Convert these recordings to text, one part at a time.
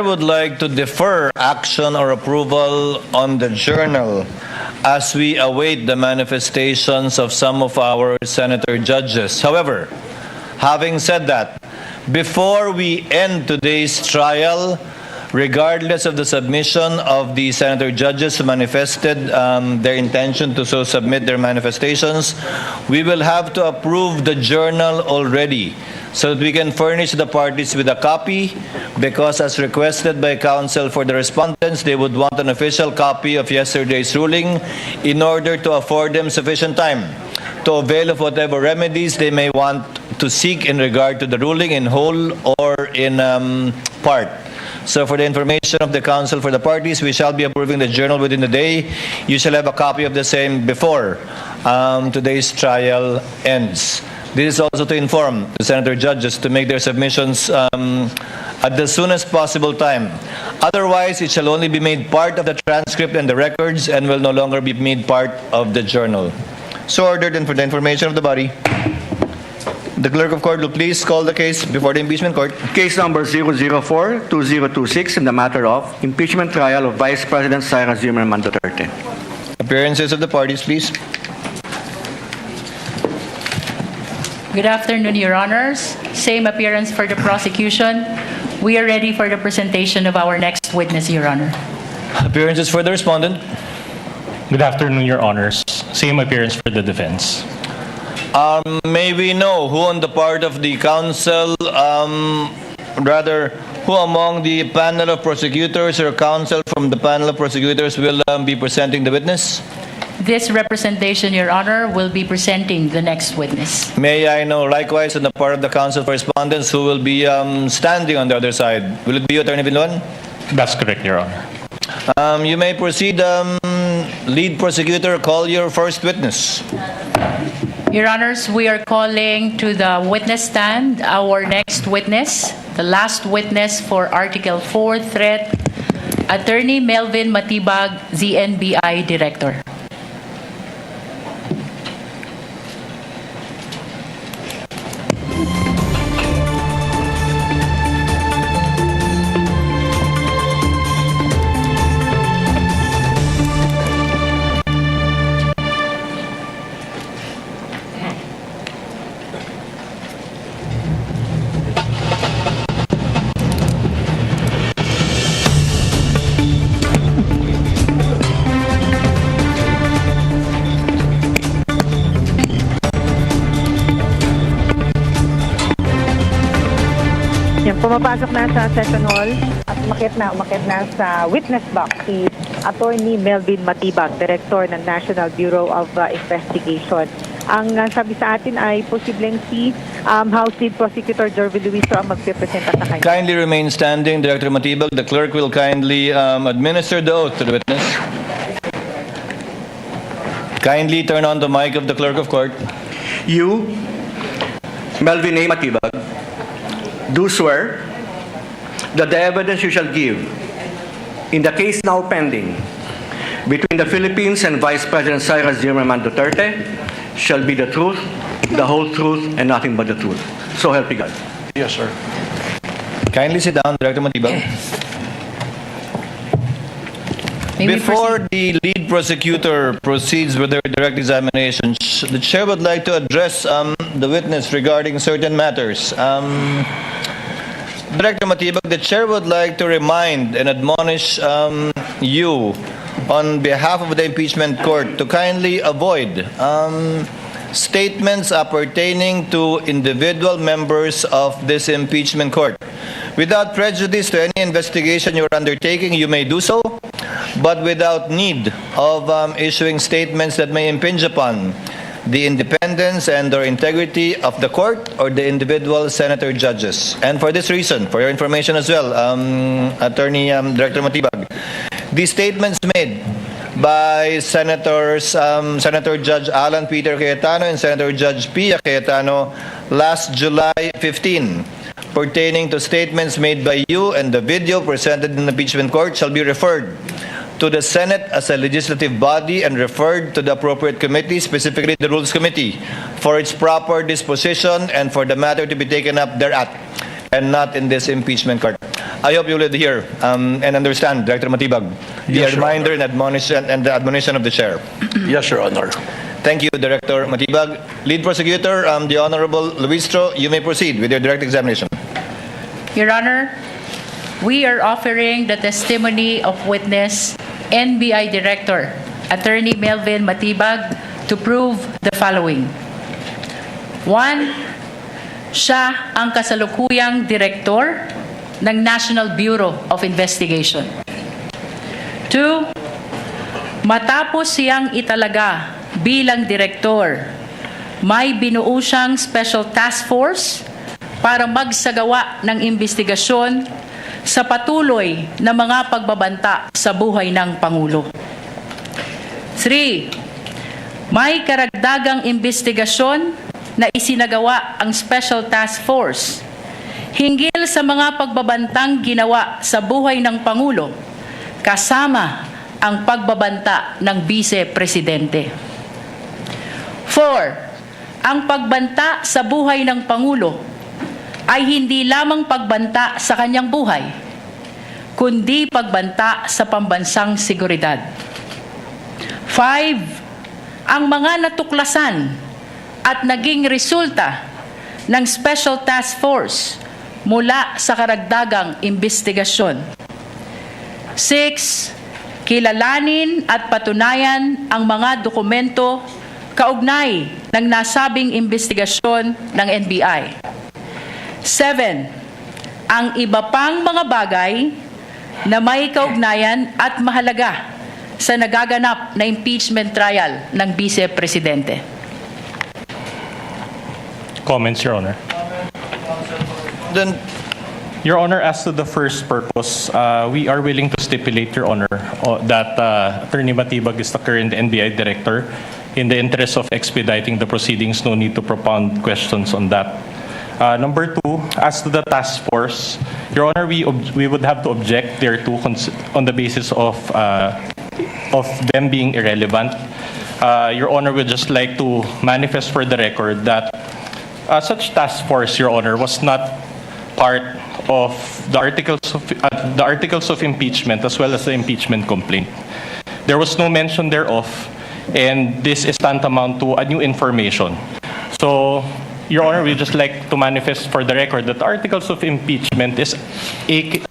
would like to defer action or approval on the journal as we await the manifestations of some of our senator judges. However, having said that, before we end today's trial, regardless of the submission of the senator judges who manifested their intention to so submit their manifestations, we will have to approve the journal already so that we can furnish the parties with a copy, because as requested by counsel for the respondents, they would want an official copy of yesterday's ruling in order to afford them sufficient time to avail of whatever remedies they may want to seek in regard to the ruling in whole or in part. So for the information of the counsel for the parties, we shall be approving the journal within the day. You shall have a copy of the same before today's trial ends. This is also to inform the senator judges to make their submissions at the soonest possible time. Otherwise, it shall only be made part of the transcript and the records and will no longer be made part of the journal. So ordered, and for the information of the body, the clerk of court will please call the case before the impeachment court. Case number 004-2026 in the matter of impeachment trial of Vice President Sara Zimmerman Duterte. Appearances of the parties, please. Good afternoon, Your Honors. Same appearance for the prosecution. We are ready for the presentation of our next witness, Your Honor. Appearances for the respondent. Good afternoon, Your Honors. Same appearance for the defense. May we know who on the part of the counsel, who among the panel of prosecutors or counsel from the panel of prosecutors will be presenting the witness? This representation, Your Honor, will be presenting the next witness. May I know likewise on the part of the counsel for respondents who will be standing on the other side? Will it be Attorney Villanueva? That's correct, Your Honor. You may proceed. Lead prosecutor, call your first witness. Your Honors, we are calling to the witness stand our next witness, the last witness for Article 4 threat, Attorney Melvin Matibag, ZNBI Director. Pumapasok na sa session hall at umakit na sa witness box si Attorney Melvin Matibag, Director ng National Bureau of Investigation. Ang sabi sa atin ay posibleng si House Lead Prosecutor Jorvin Luiso ang magpipresenta sa kanya. Kindly remain standing, Director Matibag. The clerk will kindly administer the oath to the witness. Kindly turn on the mic of the clerk of court. You, Melvin A. Matibag, do swear that the evidence you shall give in the case now pending between the Philippines and Vice President Sara Zimmerman Duterte shall be the truth, the whole truth, and nothing but the truth. So help me God. Yes, sir. Kindly sit down, Director Matibag. May we Before the lead prosecutor proceeds with their direct examination, the chair would like to address the witness regarding certain matters. Director Matibag, the chair would like to remind and admonish you on behalf of the impeachment court to kindly avoid statements appertaining to individual members of this impeachment court. Without prejudice to any investigation you're undertaking, you may do so, but without need of issuing statements that may impinge upon the independence and or integrity of the court or the individual senator judges. And for this reason, for your information as well, Attorney Director Matibag, the statements made by Senator Judge Alan Peter Cayetano and Senator Judge Pia Cayetano last July 15 pertaining to statements made by you and the video presented in the impeachment court shall be referred to the Senate as a legislative body and referred to the appropriate committee, specifically the Rules Committee, for its proper disposition and for the matter to be taken up thereat, and not in this impeachment court. I hope you will adhere and understand, Director Matibag, the Yes, Your reminder and the admonition of the chair. Yes, Your Honor. Thank you, Director Matibag. Lead prosecutor, the Honorable Luistro, you may proceed with your direct examination. Your Honor, we are offering the testimony of witness NBI Director, Attorney Melvin Matibag, to prove the following. 1. Siya ang kasalukuyang direktor ng National Bureau of Investigation. 2. Matapos siyang italaga bilang direktor, may binuo siyang special task force para magsagawa ng investigasyon sa patuloy na mga pagbabanta sa buhay ng Pangulo. 3. May karagdagang investigasyon na isinagawa ang Special Task Force hinggil sa mga pagbabantang ginawa sa buhay ng Pangulo kasama ang pagbabanta ng Vice Presidente. 4. Ang pagbanta sa buhay ng Pangulo ay hindi lamang pagbanta sa kanyang buhay, kundi pagbanta sa pambansang seguridad. 5. Ang mga natuklasan at naging resulta ng Special Task Force mula sa karagdagang investigasyon. 6. Kilalanin at patunayan ang mga dokumento kaugnay ng nasabing investigasyon ng NBI. 7. Ang iba pang mga bagay na may kaugnayan at mahalaga sa nagaganap na impeachment trial ng Vice Presidente. Comments, Your Honor. Then, Your Honor, as to the first purpose, we are willing to stipulate, Your Honor, that Attorney Matibag is the current NBI Director. In the interest of expediting the proceedings, no need to propound questions on that. Number 2, as to the task force, Your Honor, we would have to object thereto on the basis of them being irrelevant. Your Honor, would just like to manifest for the record that such task force, Your Honor, was not part of the articles of impeachment as well as the impeachment complaint. There was no mention thereof, and this is tantamount to a new information. So, Your Honor, we just like to manifest for the record that the articles of impeachment is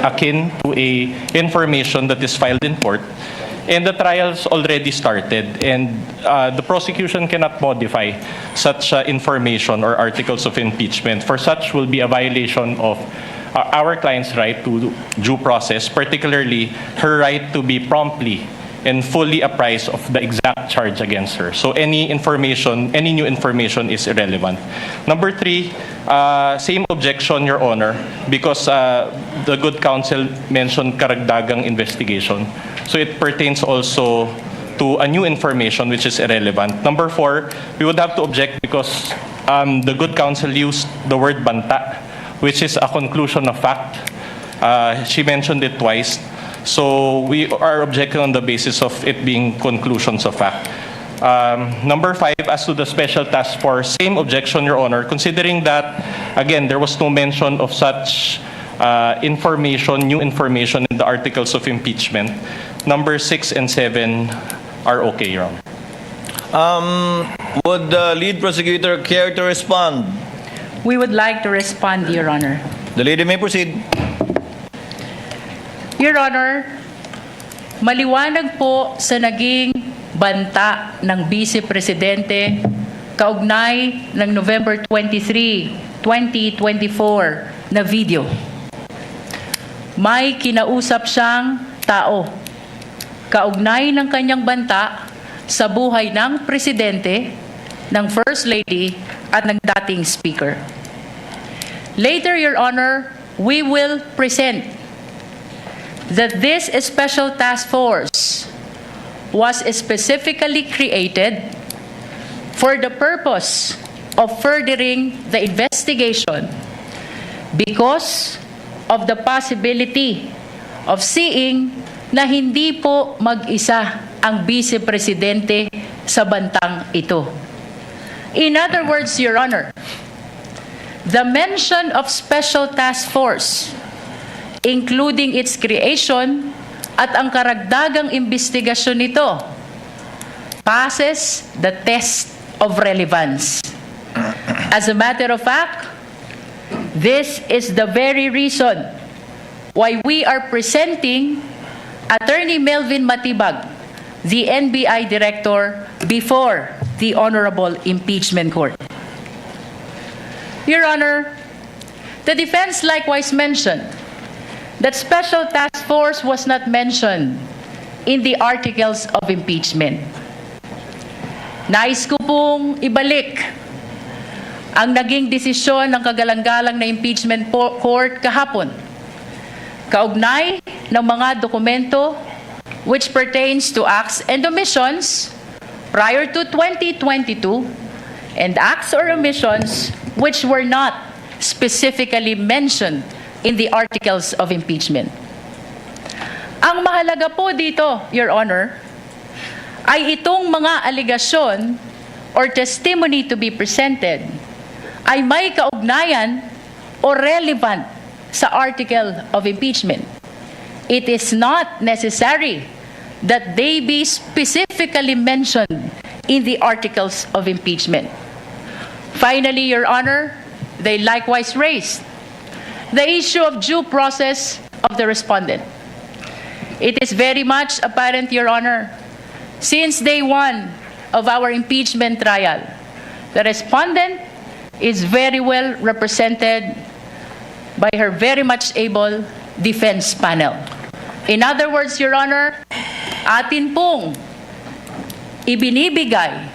akin to a information that is filed in court, and the trials already started, and the prosecution cannot modify such information or articles of impeachment. For such will be a violation of our client's right to due process, particularly her right to be promptly and fully apprised of the exact charge against her. So any new information is irrelevant. Number 3, same objection, Your Honor, because the good counsel mentioned karagdagang investigation. So it pertains also to a new information which is irrelevant. Number 4, we would have to object because the good counsel used the word banta, which is a conclusion of fact. She mentioned it twice. So we are objecting on the basis of it being conclusions of fact. Number 5, as to the special task force, same objection, Your Honor, considering that, again, there was no mention of such new information in the articles of impeachment. Number 6 and 7 are okay, Your Honor. would the lead prosecutor care to respond? We would like to respond, Your Honor. The lady may proceed. Your Honor, maliwanag po sa naging banta ng Vice Presidente kaugnay ng November 23, 2024 na video. May kinausap siyang tao kaugnay ng kanyang banta sa buhay ng Presidente, ng First Lady at ng dating Speaker. Later, Your Honor, we will present that this special task force was specifically created for the purpose of furthering the investigation because of the possibility of seeing na hindi po mag-isa ang Vice Presidente sa bantang ito. In other words, Your Honor, the mention of special task force including its creation at ang karagdagang investigasyon nito, passes the test of relevance. As a matter of fact, this is the very reason why we are presenting Attorney Melvin Matibag, the NBI Director, before the Honorable Impeachment Court. Your Honor, the defense likewise mentioned that Special Task Force was not mentioned in the articles of impeachment. Nais ko pong ibalik ang naging desisyon ng kagalang-galang na impeachment court kahapon, kaugnay ng mga dokumento which pertains to acts and omissions prior to 2022 and acts or omissions which were not specifically mentioned in the articles of impeachment. Ang mahalaga po dito, Your Honor, ay itong mga aligasyon or testimony to be presented ay may kaugnayan o relevant sa article of impeachment. It is not necessary that they be specifically mentioned in the articles of impeachment. Finally, Your Honor, they likewise raised the issue of due process of the respondent. It is very much apparent, Your Honor, since day one of our impeachment trial, the respondent is very well represented by her very much able defense panel. In other words, Your Honor, atin pong ibinibigay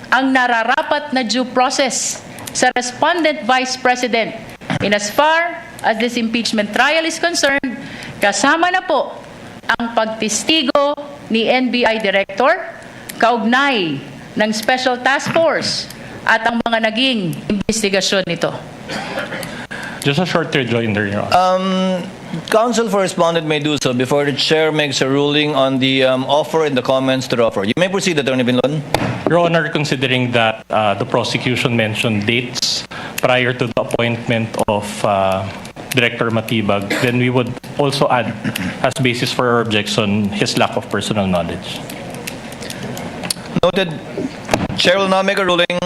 ang nararapat na due process sa respondent Vice President in as far as this impeachment trial is concerned, kasama na po ang pagtistigo ni NBI Director, kaugnay ng Special Task Force at ang mga naging investigasyon nito. Just a short rejoinder, Your Honor. Counsel for respondent may do so before the chair makes a ruling on the offer and the comments to the offer. You may proceed, Attorney Binlon. Your Honor, considering that the prosecution mentioned dates prior to the appointment of Director Matibag, then we would also add as basis for our objection his lack of personal knowledge. Noted. Chair will now make a ruling.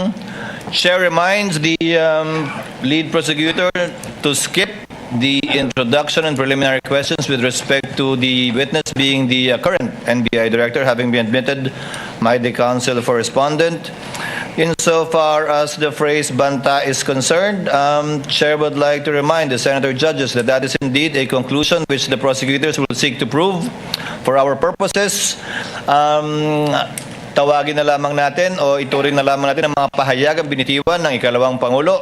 Chair reminds the lead prosecutor to skip the introduction and preliminary questions with respect to the witness being the current NBI Director, having been admitted by the counsel for respondent. Insofar as the phrase banta is concerned, Chair would like to remind the Senator Judges that that is indeed a conclusion which the prosecutors will seek to prove for our purposes. Tawagin na lamang natin o ituring na lamang natin ang mga pahayagang binitiwan ng ikalawang Pangulo.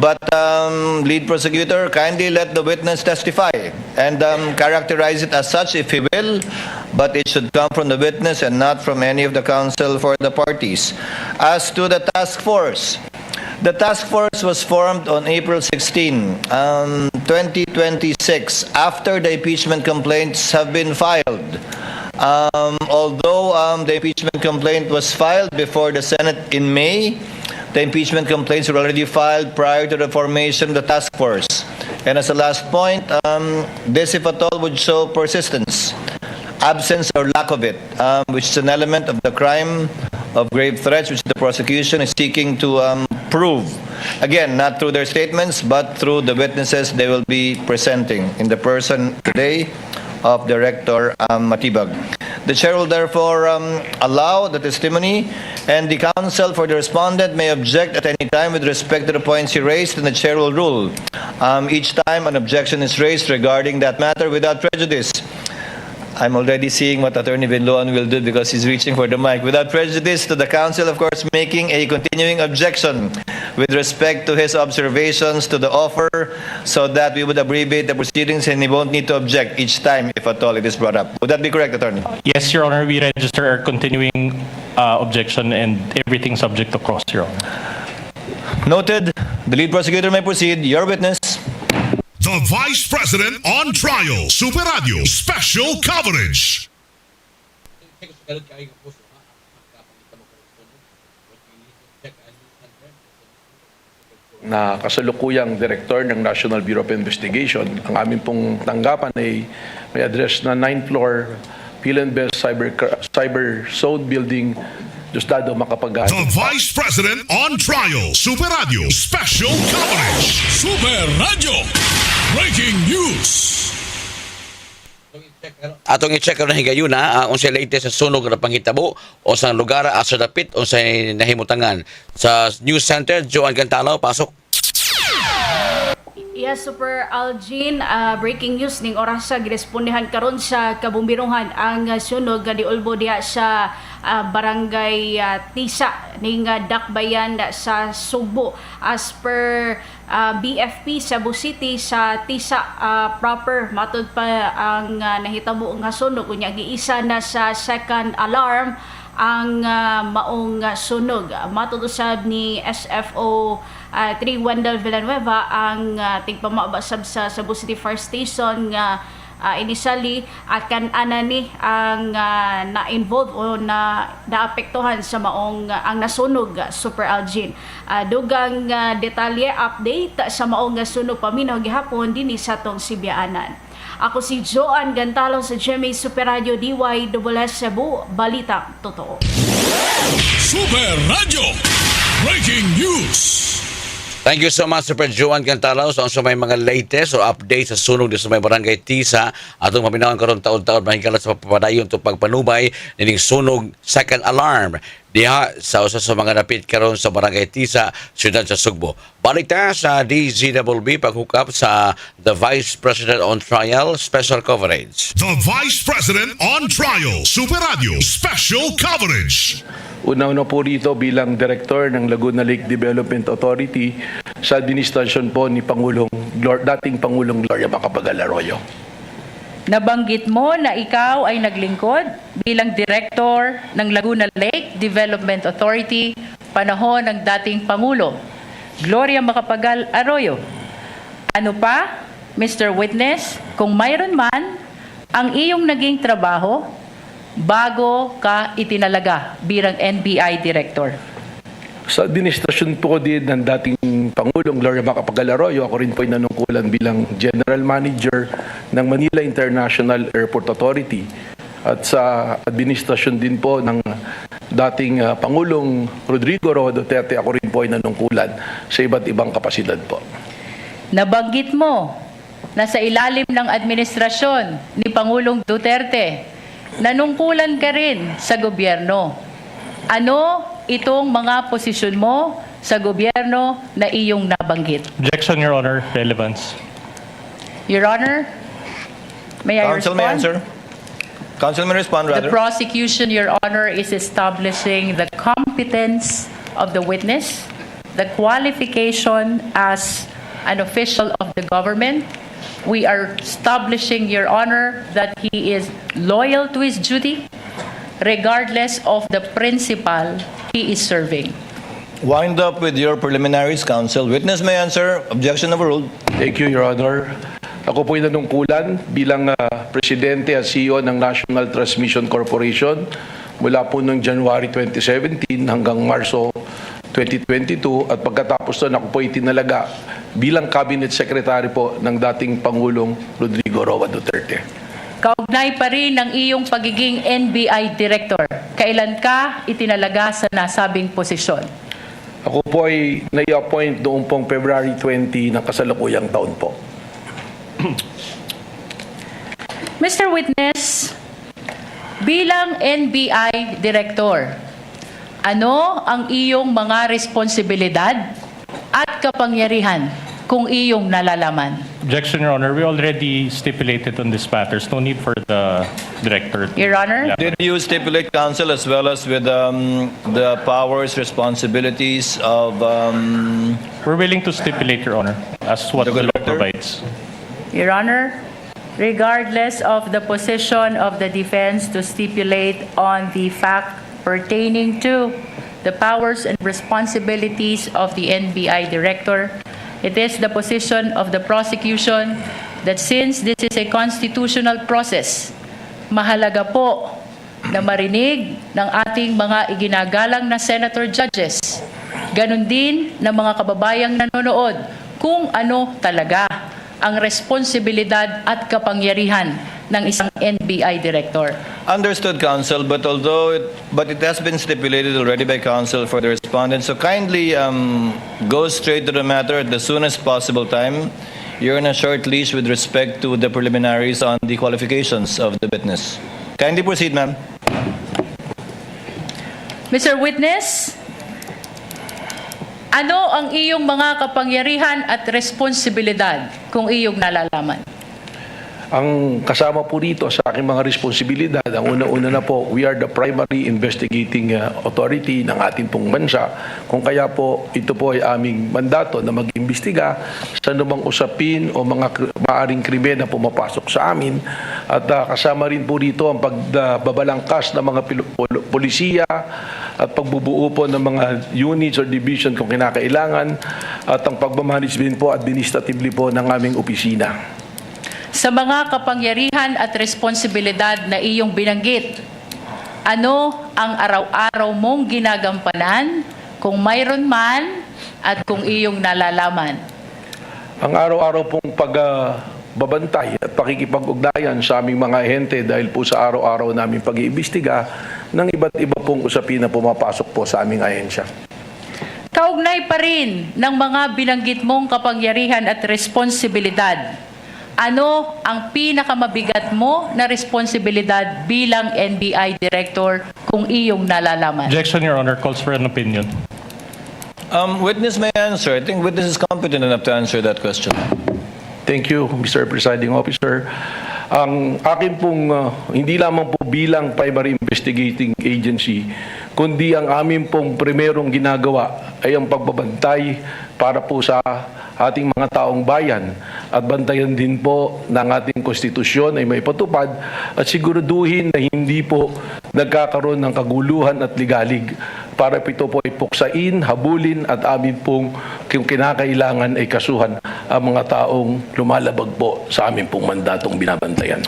But lead prosecutor, kindly let the witness testify and characterize it as such if he will, but it should come from the witness and not from any of the counsel for the parties. As to the task force, the task force was formed on April 16, 2026, after the impeachment complaints have been filed. Although the impeachment complaint was filed before the Senate in May, the impeachment complaints were already filed prior to the formation of the task force. And as a last point, this, if at all, would show persistence, absence or lack of it, which is an element of the crime of grave threats which the prosecution is seeking to prove. Again, not through their statements, but through the witnesses they will be presenting in the person today of Director Matibag. The Chair will therefore allow the testimony, and the counsel for the respondent may object at any time with respect to the points he raised, and the Chair will rule each time an objection is raised regarding that matter without prejudice. I'm already seeing what Attorney Binloan will do because he's reaching for the mic. Without prejudice to the counsel, of course, making a continuing objection with respect to his observations to the offer so that we would abbreviate the proceedings and he won't need to object each time, if at all, it is brought up. Would that be correct, Attorney? Yes, Your Honor, we register our continuing objection and everything subject to cross, Your Honor. Noted. The lead prosecutor may proceed. Your witness. The Vice President on Trial, Super Radio, special coverage. na kasalukuyang Director ng National Bureau of Investigation. Ang aming pong tanggapan ay may address na 9th floor Philinvest Cyber Zone Building, Diosdado, Macapagal. The Vice President on Trial. Super Radio Special Coverage. Super Radio Breaking News. Atong i-check na higayon na unsay latest sa sunog na panghitabo o sa lugar asa dapit unsay nahimutangan sa News Center. Joan Cantalaw, pasok. Yes, Super Algin, breaking news ning oras sa girespondihan karon sa kabumbiruhan ang sunog nga diulbo diha sa barangay Tisa ning Dakbayan sa Sugbo. As per BFP Cebu City sa Tisa proper, matud pa ang nahitabo nga sunog unya giisa na sa second alarm ang maong sunog. Matud usab ni SFO 3 Wendell Villanueva ang tigpamabasab sa Cebu City Fire Station nga initially at kan-ana ni ang na-involve o naapektuhan sa maong ang nasunog. Super Algin. Dugang detalye update sa maong sunog paminaw gihapon dinhi sa tong Sibyaanan. Ako si Joan Gantalo sa GMA Super Radio DYSS Cebu, Balitang Totoo. Super Radio Breaking News. Thank you so much, Super Joan Cantalaw. So may mga latest o updates sa sunog sa may barangay Tisa atong maminawan karon taon-taon mahikalat sa papadayon to pagpanubay nining sunog second alarm diha sa usa sa mga napit karon sa barangay Tisa, siyudad sa Sugbo. Balik ta sa DZWB pag-hook up sa The Vice President on Trial Special Coverage. The Vice President on Trial. Super Radio Special Coverage. Una-una po rito bilang Director ng Laguna Lake Development Authority sa administrasyon po ni dating Pangulong Gloria Macapagal Arroyo. Nabanggit mo na ikaw ay naglingkod bilang Director ng Laguna Lake Development Authority panahon ng dating Pangulo, Gloria Macapagal Arroyo. Ano pa, Mr. Witness, kung mayroon man ang iyong naging trabaho bago ka itinalaga bilang NBI Director? Sa administrasyon po din ng dating Pangulong Gloria Macapagal Arroyo, ako rin po ay nanungkulan bilang General Manager ng Manila International Airport Authority. At sa administrasyon din po ng dating Pangulong Rodrigo Roa Duterte, ako rin po ay nanungkulan sa iba't ibang kapasidad po. Nabanggit mo na sa ilalim ng administrasyon ni Pangulong Duterte, nanungkulan ka rin sa gobyerno. Ano itong mga posisyon mo sa gobyerno na iyong nabanggit? Objection, Your Honor. Relevance. Your Honor, may I Counsel respond? may answer. Counsel may respond, The rather. prosecution, Your Honor, is establishing the competence of the witness, the qualification as an official of the government. We are establishing, Your Honor, that he is loyal to his duty regardless of the principal he is serving. Wind up with your preliminaries, counsel. Witness may answer. Objection overruled. Thank you, Your Honor. Ako po ay nanungkulan bilang Presidente at CEO ng National Transmission Corporation mula po noong January 2017 hanggang Marso 2022 at pagkatapos doon ako po ay tinalaga bilang Cabinet Secretary po ng dating Pangulong Rodrigo Roa Duterte. Kaugnay pa rin ng iyong pagiging NBI Director. Kailan ka itinalaga sa nasabing posisyon? Ako po ay nai-appoint noong pong February 20 ng kasalukuyang taon po. Mr. Witness, bilang NBI Director, ano ang iyong mga responsibilidad at kapangyarihan kung iyong nalalaman? Objection, Your Honor. We already stipulated on this matters. No need for the Director. Your Honor? Yeah. Did you stipulate, counsel, as well as with the powers, responsibilities of We're willing to stipulate, Your Honor, as what The the law Director? provides. Your Honor, regardless of the position of the defense to stipulate on the fact pertaining to the powers and responsibilities of the NBI Director, it is the position of the prosecution that since this is a constitutional process, mahalaga po na marinig ng ating mga iginagalang na senator judges Ganon din ng mga kababayang nanonood kung ano talaga ang responsibilidad at kapangyarihan ng isang NBI director. Understood, Counsel, but it has been stipulated already by Counsel for the respondent. So kindly go straight to the matter at the soonest possible time. You're on a short leash with respect to the preliminaries on the qualifications of the witness. Kindly proceed, ma'am. Mr. Witness, ano ang iyong mga kapangyarihan at responsibilidad kung iyong nalalaman? Ang kasama po dito sa aking mga responsibilidad, ang una-una na po, we are the primary investigating authority ng ating pong bansa. Kung kaya po, ito po ay aming mandato na mag-imbestiga sa anumang usapin o mga maaring krimen na pumapasok sa amin. At kasama rin po dito ang pagbabalangkas ng mga polisiya at pagbubuo po ng mga units or division kung kinakailangan at ang pagmamanage din po administratively po ng aming opisina. Sa mga kapangyarihan at responsibilidad na iyong binanggit, ano ang araw-araw mong ginagampanan kung mayroon man at kung iyong nalalaman? Ang araw-araw pong pagbabantay at pakikipag-ugnayan sa aming mga ahente dahil po sa araw-araw namin pag-iimbestiga ng iba't iba pong usapin na pumapasok po sa aming ahensya. Kaugnay pa rin ng mga binanggit mong kapangyarihan at responsibilidad, ano ang pinakamabigat mo na responsibilidad bilang NBI Director kung iyong nalalaman? Objection, Your Honor. Calls for an opinion. Witness may answer. I think witness is competent enough to answer that question. Thank you, Mr. Presiding Officer. Ang akin pong, hindi lamang po bilang primary investigating agency, kundi ang amin pong primerong ginagawa ay ang pagbabantay para po sa ating mga taong bayan at bantayan din po ng ating konstitusyon ay may patupad at siguraduhin na hindi po nagkakaroon ng kaguluhan at ligalig para ito po ay puksain, habulin at amin pong kung kinakailangan ay kasuhan ang mga taong lumalabag po sa amin pong mandatong binabantayan.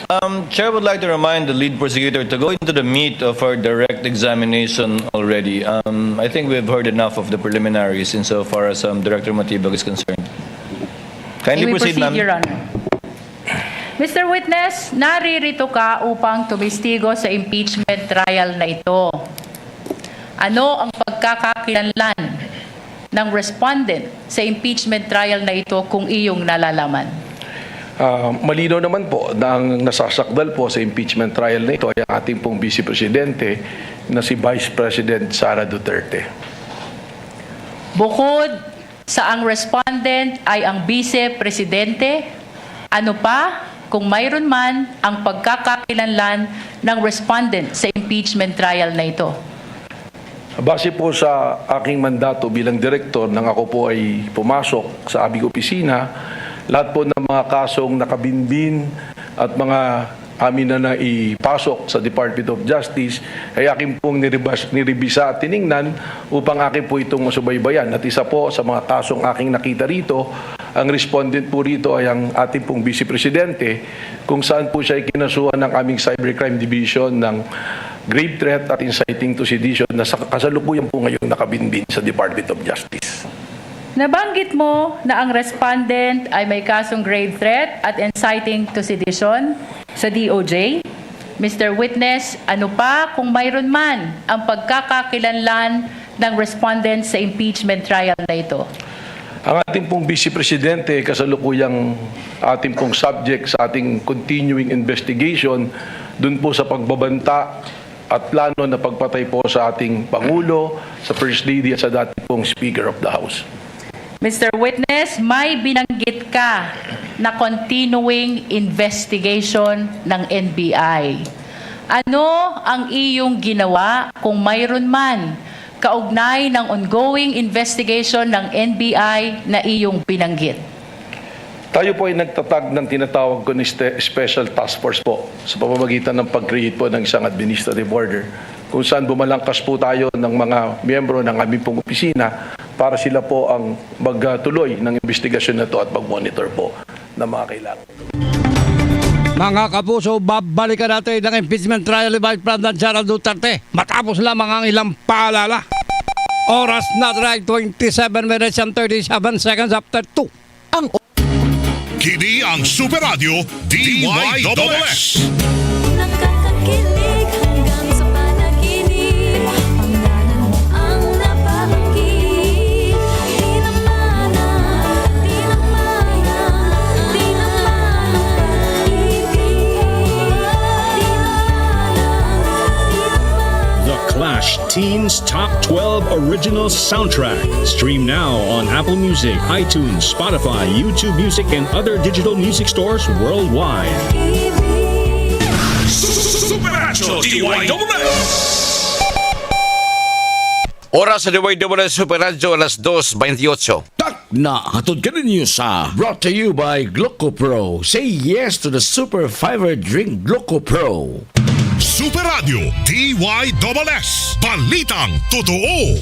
Chair would like to remind the lead prosecutor to go into the meat of our direct examination already. I think we've heard enough of the preliminaries insofar as Director Matibag is concerned. Kindly proceed, ma'am. Your Honor. Mr. Witness, naririto ka upang tumistigo sa impeachment trial na ito. Ano ang pagkakakilanlan ng respondent sa impeachment trial na ito kung iyong nalalaman? Malinaw naman po na ang nasasakdal po sa impeachment trial na ito ay ang ating pong Vice Presidente na si Vice President Sara Duterte. Bukod sa ang respondent ay ang Vice Presidente, ano pa kung mayroon man ang pagkakakilanlan ng respondent sa impeachment trial na ito? Base po sa aking mandato bilang direktor nang ako po ay pumasok sa aming opisina, lahat po ng mga kasong nakabinbin at mga amin na naipasok sa Department of Justice ay aking pong niribisa at tiningnan upang akin po itong masubaybayan. At isa po sa mga kasong aking nakita rito, ang respondent po rito ay ang ating pong Vice Presidente kung saan po siya ay kinasuhan ng aming Cybercrime Division ng grave threat at inciting to sedition na kasalukuyan po ngayon nakabinbin sa Department of Justice. Nabanggit mo na ang respondent ay may kasong grave threat at inciting to sedition sa DOJ. Mr. Witness, ano pa kung mayroon man ang pagkakakilanlan ng respondent sa impeachment trial na ito? Ang ating pong Vice Presidente kasalukuyang ating pong subject sa ating continuing investigation dun po sa pagbabanta at plano na pagpatay po sa ating Pangulo, sa First Lady at sa dating pong Speaker of the House. Mr. Witness, may binanggit ka na continuing investigation ng NBI. Ano ang iyong ginawa kung mayroon man kaugnay ng ongoing investigation ng NBI na iyong binanggit? Tayo po ay nagtatag ng tinatawag ko ni Special Task Force po sa pamamagitan ng pag-create po ng isang administrative order kung saan bumalangkas po tayo ng mga miyembro ng aming pong opisina para sila po ang magtuloy ng investigasyon na ito at mag-monitor po na mga kailangan. Mga kapuso, babalikan natin ang impeachment trial ni Vice President Sara Duterte matapos lamang ang ilang paalala. Oras na right, 27 minutes and 37 seconds after 2. Ang Kini ang Super Radio DYSS. Nakakakilig hanggang sa panaginip. Panggalan mo ang napapangkip. Di na mana, di na mana, di na mana pag-ibig. Di na mana, di na mana. The Clash Teens Top 12 Original Soundtrack. Stream now on Apple Music, iTunes, Spotify, YouTube Music, and other digital music stores worldwide. Supernatural DYSS. Oras sa DYSS Super Radio, alas 2:28. Tak na hatod ka ninyo sa brought to you by Glucopro. Say yes to the Super Fiber Drink Glucopro. Super Radio DYSS. Balitang totoo.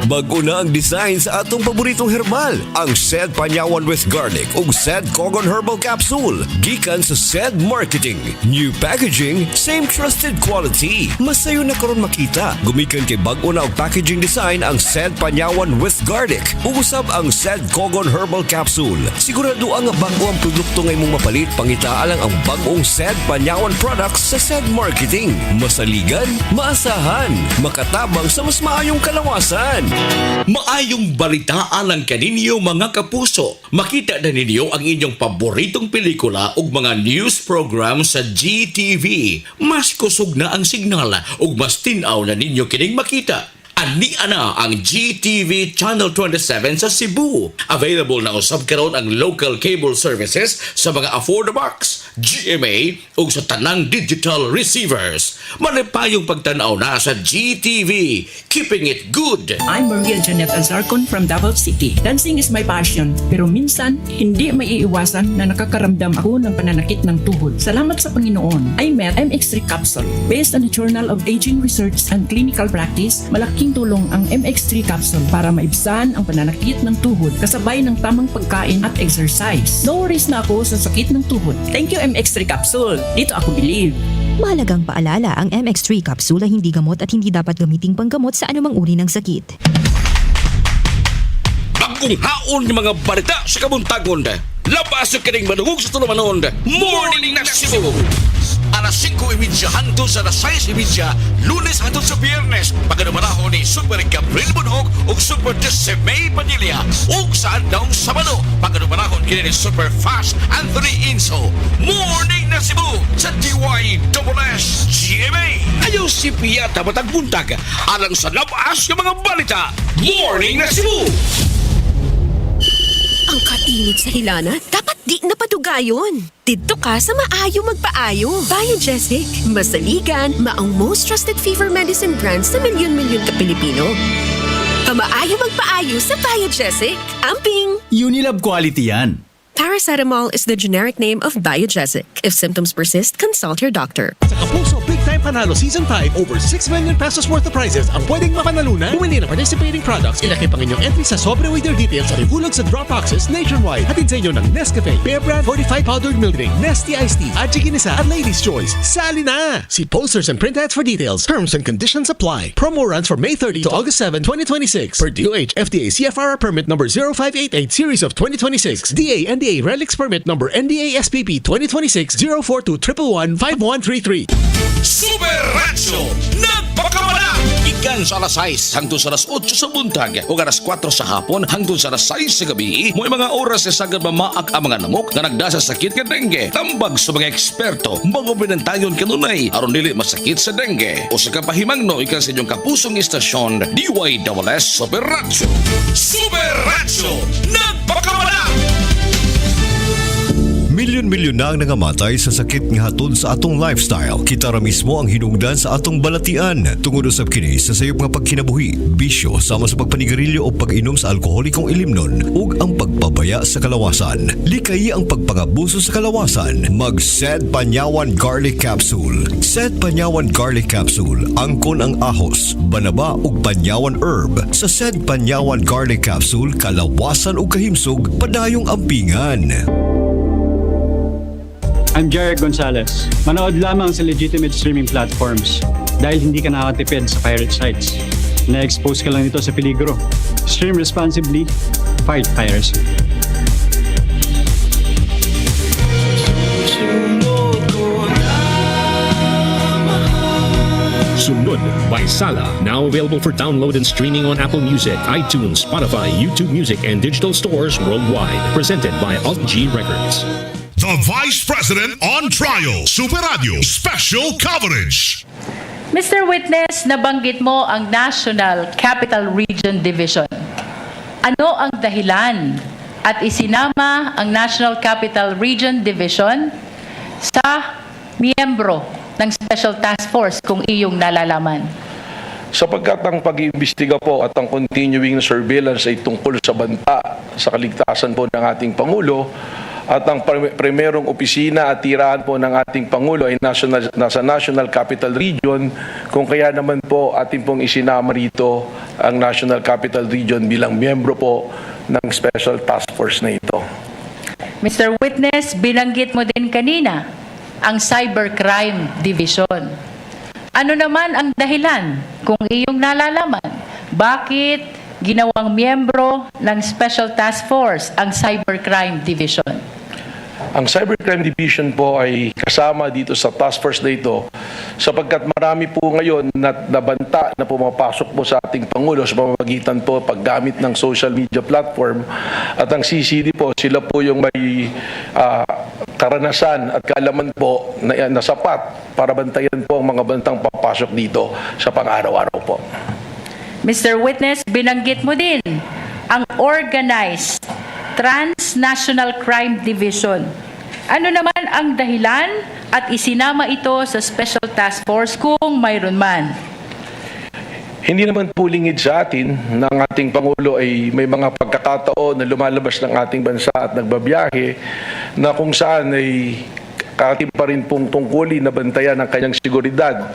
Bago na ang design sa atong paboritong herbal, ang Sed Panyawan with Garlic ug Sed Cogon Herbal Capsule. Gikan sa Sed Marketing. New packaging, same trusted quality. Masayo na karon makita. Gumikan kay bag-o na og packaging design ang Sed Panyawan with Garlic ug usab ang Sed Cogon Herbal Capsule. Sigurado ang bago ang produkto nga imong mapalit, pangitaa lang ang bag-ong Sed Panyawan products sa Sed Marketing. Masaligan, maasahan, makatabang sa mas maayong kalawasan. Maayong balitaan ang kaninyo mga kapuso. Makita na ninyo ang inyong paboritong pelikula ug mga news program sa GTV. Mas kusog na ang signal ug mas tinaw na ninyo kining makita. Ani ana ang GTV Channel 27 sa Cebu. Available na usab karon ang local cable services sa mga afford-a-box, GMA ug sa tanang digital receivers. Malipayong pagtanaw na sa GTV. Keeping it good. I'm Maria Janet Azarcon from Davao City. Dancing is my passion, pero minsan hindi maiiwasan na nakakaramdam ako ng pananakit ng tuhod. Salamat sa Panginoon, I met MX3 Capsule. Based on the Journal of Aging Research and Clinical Practice, malaking tulong ang MX3 Capsule para maibsan ang pananakit ng tuhod kasabay ng tamang pagkain at exercise. No worries na ako sa sakit ng tuhod. Thank you MX3 Capsule. Dito ako believe. Mahalagang paalala, ang MX3 capsule ay hindi gamot at hindi dapat gamiting panggamot sa anumang uri ng sakit. Bagong haon ng mga balita sa kabuntagon. Labas yung kining madungog sa tulumanon. Morning na Cebu. Alas 5:30 hangtod sa alas 6:30, Lunes hangtod sa Biyernes. Pagkanamanahon ni Super Gabriel Bunhog ug Super May Padilla. Ug sa adlaw Sabado, pagkanamanahon kini ni Super Fast Anthony Inso. Morning na Cebu sa DYSS GMA. Ayaw si Piyata matag buntag alang sa labas yung mga balita. Morning na Cebu. Ang kainit sa hilana, dapat di napadugayon. Dito ka sa maayo magpaayo. Biogesic, masaligan, maang most trusted fever medicine brand sa milyon-milyon ka Pilipino. Kamaayo magpaayo sa Biogesic. Amping! Unilab quality yan. Paracetamol is the generic name of Biogesic. If symptoms persist, consult your doctor. Sa Kapuso Big Time Panalo Season 5, over 6 million pesos worth of prizes ang pwedeng mapanalunan. Bumili ng participating products, ilaki pang inyong entry sa Sobre with your details at ihulog sa drop boxes nationwide. Hatid sa inyo ng Nescafe, Bear Brand 45 Powdered Milk Drink, Nesty Iced Tea, at Ginisa at Ladies' Choice. Sali na! See posters and print ads for details. Terms and conditions apply. Promo runs from May 30 to August 7, 2026. Per DOH FDA CFR permit number 0588 series of 2026. DA NDA Relics permit number NDA SPP 2026-042-111-5133. Super Radio nagpakamala! Ikan sa alas 6 hangtod sa alas 8 sa buntag o alas 4 sa hapon hangtod sa alas 6 sa gabi. May mga oras sa sagad mamaak ang mga lamok na nagdasa sakit ka dengue. Tambag sa mga eksperto, mga binantayon kanunay aron dili masakit sa dengue. O sa kapahimangno ikan sa inyong kapusong istasyon, DYSS Super Radio. Super Radio nagpakamala! Milyon-milyon na ang nangamatay sa sakit nga hatod sa atong lifestyle. Kita ra mismo ang hinungdan sa atong balatian. Tungod usab kini sa sayop nga pagkinabuhi, bisyo sama sa pagpanigarilyo o pag-inom sa alkoholikong ilimnon ug ang pagpabaya sa kalawasan. Likayi ang pagpangabuso sa kalawasan. Mag-Sed Panyawan Garlic Capsule. Sed Panyawan Garlic Capsule. Angkon ang ahos, banaba ug panyawan herb. Sa Sed Panyawan Garlic Capsule, kalawasan ug kahimsog padayong ampingan. I'm Jarek Gonzalez. Manood lamang sa legitimate streaming platforms dahil hindi ka nakatipid sa pirate sites. Na-expose ka lang nito sa peligro. Stream responsibly. Fight piracy. Sunod by Sala, now available for download and streaming on Apple Music, iTunes, Spotify, YouTube Music, and digital stores worldwide. Presented by Alt G Records. The Vice President on Trial, Super Radio Special Coverage. Mr. Witness, nabanggit mo ang National Capital Region Division. Ano ang dahilan at isinama ang National Capital Region Division sa miyembro ng Special Task Force kung iyong nalalaman? Sapagkat ang pag-iimbestiga po at ang continuing surveillance ay tungkol sa banta sa kaligtasan po ng ating Pangulo, at ang primerong opisina at tirahan po ng ating Pangulo ay nasa National Capital Region, kung kaya naman po ating pong isinama rito ang National Capital Region bilang miyembro po ng Special Task Force na ito. Mr. Witness, binanggit mo din kanina ang Cybercrime Division. Ano naman ang dahilan kung iyong nalalaman? Bakit ginawang miyembro ng Special Task Force ang Cybercrime Division? Ang Cybercrime Division po ay kasama dito sa task force na ito sapagkat marami po ngayon na banta na pumapasok po sa ating Pangulo sa pamamagitan po paggamit ng social media platform, at ang CCD po, sila po yung may karanasan at kaalaman po na sapat para bantayan po ang mga bantang papasok dito sa pang-araw-araw po. Mr. Witness, binanggit mo din ang Organized Transnational Crime Division. Ano naman ang dahilan at isinama ito sa Special Task Force kung mayroon man? Hindi naman po lingid sa atin ng ating Pangulo ay may mga pagkakataon na lumalabas ng ating bansa at nagbabiyahe na kung saan ay kaatim pa rin pong tungkulin na bantayan ang kanyang seguridad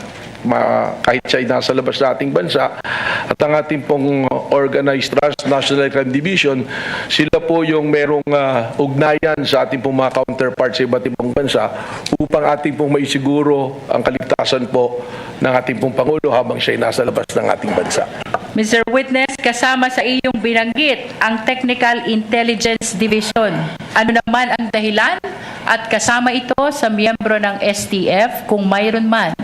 kahit siya ay nasa labas sa ating bansa. At ang ating pong Organized Transnational Crime Division, sila po yung merong ugnayan sa ating pong mga counterparts sa iba't ibang bansa upang ating pong maisiguro ang kaligtasan po ng ating pong Pangulo habang siya ay nasa labas ng ating bansa. Mr. Witness, kasama sa iyong binanggit ang Technical Intelligence Division. Ano naman ang dahilan at kasama ito sa miyembro ng STF kung mayroon man?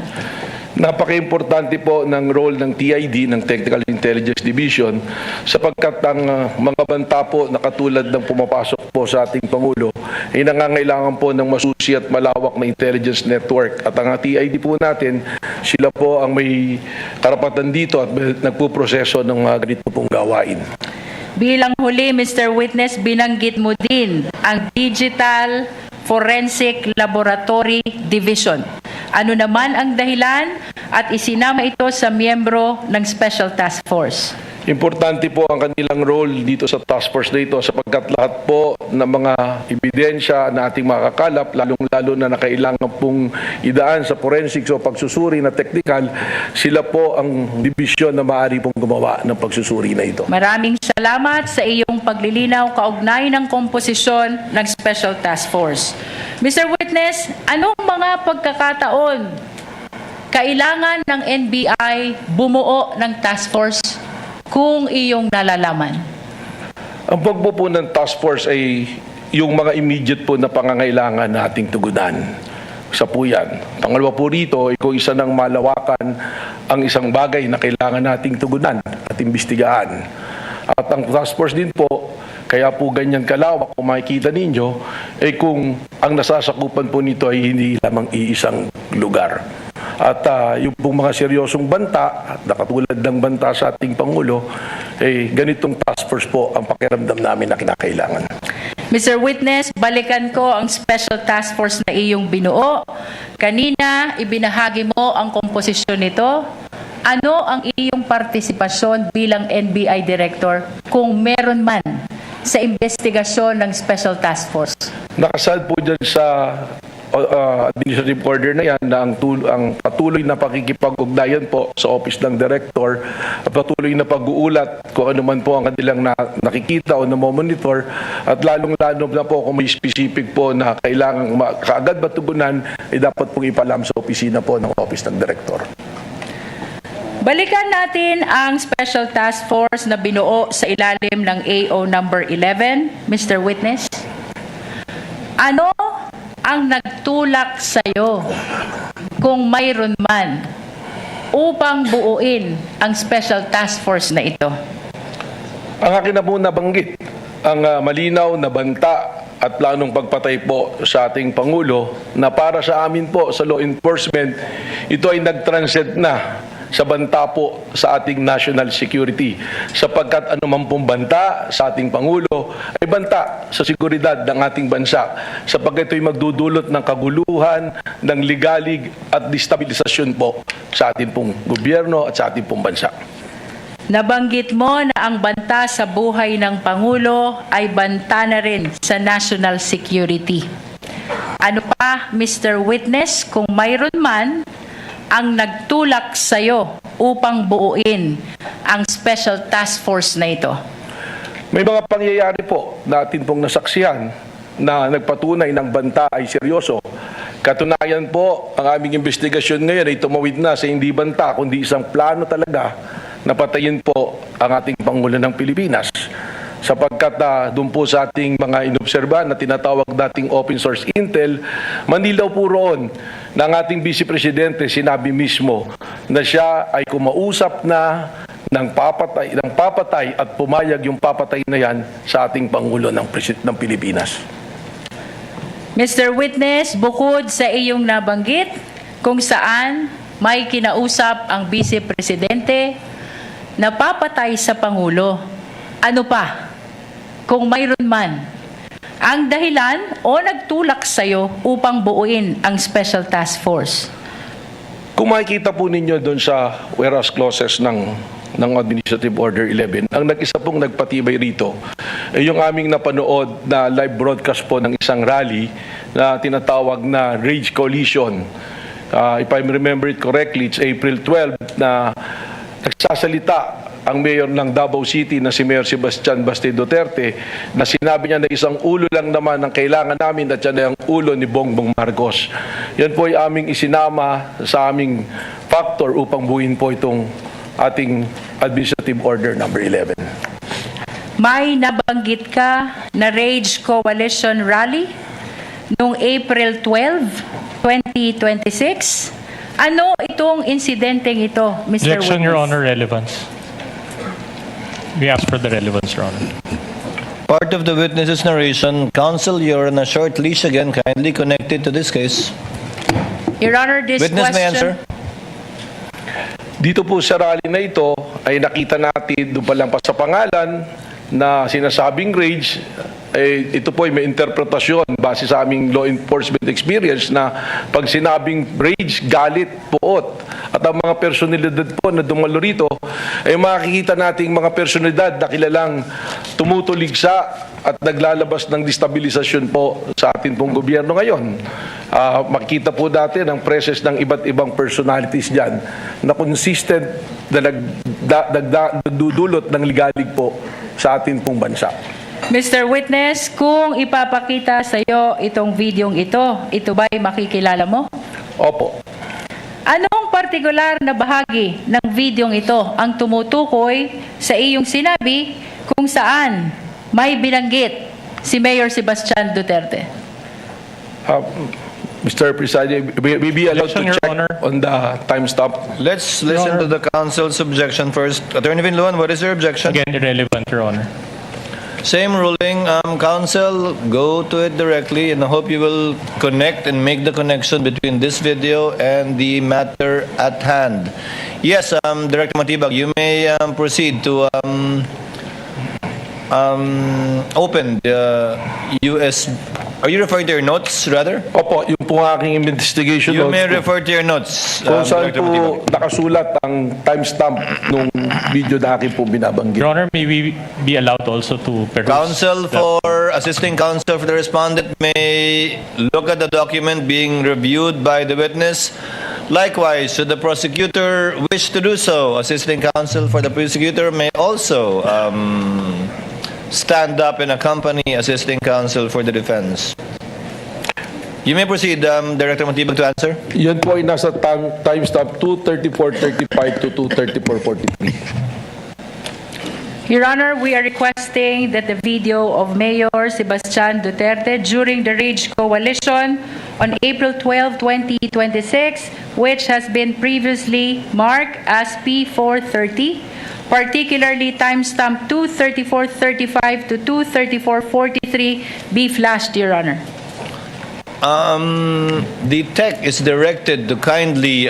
Napaka-importante po ng role ng TID, ng Technical Intelligence Division, sapagkat ang mga banta po na katulad ng pumapasok po sa ating Pangulo ay nangangailangan po ng masusi at malawak na intelligence network. At ang TID po natin, sila po ang may karapatan dito at nagpuproseso ng mga ganito pong gawain. Bilang huli, Mr. Witness, binanggit mo din ang Digital Forensic Laboratory Division. Ano naman ang dahilan at isinama ito sa miyembro ng Special Task Force? Importante po ang kanilang role dito sa task force na ito sapagkat lahat po ng mga ebidensya na ating makakalap, lalong-lalo na nakailangan pong idaan sa forensics o pagsusuri na technical, sila po ang dibisyon na maaari pong gumawa ng pagsusuri na ito. Maraming salamat sa iyong paglilinaw kaugnay ng komposisyon ng Special Task Force. Mr. Witness, anong mga pagkakataon kailangan ng NBI bumuo ng task force kung iyong nalalaman? Ang pagbuo ng task force ay yung mga immediate po na pangangailangan na ating tugunan. Isa po yan. Pangalawa po rito ay kung isa ng malawakan ang isang bagay na kailangan nating tugunan at imbestigahan. At ang task force din po, kaya po ganyan kalawak kung makikita ninyo, ay kung ang nasasakupan po nito ay hindi lamang iisang lugar. At yung pong mga seryosong banta, na katulad ng banta sa ating Pangulo, ganitong task force po ang pakiramdam namin na kinakailangan. Mr. Witness, balikan ko ang Special Task Force na iyong binuo. Kanina, ibinahagi mo ang komposisyon nito. Ano ang iyong partisipasyon bilang NBI Director kung meron man sa investigasyon ng Special Task Force? Nakasad po dyan sa administrative order na yan na ang patuloy na pakikipag-ugnayan po sa Office ng Director at patuloy na pag-uulat kung ano man po ang kanilang nakikita o na-monitor, at lalong-lalo na po kung may specific po na kailangan kaagad matugunan ay dapat pong ipalam sa opisina po ng Office ng Director. Balikan natin ang Special Task Force na binuo sa ilalim ng AO number 11, Mr. Witness. Ano ang nagtulak sa iyo, kung mayroon man, upang buuin ang Special Task Force na ito? Ang akin na po nabanggit, ang malinaw na banta at planong pagpatay po sa ating Pangulo na para sa amin po sa law enforcement, ito ay nag-transcend na sa banta po sa ating national security. Sapagkat anuman pong banta sa ating Pangulo ay banta sa seguridad ng ating bansa. Sapagkat ito'y magdudulot ng kaguluhan, ng ligalig at destabilisasyon po sa ating pong gobyerno at sa ating pong bansa. Nabanggit mo na ang banta sa buhay ng Pangulo ay banta na rin sa national security. Ano pa, Mr. Witness, kung mayroon man, ang nagtulak sa iyo upang buuin ang Special Task Force na ito? May mga pangyayari po natin pong nasaksihan na nagpatunay ng banta ay seryoso. Katunayan po, ang aming investigasyon ngayon ay tumawid na sa hindi banta, kundi isang plano talaga na patayin po ang ating Pangulo ng Pilipinas. Sapagkat doon po sa ating mga inobserbahan na tinatawag dating open source intel, manilaw po roon ng ating Vice Presidente, sinabi mismo na siya ay kumausap na ng papatay at pumayag yung papatay na yan sa ating Pangulo ng Pilipinas. Mr. Witness, bukod sa iyong nabanggit kung saan may kinausap ang Vice Presidente na papatay sa Pangulo, ano pa, kung mayroon man, ang dahilan o nagtulak sa iyo upang buuin ang Special Task Force? Kung makikita po ninyo doon sa whereas clauses ng Administrative Order 11, ang nag-isa pong nagpatibay rito ay yung aming napanood na live broadcast po ng isang rally na tinatawag na Rage Coalition. If I remember it correctly, it's April 12 na nagsasalita ang mayor ng Davao City na si Mayor Sebastian Baste Duterte na sinabi niya na isang ulo lang naman ang kailangan namin at yan ay ang ulo ni Bongbong Marcos. Yan po ay aming isinama sa aming factor upang buuin po itong ating Administrative Order number 11. May nabanggit ka na Rage Coalition Rally noong April 12, 2026. Ano itong insidenteng ito, Mr. Objection, Witness? Your Honor, relevance. We ask for the relevance, Your Honor. Part of the witness's narration, counsel, you're on a short leash again. Kindly connected to this case. Your Honor, this Witness may answer. Dito po sa rally na ito ay nakita natin doon pa lang pa sa pangalan na sinasabing rage, ito po ay may interpretasyon base sa aming law enforcement experience na pag sinabing rage, galit, puot. At ang mga personalidad po na dumalo rito ay makikita nating mga personalidad na kilalang tumutuligsa at naglalabas ng destabilisasyon po sa ating pong gobyerno ngayon. Makikita po natin ang presence ng iba't ibang personalities dyan na consistent na nagdudulot ng ligalig po sa ating pong bansa. Mr. Witness, kung ipapakita sa iyo itong videong ito ba'y makikilala mo? Opo. Anong partikular na bahagi ng videong ito ang tumutukoy sa iyong sinabi kung saan may binanggit si Mayor Sebastian Duterte? Mr. Presiding, we be allowed to check on the timestamp. Let's listen to the counsel's objection first. Attorney Vinluan, what is your objection? Again, irrelevant, Your Honor. Same ruling, counsel, go to it directly, and I hope you will connect and make the connection between this video and the matter at hand. Yes, Director Matibag, you may proceed to open the US. Are you referring to your notes, rather? Opo, yung po aking investigation You notes may po. refer to your notes, Kung saan Director po Matibag. nakasulat ang timestamp nung video na akin po binabanggit. Your Honor, may we be allowed also to peruse Counsel for assisting counsel for the respondent may look at the document being reviewed by the witness. Likewise, should the prosecutor wish to do so, assisting counsel for the prosecutor may also stand up and accompany assisting counsel for the defense. You may proceed, Director Matibag, to answer. Yan po ay nasa timestamp 2:34:35 to 2:34:43. Your Honor, we are requesting that the video of Mayor Sebastian Duterte during the Rage Coalition on April 12, 2026, which has been previously marked as P430, particularly timestamp 2:34:35 to 2:34:43, be flashed, Your Honor. The tech is directed to kindly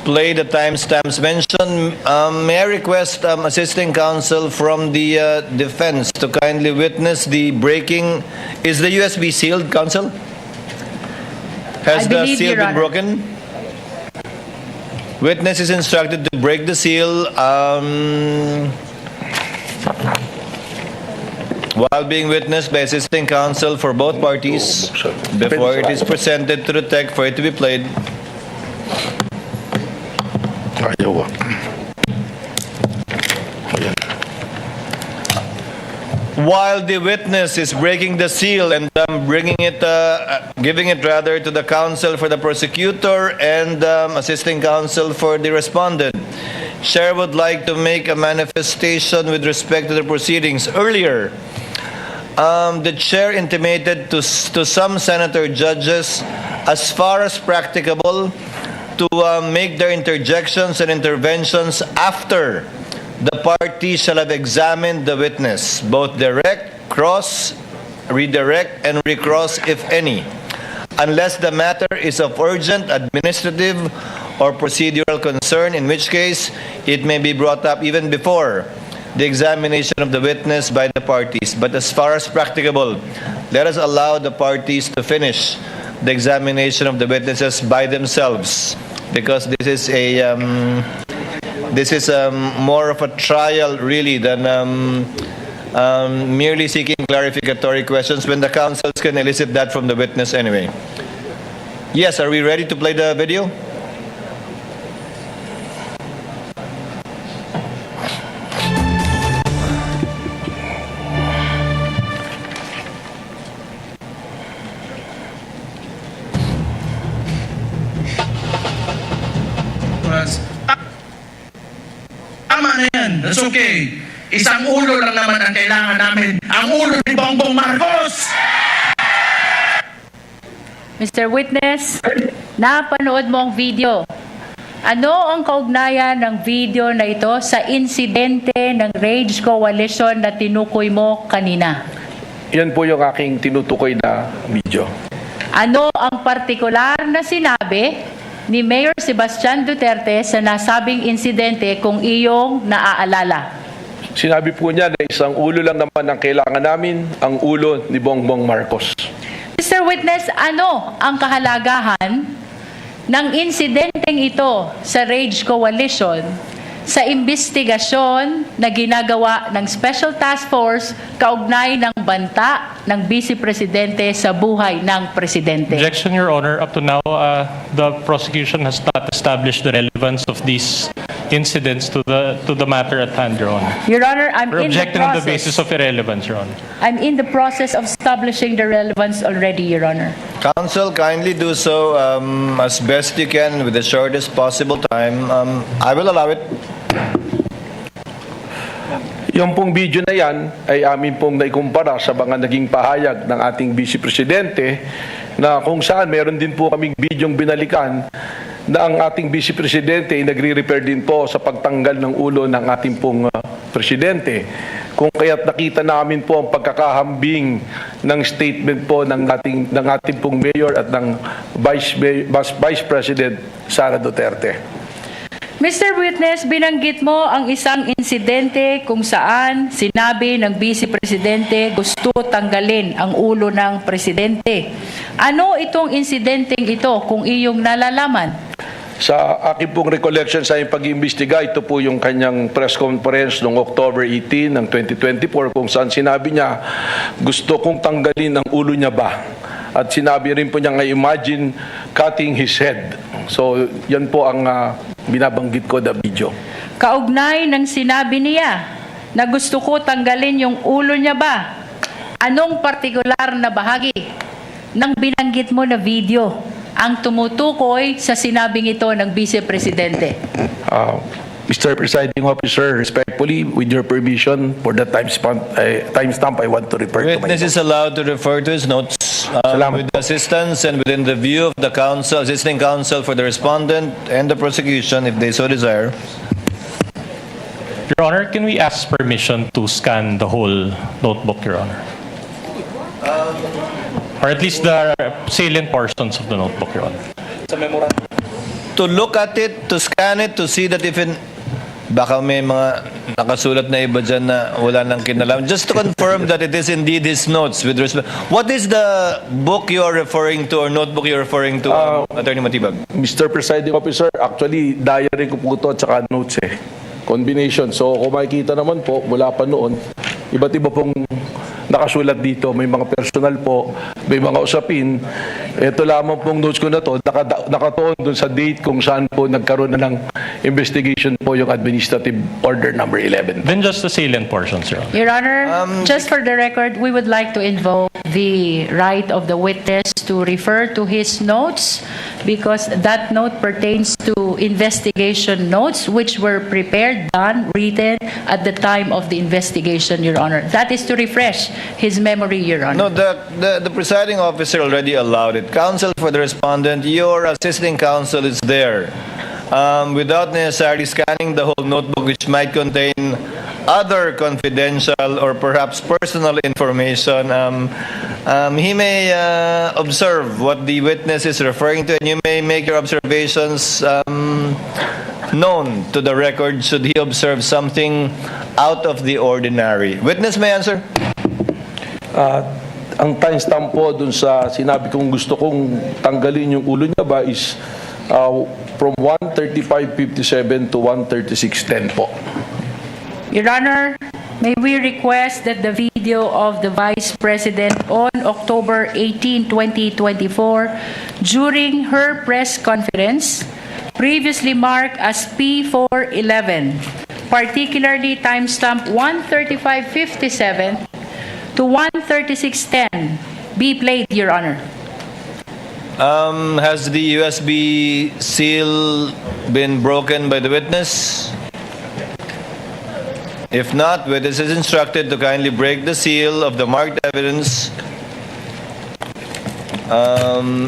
play the timestamps mentioned. May I request assisting counsel from the defense to kindly witness the breaking? Is the USB sealed, counsel? Has I the believe, seal Your been Honor. broken? Witness is instructed to break the seal. While being witnessed by assisting counsel for both parties, before it is presented to the tech for it to be played. While the witness is breaking the seal and bringing it, giving it rather to the counsel for the prosecutor and assisting counsel for the respondent, Chair would like to make a manifestation with respect to the proceedings. Earlier, the Chair intimated to some senator judges, as far as practicable, to make their interjections and interventions after the party shall have examined the witness, both direct, cross, redirect, and recross, if any, unless the matter is of urgent, administrative, or procedural concern, in which case it may be brought up even before the examination of the witness by the parties. But as far as practicable, let us allow the parties to finish the examination of the witnesses by themselves, because this is more of a trial really than merely seeking clarificatory questions when the counsels can elicit that from the witness anyway. Yes, are we ready to play the video? Tama na yan. That's okay. Isang ulo lang naman ang kailangan namin. Ang ulo ni Bongbong Marcos! Mr. Witness, napanood mo ang video. Ano ang kaugnayan ng video na ito sa insidente ng Rage Coalition na tinukoy mo kanina? Yan po yung aking tinutukoy na video. Ano ang partikular na sinabi ni Mayor Sebastian Duterte sa nasabing insidente kung iyong naaalala? Sinabi po niya na isang ulo lang naman ang kailangan namin, ang ulo ni Bongbong Marcos. Mr. Witness, ano ang kahalagahan ng insidenteng ito sa Rage Coalition sa imbestigasyon na ginagawa ng Special Task Force kaugnay ng banta ng Vice Presidente sa buhay ng Presidente? Objection, Your Honor. Up to now, the prosecution has not established the relevance of these incidents to the matter at hand, Your Honor. Your Honor, I'm We're in the objecting on the process. basis of irrelevance, Your Honor. I'm in the process of establishing the relevance already, Your Honor. Counsel, kindly do so as best you can with the shortest possible time. I will allow it. Yung pong video na yan ay amin pong naikumpara sa mga naging pahayag ng ating Vice Presidente na kung saan meron din po kaming bidyong binalikan na ang ating Vice Presidente ay nagre-repair din po sa pagtanggal ng ulo ng ating pong Presidente. Kung kaya't nakita namin po ang pagkakahambing ng statement po ng ating pong Mayor at ng Vice President Sara Duterte. Mr. Witness, binanggit mo ang isang insidente kung saan sinabi ng Vice Presidente gusto tanggalin ang ulo ng Presidente. Ano itong insidenteng ito kung iyong nalalaman? Sa aking pong recollection sa aking pag-iimbestiga, ito po yung kanyang press conference noong October 18 ng 2024 kung saan sinabi niya gusto kong tanggalin ang ulo niya ba? At sinabi rin po niya nga imagine cutting his head. So yan po ang binabanggit ko na video. Kaugnay ng sinabi niya na gusto ko tanggalin yung ulo niya ba? Anong partikular na bahagi ng binanggit mo na video ang tumutukoy sa sinabing ito ng Vice Presidente? Mr. Presiding Officer, respectfully, with your permission, for the timestamp, I want to refer to my Witness is allowed to refer to his notes with the assistance and within the view of the counsel, assisting counsel for the respondent and the prosecution if they so desire. Your Honor, can we ask permission to scan the whole notebook, Your Honor? Or at least the salient portions of the notebook, Your Honor. To look at it, to scan it, to see that if baka may mga nakasulat na iba dyan na wala nang kinalam. Just to confirm that it is indeed his notes with respect. What is the book you are referring to or notebook you're referring to, Attorney Matibag? Mr. Presiding Officer, actually, diary ko po ito at saka notes combination. So kung makikita naman po, mula pa noon, iba't iba pong nakasulat dito. May mga personal po, may mga usapin. Ito lamang pong notes ko na to, nakatuon doon sa date kung saan po nagkaroon na ng investigation po yung Administrative Order number 11. Then just the salient portions, Your Honor. Your Honor, just for the record, we would like to invoke the right of the witness to refer to his notes because that note pertains to investigation notes which were prepared, done, written at the time of the investigation, Your Honor. That is to refresh his memory, Your Honor. No, the presiding officer already allowed it. Counsel for the respondent, your assisting counsel is there. Without necessarily scanning the whole notebook which might contain other confidential or perhaps personal information, he may observe what the witness is referring to and you may make your observations known to the record should he observe something out of the ordinary. Witness may answer. Ang timestamp po dun sa sinabi kong gusto kong tanggalin yung ulo niya ba is from 1:35:57 to 1:36:10 po. Your Honor, may we request that the video of the Vice President on October 18, 2024, during her press conference, previously marked as P411, particularly timestamp 1:35:57 to 1:36:10, be played, Your Honor. Has the USB seal been broken by the witness? If not, witness is instructed to kindly break the seal of the marked evidence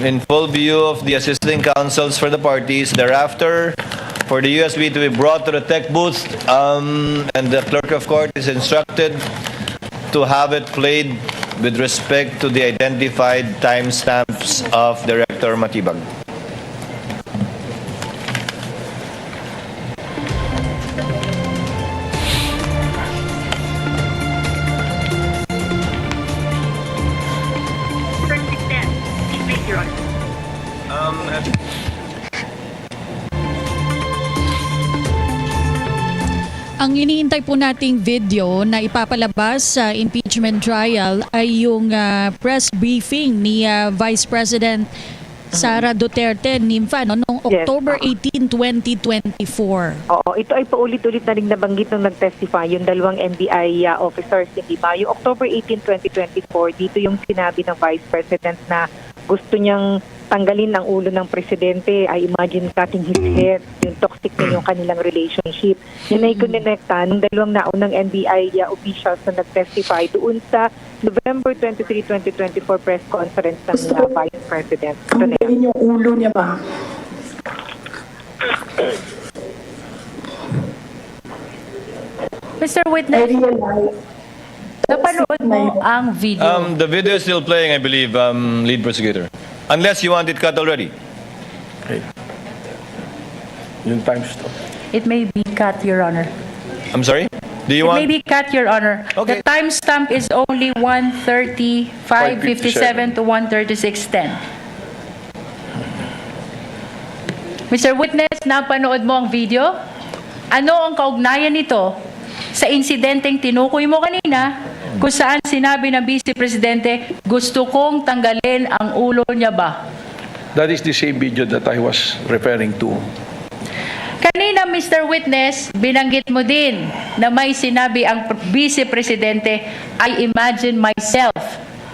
in full view of the assisting counsels for the parties. Thereafter, for the USB to be brought to the tech booth, and the clerk of court is instructed to have it played with respect to the identified timestamps of Director Matibag. Ang iniintay po nating video na ipapalabas sa impeachment trial ay yung press briefing ni Vice President Sara Duterte Nympha noong October 18, 2024. Oo, ito ay paulit-ulit na rin nabanggit nung nag-testify yung dalawang NBI officers, hindi ba? Yung October 18, 2024, dito yung sinabi ng Vice President na gusto niyang tanggalin ang ulo ng presidente. I imagine cutting his head, yung toxic na yung kanilang relationship. Yun ay kunekta ng dalawang naunang NBI officials na nag-testify doon sa November 23, 2024 press conference ng Vice President. Ito na yan. Yung ulo niya ba? Mr. Witness, napanood mo ang video. The video is still playing, I believe, lead prosecutor. Unless you want it cut already. Okay. Yung timestamp. It may be cut, Your Honor. I'm sorry? Do you It want... may be cut, Your Honor. Okay. The timestamp is only 1:35:57 to 1:36:10. Mr. Witness, napanood mo ang video? Ano ang kaugnayan nito sa insidenteng tinukoy mo kanina kung saan sinabi ng Vice Presidente, gusto kong tanggalin ang ulo niya ba? That is the same video that I was referring to. Kanina, Mr. Witness, binanggit mo din na may sinabi ang Vice Presidente, I imagine myself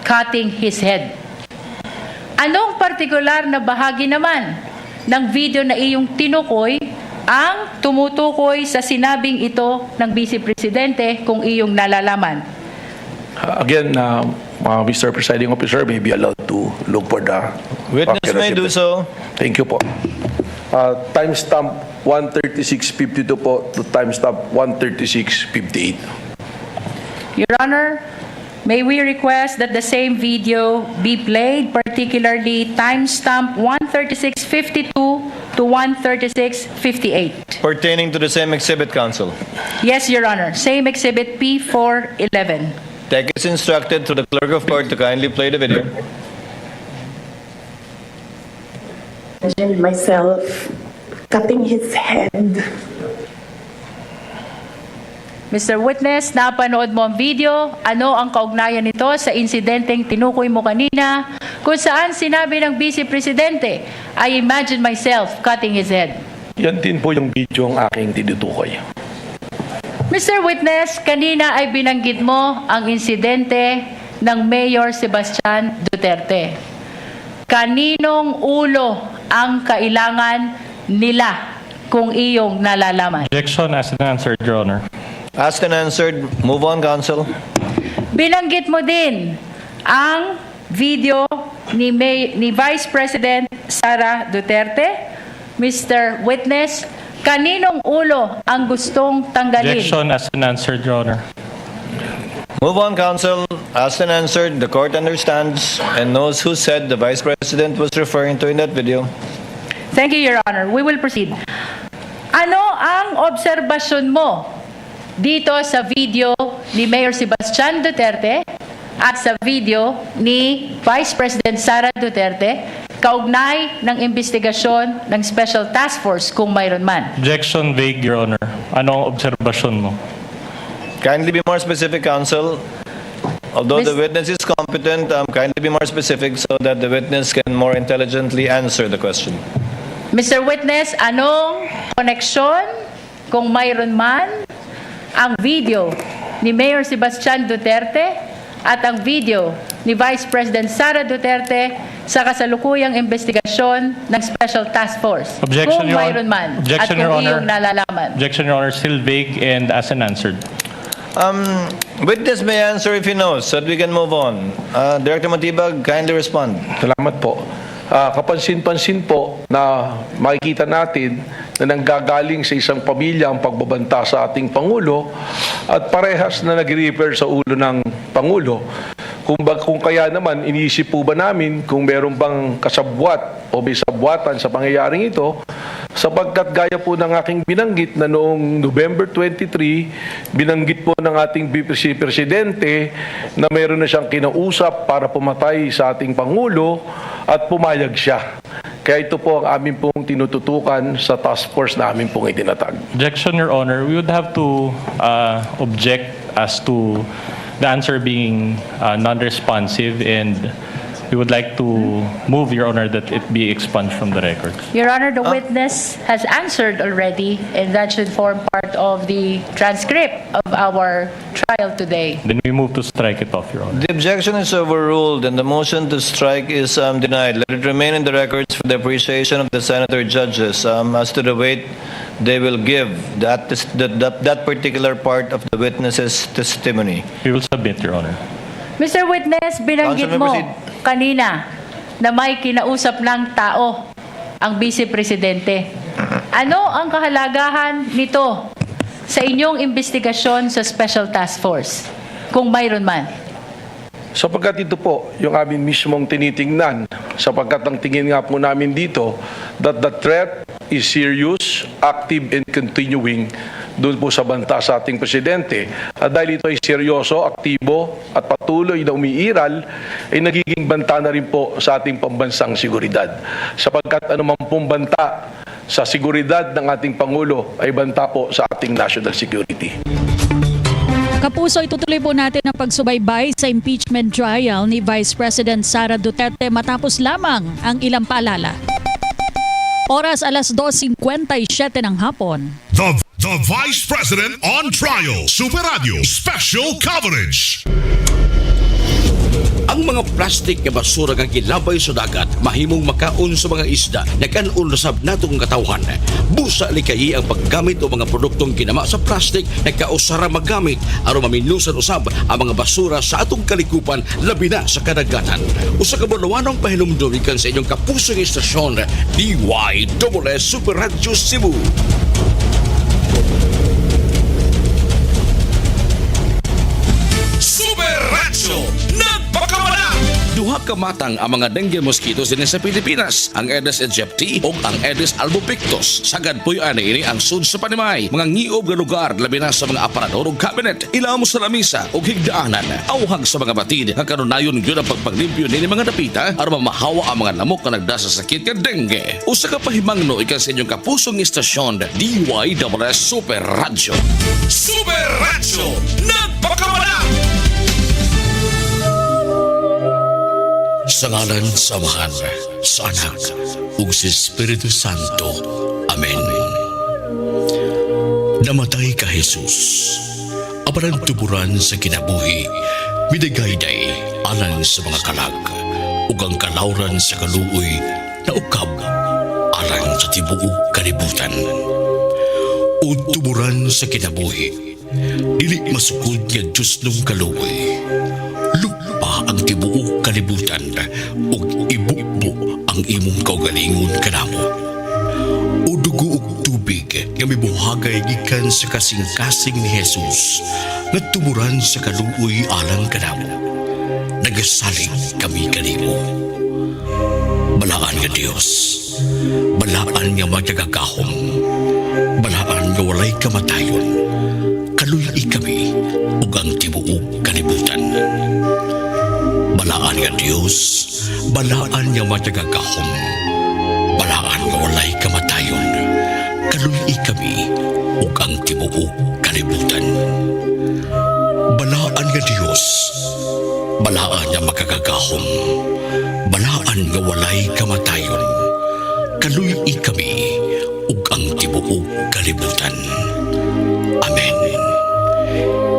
cutting his head. Anong partikular na bahagi naman ng video na iyong tinukoy ang tumutukoy sa sinabing ito ng Vice Presidente kung iyong nalalaman? Again, Mr. Presiding Officer, may be allowed to look for the Witness may do so. Thank you po. Timestamp 136.52 po to timestamp 136.58. Your Honor, may we request that the same video be played, particularly timestamp 136.52 to 136.58? Pertaining to the same exhibit, Counsel. Yes, Your Honor. Same exhibit P411. Tech is instructed to the clerk of court to kindly play the video. Imagine myself cutting his head. Mr. Witness, napanood mo ang video. Ano ang kaugnayan nito sa insidenteng tinukoy mo kanina kung saan sinabi ng Vice Presidente, I imagine myself cutting his head? Yan din po yung video ang aking tinutukoy. Mr. Witness, kanina ay binanggit mo ang insidente ng Mayor Sebastian Duterte. Kaninong ulo ang kailangan nila kung iyong nalalaman? Objection as answered, Your Honor. Asked and answered. Move on, Counsel. Binanggit mo din ang video ni Vice President Sara Duterte. Mr. Witness, kaninong ulo ang gustong tanggalin? Objection as answered, Your Honor. Move on, Counsel. Asked and answered. The court understands and knows who said the Vice President was referring to in that video. Thank you, Your Honor. We will proceed. Ano ang obserbasyon mo dito sa video ni Mayor Sebastian Duterte at sa video ni Vice President Sara Duterte kaugnay ng investigasyon ng Special Task Force kung mayroon man? Objection vague, Your Honor. Ano ang obserbasyon mo? Kindly be more specific, Counsel. Although the witness is competent, kindly be more specific so that the witness can more intelligently answer the question. Mr. Witness, anong koneksyon kung mayroon man ang video ni Mayor Sebastian Duterte at ang video ni Vice President Sara Duterte sa kasalukuyang investigasyon ng Special Task Force? Objection, kung Your mayroon man Objection, at kung Your Honor. iyong nalalaman. Objection, Your Honor. Still vague and as unanswered. Witness may answer if he knows so that we can move on. Director Matibag, kindly respond. Salamat po. Kapansin-pansin po na makikita natin na nanggagaling sa isang pamilya ang pagbabanta sa ating Pangulo at parehas na nag-refer sa ulo ng Pangulo. Kung kaya naman, iniisip po ba namin kung meron bang kasabwat o may sabwatan sa pangyayaring ito, sapagkat gaya po ng aking binanggit na noong November 23, binanggit po ng ating Vice Presidente na meron na siyang kinausap para pumatay sa ating Pangulo at pumayag siya. Kaya ito po ang amin pong tinututukan sa task force na amin pong itinatag. Objection, Your Honor. We would have to object as to the answer being non-responsive, and we would like to move, Your Honor, that it be expunged from the record. Your Honor, the witness has answered already, and that should form part of the transcript of our trial today. Then we move to strike it off, Your Honor. The objection is overruled and the motion to strike is denied. Let it remain in the records for the appreciation of the senator judges as to the weight they will give that particular part of the witness's testimony. We will submit, Your Honor. Mr. Witness, binanggit Counsel, may mo proceed. kanina na may kinausap ng tao ang Vice Presidente. Ano ang kahalagahan nito sa inyong investigasyon sa Special Task Force, kung mayroon man? Sapagkat ito po, yung amin mismong tinitingnan, sapagkat ang tingin nga po namin dito, that the threat is serious, active, and continuing doon po sa banta sa ating Presidente. At dahil ito ay seryoso, aktibo, at patuloy na umiiral, ay nagiging banta na rin po sa ating pambansang seguridad. Sapagkat anuman pong banta sa seguridad ng ating Pangulo ay banta po sa ating national security. Kapuso, itutuloy po natin ang pagsubaybay sa impeachment trial ni Vice President Sara Duterte matapos lamang ang ilang paalala. Oras 2:57 ng hapon. The Vice President on Trial. Super Radio Special Coverage. Ang mga plastic nga basura nga gilabay sa dagat mahimong makaon sa mga isda nga kanon sab natong katawhan. Busa likayi ang paggamit o mga produktong ginama sa plastic na kausara magamit aron maminusan usab ang mga basura sa atong kalikupan labi na sa kadagatan. Usa ka bulawanong pahinumdum ikan sa inyong kapusong istasyon DYSS Super Radio Cebu. Super Radio nagpakamala! Duha ka matang ang mga dengue mosquitoes din sa Pilipinas, ang Aedes aegypti o ang Aedes albopictus. Sagad po'y ini ang sud sa panimay, mga ngiob nga lugar labi na sa mga aparador o cabinet, ilamo sa lamisa o higdaanan, auhag sa mga batid nga kanunayon yun ang pagpaglimpyo nini mga dapita aron mamahawa ang mga lamok nga nagdasa sa sakit nga dengue. Usa ka pahimangno ikan sa inyong kapusong istasyon DYSS Super Radio. Super Radio nagpakamala! Sa ngalan sa Amahan, sa Anak, ug sa Espiritu Santo. Amen. Namatay ka, Jesus. Apalan tuburan sa kinabuhi, midagayday alang sa mga kalag, ug ang kalawran sa kaluoy na ukab alang sa tibuok kalibutan. O tuburan sa kinabuhi, dili masukod nga Diyos nung kaluoy. Ang tibuok kalibutan ug ibukbo ang imong kaugalingon kanamo. O dugo ug tubig nga mibuhagay gikan sa kasing-kasing ni Jesus nga tumuran sa kaluoy alang kanamo. Nagasalig kami kanimo. Balaan nga Dios, balaan nga magyagagahom, balaan nga walay kamatayon, kaluy kami ug ang tibuok kalibutan. Balaan nga Diyos, balaan nga matagagahom, balaan nga walay kamatayon, kaluy kami ug ang tibuok kalibutan. Balaan nga Diyos, balaan nga makagagahom, balaan nga walay kamatayon, kaluy kami ug ang tibuok kalibutan. Amen.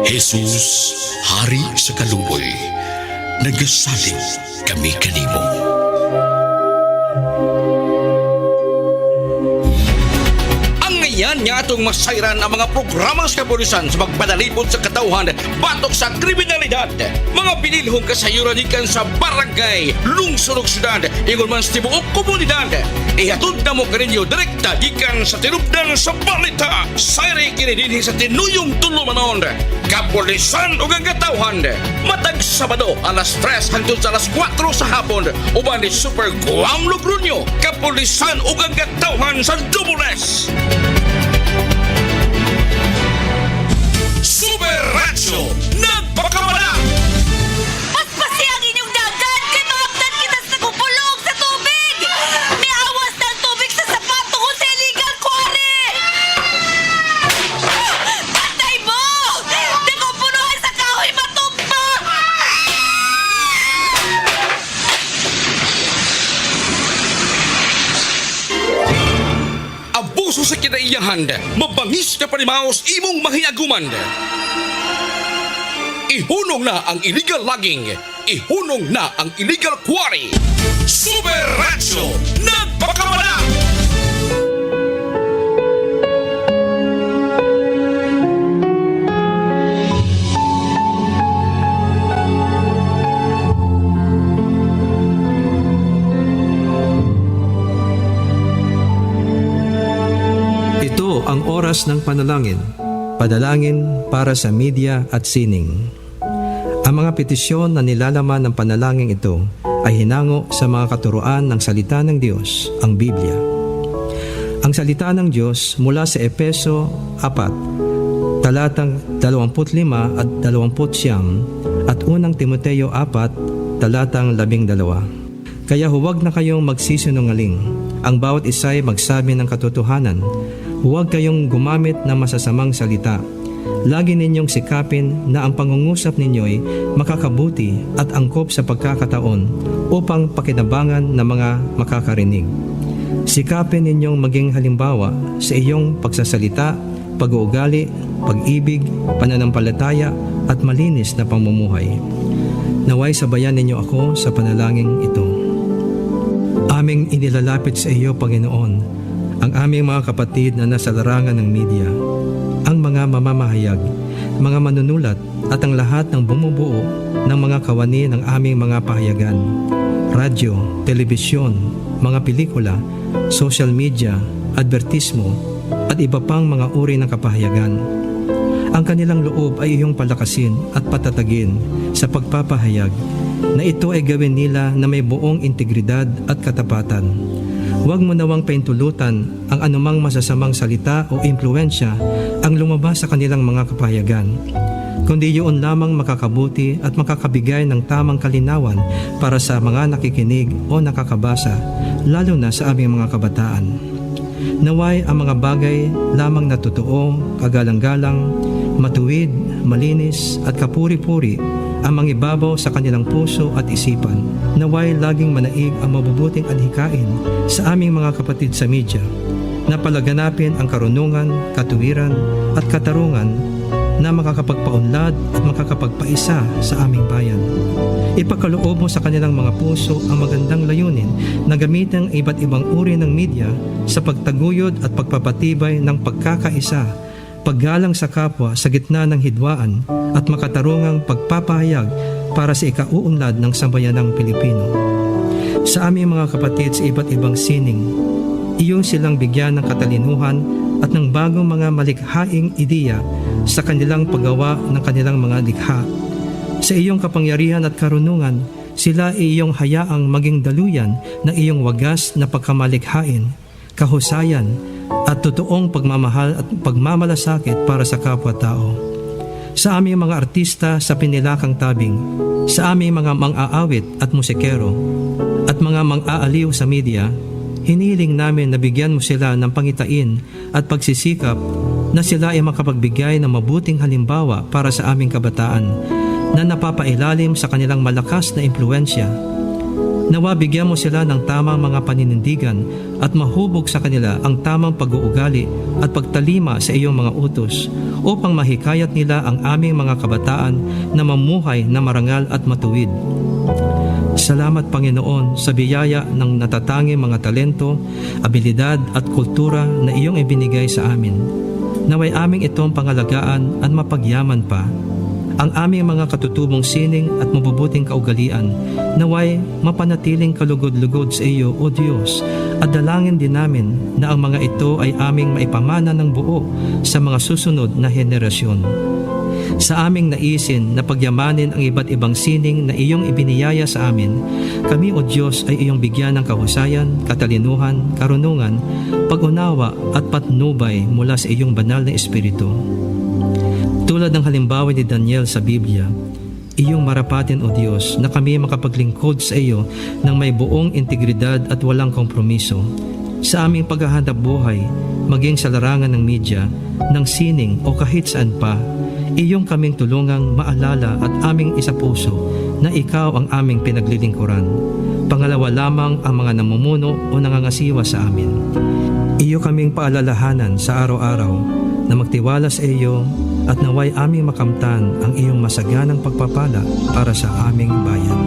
Jesus, Hari sa kaluoy, nagasalig kami kanimo. Ang ngayon nga atong masayran ang mga programa sa kapulisan sa pagpadalipod sa katauhan batok sa kriminalidad. Mga pinilhong kasayuran ikan sa barangay, lungsod ug syudad, ingon man sa tibuok komunidad. Ihatod na mo kaninyo direkta gikan sa tinubdan sa balita. Sayri kini dinhi sa tinuyong tulumanon. Kapulisan ug ang katauhan. Matag Sabado alas 3 hangtod sa alas 4 sa hapon uban ni Super Guam Logrunyo. Kapulisan ug ang katauhan sa DYSS. Super Radio nagpakamala! Paspasi ang inyong dagat kay maabdan kita sa kupulog sa tubig! May awas na ang tubig sa sapato ko sa illegal quarry! Patay mo! Di ko punuhan sa kahoy matumpa! Abuso sa kinaiyahan, mabangis na panimaos imong mahinaguman. Ihunong na ang illegal logging, ihunong na ang illegal quarry. Super Radio nagpakamala! Ito ang oras ng panalangin. Padalangin para sa media at sining. Ang mga petisyon na nilalaman ng panalangin ito ay hinango sa mga katuruan ng salita ng Diyos, ang Biblia. Ang salita ng Diyos mula sa Epeso 4, talatang 25 at 29 at unang Timoteo 4, talatang 12. Kaya huwag na kayong magsisinungaling. Ang bawat isa'y magsabi ng katotohanan. Huwag kayong gumamit ng masasamang salita. Lagi ninyong sikapin na ang pangungusap ninyo'y makakabuti at angkop sa pagkakataon upang pakinabangan ng mga makakarinig. Sikapin ninyong maging halimbawa sa iyong pagsasalita, pag-uugali, pag-ibig, pananampalataya at malinis na pamumuhay. Naway sabayan ninyo ako sa panalangin ito. Aming inilalapit sa iyo, Panginoon, ang aming mga kapatid na nasa larangan ng media, ang mga mamamahayag, mga manunulat at ang lahat ng bumubuo ng mga kawani ng aming mga pahayagan, radyo, telebisyon, mga pelikula, social media, advertismo at iba pang mga uri ng kapahayagan. Ang kanilang loob ay iyong palakasin at patatagin sa pagpapahayag na ito ay gawin nila na may buong integridad at katapatan. Huwag mo nawang paintulutan ang anumang masasamang salita o impluensya ang lumabas sa kanilang mga kapahayagan, kundi yun lamang makakabuti at makakabigay ng tamang kalinawan para sa mga nakikinig o nakakabasa, lalo na sa aming mga kabataan. Naway ang mga bagay lamang na totoo, kagalang-galang, matuwid, malinis at kapuri-puri ang mangibabaw sa kanilang puso at isipan. Naway laging manaig ang mabubuting adhikain sa aming mga kapatid sa media na palaganapin ang karunungan, katuwiran at katarungan na makakapagpaunlad at makakapagpaisa sa aming bayan. Ipakaloob mo sa kanilang mga puso ang magandang layunin na gamitin ang iba't ibang uri ng media sa pagtaguyod at pagpapatibay ng pagkakaisa, paggalang sa kapwa sa gitna ng hidwaan at makatarungang pagpapahayag para sa ikauunlad ng sambayanang Pilipino. Sa aming mga kapatid sa iba't ibang sining, iyong silang bigyan ng katalinuhan at ng bagong mga malikhaing ideya sa kanilang paggawa ng kanilang mga likha. Sa iyong kapangyarihan at karunungan, sila ay iyong hayaang maging daluyan ng iyong wagas na pagkamalikhain, kahusayan, at totoong pagmamahal at pagmamalasakit para sa kapwa-tao. Sa aming mga artista sa pinilakang tabing, sa aming mga mang-aawit at musikero, at mga mang-aaliw sa media, hiniling namin na bigyan mo sila ng pangitain at pagsisikap na sila ay makapagbigay ng mabuting halimbawa para sa aming kabataan na napapailalim sa kanilang malakas na impluensya. Nawa bigyan mo sila ng tamang mga paninindigan at mahubog sa kanila ang tamang pag-uugali at pagtalima sa iyong mga utos upang mahikayat nila ang aming mga kabataan na mamuhay na marangal at matuwid. Salamat Panginoon sa biyaya ng natatanging mga talento, abilidad at kultura na iyong ibinigay sa amin. Naway aming itong pangalagaan at mapagyaman pa ang aming mga katutubong sining at mabubuting kaugalian, naway mapanatiling kalugod-lugod sa iyo, O Diyos, at dalangin din namin na ang mga ito ay aming maipamana ng buo sa mga susunod na henerasyon. Sa aming naisin na pagyamanin ang iba't ibang sining na iyong ibiniyaya sa amin, kami, O Diyos, ay iyong bigyan ng kahusayan, katalinuhan, karunungan, pag-unawa at patnubay mula sa iyong banal na Espiritu. Tulad ng halimbawa ni Daniel sa Biblia, iyong marapatin, O Diyos, na kami makapaglingkod sa iyo ng may buong integridad at walang kompromiso. Sa aming paghahanap buhay, maging sa larangan ng media, ng sining o kahit saan pa, iyong kaming tulungang maalala at aming isapuso na ikaw ang aming pinaglilingkuran. Pangalawa lamang ang mga namumuno o nangangasiwa sa amin. Iyo kaming paalalahanan sa araw-araw na magtiwala sa iyo at naway aming makamtan ang iyong masaganang pagpapala para sa aming bayan.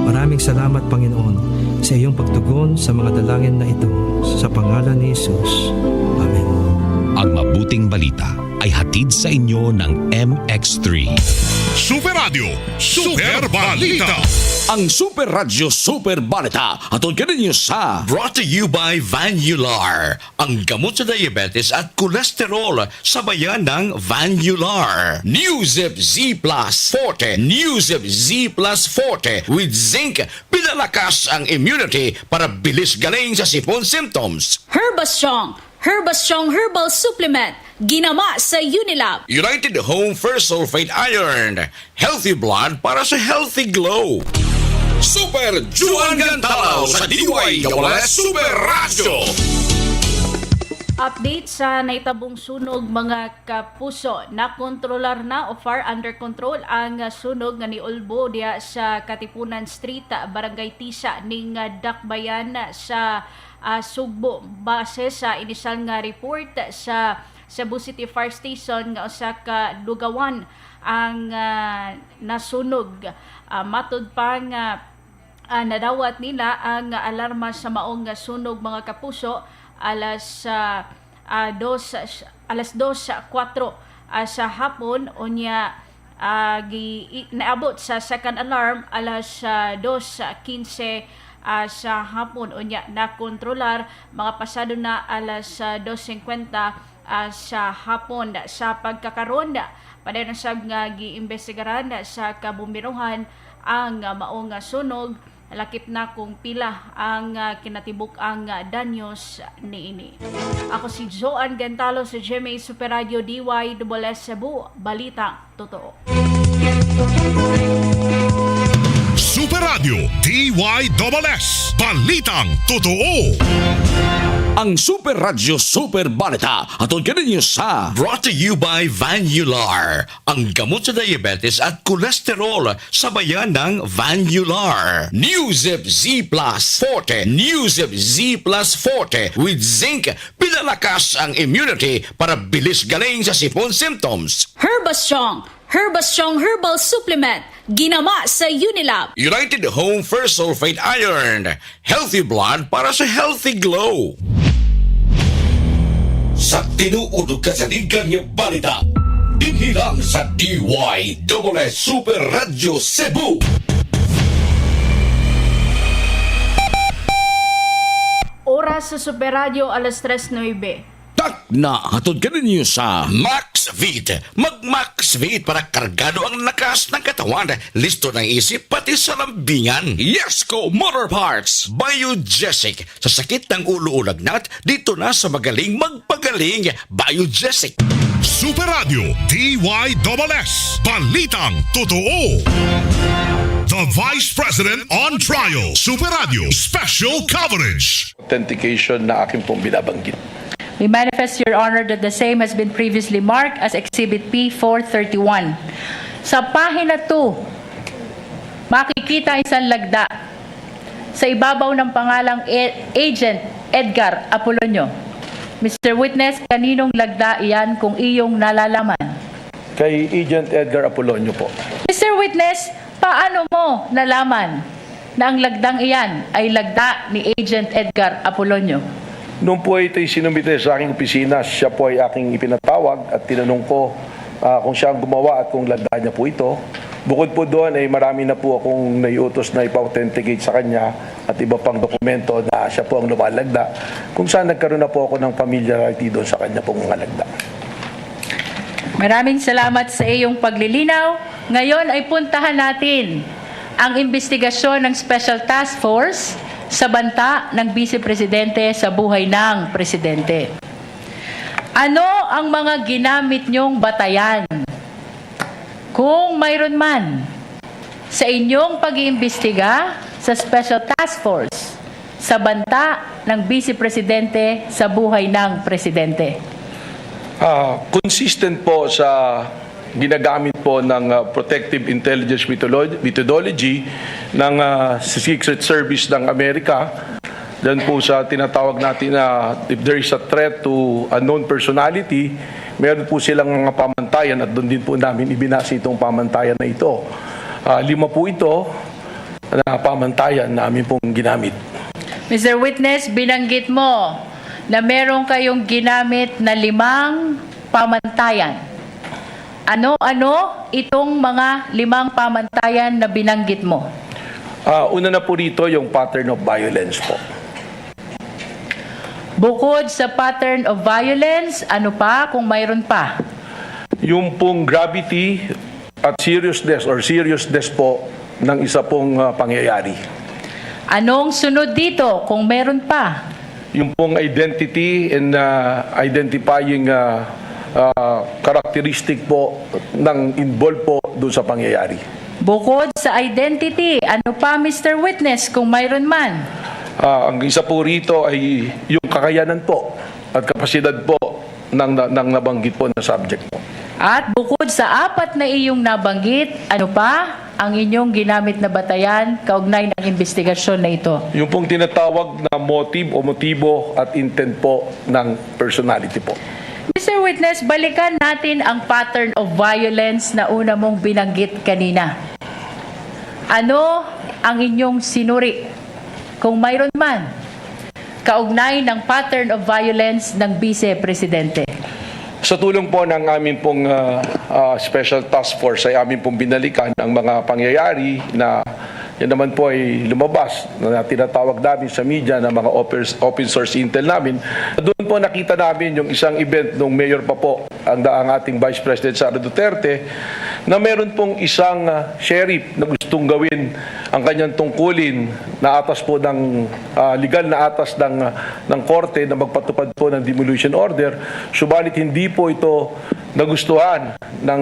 Maraming salamat, Panginoon, sa iyong pagtugon sa mga dalangin na ito. Sa pangalan ni Jesus. Amen. Ang mabuting balita ay hatid sa inyo ng MX3. Super Radio, Super Balita. Ang Super Radio Super Balita atod kaninyo sa brought to you by Vanular, ang gamot sa diabetes at kolesterol sa bayan ng Vanular. Newzip Z Plus Forte, Newzip Z Plus Forte with zinc, pinalakas ang immunity para bilis galing sa sipon symptoms. Herbastrong Herbal Supplement, ginama sa Unilab. United Home First Sulfate Iron, healthy blood para sa healthy glow. Super Juan Gantalaw sa DYSS Super Radio. Update sa naitabong sunog mga kapuso. Nakontrolar na o far under control ang sunog nga niulbo diya sa Katipunan Street, Barangay Tisa ning Dakbayan sa Sugbo. Base sa inisal nga report sa Cebu City Fire Station nga usa ka lugawan ang nasunog. Matud pa nga nadawat nila ang alarma sa maong sunog mga kapuso alas 2:04 sa hapon unya naabot sa second alarm alas 2:15 sa hapon unya nakontrolar mga pasado na alas 2:50 sa hapon. Sa pagkakaron padayon sab nga giimbestigaran sa kabumbiruhan ang maong sunog. Lakip na kung pila ang kinatibuk ang danyos niini. Ako si Joan Gantalo sa GMA Super Radio DYSS Cebu, Balitang Totoo. Super Radio DYSS, Balitang Totoo. Ang Super Radio Super Balita atod kaninyo sa brought to you by Vanular, ang gamot sa diabetes at kolesterol sa bayan ng Vanular. Newzip Z Plus Forte, Newzip Z Plus Forte with zinc, pinalakas ang immunity para bilis galing sa sipon symptoms. Herbastrong Herbal Supplement, ginama sa Unilab. United Home First Sulfate Iron, healthy blood para sa healthy glow. Sa tinuudog ka sa ligang yung balita, dinhilang sa DYSS Super Radio Cebu. Oras sa Super Radio alas 3:09. Na hatod ka ninyo sa Max Vit. Mag-Max Vit para kargado ang lakas ng katawan, listo ng isip pati sa lambingan. Yesco Motor Parts, Biogesic. Sa sakit ng ulo o lagnat, dito na sa magaling magpagaling. Biogesic. Super Radio DYSS, Balitang Totoo. The Vice President on Trial, Super Radio Special Coverage. Authentication na aking pong binabanggit. We manifest, Your Honor, that the same has been previously marked as Exhibit P431. Sa pahina 2, makikita isang lagda sa ibabaw ng pangalang Agent Edgar Apolonio. Mr. Witness, kaninong lagda iyan kung iyong nalalaman? Kay Agent Edgar Apolonio po. Mr. Witness, paano mo nalaman na ang lagdang iyan ay lagda ni Agent Edgar Apolonio? Noong po ito'y sinumite sa aking opisina, siya po ay aking ipinatawag at tinanong ko kung siya ang gumawa at kung lagda niya po ito. Bukod po doon ay marami na po akong naiutos na ipa-authenticate sa kanya at iba pang dokumento na siya po ang lumalagda, kung saan nagkaroon na po ako ng familiarity doon sa kanya pong mga lagda. Maraming salamat sa iyong paglilinaw. Ngayon ay puntahan natin ang investigasyon ng Special Task Force sa banta ng Vice Presidente sa buhay ng Presidente. Ano ang mga ginamit niyong batayan? Kung mayroon man sa inyong pag-iimbestiga sa Special Task Force sa banta ng Vice Presidente sa buhay ng Presidente. Consistent po sa ginagamit po ng Protective Intelligence Methodology ng Secret Service ng Amerika. Diyan po sa tinatawag natin na if there is a threat to unknown personality, meron po silang mga pamantayan at doon din po namin ibinasa itong pamantayan na ito. 5 po ito na pamantayan na amin pong ginamit. Mr. Witness, binanggit mo na meron kayong ginamit na 5 pamantayan. Ano-ano itong mga 5 pamantayan na binanggit mo? Una na po rito yung pattern of violence po. Bukod sa pattern of violence, ano pa kung mayroon pa? Yung pong gravity at seriousness po ng isa pong pangyayari. Anong sunod dito kung meron pa? Yung pong identity and identifying characteristic po ng involved po doon sa pangyayari. Bukod sa identity, ano pa, Mr. Witness, kung mayroon man? Ang isa po rito ay yung kakayanan po at kapasidad po ng nabanggit po na subject po. At bukod sa 4 na iyong nabanggit, ano pa ang inyong ginamit na batayan kaugnay ng investigasyon na ito? Yung pong tinatawag na motive o motibo at intent po ng personality po. Mr. Witness, balikan natin ang pattern of violence na una mong binanggit kanina. Ano ang inyong sinuri, kung mayroon man, kaugnay ng pattern of violence ng Vice Presidente? Sa tulong po ng aming pong Special Task Force ay aming pong binalikan ang mga pangyayari na yan naman po ay lumabas na tinatawag namin sa media ng mga open source intel namin. Doon po nakita namin yung isang event nung mayor pa po ang ating Vice President Sara Duterte na meron pong isang sheriff na gustong gawin ang kanyang tungkulin na atas po ng legal na atas ng korte na magpatupad po ng demolition order. Subalit hindi po ito nagustuhan ng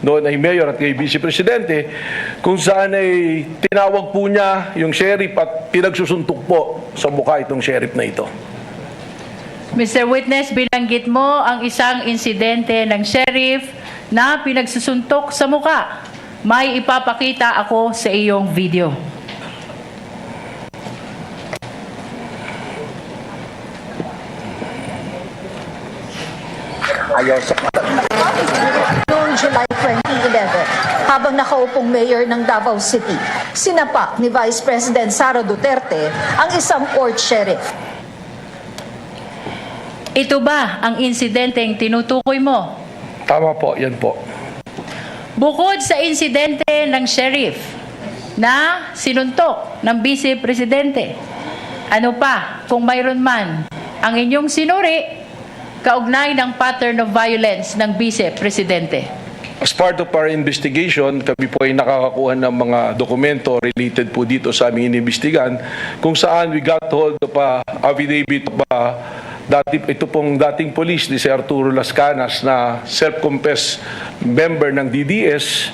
noon ay mayor at kay Vice Presidente, kung saan ay tinawag po niya yung sheriff at pinagsusuntok po sa mukha itong sheriff na ito. Mr. Witness, binanggit mo ang isang insidente ng sheriff na pinagsusuntok sa mukha. May ipapakita ako sa iyong video. Noong July 2011, habang nakaupong mayor ng Davao City, sinapak ni Vice President Sara Duterte ang isang court sheriff. Ito ba ang insidenteng tinutukoy mo? Tama po, yan po. Bukod sa insidente ng sheriff na sinuntok ng Vice Presidente, ano pa, kung mayroon man, ang inyong sinuri kaugnay ng pattern of violence ng Vice Presidente? As part of our investigation, kami po ay nakakakuha ng mga dokumento related po dito sa aming inimbestigan kung saan we got hold of affidavit of ito pong dating police ni si Arturo Las Canas na self-confessed member ng DDS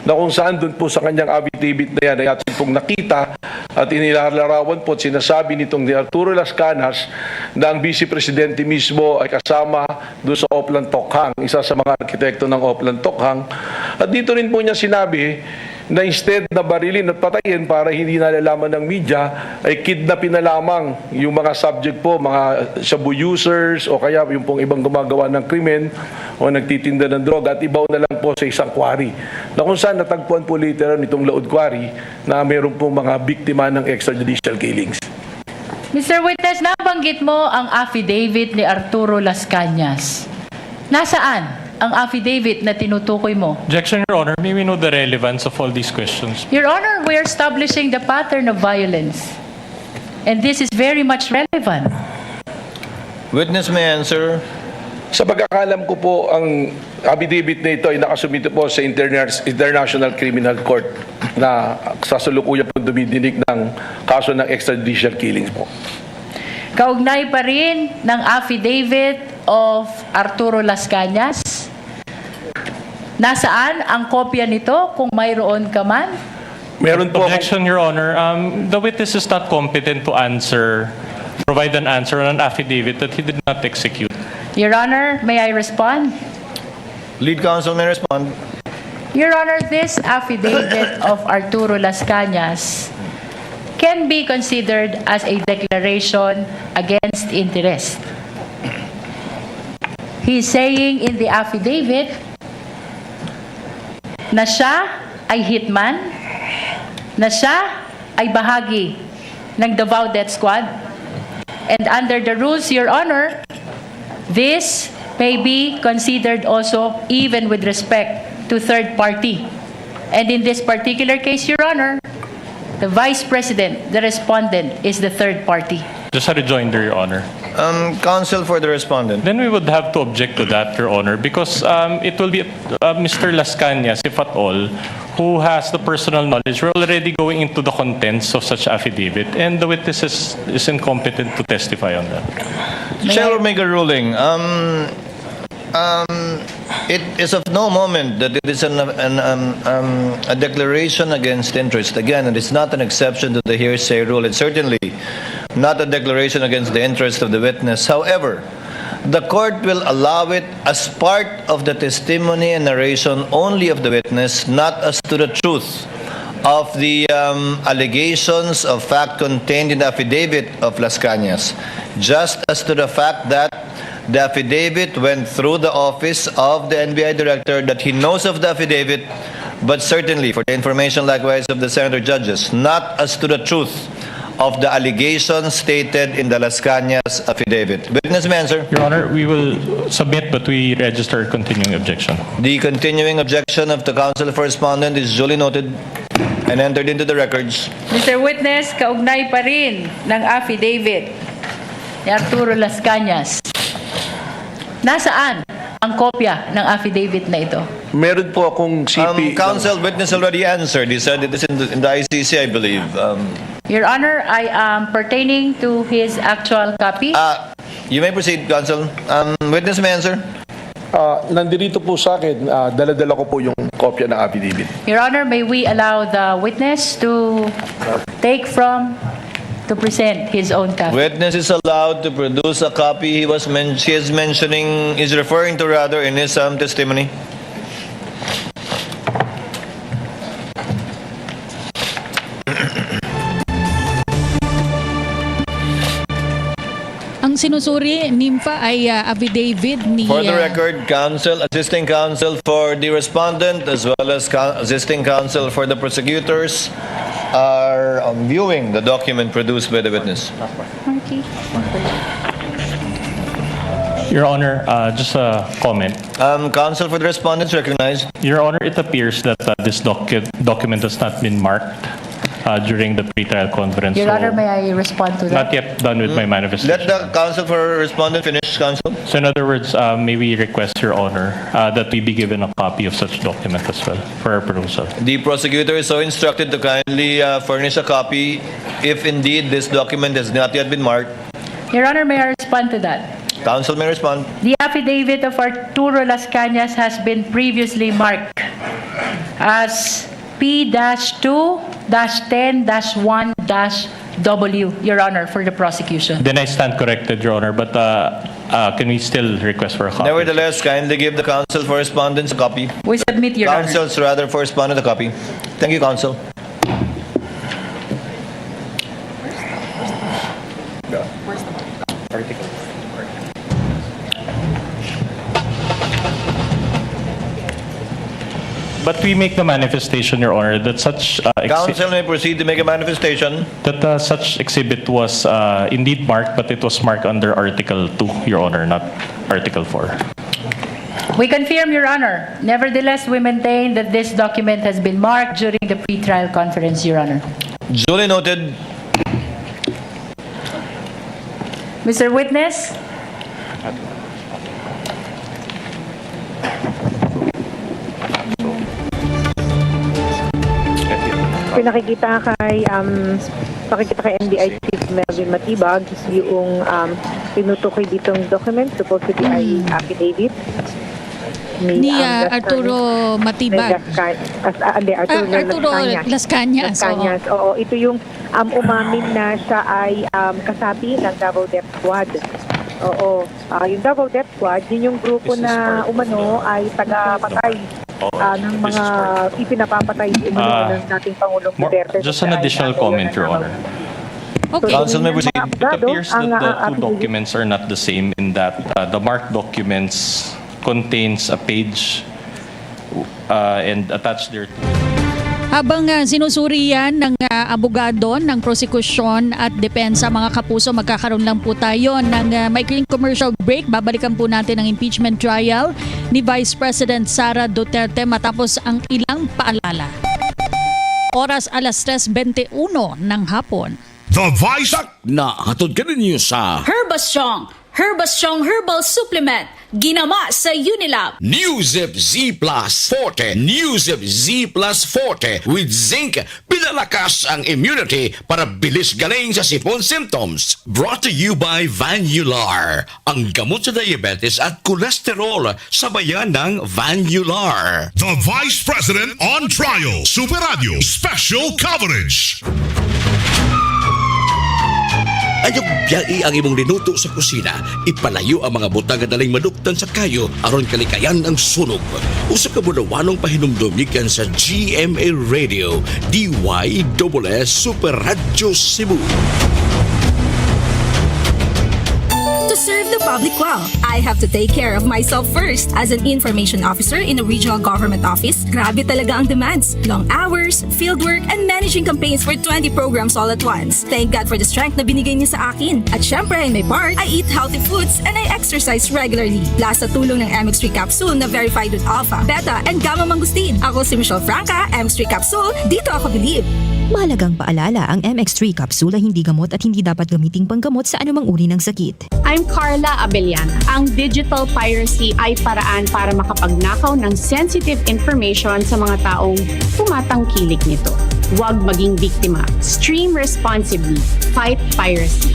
na kung saan doon po sa kanyang affidavit na yan ay atin pong nakita at inilalarawan po at sinasabi nitong ni Arturo Las Canas na ang Vice Presidente mismo ay kasama doon sa Oplan Tokhang, isa sa mga arkitekto ng Oplan Tokhang. At dito rin po niya sinabi na instead na barilin at patayin para hindi nalalaman ng media, ay kidnapin na lamang yung mga subject po, mga shabu users o kaya yung pong ibang gumagawa ng krimen o nagtitinda ng droga at ibaw na lang po sa isang quarry. Na kung saan natagpuan po later nitong Laod Quarry na meron pong mga biktima ng extrajudicial killings. Mr. Witness, nabanggit mo ang affidavit ni Arturo Las Canas. Nasaan ang affidavit na tinutukoy mo? Objection, Your Honor. May we know the relevance of all these questions? Your Honor, we are establishing the pattern of violence. And this is very much relevant. Witness may answer. Sa pagkakalam ko po, ang affidavit na ito ay nakasumito po sa International Criminal Court na sasalukuyan po dumidinig ng kaso ng extrajudicial killings po. Kaugnay pa rin ng affidavit of Arturo Las Canas. Nasaan ang kopya nito kung mayroon ka man? Meron po. Objection, Your Honor. The witness is not competent to provide an answer on an affidavit that he did not execute. Your Honor, may I respond? Lead counsel may respond. Your Honor, this affidavit of Arturo Las Canas can be considered as a declaration against interest. He's saying in the affidavit na siya ay hitman, na siya ay bahagi ng Davao Death Squad, and under the rules, Your Honor, this may be considered also even with respect to third party. And in this particular case, Your Honor, the Vice President, the respondent, is the third party. Just a rejoinder, Your Honor. Counsel for the respondent. Then we would have to object to that, Your Honor, because it will be Mr. Las Canas, if at all, who has the personal knowledge. We're already going into the contents of such affidavit, and the witness is incompetent to testify on that. Chair will make a ruling. It is of no moment that it is a declaration against interest. Again, it is not an exception to the hearsay rule. It's certainly not a declaration against the interest of the witness. However, the court will allow it as part of the testimony and narration only of the witness, not as to the truth of the allegations of fact contained in the affidavit of Las Canas, just as to the fact that The affidavit went through the office of the NBI director, that he knows of the affidavit, but certainly for the information likewise of the senator judges, not as to the truth of the allegations stated in the Las Cañas affidavit. Witness may answer. Your Honor, we will submit but we register a continuing objection. The continuing objection of the counsel for respondent is duly noted and entered into the records. Mr. Witness, kaugnay pa rin ng affidavit ni Arturo Las Cañas. Nasaan ang kopya ng affidavit na ito? Meron po akong CP. Counsel, witness already answered. He said it is in the ICC, I believe. Your Honor, I am pertaining to his actual copy. You may proceed, counsel. Witness may answer. Nandito po sa akin, dala-dala ko po yung kopya ng affidavit. Your Honor, may we allow the witness to present his own copy? Witness is allowed to produce a copy he is mentioning, is referring to rather in his testimony. Ang sinusuri, Nympha, ay affidavit ni... For the record, assisting counsel for the respondent as well as assisting counsel for the prosecutors are viewing the document produced by the witness. Your Honor, just a comment. Counsel for the respondents recognized. Your Honor, it appears that this document has not been marked during the pre-trial conference. Your Honor, may I respond to that? Not yet done with my manifestation. Let the counsel for respondent finish, counsel. So in other words, may we request, Your Honor, that we be given a copy of such document as well for our perusal. The prosecutor is so instructed to kindly furnish a copy if indeed this document has not yet been marked. Your Honor, may I respond to that? Counsel may respond. The affidavit of Arturo Las Cañas has been previously marked as P-2-10-1-W, Your Honor, for the prosecution. Then I stand corrected, Your Honor, but can we still request for a copy? Nevertheless, kindly give the counsel for respondents a copy. We submit, Your Honor. Counsels rather for respondent a copy. Thank you, counsel. But we make the manifestation, Your Honor, that such Counsel may proceed to make a manifestation. that such exhibit was indeed marked, but it was marked under Article 2, Your Honor, not Article 4. We confirm, Your Honor. Nevertheless, we maintain that this document has been marked during the pre-trial conference, Your Honor. Duly noted. Mr. Witness? Pinakikita kay NBI Chief Melvin Matibag yung tinutukoy ditong document, supposedly ay affidavit ni Arturo Matibag. Arturo Las Cañas. Oo, ito yung umamin na siya ay kasapi ng Davao Death Squad. Oo, yung Davao Death Squad, yun yung grupo na umano ay taga-patay ng mga ipinapapatay ng dating Pangulong Duterte. Just an additional comment, Your Honor. Okay. Counsel may proceed. It appears that the two documents are not the same in that the marked documents contains a page and attached thereto. Habang sinusuri yan ng abogado ng prosecution at depensa, mga kapuso, magkakaroon lang po tayo ng maikling commercial break. Babalikan po natin ang impeachment trial ni Vice President Sara Duterte matapos ang ilang paalala. Oras 3:21 ng hapon. The Vice na hatod ka ninyo sa Herbastrong Herbal Supplement. Ginama sa Unilab. Newzip Z Plus Forte. Newzip Z Plus Forte with zinc. Pinalakas ang immunity para bilis galing sa sipon symptoms. Brought to you by Vanular. Ang gamot sa diabetes at kolesterol sa bayan ng Vanular. The Vice President on Trial. Super Radio Special Coverage. Ayog biyai ang imong linuto sa kusina, ipalayo ang mga butang nga daling maduktan sa kayo aron kalikayan ang sunog. Usa ka budawanong pahinumdum gikan sa GMA Radio, DYSS Super Radio Cebu. To serve the public well, I have to take care of myself first. As an information officer in a regional government office, grabe talaga ang demands. Long hours, fieldwork, and managing campaigns for 20 programs all at once. Thank God for the strength na binigay niya sa akin. At syempre, in my part, I eat healthy foods and I exercise regularly. Plus sa tulong ng MX3 capsule na verified with alpha, beta, and gamma mangustin. Ako si Michelle Franca, MX3 capsule, dito ako believe. Mahalagang paalala, ang MX3 capsule ay hindi gamot at hindi dapat gamiting panggamot sa anumang uri ng sakit. I'm Carla Abellana. Ang digital piracy ay paraan para makapagnakaw ng sensitive information sa mga taong tumatangkilik nito. Huwag maging biktima. Stream responsibly. Fight piracy.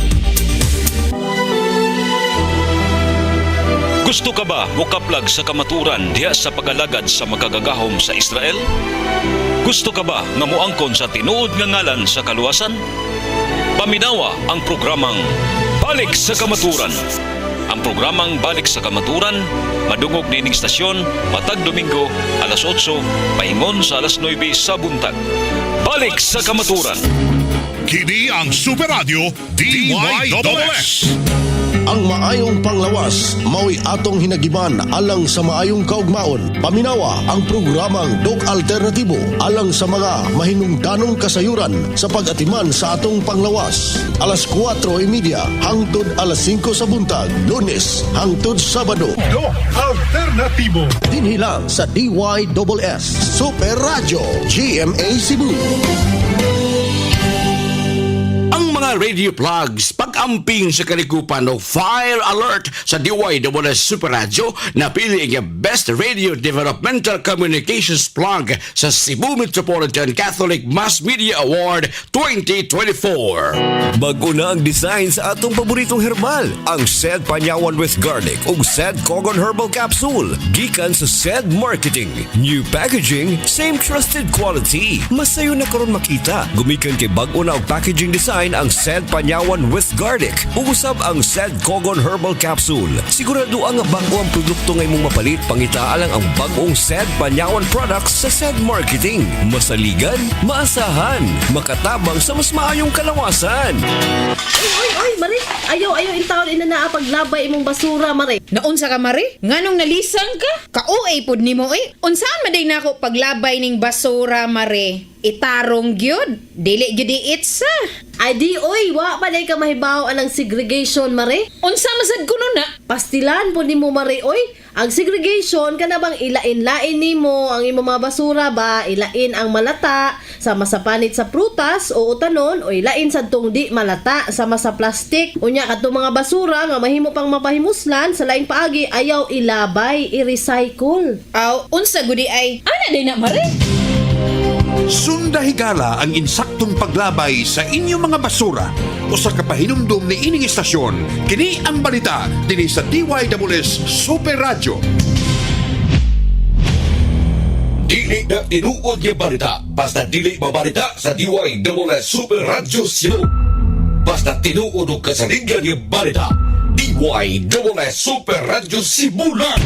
Gusto ka ba mukaplag sa kamaturan diha sa pagalagad sa makagagahom sa Israel? Gusto ka ba nga moangkon sa tinuod nga ngalan sa kaluwasan? Paminawa ang programang Balik sa Kamaturan. Ang programang Balik sa Kamaturan madungog nining istasyon matag Domingo alas 8 paingon sa alas 9 sa buntag. Balik sa Kamaturan. Kini ang Super Radio DYSS. Ang maayong panglawas, mao'y atong hinagiban alang sa maayong kaugmaon. Paminawa ang programang Dog Alternatibo alang sa mga mahinungdanong kasayuran sa pag-atiman sa atong panglawas. Alas 4:30 hangtod alas 5 sa buntag, Lunes hangtod Sabado. Dog Alternatibo. Dinhi lang sa DYSS Super Radio GMA Cebu. Mga radio plugs, pag-amping sa kalikupan o fire alert sa DYSS Super Radio na pili ang Best Radio Developmental Communications Plug sa Cebu Metropolitan Catholic Mass Media Award 2024. Bago na ang design sa atong paboritong herbal, ang Sed Panyawan with Garlic ug Sed Cogon Herbal Capsule. Gikan sa Sed Marketing. New packaging, same trusted quality. Masayo na karon makita. Gumikan kay bag-o na og packaging design ang Sed Panyawan with Garlic ug usab ang Sed Cogon Herbal Capsule. Sigurado ang bago ang produkto nga imong mapalit, pangitaa lang ang bagong Sed Panyawan products sa Sed Marketing. Masaligan, maasahan, makatabang sa mas maayong kalawasan. Oy, Mari, ayaw intawon ina naa paglabay imong basura, Mari. Naunsa ka, Mari? Nganong nalisang ka? Kauay pod nimo Unsaan maday nako paglabay ning basura, Mari? Itarong gyud, dili gyud itsa. Ay di oy, wa pa day ka mahibaw anang segregation, Mari. Unsa masad kuno na? Pastilan po nimo, Mari, oy. Ang segregation kana bang ilain-lain nimo ang imong mga basura ba, ilain ang malata sama sa panit sa prutas o utanon o ilain sadtong di malata sama sa plastik. Unya kadtong mga basura nga mahimo pang mapahimuslan sa laing paagi ayaw ilabay, i-recycle. Aw, unsa gudi ay? Ana day na, Mari? Sunda higala ang insaktong paglabay sa inyong mga basura o sa kapahinumdum ni ining istasyon. Kini ang balita dinhi sa DYSS Super Radio. Dili na tinuod nga balita, basta dili mabalita sa DYSS Super Radio Cebu. Basta tinuod og kasaligan nga balita, DYSS Super Radio Cebu lang.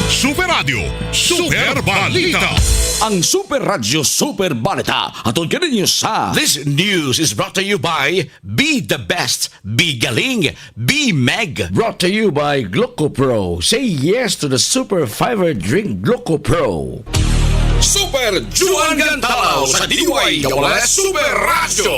Super Radio, Super Balita. Ang Super Radio Super Balita atong kaninyo sa This News is brought to you by Be the Best, Be Galing, Be Meg. Brought to you by GlucoPro. Say yes to the Super Fiber Drink GlucoPro. Super Juan Gantalaw sa DYSS Super Radio.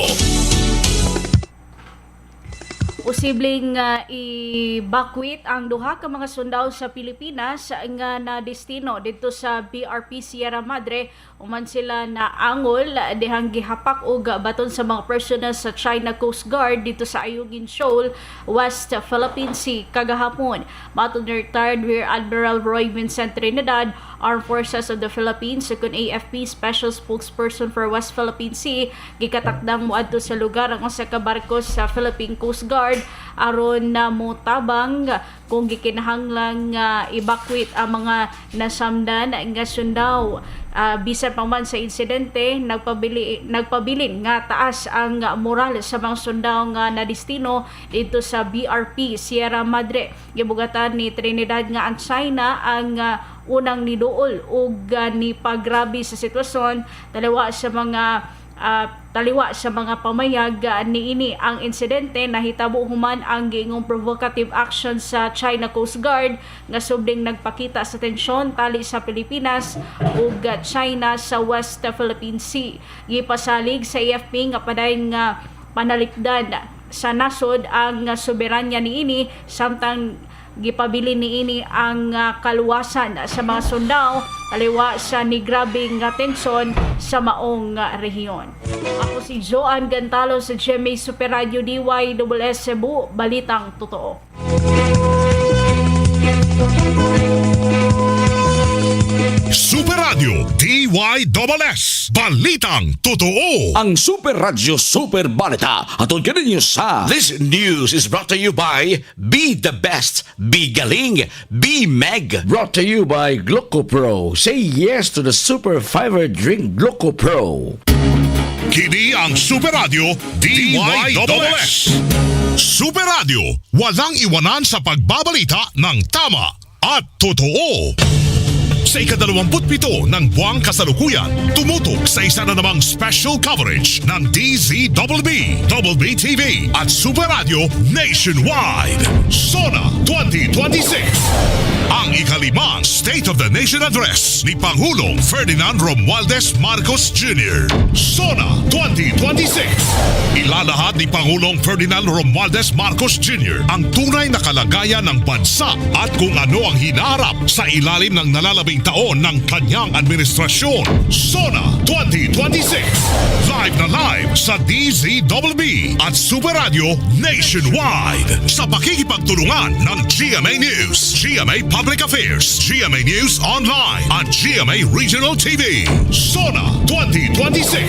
Posibleng i-evacuate ang duha ka mga sundao sa Pilipinas nga na destino dito sa BRP Sierra Madre uman sila na angol dihang gihapak og baton sa mga personnel sa China Coast Guard dito sa Ayungin Shoal, West Philippine Sea kagahapon. Matod ni retired Rear Admiral Roy Vincent Trinidad, Armed Forces of the Philippines, second AFP Special Spokesperson for West Philippine Sea, gikatakdang moadto sa lugar ang usa ka barko sa Philippine Coast Guard aron na motabang kung gikinahanglang evacuate ang mga nasamdan nga sundao. Bisan pa man sa insidente, nagpabilin nga taas ang moral sa mga sundao nga na destino dito sa BRP Sierra Madre. Gibugatan ni Trinidad nga ang China ang unang niduol ug ni pagrabe sa sitwasyon dalawa sa mga taliwa sa mga pamayag niini ang insidente. Nahitabo human ang giingong provocative action sa China Coast Guard nga subling nagpakita sa tensyon tali sa Pilipinas ug China sa West Philippine Sea. Gipasalig sa AFP nga padayong panalikdan sa nasod ang soberanya niini samtang gipabili niini ang kaluwasan sa mga sundao taliwa sa nigrabing tensyon sa maong rehiyon. Ako si Joan Gantalo sa GMA Super Radio DYSS Cebu, Balitang Totoo. Super Radio DYSS Balitang Totoo. Ang Super Radio Super Balita atod kaninyo sa This News is brought to you by Be the Best, Be Galing, Be Meg. Brought to you by GlucoPro. Say yes to the Super Fiber Drink GlucoPro. Kini ang Super Radio DYSS. Super Radio, walang iwanan sa pagbabalita ng tama at totoo. Sa ika-27 ng buwang kasalukuyan, tumutok sa isa na namang special coverage ng DZWB, WBTV at Super Radio Nationwide. SONA 2026. Ang ikalimang State of the Nation Address ni Pangulong Ferdinand Romualdez Marcos Jr. SONA 2026. Ilalahad ni Pangulong Ferdinand Romualdez Marcos Jr. ang tunay na kalagayan ng bansa at kung ano ang hinaharap sa ilalim ng nalalabing taon ng kanyang administrasyon. SONA 2026. Live na live sa DZWB at Super Radio Nationwide. Sa pakikipagtulungan ng GMA News, GMA Public Affairs, GMA News Online at GMA Regional TV. SONA 2026.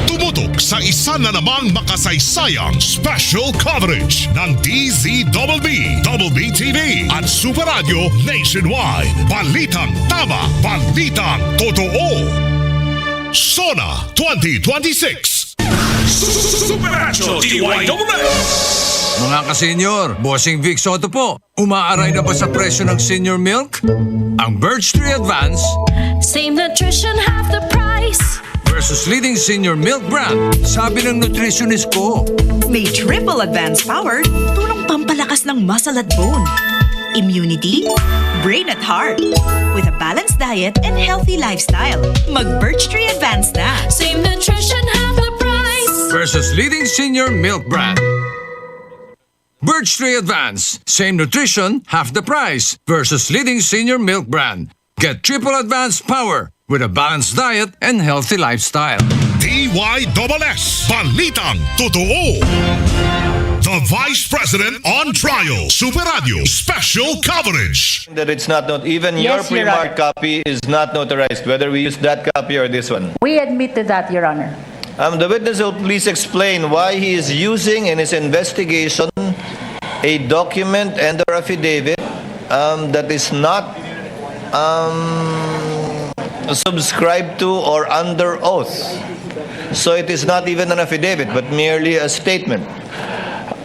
Tumutok sa isa na namang makasaysayang special coverage ng DZWB, WBTV at Super Radio Nationwide. Balitang tama, balitang totoo. SONA 2026. Super Radio DYSS. Mga ka-senior, Bossing Vic Soto po. Umaaray na ba sa presyo ng senior milk? Ang Birch Tree Advance Same nutrition, half the price. versus leading senior milk brand. Sabi ng nutritionist ko. May triple advanced power, tulong pampalakas ng muscle at bone, immunity, brain at heart. With a balanced diet and healthy lifestyle, mag-Birch Tree Advance na. Same nutrition, half the price. Versus leading senior milk brand. Birch Tree Advance. Same nutrition, half the price. Versus leading senior milk brand. Get triple advanced power with a balanced diet and healthy lifestyle. DYSS Balitang Totoo. The Vice President on Trial. Super Radio Special Coverage. That it's not even your Yes, Your pre-marked copy is not notarized, whether we use that copy or this one. We admit to that, Your Honor. The witness will please explain why he is using in his investigation a document and or affidavit that is not subscribed to or under oath. So it is not even an affidavit but merely a statement.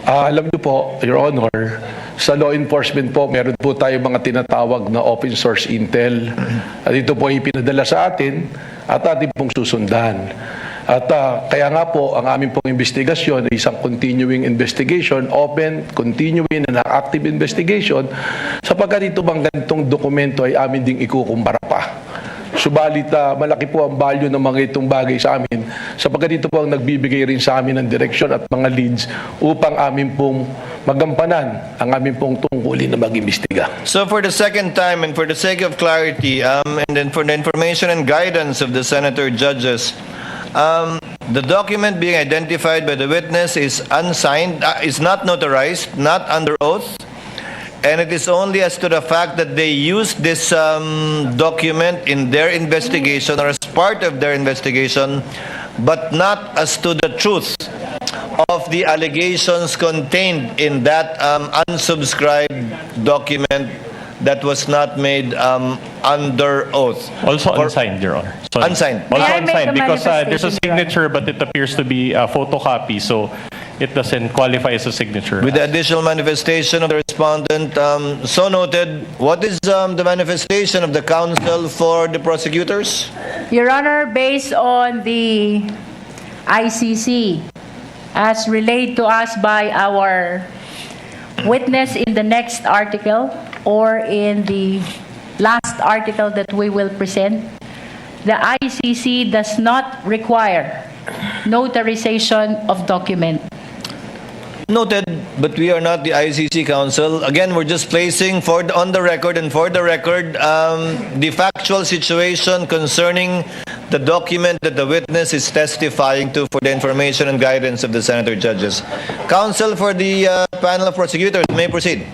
Alam niyo po, Your Honor, sa law enforcement po, meron po tayo mga tinatawag na open source intel. At ito po ay pinadala sa atin at atin pong susundan. At kaya nga po, ang aming pong investigasyon ay isang continuing investigation, open, continuing and active investigation, sapagkat ito bang ganitong dokumento ay amin ding ikukumpara pa. Subalit malaki po ang value ng mga itong bagay sa amin, sapagkat ito po ang nagbibigay rin sa amin ng direksyon at mga leads upang amin pong magampanan ang amin pong tungkulin na mag-imbestiga. So for the second time and for the sake of clarity and then for the information and guidance of the senator judges, the document being identified by the witness is unsigned, is not notarized, not under oath, and it is only as to the fact that they used this document in their investigation or as part of their investigation, but not as to the truth of the allegations contained in that unsubscribed document that was not made under oath. Also unsigned, Your Honor. Sorry. Unsigned. Also May I make unsigned a because there's a manifestation, Your Honor? signature but it appears to be a photocopy, so it doesn't qualify as a signature. With the additional manifestation of the respondent, so noted, what is the manifestation of the counsel for the prosecutors? Your Honor, based on the ICC, as relayed to us by our witness in the next article or in the last article that we will present, the ICC does not require notarization of document. Noted, but we are not the ICC Council. Again, we're just placing on the record and for the record the factual situation concerning the document that the witness is testifying to for the information and guidance of the senator judges. Counsel for the panel of prosecutors may proceed.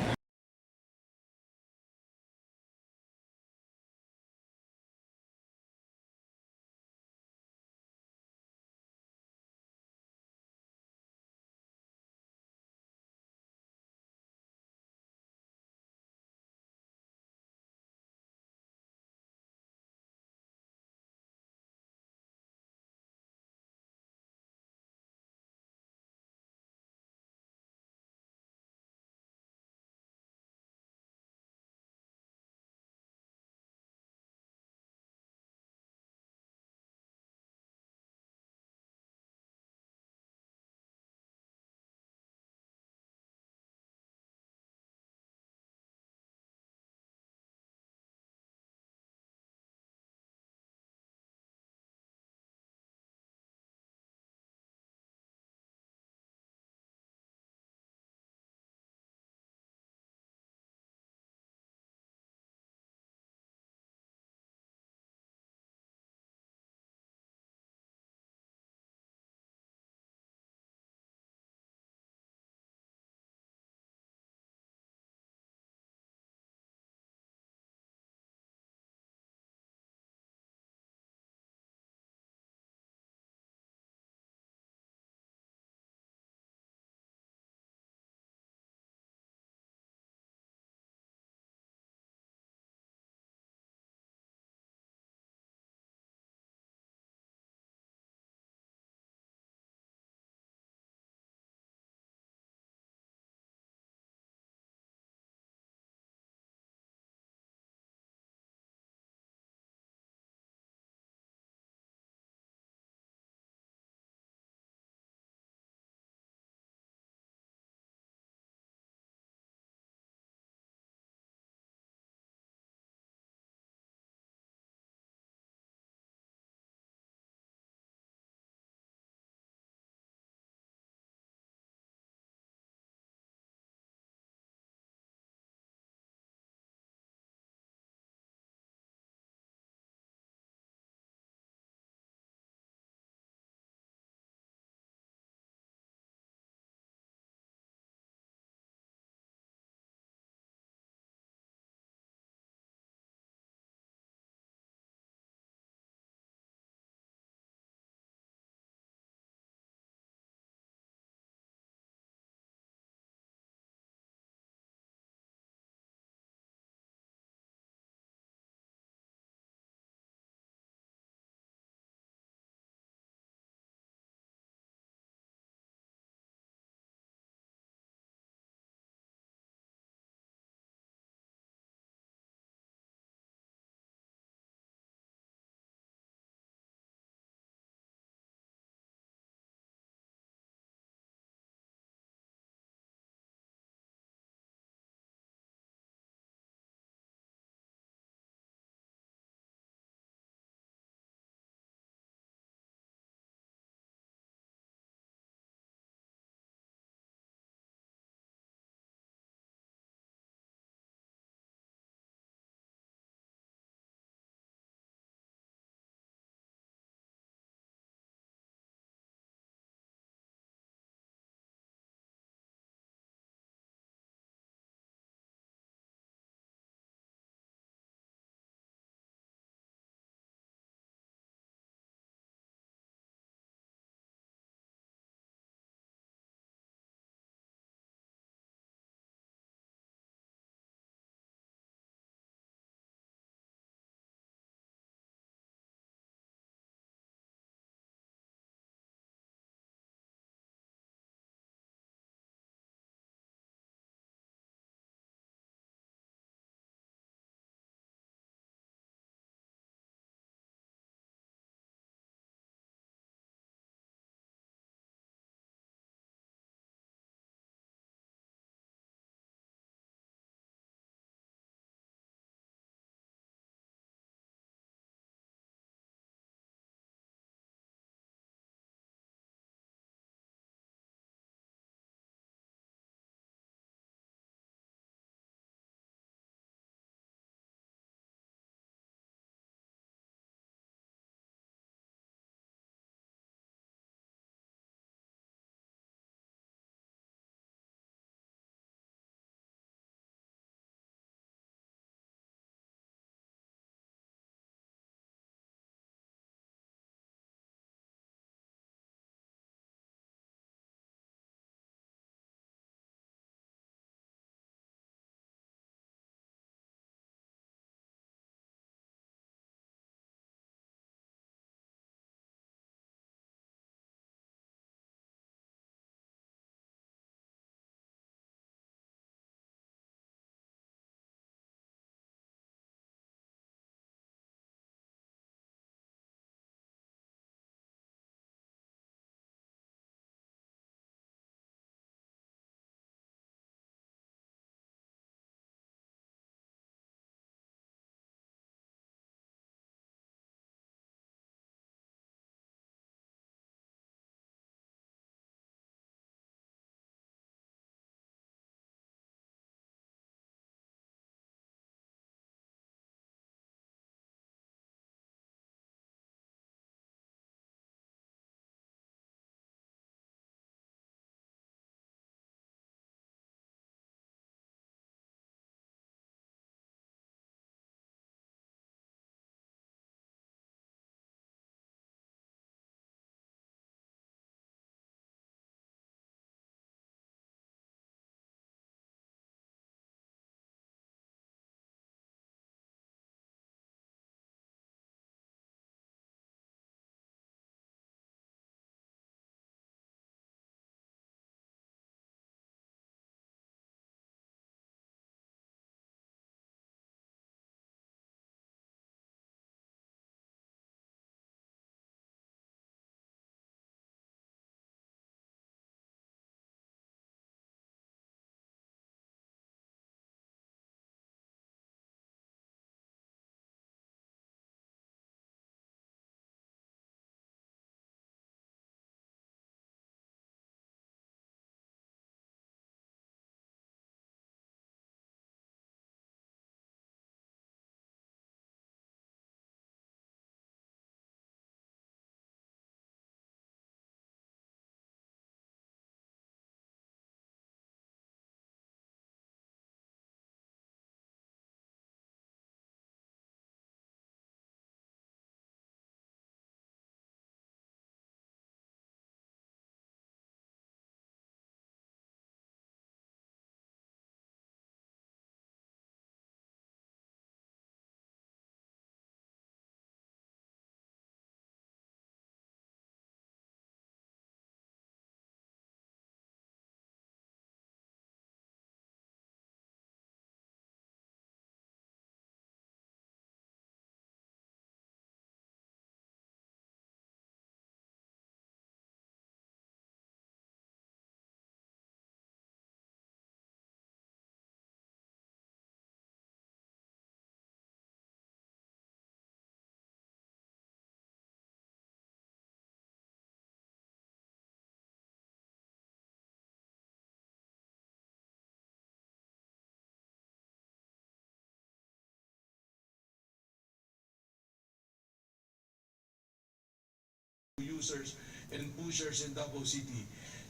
users and pushers in Davao City.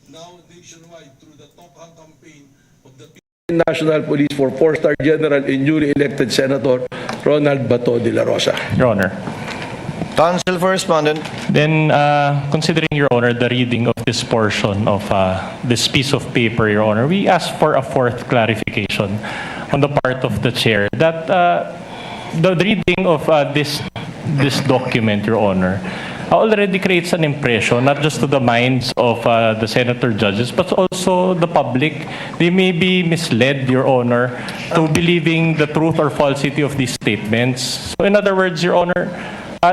Now nationwide through the Top Hand campaign of the National Police for 4-star General and newly elected Senator Ronald Bato de la Rosa. Your Honor. Counsel for Respondent. Then, considering, Your Honor, the reading of this portion of this piece of paper, Your Honor, we ask for a fourth clarification on the part of the Chair that the reading of this document, Your Honor, already creates an impression, not just to the minds of the senator judges, but also the public. They may be misled, Your Honor, to believing the truth or falsity of these statements. So in other words, Your Honor,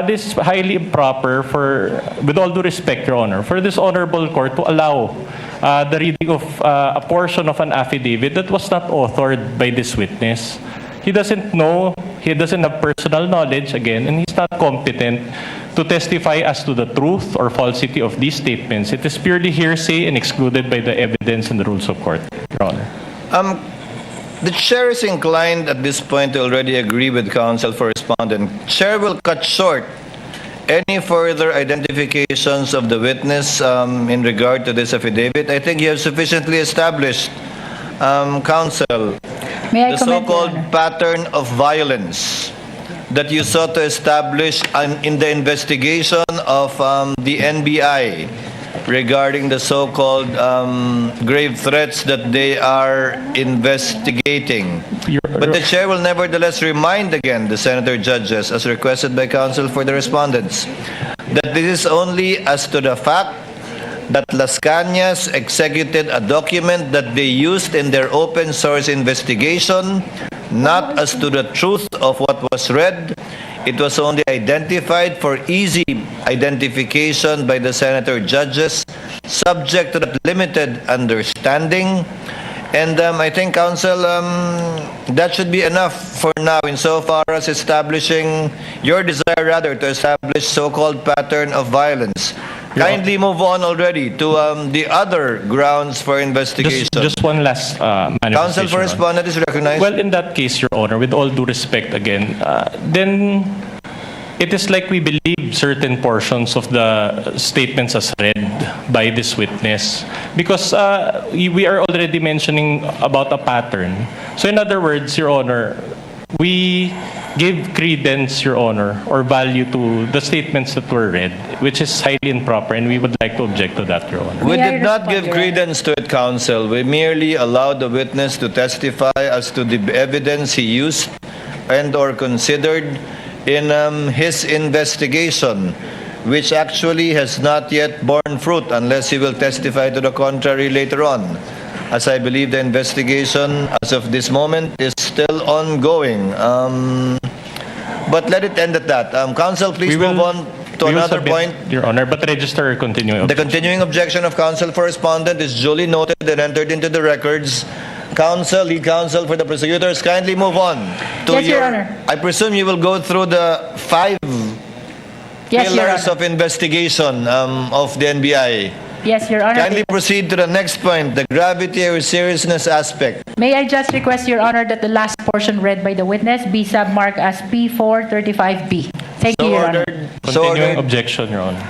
this is highly improper for, with all due respect, Your Honor, for this honorable court to allow the reading of a portion of an affidavit that was not authored by this witness. He doesn't know, he doesn't have personal knowledge, again, and he's not competent to testify as to the truth or falsity of these statements. It is purely hearsay and excluded by the evidence and the rules of court, Your Honor. The Chair is inclined at this point to already agree with Counsel for Respondent. Chair will cut short any further identifications of the witness in regard to this affidavit. I think you have sufficiently established, Counsel, May I the comment, so-called Your Honor? pattern of violence that you sought to establish in the investigation of the NBI regarding the so-called grave threats that they are investigating. But the Chair will nevertheless remind again the Senator judges, as requested by Counsel for the Respondents, that this is only as to the fact that Las Cañas executed a document that they used in their open source investigation, not as to the truth of what was read. It was only identified for easy identification by the senator judges, subject to that limited understanding. And I think, Counsel, that should be enough for now insofar as establishing your desire, rather, to establish so-called pattern of violence. Kindly move on already to the other grounds for investigation. Just one last manifestation. Counsel for Respondent is recognized. Well, in that case, Your Honor, with all due respect again, then it is like we believe certain portions of the statements as read by this witness because we are already mentioning about a pattern. So in other words, Your Honor, we give credence, Your Honor, or value to the statements that were read, which is highly improper, and we would like to object to that, Your Honor. We did not give credence to it, Counsel. We merely allowed the witness to testify as to the evidence he used and or considered in his investigation, which actually has not yet borne fruit unless he will testify to the contrary later on, as I believe the investigation as of this moment is still ongoing. But let it end at that. Counsel, please move on to another point. Your Honor, but register continuing. The continuing objection of Counsel for Respondent is duly noted and entered into the records. Counsel, lead counsel for the prosecutors, kindly move on to Yes, Your Honor. I presume you will go through the 5 Yes, Your pillars Honor. of investigation of the NBI. Yes, Your Honor. Kindly proceed to the next point, the gravity or seriousness aspect. May I just request, Your Honor, that the last portion read by the witness be submarked as P435B. Thank you, Your Honor. Continuing objection, Your Honor.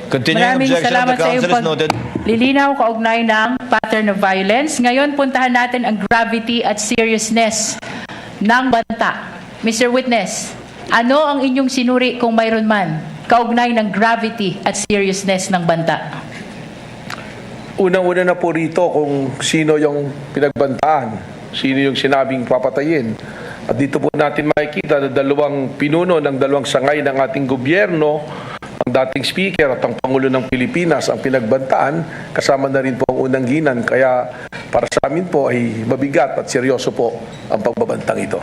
Continuing Maraming objection of salamat the sa iyong counsel is noted. paglilinaw kaugnay ng pattern of violence. Ngayon, puntahan natin ang gravity at seriousness ng banta. Mr. Witness, ano ang inyong sinuri kung mayroon man kaugnay ng gravity at seriousness ng banta? Unang-una na po rito kung sino yung pinagbantaan, sino yung sinabing papatayin. At dito po natin makikita na dalawang pinuno ng dalawang sangay ng ating gobyerno, ang dating speaker at ang Pangulo ng Pilipinas ang pinagbantaan, kasama na rin po ang unang ginan. Kaya para sa amin po ay mabigat at seryoso po ang pagbabantang ito.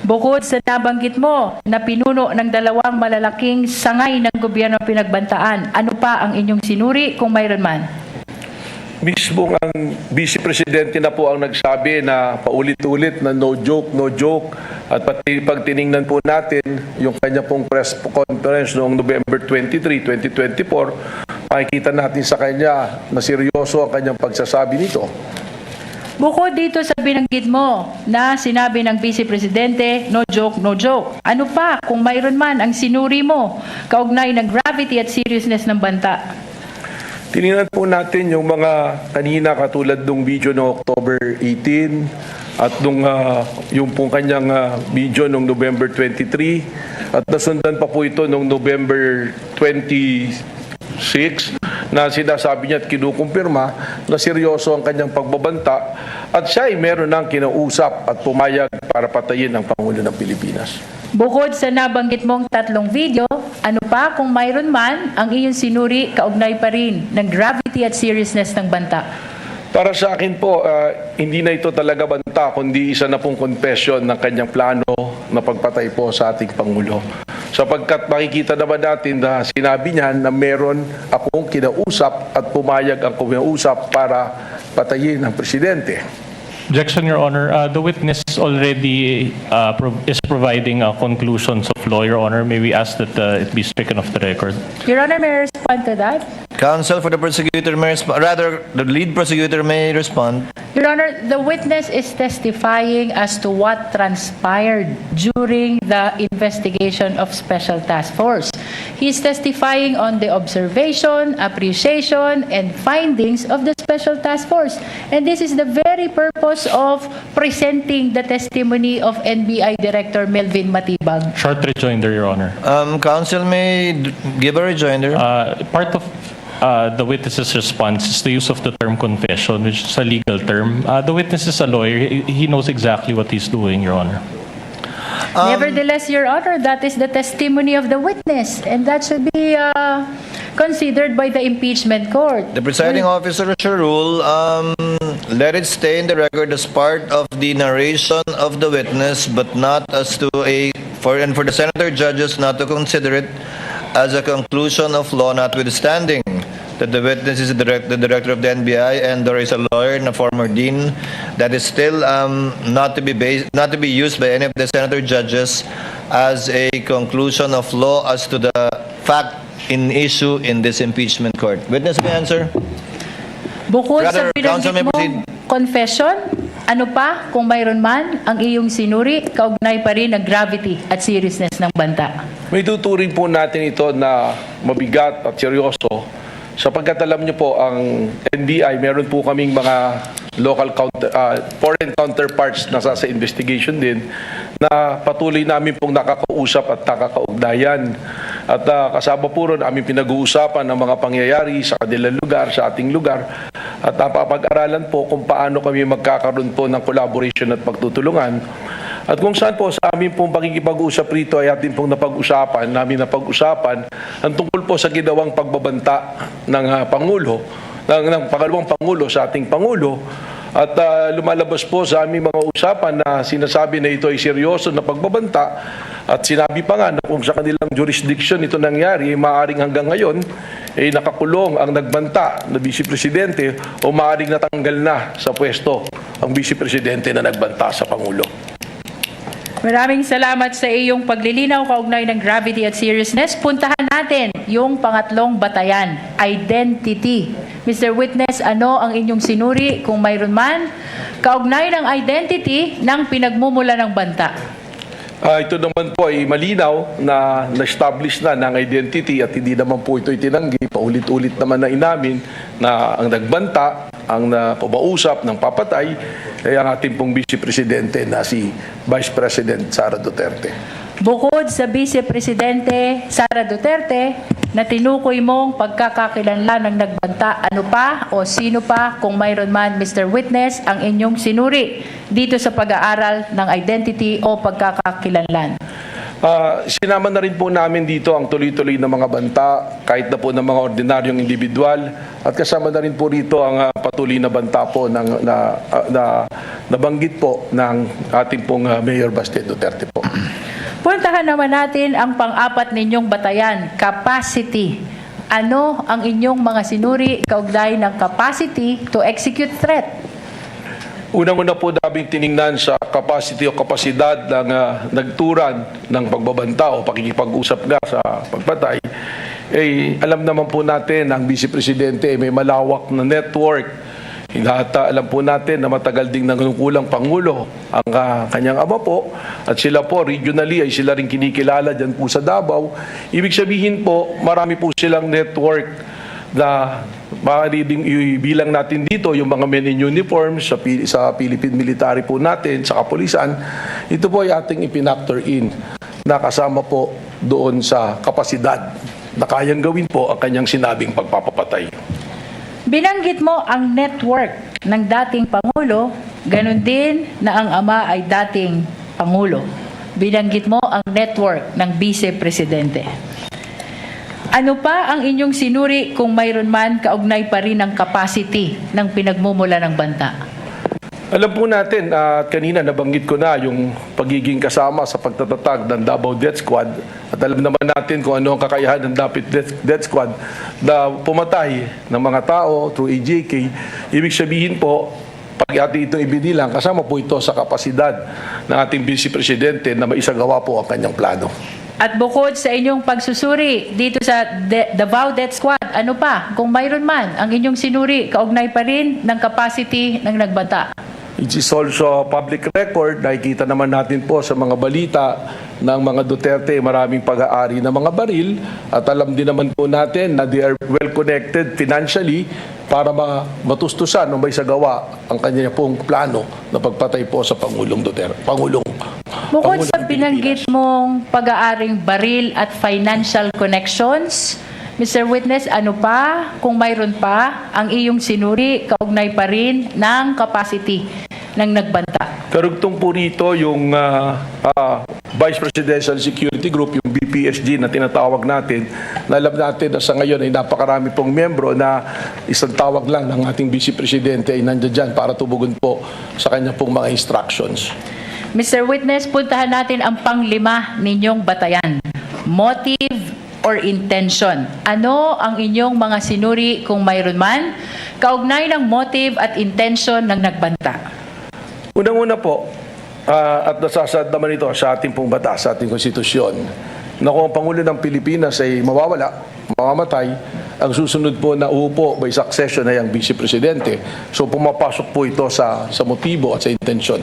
Bukod sa nabanggit mo na pinuno ng dalawang malalaking sangay ng gobyerno pinagbantaan, ano pa ang inyong sinuri kung mayroon man? Mismo ang Vice Presidente na po ang nagsabi na paulit-ulit na no joke. At pati pag tiningnan po natin yung kanya pong press conference noong November 23, 2024, makikita natin sa kanya na seryoso ang kanyang pagsasabi nito. Bukod dito sa binanggit mo na sinabi ng Vice Presidente, no joke, no joke. Ano pa kung mayroon man ang sinuri mo kaugnay ng gravity at seriousness ng banta? Tinignan po natin yung mga kanina katulad ng video noong October 18 at yung pong kanyang video noong November 23 at nasundan pa po ito noong November 26 na sinasabi niya at kinukumpirma na seryoso ang kanyang pagbabanta at siya ay meron ng kinausap at pumayag para patayin ang Pangulo ng Pilipinas. Bukod sa nabanggit mong 3 video, ano pa kung mayroon man ang iyong sinuri kaugnay pa rin ng gravity at seriousness ng banta? Para sa akin po, hindi na ito talaga banta, kundi isa na pong confession ng kanyang plano na pagpatay po sa ating Pangulo. Sapagkat makikita naman natin na sinabi niya na meron akong kinausap at pumayag ang kinausap para patayin ang Presidente. Objection, Your Honor. The witness already is providing conclusions of law, Your Honor. May we ask that it be stricken off the record? Your Honor, may I respond to that? Counsel for the prosecutor may respond. Rather, the lead prosecutor may respond. Your Honor, the witness is testifying as to what transpired during the investigation of Special Task Force. He is testifying on the observation, appreciation, and findings of the Special Task Force. And this is the very purpose of presenting the testimony of NBI Director Melvin Matibag. Short rejoinder, Your Honor. Counsel may give a rejoinder. Part of the witness's response is the use of the term confession, which is a legal term. The witness is a lawyer. He knows exactly what he's doing, Your Honor. Nevertheless, Your Honor, that is the testimony of the witness, and that should be considered by the impeachment court. The presiding officer shall rule, let it stay in the record as part of the narration of the witness, but not as to for the senator judges not to consider it as a conclusion of law, notwithstanding that the witness is the director of the NBI and there is a lawyer and a former dean, that is still not to be used by any of the senator judges as a conclusion of law as to the fact in issue in this impeachment court. Witness may answer. Bukod Rather, sa counsel may binanggit mong confession, ano pa kung mayroon man ang iyong sinuri, kaugnay pa rin ng gravity at seriousness ng banta? May tuturing po natin ito na mabigat at seryoso sapagkat alam niyo po ang NBI, meron po kaming mga foreign counterparts na sa investigation din na patuloy namin pong nakakausap at nakakaugnayan. At kasama po ron aming pinag-uusapan ng mga pangyayari sa kanilang lugar, sa ating lugar. At napapag-aralan po kung paano kami magkakaroon po ng collaboration at pagtutulungan. At kung saan po sa amin pong pakikipag-usap rito ay atin pong napag-usapan ang tungkol po sa ginawang pagbabanta ng Pangulo, ng pangalawang Pangulo sa ating Pangulo. At lumalabas po sa aming mga usapan na sinasabi na ito ay seryoso na pagbabanta at sinabi pa nga na kung sa kanilang jurisdiction ito nangyari, maaaring hanggang ngayon ay nakakulong ang nagbanta na Vice Presidente o maaaring natanggal na sa pwesto ang Vice Presidente na nagbanta sa Pangulo. Maraming salamat sa iyong paglilinaw kaugnay ng gravity at seriousness. Puntahan natin yung pangatlong batayan, identity. Mr. Witness, ano ang inyong sinuri kung mayroon man kaugnay ng identity ng pinagmumula ng banta? Ito naman po ay malinaw na na-establish na ng identity at hindi naman po ito itinanggi. Paulit-ulit naman na inamin na ang nagbanta, ang napausap ng papatay ay ang ating pong Vice Presidente na si Vice President Sara Duterte. Bukod sa Vice Presidente Sara Duterte na tinukoy mong pagkakakilanlan ng nagbanta, ano pa o sino pa kung mayroon man, Mr. Witness, ang inyong sinuri dito sa pag-aaral ng identity o pagkakakilanlan? Sinama na rin po namin dito ang tuloy-tuloy na mga banta, kahit na po ng mga ordinaryong individual, at kasama na rin po rito ang patuloy na banta po na nabanggit po ng ating pong Mayor Baste Duterte po. Puntahan naman natin ang pang-apat ninyong batayan, capacity. Ano ang inyong mga sinuri kaugnay ng capacity to execute threat? Unang-una po namin tiningnan sa capacity o kapasidad ng nagturan ng pagbabanta o pakikipag-usap nga sa pagpatay. Alam naman po natin ang Vice Presidente may malawak na network At alam po natin na matagal ding nangungulang Pangulo ang kanyang ama po, at sila po regionally ay sila rin kinikilala dyan po sa Davao. Ibig sabihin po, marami po silang network na maaari ding ibilang natin dito yung mga men in uniform sa Philippine military po natin, sa kapulisan. Ito po ay ating ipinactor in na kasama po doon sa kapasidad na kayang gawin po ang kanyang sinabing pagpapapatay. Binanggit mo ang network ng dating Pangulo, ganun din na ang ama ay dating Pangulo. Binanggit mo ang network ng Vice Presidente. Ano pa ang inyong sinuri kung mayroon man kaugnay pa rin ang capacity ng pinagmumula ng banta? Alam po natin, kanina nabanggit ko na yung pagiging kasama sa pagtatatag ng Davao Death Squad, at alam naman natin kung ano ang kakayahan ng Death Squad na pumatay ng mga tao through AJK. Ibig sabihin po, pag ating itong ibinilang, kasama po ito sa kapasidad ng ating Vice Presidente na maisagawa po ang kanyang plano. At bukod sa inyong pagsusuri dito sa Davao Death Squad, ano pa, kung mayroon man, ang inyong sinuri, kaugnay pa rin ng capacity ng nagbanta? It is also public record, nakikita naman natin po sa mga balita ng mga Duterte, maraming pag-aari ng mga baril, at alam din naman po natin na they are well connected financially para matustusan o may sagawa ang kanya pong plano na pagpatay po sa Pangulong Duterte. Bukod sa binanggit mong pag-aaring baril at financial connections, Mr. Witness, ano pa, kung mayroon pa, ang iyong sinuri, kaugnay pa rin ng capacity ng nagbanta? Karugtong po rito yung Vice Presidential Security Group, yung BPSG na tinatawag natin, na alam natin na sa ngayon ay napakarami pong membro na isang tawag lang ng ating Vice Presidente ay nandiyan dyan para tubugon po sa kanya pong mga instructions. Mr. Witness, puntahan natin ang panglima ninyong batayan. Motive or intention. Ano ang inyong mga sinuri kung mayroon man, kaugnay ng motive at intention ng nagbanta? Unang-una po, at nasasad naman ito sa ating pong batas, sa ating konstitusyon, na kung ang Pangulo ng Pilipinas ay mawawala, mamamatay, ang susunod po na uupo by succession ay ang Vice Presidente. So pumapasok po ito sa motibo at sa intention.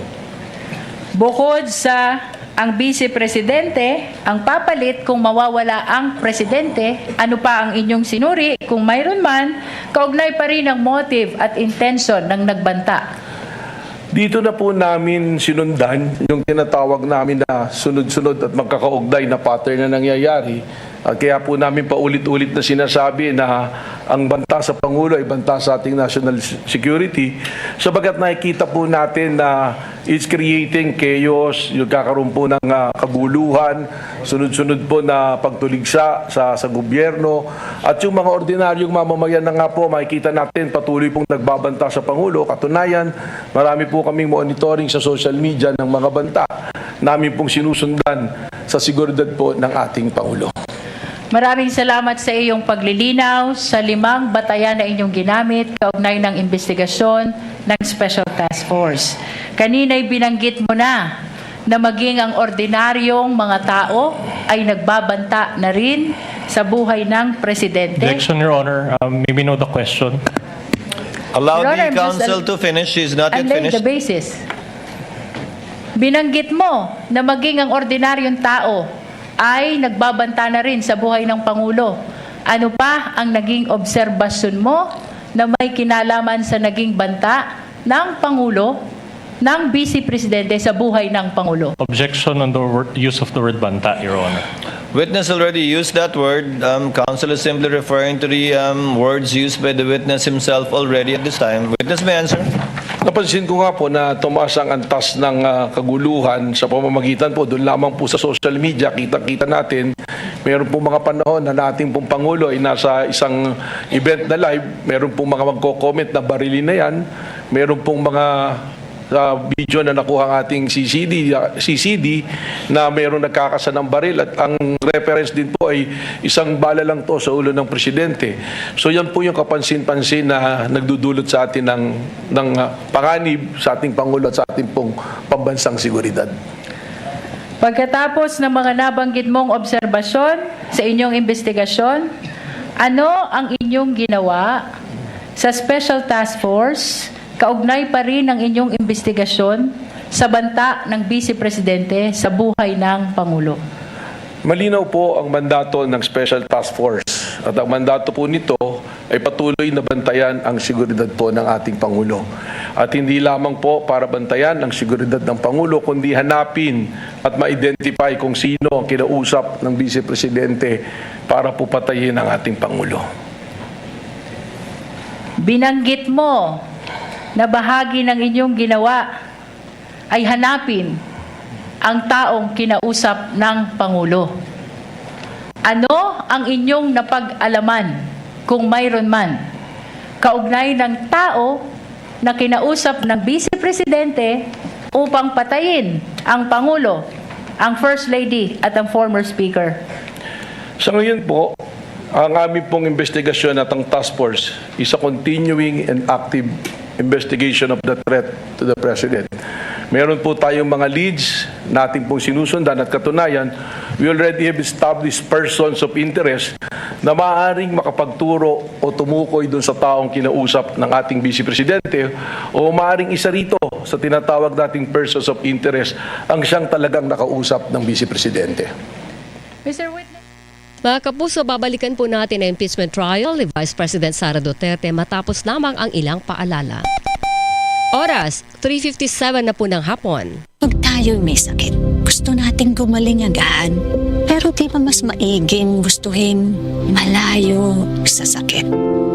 Bukod sa ang Vice Presidente, ang papalit kung mawawala ang Presidente, ano pa ang inyong sinuri kung mayroon man, kaugnay pa rin ang motive at intention ng nagbanta? Dito na po namin sinundan yung tinatawag namin na sunod-sunod at magkakaugnay na pattern na nangyayari. Kaya po namin paulit-ulit na sinasabi na ang banta sa Pangulo ay banta sa ating national security, sabagat nakikita po natin na it's creating chaos, yung kakaroon po ng kaguluhan, sunod-sunod po na pagtuligsa sa gobyerno, at yung mga ordinaryong mamamayan na nga po makikita natin patuloy pong nagbabanta sa Pangulo. Katunayan, marami po kaming monitoring sa social media ng mga banta namin pong sinusundan sa seguridad po ng ating Pangulo. Maraming salamat sa iyong paglilinaw sa 5 batayan na inyong ginamit kaugnay ng investigasyon ng Special Task Force. Kanina'y binanggit mo na maging ang ordinaryong mga tao ay nagbabanta na rin sa buhay ng Presidente. Objection, Your Honor. May we know the question? Allow Your the Honor, counsel to finish. She is not yet laying finished. the basis. Binanggit mo na maging ang ordinaryong tao ay nagbabanta na rin sa buhay ng Pangulo. Ano pa ang naging obserbasyon mo na may kinalaman sa naging banta ng Pangulo, ng Vice Presidente sa buhay ng Pangulo? Objection on the use of the word banta, Your Honor. Witness already used that word. Counsel is simply referring to the words used by the witness himself already at this time. Witness may answer. Napansin ko nga po na tumaas ang antas ng kaguluhan sa pamamagitan po. Doon lamang po sa social media, kita-kita natin, meron po mga panahon na nating pong Pangulo ay nasa isang event na live, meron pong mga magko-comment na barilin na yan, meron pong mga video na nakuha ang ating CCD na mayroong nagkakasa ng baril, at ang reference din po ay isang bala lang to sa ulo ng Presidente. So yan po yung kapansin-pansin na nagdudulot sa atin ng panganib sa ating Pangulo at sa ating pong pambansang seguridad. Pagkatapos ng mga nabanggit mong obserbasyon sa inyong investigasyon, ano ang inyong ginawa sa Special Task Force kaugnay pa rin ang inyong investigasyon sa banta ng Vice Presidente sa buhay ng Pangulo? Malinaw po ang mandato ng Special Task Force at ang mandato po nito ay patuloy na bantayan ang seguridad po ng ating Pangulo. At hindi lamang po para bantayan ang seguridad ng Pangulo, kundi hanapin at ma-identify kung sino ang kinausap ng Vice Presidente para po patayin ang ating Pangulo. Binanggit mo na bahagi ng inyong ginawa ay hanapin ang taong kinausap ng Pangulo. Ano ang inyong napag-alaman, kung mayroon man, kaugnay ng tao na kinausap ng Vice Presidente upang patayin ang Pangulo, ang First Lady at ang former Speaker? Sa ngayon po, ang aming pong investigasyon at ang task force is a continuing and active investigation of the threat to the President. Meron po tayong mga leads natin pong sinusundan at katunayan, we already have established persons of interest na maaaring makapagturo o tumukoy dun sa taong kinausap ng ating Vice Presidente o maaaring isa rito sa tinatawag nating persons of interest ang siyang talagang nakausap ng Vice Presidente. Mr. Witness. Mga kapuso, babalikan po natin ang impeachment trial ni Vice President Sara Duterte matapos lamang ang ilang paalala. Oras, 3:57 na po ng hapon. Pag tayo'y may sakit, gusto nating gumaling agad. Pero di ba mas maiging gustuhin malayo sa sakit?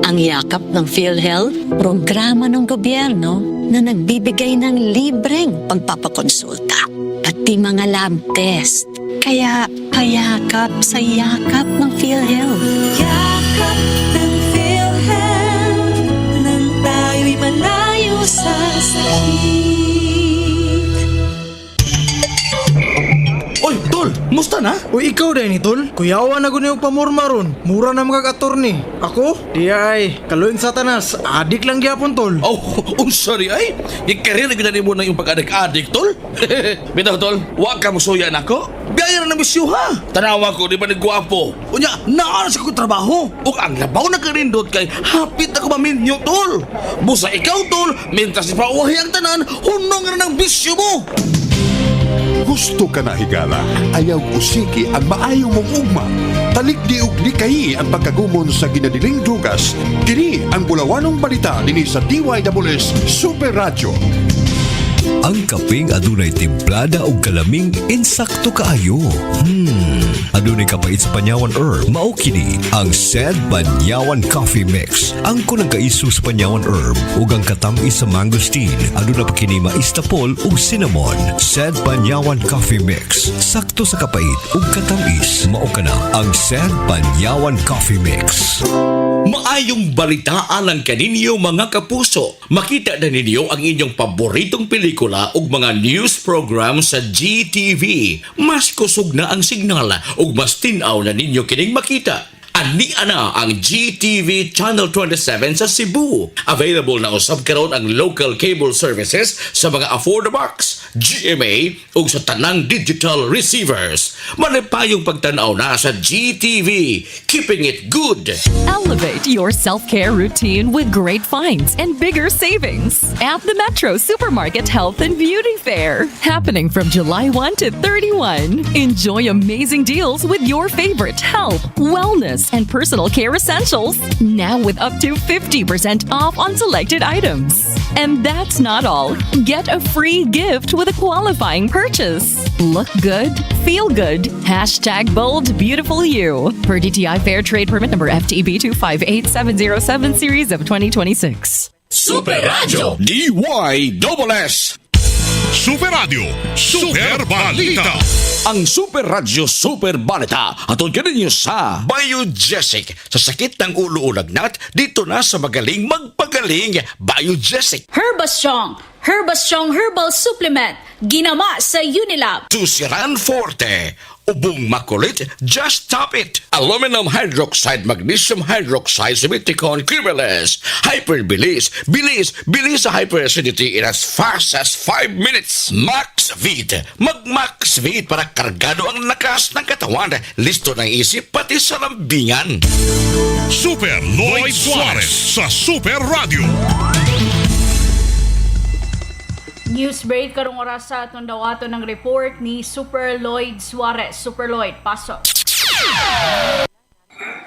Ang yakap ng PhilHealth, programa ng gobyerno na nagbibigay ng libreng pagpapakonsulta, pati mga lab test. Kaya payakap sa yakap ng PhilHealth. Yakap ng PhilHealth nang tayo'y malayo sa sakit. Oy, Tol! Musta na? Uy, ikaw din ni Tol. Kuyawa na guni yung pamorma ron. Mura na magag-attorney. Ako? Di ay, kaluin satanas. Adik lang gyapon, Tol. Oh, sorry ay. Ikarir na ginani mo na yung pag-adik-adik, Tol. Bitaw, Tol. Huwag ka musuya na ko. Biyaya na misyo, ha? Tanawa ko, di ba nagwapo? Unya, naaras ko trabaho. O ang labaw na karindot kay hapit ako maminyo, Tol. Busa ikaw, Tol. Mintas si pauwahi ang tanan, hunong na ng bisyo mo. Gusto ka na higala, ayaw usiki ang maayong mong ugma. Talikdiog ni kahi ang pagkagumon sa ginadiling drugas. Kini ang bulawanong balita dinhi sa DYSS Super Radio. Ang kaping adunay timplada og kalaming insakto kaayo. Adunay kapait sa panyawan herb. Mao kini ang SED Panyawan Coffee Mix. Ang kunang kaiso sa panyawan herb ug ang katamis sa mangosteen. Aduna pa kini maistapol ug cinnamon. SED Panyawan Coffee Mix. Sakto sa kapait ug katamis. Mao kana ang SED Panyawan Coffee Mix. Maayong balitaan lang kaninyo mga kapuso. Makita na ninyo ang inyong paboritong pelikula ug mga news program sa GTV. Mas kusog na ang signal ug mas tinaw na ninyo kining makita. Ani ana ang GTV Channel 27 sa Cebu. Available na usab karon ang local cable services sa mga afford-a-box, GMA ug sa tanang digital receivers. Malipayong pagtanaw na sa GTV. Keeping it good. Elevate your self-care routine with great finds and bigger savings at the Metro Supermarket Health and Beauty Fair. Happening from July 1 to 31. Enjoy amazing deals with your favorite health, wellness, and personal care essentials. Now with up to 50% off on selected items. And that's not all. Get a free gift with a qualifying purchase. Look good, feel good. #bold beautiful you. Per DTI Fair Trade Permit number FTB 258707 series of 2026. Super Radio DYSS. Super Radio, Super Balita. Ang Super Radio Super Balita atol kaninyo sa Biogesic. Sa sakit ng ulo o lagnat, dito na sa magaling magpagaling Biogesic. Herbastrong Herbal Supplement. Ginama sa Unilab. Tusiran Forte. Ubong makulit, just top it. Aluminum hydroxide, magnesium hydroxide, Sumiticon Criminals. Hyperbilis. Bilis sa hyperacidity in as fast as 5 minutes. Max Vit. Mag-Max Vit para kargado ang lakas ng katawan. Listo ng isip, pati sa lambingan. Super Lloyd Suarez sa Super Radio. News break karong oras sa atong dawato ng report ni Super Lloyd Suarez. Super Lloyd, pasok.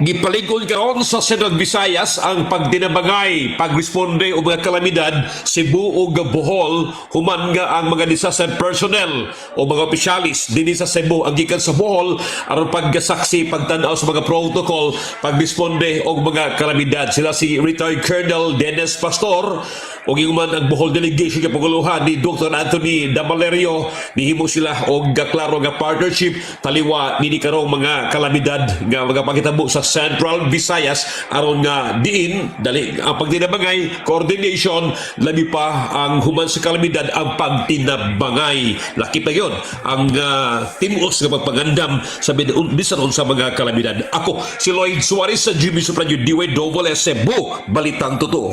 Gipaligod karon sa Central Visayas ang pagdinabangay, pagresponde o mga kalamidad Cebu ug Bohol human nga ang mga disaster personnel o mga opisyalis dinhi sa Cebu ang gikan sa Bohol aron pagsaksi pagtan-aw sa mga protocol pagresponde og mga kalamidad. Sila si retired Colonel Dennis Pastor ug human ang Bohol delegation nga paguluhan ni Dr. Anthony Damalerio. Nihimo sila og klaro nga partnership taliwa ni karong mga kalamidad nga mga pagitabo sa Central Visayas aron nga diin dali ang pagtinabangay coordination labi pa ang human sa kalamidad ang pagtinabangay. Laki pa yun ang timos nga pagpangandam sa bisan sa mga kalamidad. Ako si Lloyd Suarez sa GB Super Radio DYSS Cebu, Balitang Totoo.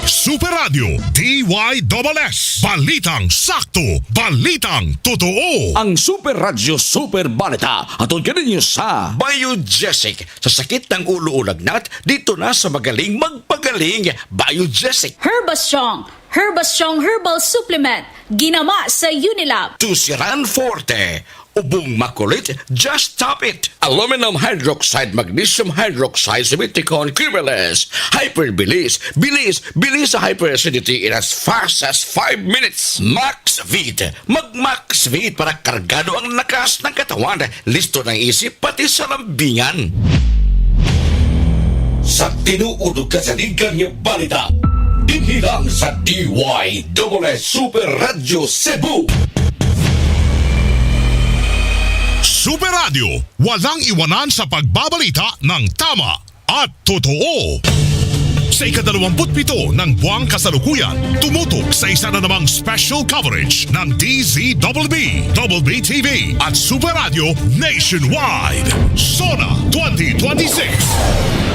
Super Radio DYSS. Balitang sakto, balitang totoo. Ang Super Radio Super Balita atol kaninyo sa Biogesic. Sa sakit ng ulo o lagnat, dito na sa magaling magpagaling Biogesic. Herbastrong Herbal Supplement. Ginama sa Unilab. Tusiran Forte. Ubong makulit, just stop it. Aluminum hydroxide, magnesium hydroxide, Simeticon, Criminals. Hyperbilis. Bilis sa hyperacidity in as fast as 5 minutes. Max Vit. Mag-Max Vit para kargado ang lakas ng katawan. Listo ng isip, pati sa lambingan. Sa tinuudog ka sa ligang niya balita, dinhilang sa DYSS Super Radio Cebu. Super Radio, walang iwanan sa pagbabalita ng tama at totoo. Sa ika-27 ng buwang kasalukuyan, tumutok sa isa na namang special coverage ng DZWB, WBTV at Super Radio Nationwide. SONA 2026.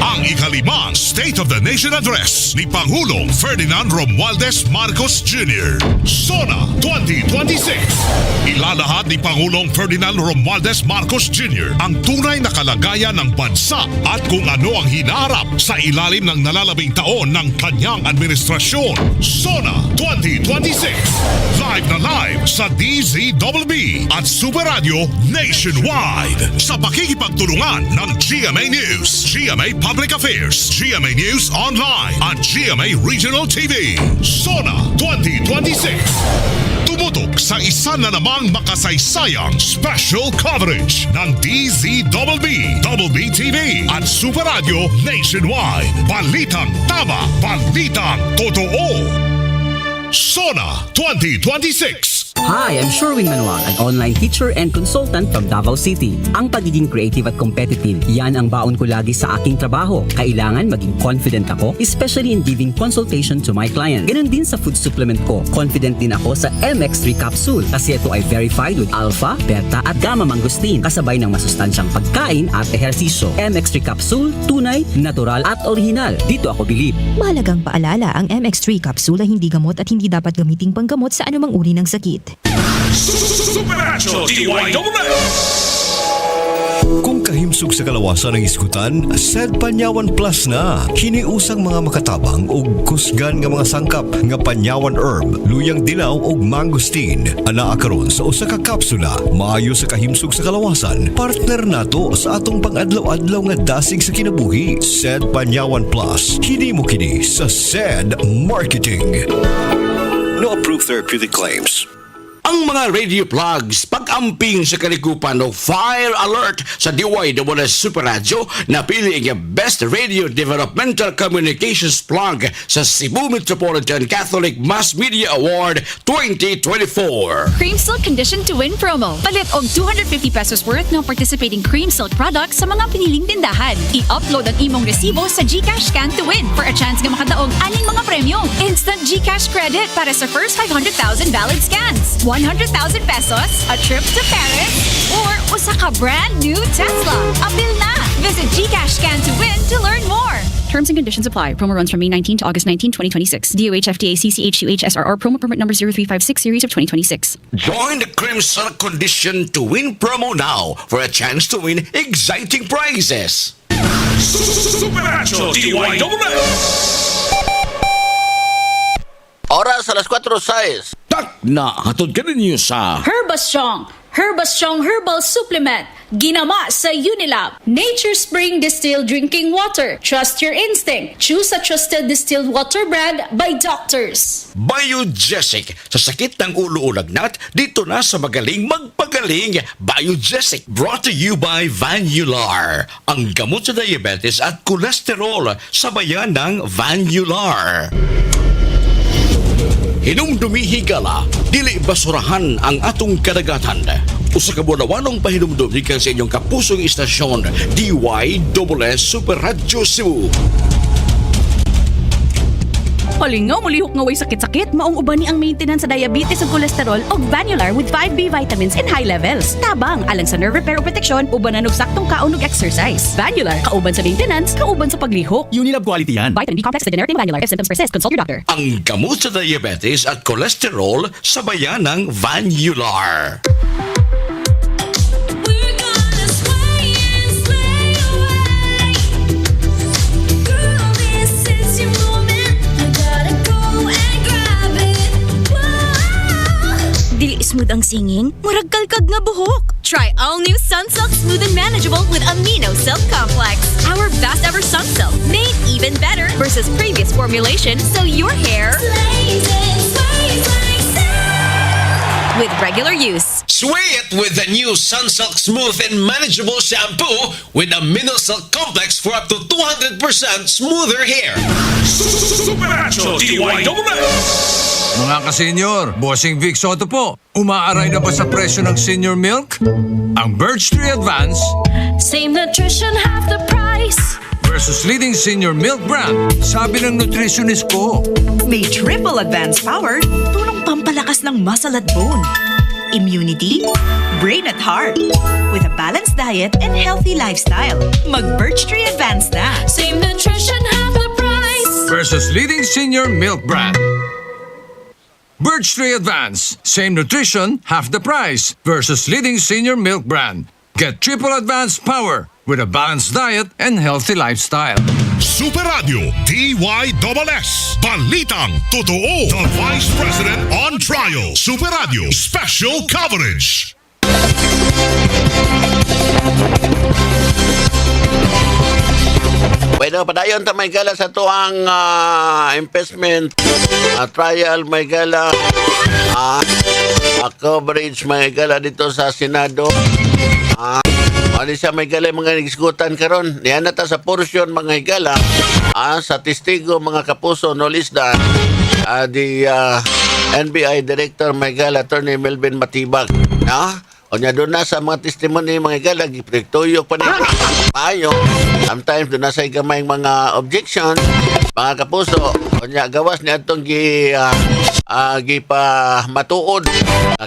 Ang ikalimang State of the Nation Address ni Pangulong Ferdinand Romualdez Marcos Jr. SONA 2026. Ilalahat ni Pangulong Ferdinand Romualdez Marcos Jr. ang tunay na kalagayan ng bansa at kung ano ang hinaharap sa ilalim ng nalalabing taon ng kanyang administrasyon. SONA 2026. Live na live sa DZWB at Super Radio Nationwide. Sa pakikipagtulungan ng GMA News, GMA Public Affairs, GMA News Online at GMA Regional TV. SONA 2026. Tumutok sa isa na namang makasaysayang special coverage ng DZWB, WBTV at Super Radio Nationwide. Balitang tama, balitang totoo. SONA 2026. Hi, I'm Sherwin Manuel, an online teacher and consultant from Davao City. Ang pagiging creative at competitive, yan ang baon ko lagi sa aking trabaho. Kailangan maging confident ako, especially in giving consultation to my client. Ganun din sa food supplement ko. Confident din ako sa MX3 capsule kasi ito ay verified with alpha, beta at gamma mangosteen kasabay ng masustansyang pagkain at ehersisyo. MX3 capsule, tunay, natural at original. Dito ako bilib. Mahalagang paalala, ang MX3 capsule ay hindi gamot at hindi dapat gamiting panggamot sa anumang uri ng sakit. Supernatural DYSS. Kung kahimsog sa kalawasan ng iskutan, SED Panyawan Plus na. Hiniusang mga makatabang ug kusgan nga mga sangkap nga Panyawan Herb, luyang dilaw ug mangosteen. Anaa karon sa usa ka kapsula, maayo sa kahimsog sa kalawasan. Partner nato sa atong pang-adlaw-adlaw nga dasig sa kinabuhi. SED Panyawan Plus. Hini mo kini sa SED Marketing. No approved therapeutic claims. Ang mga radio plugs, pag-amping sa kalikupan o fire alert sa DYSS Super Radio na pili ang Best Radio Developmental Communications Plug sa Cebu Metropolitan Catholic Mass Media Award 2024. Cream Silk Condition to Win promo. Palit og 250 pesos worth ng participating Cream Silk products sa mga piniling tindahan. I-upload ang imong resibo sa GCash Scan to Win for a chance nga makadaog aning mga premyo. Instant GCash credit para sa first 500,000 valid scans. 100,000 pesos, a trip to Paris, or usa ka brand new Tesla. Apil na! Visit GCash Scan to Win to learn more. Terms and conditions apply. Promo runs from May 19 to August 19, 2026. DOH FDA CCH2H SRR promo permit number 0356 series of 2026. Join the Crimson Condition to Win promo now for a chance to win exciting prizes. Supernatural DYSS. alas 4:06. Tak na hatod ka ninyo sa Herbastrong Herbal Supplement. Ginama sa Unilab. Nature Spring Distilled Drinking Water. Trust your instinct. Choose a trusted distilled water brand by doctors. Biogesic. Sa sakit ng ulo o lagnat, dito na sa magaling magpagaling. Biogesic. Brought to you by Vanular. Ang gamot sa diabetes at kolesterol. Sabayan ng Vanular. Hinumdumi higala, dili basurahan ang atong kadagatan. Usa ka buwan-awanong pahinumdum gikan sa inyong kapusong istasyon, DYSS Super Radio Cebu. Palingaw, mulihok nga way sakit-sakit, maong uban ni ang maintenance sa diabetes ug kolesterol og Vanular with 5B vitamins in high levels. Tabang alang sa nerve repair o protection, uban og saktong kaon ug exercise. Vanular, kauban sa maintenance, kauban sa paglihok. Unilab quality yan. Vitamin B complex na generic ng Vanular. If symptoms persist, consult your doctor. Ang gamot sa diabetes at kolesterol, sabayan ng Vanular. Dili smooth ang singing, murag kalkag nga buhok. Try all new Sunsilk Smooth and Manageable with Amino Silk Complex. Our best ever Sunsilk, made even better versus previous formulation, so your hair with regular use. Sway it with the new Sunsilk Smooth and Manageable Shampoo with Amino Silk Complex for up to 200% smoother hair. Superacho DYSS. Mga ka-senior, Bossing Vic Soto po. Umaaray na ba sa presyo ng senior milk? Ang Birch Tree Advance Same nutrition, half the price. versus leading senior milk brand. Sabi ng nutritionist ko. May triple advanced power, tulong pampalakas ng muscle at bone, immunity, brain at heart. With a balanced diet and healthy lifestyle, mag-Birch Tree Advance na. Same nutrition, half the price. Versus leading senior milk brand. Birch Tree Advance. Same nutrition, half the price. Versus leading senior milk brand. Get triple advanced power with a balanced diet and healthy lifestyle. Super Radio DYSS. Balitang Totoo. The Vice President on Trial. Super Radio Special Coverage. Bueno, padayon ta may gala sa tuang impeachment trial, may gala coverage, may gala dito sa Senado. Ano siya may gala mga nagisgutan karon. Diyan na ta sa portion mga higala sa testigo mga kapuso, no less than the NBI Director may gala Attorney Melvin Matibag. O niya doon na sa mga testimony mga higala, giprektoyok pa niya. Maayo. Sometimes doon na sa gamay mga objection, mga kapuso. O niya gawas niya itong gipa matuod.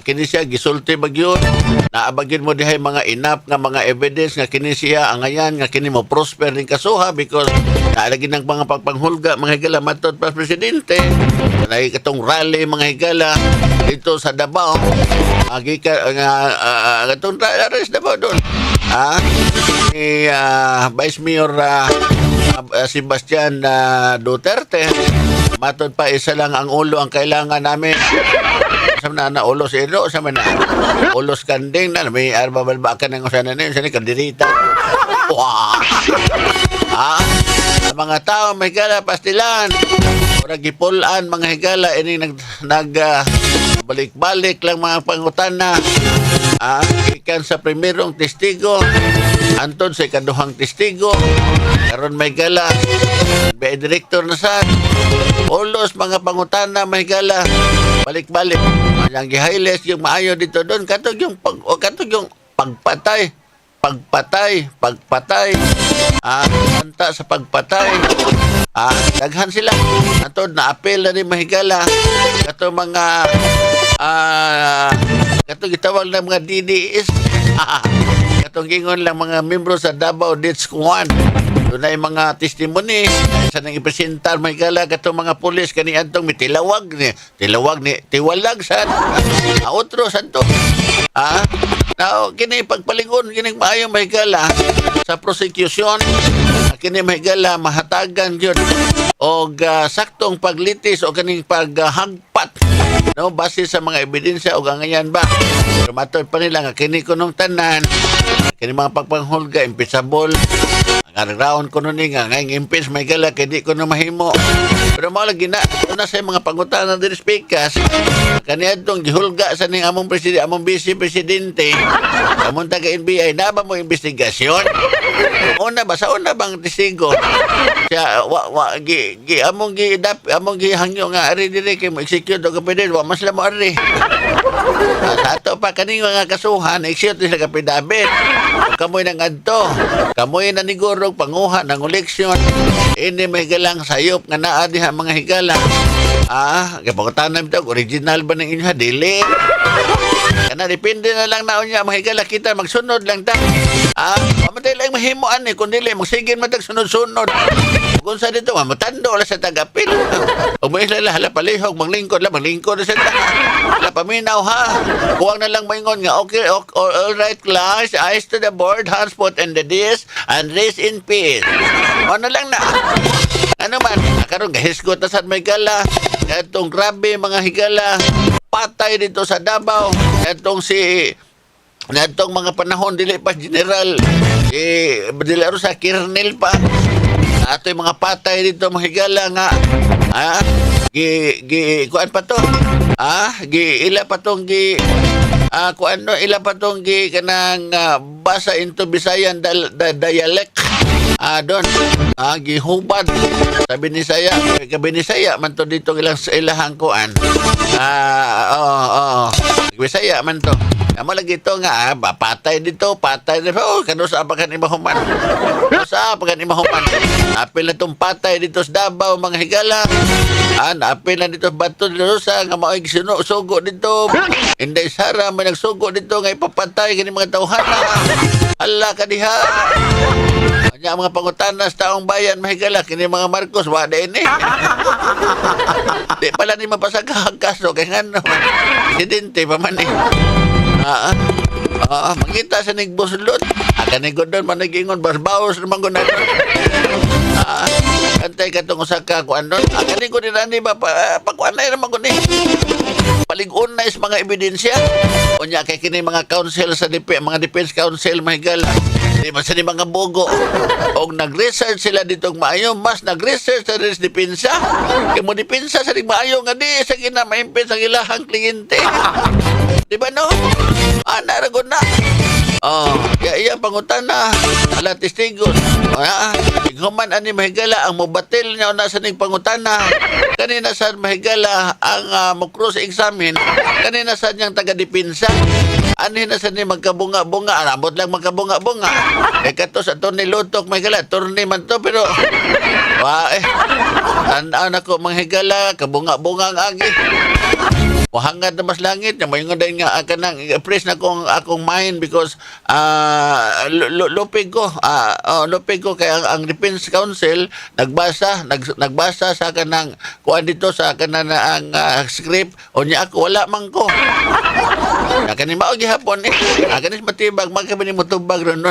Kini siya gisulti bagyon. Naabagin mo dihay mga enough nga mga evidence nga kini siya ang ayan nga kini mo prosper ning kasuha because naalagi ng mga pagpanghulga mga higala matod pa presidente. Nay katong rally mga higala dito sa Davao. Katong arrest Davao doon. Ni Vice Mayor Sebastian Duterte. Matod pa isa lang ang ulo ang kailangan namin. Sama na ulos ilo, sama na ulos kanding na may arbabalbakan ng usana na yun, sana kandirita. Wow! Sa mga tao may higala pastilan ora gipulan mga higala ini balik-balik lang mga pangutana ikan sa primerong testigo anton sa ikaduhang testigo karon may higala by director na sa ulos mga pangutana may higala balik-balik ang gi-highlight yung maayo dito doon katog yung pagpatay anta sa pagpatay daghan sila atod na apel na ni mahigala kato mga kato gitawag na mga DDS katong gingon lang mga membro sa Davao Death Squad doon ay mga testimony sa nang ipresentar mahigala kato mga pulis kani antong mitilawag ni tiwalag sa outro santo now kini pagpalingon kini maayo mahigala sa prosecution kini mahigala mahatagan gyud og saktong paglitis o kaning paghagpat No, base sa mga ebidensya o ganyan ba? Pero matod pa nila nga kini kunong tanan, kini mga pagpanghulga impeachable. Ang round ko nun nga ngayong impeach may gala kaya di ko na mahimo. Pero mga lagi na una sa mga pangutanan din speakers kaniya itong gihulga sa ning among presidente, among vice-presidente, among taga-NBI na ba mo investigasyon? Una ba sa una bang testigo siya among gihangyo nga ari dire kay mo execute o kapidel wa mas mo ari sa ato pa kaning mga kasuhan execute sa kapidabit kamoy nang adto kamoy na nigurog panguha ng eleksyon ini may galang sayop nga naa diha mga higala kapangutanan bitaw original ba ng inyo dili kana depende na lang na unya mga higala kita magsunod lang ta mamatay lang mahimuan kung dili magsigin matag sunod-sunod kung sa dito matando la sa tagapil o may isla hala palihog maglingkod sa taga hala paminaw ha kuwang na lang maingon nga okay all right class eyes to the board hands put in the disc and race in peace ano lang na ano man karon gahisgot na sa may gala itong grabe mga higala patay dito sa Davao itong natong mga panahon dili pa general dili aro sa kernel pa ato yung mga patay dito mga higala nga kuan pa to ila pa tong ila pa tong kanang basa into Bisayan dialect don gihubad sa Binisaya man to dito ilahang kuan Bisaya man to amo lagi ito nga patay dito kano sa apakan imahuman apil na itong patay dito sa Davao mga higala apil na dito sa Bato dito sa nga mao'y sugo dito Inday Sara may nagsugo dito nga ipapatay kani mga tauhana ala ka diha kanya mga pangutana sa taong bayan mahigala kini mga Marcos wala ini di pala ni mapasagahang kaso kaya nga naman presidente pa man makita sa nigbuslot kanigod doon manigingon basbaos naman ko na kantay ka itong usaka kuan doon kanigod din ani ba pakuanay naman ko ni palig-on na is mga ebidensya unya kay kini mga council sa mga defense council mahigala di man sa ni mga bogo og nag-research sila ditong maayo mas nag-research sa res depensa kay mo depensa sa ning maayo nga di sa ginamaimpin sa ilahang kliyente di ba no naragon na iya pangutana ala testigos human ani mahigala ang mobatil niya na sa ning pangutana kanina sa mahigala ang mo cross examine kanina sa niyang taga-depensa ani na sa ni magkabunga-bunga arabot lang magkabunga-bunga kato sa Tony Lutok mahigala turni man to pero tandaan ako mahigala kabunga-bunga ang agi hangad na mas langit na mayroon din nga kanang press na akong mind because lupig ko kay ang defense council nagbasa sa kanang kuan dito sa kanang script o niya ako wala man ko kanin mao gihapon kanin matibag magkabini mo tubag ron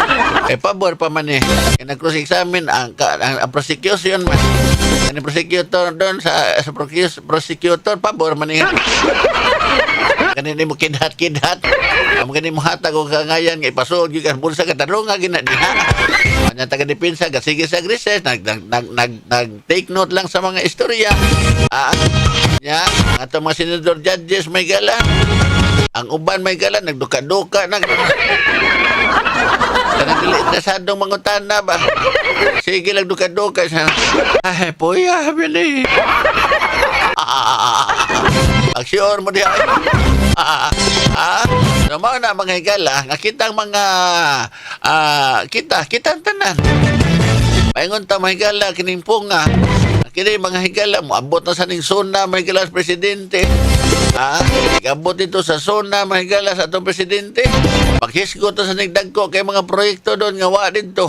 pabor pa man nag cross examine ang prosecution man kanin prosecutor doon sa prosecutor pabor man kanin mo kidhat amo kanin mo hatag og kangayan nga ipasuod gyud kan bulsa katarunga gina diha anya taga depensa gasige sa research nag take note lang sa mga istorya ato mga senador judges may gala ang uban may gala nagduka-duka kanang dili kasadong mangutana ba sige lang duka-duka sa puya bili aksyon mo diha naman na mga higala nga kitang mga kitang tanan paingon ta mga higala kining punga kini mga higala mo abot na sa ning zona mga higala sa presidente abot dito sa zona mga higala sa atong presidente maghisgot sa ning dagko kay mga proyekto doon nga wa dito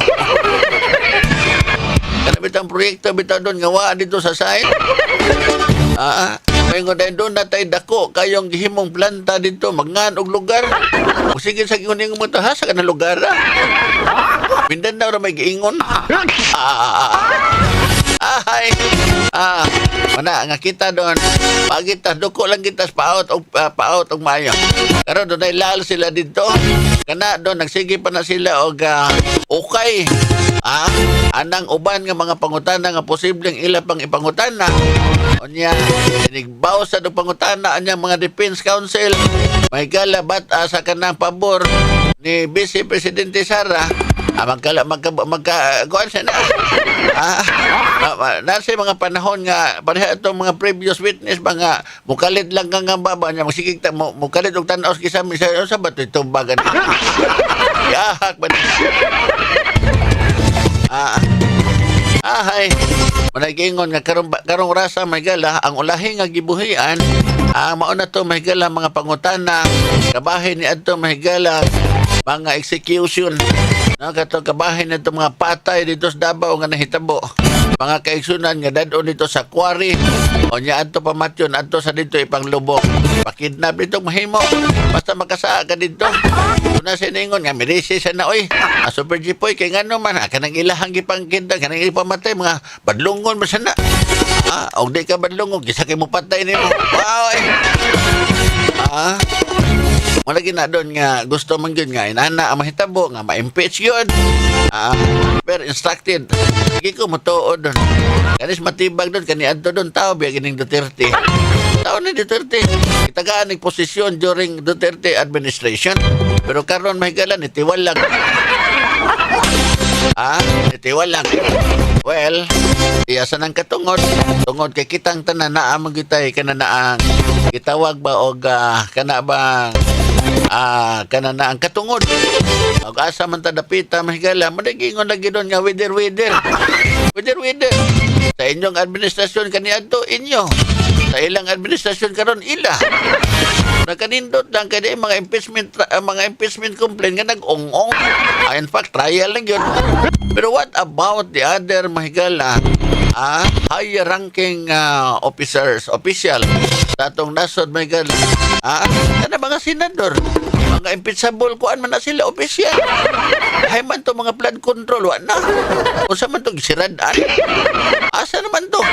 kana bitang proyekto bitaw doon nga wa dito sa site may nga doon natay dako kayong gihimong planta dito magngan og lugar o sige sa giuning mo ta sa kanang lugar Mindanao ra may giingon Ay, mana nga kita doon. Pagita duko lang kita paot og mayo. Karon doon ay lal sila dito. Kana doon nagsige pa na sila og okay. Anang uban nga mga pangutana nga posibleng ila pang ipangutana. Unya inigbaw sa do pangutana anya mga defense counsel. May galabat sa kanang pabor ni Vice Presidente Sara. Kuan siya na. Nasa mga panahon nga pareha itong mga previous witness mga mukalit lang kang baba niya magsigig mukalit og tan-aw kisami sa bato ito bagan. Yahak ba? Ay, managingon nga karong rasa may gala ang ulahi nga gibuhian mao na to may gala mga pangutana kabahin ni adto may gala mga execution. No, kato kabahin na itong mga patay dito sa Davao nga nahitabo. Mga kaigsunan nga dadon dito sa quarry. O niya ato pamatyon, ato sa dito ipanglubok. Pakidnap dito mahimo. Basta makasaa ka dito. Una siningon nga mirisi siya na, oy. Super Jipoy, kay nga naman, kanang ilahang ipangkinda, kanang ipamatay, mga badlungon mo sana. O di ka badlungon, kisa kay mo patay ni mo. Wow, eh. Wala gina doon nga gusto man yun nga inana ang mahitabo nga ma-impeach yun. Pero instructed. Sige ko matuod doon. Kanis matibag doon kaniadto doon tao biya gining Duterte. Tao ni Duterte. Itagaan ng posisyon during Duterte administration. Pero karon mahigala nitiwalag. Nitiwalag. Well, iyasan ang katungod. Tungod kay kitang tanan na amang gitay kananaang gitawag ba og kana bang kana na ang katungod. Og asa man ta dapita mahigala madagingon lagi doon nga wither. Sa inyong administrasyon kaniadto inyo. Sa ilang administrasyon karon ila. Nakanindot lang kay mga impeachment complaint nga nag-ong-ong. In fact trial lang yun. Pero what about the other mahigala higher ranking official sa atong nasod mahigala? Ano mga senador? Mga impeachable kuan man na sila official. Hay man to mga flood control wa na. Unsa man to gisiradan? Asa naman to?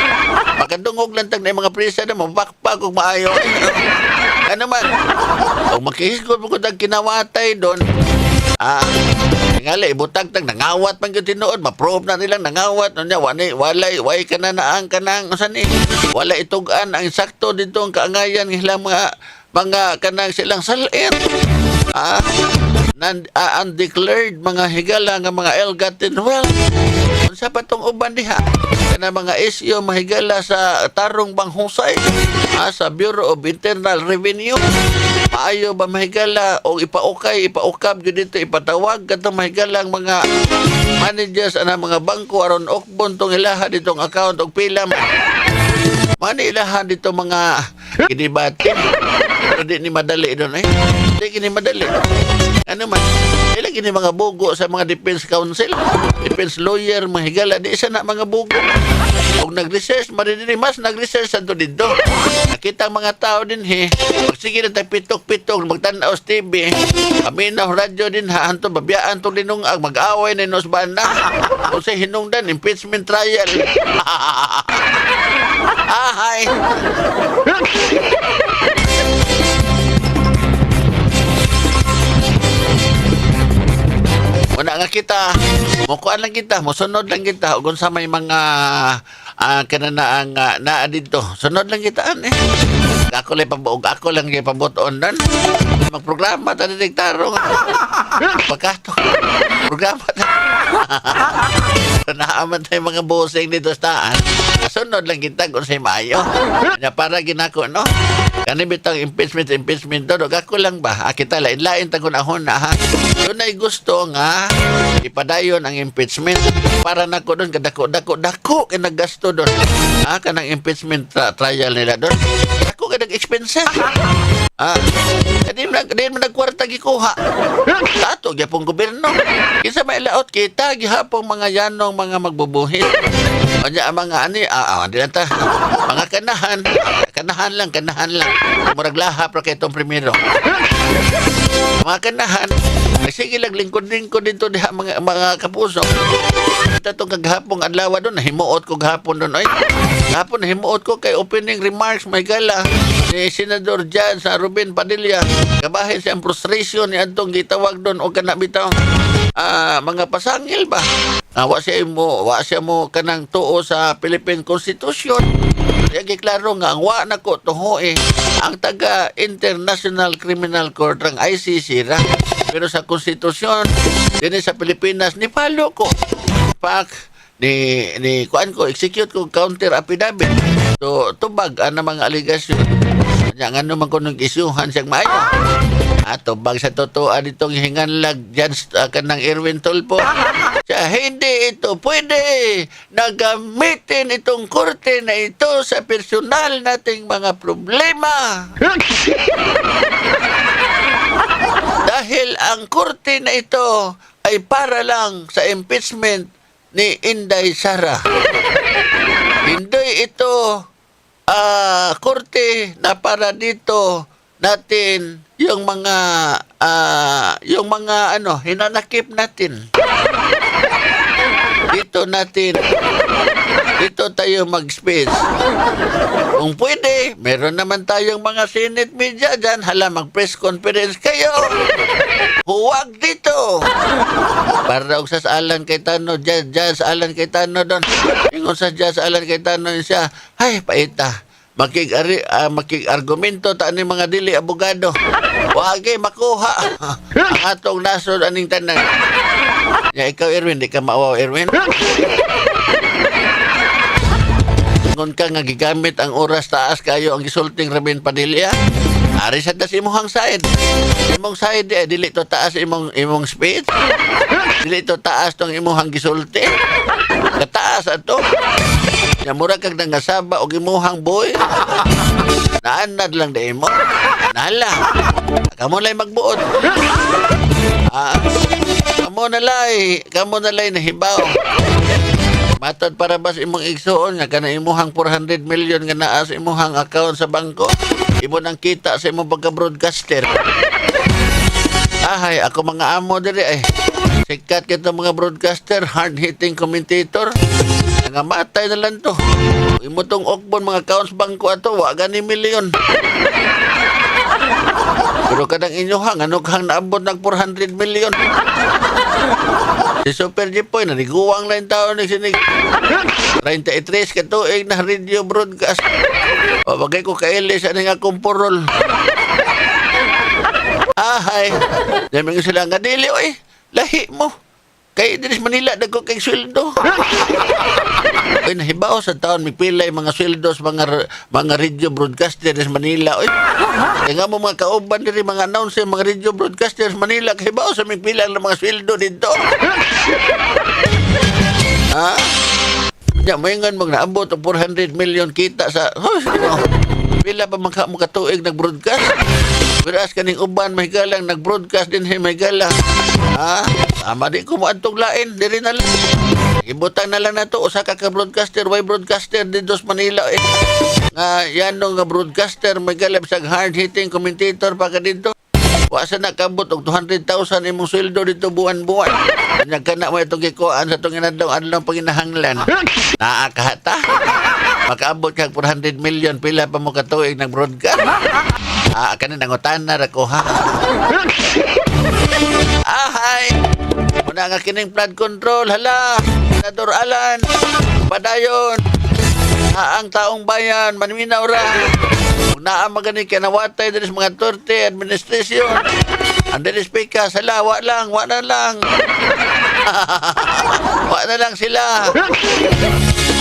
Makadungog lang tag na mga prisa na mabakpak ug maayo. Ano man? Kung makihisgot mo ko tag kinawatay doon, ngali ibutag tag nangawat man gyud tinuod, ma-prove na nilang nangawat unya walay kananaang kanang usan ni. Wala itugan ang sakto dito ang kaangayan ng ilang mga kanang silang salit. Undeclared mga higala nga mga ill-gotten wealth. Unsa pa tong uban diha? Kana mga isyu mahigala sa tarong banghusay sa Bureau of Internal Revenue. Maayo ba mahigala o ipaukab gyud dito ipatawag kadto mahigalang mga managers ana mga bangko aron okbon tong ilaha ditong account og pila ilaha dito mga gidibate. Pero di ni madali doon di gini madali. Ano man, ilang gini mga bugo sa mga defense counsel, defense lawyer, mahigala, di isa na mga bugo. Kung nag-research, mariniri mas nag-research sa dito. Nakita ang mga tao din magsige na tayo pitok-pitok, magtanaw sa TV, aminaw radyo din hanto, babiyaan to linungag, mag-away na inosban na. Kung sa hinungdan, impeachment trial. Hi! Wala nga kita, mukuan lang kita, musunod lang kita, kung sa may mga kananaang naa dito, sunod lang kita, Ako lang pabuton dan magprograma tayo digtarong. Pagkato, programa tayo. Naaman tayo mga boseng dito sa taan. Sunod lang kita kung sa mayo. Para ginako, no? Kani bitang impeachment to, ako lang ba? Kita lain-lain tagon ahon na, ha? Doon ay gusto nga ipadayon ang impeachment para nako doon kadako kay naggasto doon. Kanang impeachment trial nila doon. Ako kadang expenses. Di mo nagkwarta gikuha. Tato gyapon gobyerno. Kinsa may laot kita gihapon mga yanong mga magbubuhit. Onya mga ani di ta. Mga kanahan lang. Murag lahap ra kay tong primero. Mga kanahan, ay sige lang lingkod-lingkod dito diha mga kapuso. Ito itong kaghapong adlaw doon, nahimuot ko gahapon doon. Ay, gahapon nahimuot ko kay opening remarks, may gala, ni Senador Jan sa Ruben Padilla. Kabahin siyang frustration ni Antong gitawag doon o kanabitaw. Mga pasangil ba? Wa siya mo kanang tuo sa Philippine Constitution. Kaya giklaro nga, ang wa na ko tuho ang taga International Criminal Court, ang ICC ra. Pero sa konstitusyon, din sa Pilipinas, ni palo ko. Pak, ni kuan ko, execute ko counter affidavit. So, tubag ang mga aligasyon. Kanya nga naman ko nung isyuhan siyang maayo. Tubag sa totoo itong hinganlag dyan kanang Erwin Tulfo. Siya, hindi ito pwede na gamitin itong korte na ito sa personal nating mga problema. Dahil ang korte na ito ay para lang sa impeachment ni Inday Sara. Hindi ito korte na para dito natin yung mga hinanakip natin. Dito tayo mag-speech. Kung pwede, meron naman tayong mga Senate media dyan. Hala, mag-press conference kayo. Huwag dito. Para og sa Alan Cayetano, Jazz Alan Cayetano doon. Ingon sa Jazz Alan Cayetano siya, ay, paita. Makig-argumento ta ni mga dili abogado. Wage makuha ang atong nasod aning tanan. Ya, ikaw Erwin, di ka maawaw Erwin. Ngon ka nga gigamit ang oras taas kayo ang gisulting Ruben Padilla. Ari sa tas imong side. Imong side dili to taas imong speech. Dili to taas tong imong gisulti. Kataas ato. Ya mura kag nangasaba og imuhang boy. Naanad lang di mo. Nala. Kamo lay magbuot. Kamo na lay nahibaw. Matod para bas imong igsuon nga kana imuhang 400 million nga naa sa imuhang account sa bangko. Imo nang kita sa imong pagka-broadcaster. Ahay, ako mga amo diri ay. Sikat kita mga broadcaster, hard-hitting commentator. Nangamatay na lang to. Imo tong okbon mga accounts bangko ato, wa gani milyon. Pero kadang inyuhang, ano kang naabot ng 400 million. Si Super Jipoy, naniguwang lang taon ni sinig. 33 katuig na radio broadcast. O, bagay ko kailis, ano nga kumpurol. Ahay, dami nga sila nga dili, oy, lahi mo. Kay dinis Manila, dago kay sweldo. Oy, nahibaw sa taon, may pilay mga sweldos, mga radio broadcasters Manila, oy. Kaya nga mo mga kauban diri mga announcer, mga radio broadcasters Manila, kahibaw sa may pilay ng mga sweldo dito. Ha? Ya, mayngan mo naabot ang 400 million kita sa... Pila pa mo katuig nag-broadcast? Whereas kaning uban may galang nag-broadcast din may galang. Ha? Ama di ko mo antong lain, diri na lang. Ibutang na lang na to, usa ka broadcaster, why broadcaster dito sa Manila eh. Yan nung broadcaster, may galap sa hard-hitting commentator pa ka dito. Wasa na kabot og 200,000 imong sweldo dito buwan-buwan. Nagkana mo itong kikuan sa itong inadong panginahanglan. Naakahata. Makaabot kag 400 million, pila pa mo katuig nag-broadcast. Kanin nangutan na rako ha. Ahay! Muna nga kining flood control, hala! Senador Alan, padayon! Ang taong bayan, maniminaw ra! Kung naamagani ka nawatay din sa mga torte, administrasyon, ang dinispika, sala, wa na lang! Wa na lang sila!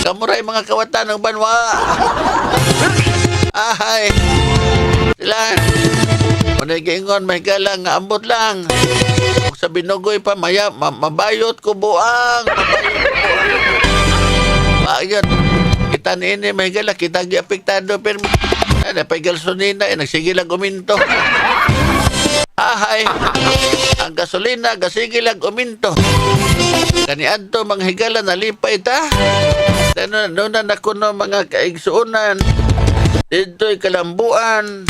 Kamuray mga kawatan ng banwa! Ahay! Sila! Manigingon, may galang, ambot lang! Sa binugoy pa, mabayot ko buang. Ayun, kita ni ini, may gala, kita gi-apektado, pero napay gasolina, nagsige lang uminto. Ahay, ang gasolina, gasige lang uminto. Kaniadto, mga higala, nalipay ta. Doon na nakuno mga kaigsuunan. Dito'y kalambuan.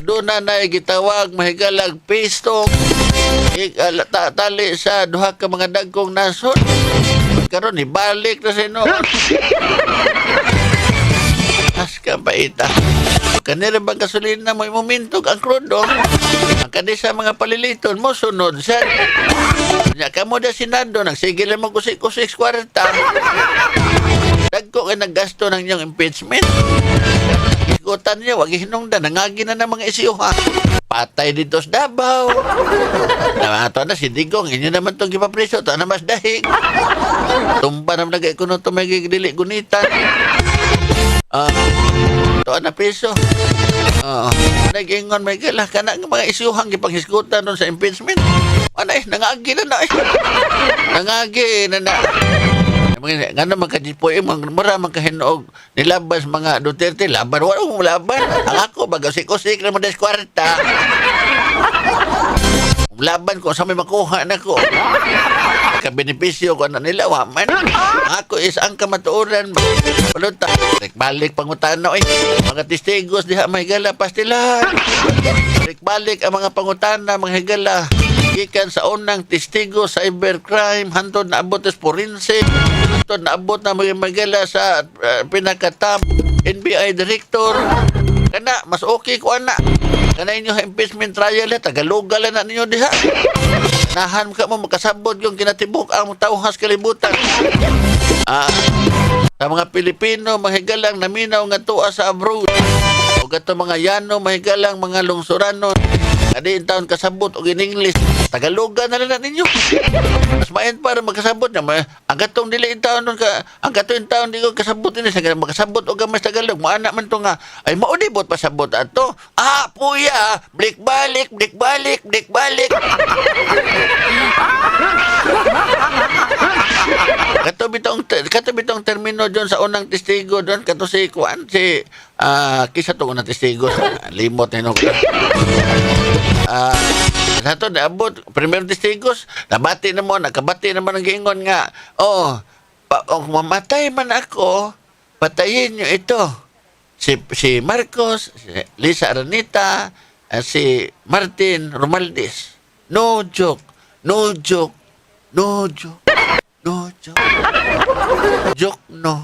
Doon na gitawag mahigalag pistong tali sa duha ka mga dagkong nasod. Karon ibalik na sa inoon. As ka ba ita? Kanira bang gasolina mo imumintog ang krudo? Ang kanisa mga paliliton mo sunod sa nya kamo da Senado nagsigil mo kusik-kusik 40. Dagko ka naggasto ng inyong impeachment. Isgutan niya, wag hinungdan, nangagi na ng mga isiyo ha. Patay dito sa Davao. Ito na si Digong, inyo naman itong ipapreso, ito na mas dahig. Tumba naman nag-ikuno ito may gigdili gunitan. Ito na preso. Nag-ingon may galah ka na mga isyuhang ipanghisgutan doon sa impeachment. Anay, nangagi na na eh. Nangagi na na. Nga naman kajipoy, maramang kahinog nilabas mga Duterte, laban, walang laban. Ang ako, bagasik-usik naman des 40. Laban ko, sa may makuha na ko. Kabenepisyo ko na nila, waman. Ako is ang kamatuuran. Paluta, balik pangutano eh. Mga testigos diha may gala, pastilan. Balik ang mga pangutana, mga higala. Gikan sa unang testigo, cybercrime, hantod na abot is forensic. Hantod na abot na mga magala sa pinakatam NBI director. Kana, mas okay ko ana. Kana inyo impeachment trial tagalugal na ninyo diha. Nahan ka mo makasabot yung kinatibok ang tauhas kalibutan. Sa mga Pilipino, mahigalang naminaw nga tuwa sa abroad. O gato mga Yano, mahigalang mga lungsurano. Adi taon kasabot o in-English. Tagalugan na lang ninyo. Mas mayan para magkasabot na. Ang gatong dili taon nun ka, ang gatong taon di ko kasabot ini sa magkasabot o gamas Tagalog. Maana man to nga, ay maunibot pasabot ato. Puya, blik balik. Kato bitong termino doon sa unang testigo doon, kato si Kuan, kisa to unang testigo, limot na Sato naabot, primero testigos, nakabati naman ang giingon nga, mamatay man ako, patayin nyo ito. Si Marcos, si Lisa Aranita, si Martin Romaldez. No joke. Joke no.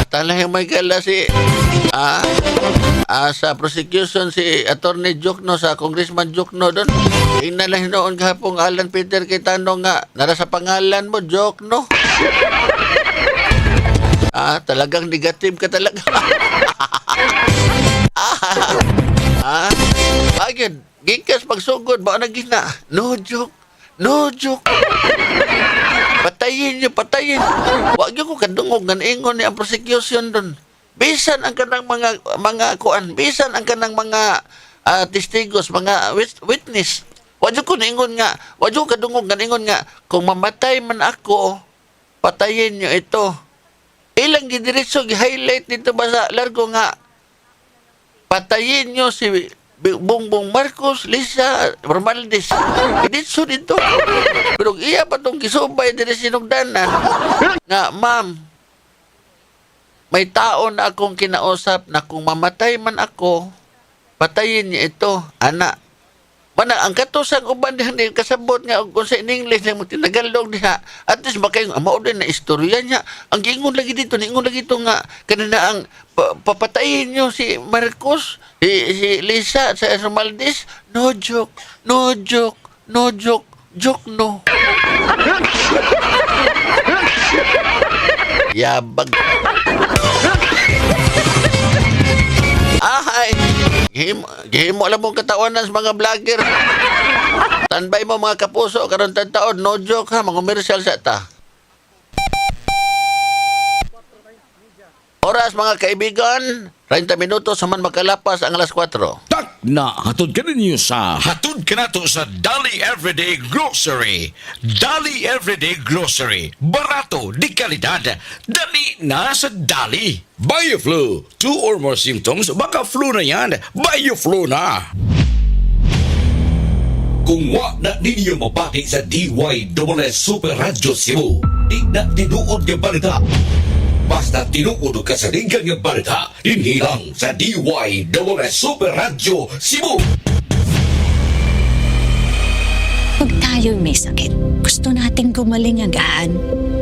Atala yung may gala sa prosecution si Attorney Jokno sa Congressman Jokno doon. Tingnan lang noon kahapong Alan Peter kay tanong nga nara sa pangalan mo Jokno. Talagang negative ka talaga. Bagid, gikas pagsugod ba nagina? No joke. Patayin. Wag ko kadungog nga ingon ni ang prosecution doon. Bisan ang kanang mga kuan, bisan ang kanang mga testigos, mga witness. Wag ko ningon nga, wag ko kadungog nga ingon nga kung mamatay man ako, patayin niyo ito. Ilang gidiretso gi-highlight dito ba sa largo nga patayin niyo si Bongbong Marcos, Lisa Romaldez. Iditso dito. Pero iya pa itong kisubay din sinugdanan. Nga, ma'am, may tao na akong kinausap na kung mamatay man ako, patayin niya ito. Ana. Mana, ang katusang uban dihan din kasabot nga kung sa in-English na tinagalog diha. At least makayong din na istorya niya. Ang ingon lagi dito nga kanina ang papatayin niyo si Marcos, si Lisa sa Romaldez. No joke. Joke no. Yabag. Gihimo alam mong katawanan sa mga vlogger. Tanbay mo mga kapuso, karon taon, no joke ha, mga komersyal sa ta. Oras mga kaibigan, 30 minutos sa man makalapas ang alas 4. Na hatod ka na to sa Dali Everyday Grocery. Dali Everyday Grocery. Barato, di kalidad. Dali na sa Dali. Bioflu. 2 or more symptoms, baka flu na yan. Bioflu na. Kung wa na ninyo mapati sa DYSS Super Radio Cebu, di na tinuod ka balita. Basta tinuod ka sa ligang nga balita, dinhilang sa DYSS Super Radio Cebu. Pag tayo may sakit, gusto nating gumaling agad.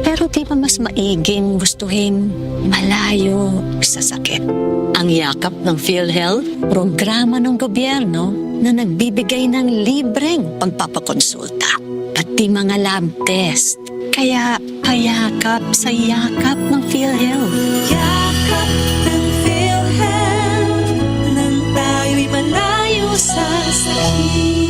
Pero di ba mas maiging gustuhin malayo sa sakit? Ang yakap ng PhilHealth, programa ng gobyerno na nagbibigay ng libreng pagpapakonsulta, pati mga lab test. Kaya payakap sa yakap ng PhilHealth. Yakap ng PhilHealth, nang tayo'y malayo sa sakit.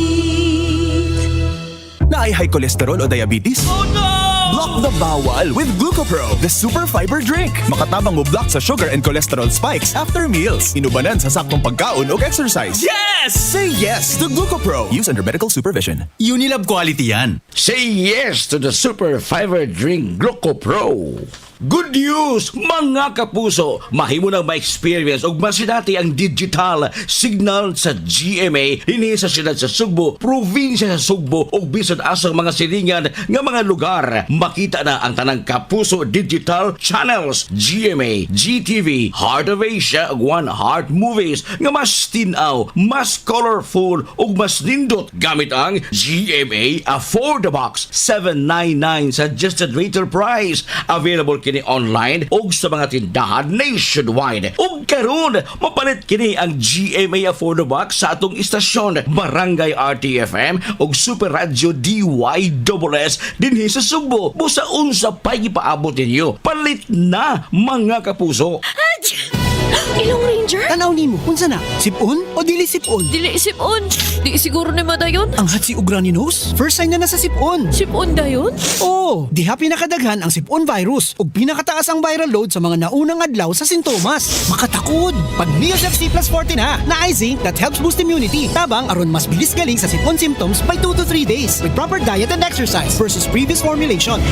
Na ay high cholesterol o diabetes? Oh no! Block the bawal with GlucoPro, the super fiber drink. Makatabang mo block sa sugar and cholesterol spikes after meals. Inubanan sa saktong pagkaon o exercise. Yes! Say yes to GlucoPro. Use under medical supervision. Unilab quality yan. Say yes to the super fiber drink GlucoPro. Good news, mga kapuso! Mahimo nang ma-experience og masinati ang digital signal sa GMA dinhi sa siyudad sa Sugbo, probinsya sa Sugbo ug bisan asang mga silingan nga mga lugar. Makita na ang tanang kapuso digital channels GMA, GTV, Heart of Asia ug One Heart Movies nga mas tinaw, mas colorful ug mas nindot gamit ang GMA Afford the Box 799 suggested retail price. Available kini online ug sa mga tindahan nationwide. Ug karon mapalit kini ang GMA Afford the Box sa atong istasyon Barangay RTFM ug Super Radio DYSS dinhi sa Sugbo. Busa unsa pay ipaabot ninyo. Palit na, mga kapuso. Ilong Ranger? Tanaw nimo, unsa na? Sipon o dili sipon? Dili sipon. Di siguro ni madayon. Ang hatsi ug runny nose? First sign na nasa sipon. Sipon dayon? Oo, diha pinakadaghan ang sipon virus ug pinakataas ang viral load sa mga naunang adlaw sa sintomas. Makatakod. Pag Neosep C plus 40 na ay zinc that helps boost immunity. Tabang aron mas bilis galing sa sipon symptoms by 2 to 3 days with proper diet and exercise versus previous formulation.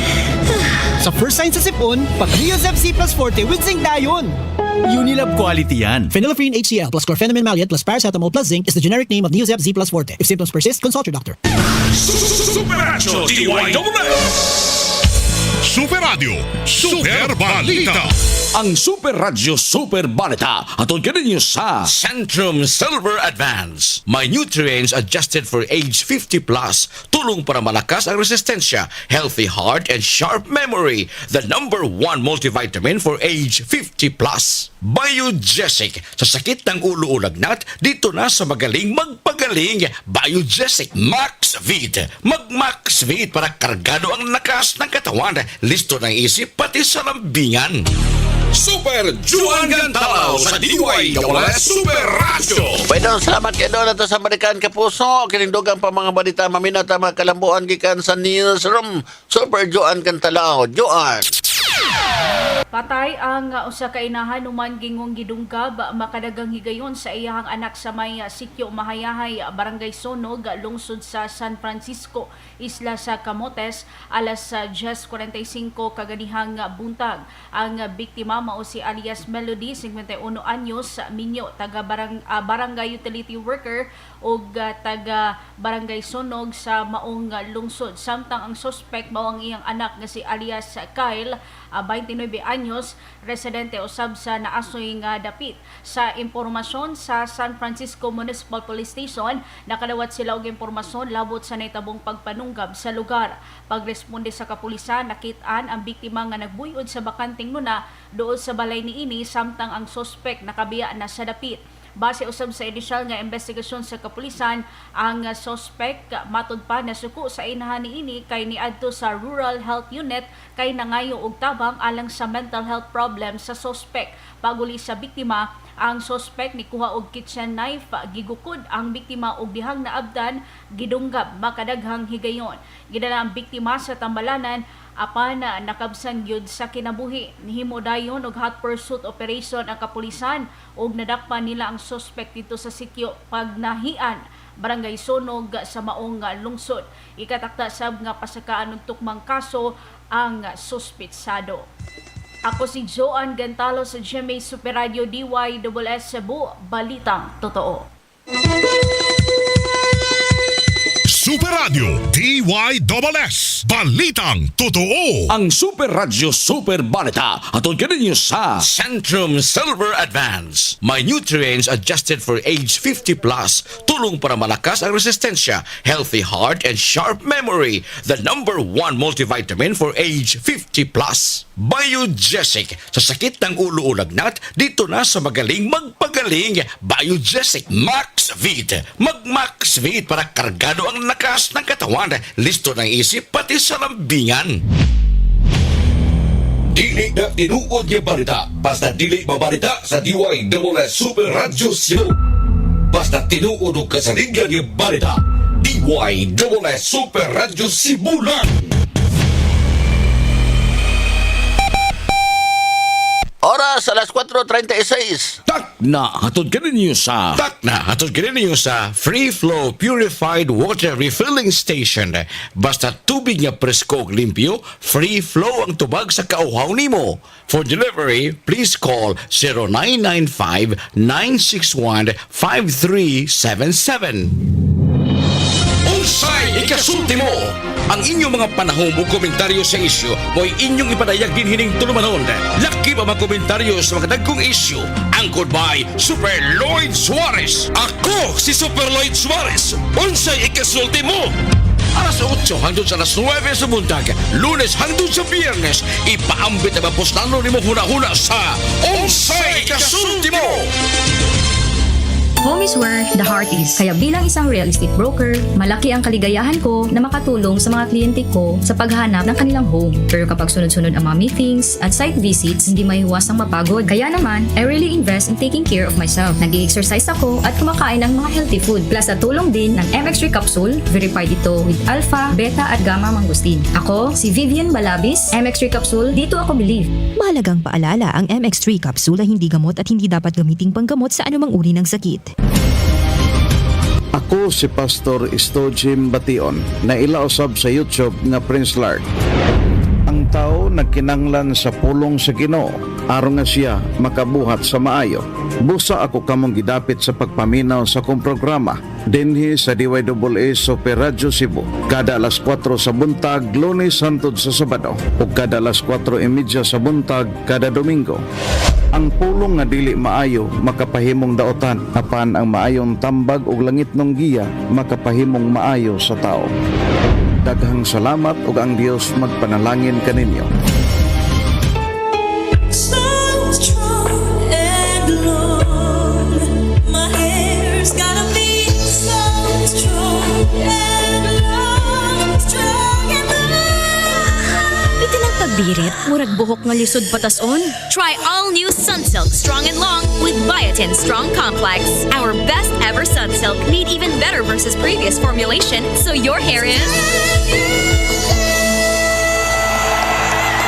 Sa first sign sa sipon, pag Neosep C plus 40 with zinc dayon. Unilab quality yan. Phenylephrine HCl plus chlorpheniramine maleate plus paracetamol plus zinc is the generic name of Neosep Z plus Forte. If symptoms persist, consult your doctor. Super Radio DYSS. Super Radio, Super Balita. Ang Super Radio Super Balita atod kaninyo sa Centrum Silver Advance. May nutrients adjusted for age 50 plus. Tulong para malakas ang resistensya, healthy heart and sharp memory. The #1 multivitamin for age 50 plus. Biogesic. Sa sakit ng ulo o lagnat, dito na sa magaling magpagaling. Biogesic Max Vit. Mag-Max Vit para kargado ang lakas ng katawan, listo ng isip pati sa lambingan. Super Juan Gantalaw sa DYSS Super Radio. Pwede salamat kayo doon sa Amerikan Kapuso. Kinindugan pa mga balita maminata mga kalambuan gikan sa newsroom. Super Juan Gantalaw. Juan. Patay ang usa ka inahan human gingong gidungkab makadagang higayon sa iyahang anak sa may sitio Mahayahay, Barangay Sonog, lungsod sa San Francisco, isla sa Camotes, alas 10:45 kaganihang buntag. Ang biktima mao si alias Melody, 51 anyos, minyo, taga barangay utility worker ug taga Barangay Sonog sa maong lungsod. Samtang ang suspect mao ang iyang anak nga si alias Kyle, 29 anyos, residente usab sa naasoy nga dapit. Sa impormasyon sa San Francisco Municipal Police Station, nakadawat sila og impormasyon labot sa nahitabong pagpanunggab sa lugar. Pagresponde sa kapulisan, nakit-an ang biktima nga nagbuyod sa bakanting nuna dool sa balay niini, samtang ang suspect nakabiya na sa dapit. Base usab sa inisyal nga investigasyon sa kapulisan, ang suspect matud pa na suko sa inahan niini kay niadto sa Rural Health Unit kay nangayo og tabang alang sa mental health problem sa suspect. Paguli sa biktima, ang suspect nikuha og kitchen knife, gigukod ang biktima og dihang naabdan, gidunggab makadaghang higayon. Gidala ang biktima sa tambalanan apan nakabsan gyud sa kinabuhi. Nihimo dayon og hot pursuit operation ang kapulisan ug nadakpan nila ang suspect dito sa sitio Pagnahian, Barangay Sonog sa maong lungsod. Ikatakda sab nga pasakaan og tukmang kaso ang suspitsado. Ako si Joan Gantalo sa GMA Super Radio DYSS Cebu, Balitang Totoo. Super Radio DYSS. Balitang totoo. Ang Super Radio Super Balita atod kaninyo sa Centrum Silver Advance. May nutrients adjusted for age 50 plus. Tulong para malakas ang resistensya, healthy heart and sharp memory. The #1 multivitamin for age 50 plus. Biogesic. Sa sakit ng ulo o lagnat, dito na sa magaling magpagaling. Biogesic Max Vit. Mag-Max Vit para kargado ang lakas ng katawan, listo ng isip pati sa lambingan. Dili na tinuod niya balita, basta dili mabalita sa DYSS Super Radio Cebu. Basta tinuod o kasaligyan niya balita, DYSS Super Radio Cebu lang. Oras, alas 4:36. Na hatod ka ninyo sa Free Flow Purified Water Refilling Station. Basta tubig nga presko ug limpyo, free flow ang tubag sa kauhaw nimo. For delivery, please call 0995-961-5377. Unsay ikasulti mo? Ang inyong mga panahon o komentaryo sa isyu mo'y inyong ipadayag din hining tulumanon. Laki pa mga komentaryo sa mga dagkong isyu. Angkod by Super Lloyd Suarez. Ako si Super Lloyd Suarez. Unsay ikasulti mo? Alas 8 hangtod sa alas 9 sa buntag, Lunes hangtod sa Biyernes, ipaambit ang postano ni mo huna-huna sa Unsay ikasulti mo? Home is where the heart is. Kaya bilang isang real estate broker, malaki ang kaligayahan ko na makatulong sa mga kliyente ko sa paghanap ng kanilang home. Pero kapag sunod-sunod ang mga meetings at site visits, hindi maiiwasang mapagod. Kaya naman, I really invest in taking care of myself. Nag-i-exercise ako at kumakain ng mga healthy food. Plus, natulong din ng MX3 capsule. Verified ito with alpha, beta at gamma mangosteen. Ako, si Vivian Balabis, MX3 capsule, dito ako believe. Mahalagang paalala, ang MX3 capsule ay hindi gamot at hindi dapat gamiting panggamot sa anumang uri ng sakit. Ako si Pastor Jim Bation na ilausab sa YouTube nga Prince Lard. Ang tao nagkinanglan sa pulong sa Ginoo aron nga siya makabuhat sa maayo. Busa ako kamong gidapit sa pagpaminaw sa kong programa dinhi sa DYSS Super Radio Cebu kada alas 4 sa buntag Lunes hangtod sa Sabado ug kada alas 4:30 sa buntag kada Domingo. Ang pulong nga dili maayo makapahimong daotan apan ang maayong tambag ug langit ng giya makapahimong maayo sa tao. Daghang salamat ug ang Dios magpanalangin kaninyo. So strong and long, my hair's gotta be so strong and long, strong and long. Ito ng pagbirit, murag buhok nga lisod patason. Try all new Sunsilk Strong and Long with Biotin Strong Complex. Our best ever Sunsilk made even better versus previous formulation, so your hair is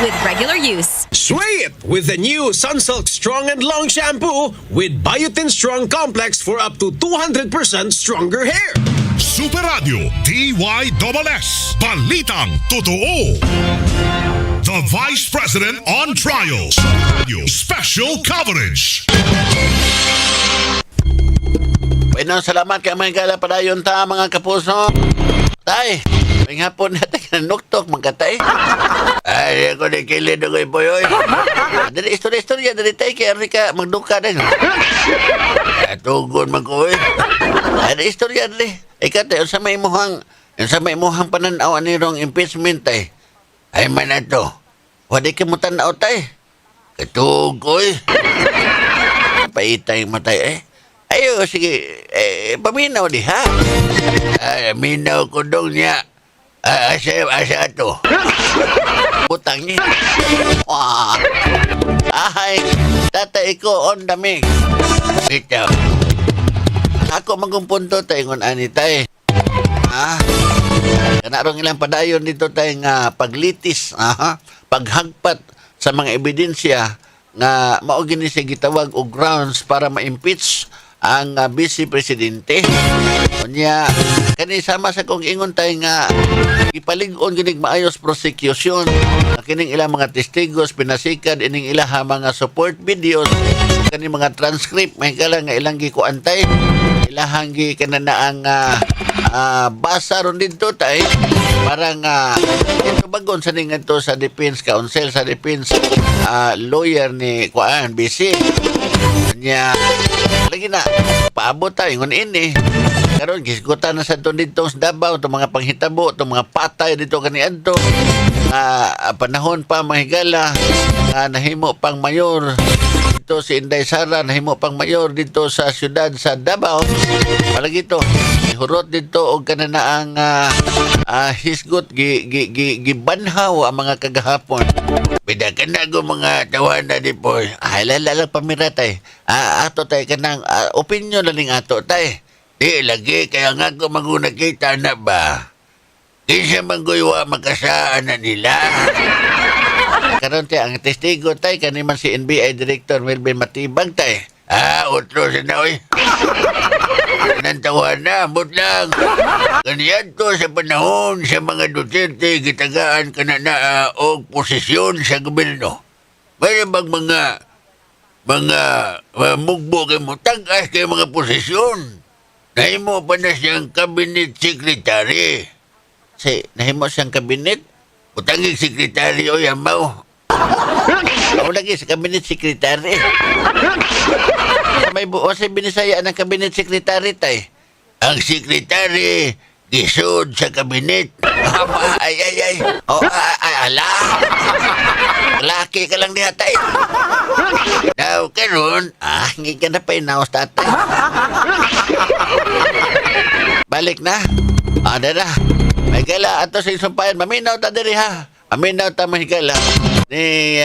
with regular use. Sway it with the new Sunsilk Strong and Long Shampoo with Biotin Strong Complex for up to 200% stronger hair. Super Radio DYSS. Balitang totoo. The Vice President on Trial. Special coverage. Bueno, salamat kay mga gala padayon ta mga kapuso. Tay, may hapon natin kinanuktok magkatay. Ay, ako na kilid ako ipoyoy. Dari istorya dari tay kay Erika magduka din. Tugon magkoy. Ada istorya dari. Ikatay, sa may muhang pananaw nirong impeachment tay. Ay man na to. Wadi ka mo tanaw tay. Katugoy. Paitay mo tay Ayo, sige. Paminaw di ha. Ay, minaw ko dong niya. Asa to. Butang niya. Ay, tatay ko on the mix. Ito. Ako magumpunto tayo ngun ani tay. Kanarong ilang padayon dito tayo nga paglitis, paghagpat sa mga ebidensya nga mao gini siya gitawag og grounds para ma-impeach ang Vice Presidente. Unya kani sama sa kong ingon tayo nga ipalig-on ginig maayos prosecution kining ilang mga testigos pinasikad ining ilaha mga support videos kani mga transcript may kala nga ilang gikuantay ilahang gi kanana ang basa ron dito tay parang ito bagon sa ningan to sa defense counsel sa defense lawyer ni kuan BC nya lagi na paabot tayo ngun ini karon gisgutan na sa to dito sa Davao to mga panghitabo to mga patay dito kaniadto panahon pa mahigala nahimo pang mayor dito si Inday Sara nahimo pang mayor dito sa siyudad sa Davao palagi to ihurot dito og kananaang hisgot gibanhaw ang mga kagahapon bida ka na go mga tawana di po halala pamiratay ato tay kanang opinion lang ato tay di lagi kaya nga ko magunakita na ba kinsa manggoywa makasaan na nila karon tay ang testigo tay kaniman si NBI Director Melvin Matibag tay utro sa na oy nantawan na ambot lang ganyan to sa panahon sa mga Duterte gitagaan ka na og posisyon sa gobyerno may bang mga mugbo kay mo tag-as kay mga posisyon nahimo pa na siyang cabinet secretary nahimo siyang cabinet utangig secretary o yamaw ako lagi sa cabinet secretary may buo sa binisaya ng cabinet secretary tay ang secretary gisod sa cabinet ay ala laki ka lang niya tay daw karon hindi ka na pa inaos tatay balik na na may gala ato sa isumpayan maminaw ta diri ha maminaw ta mahigala ni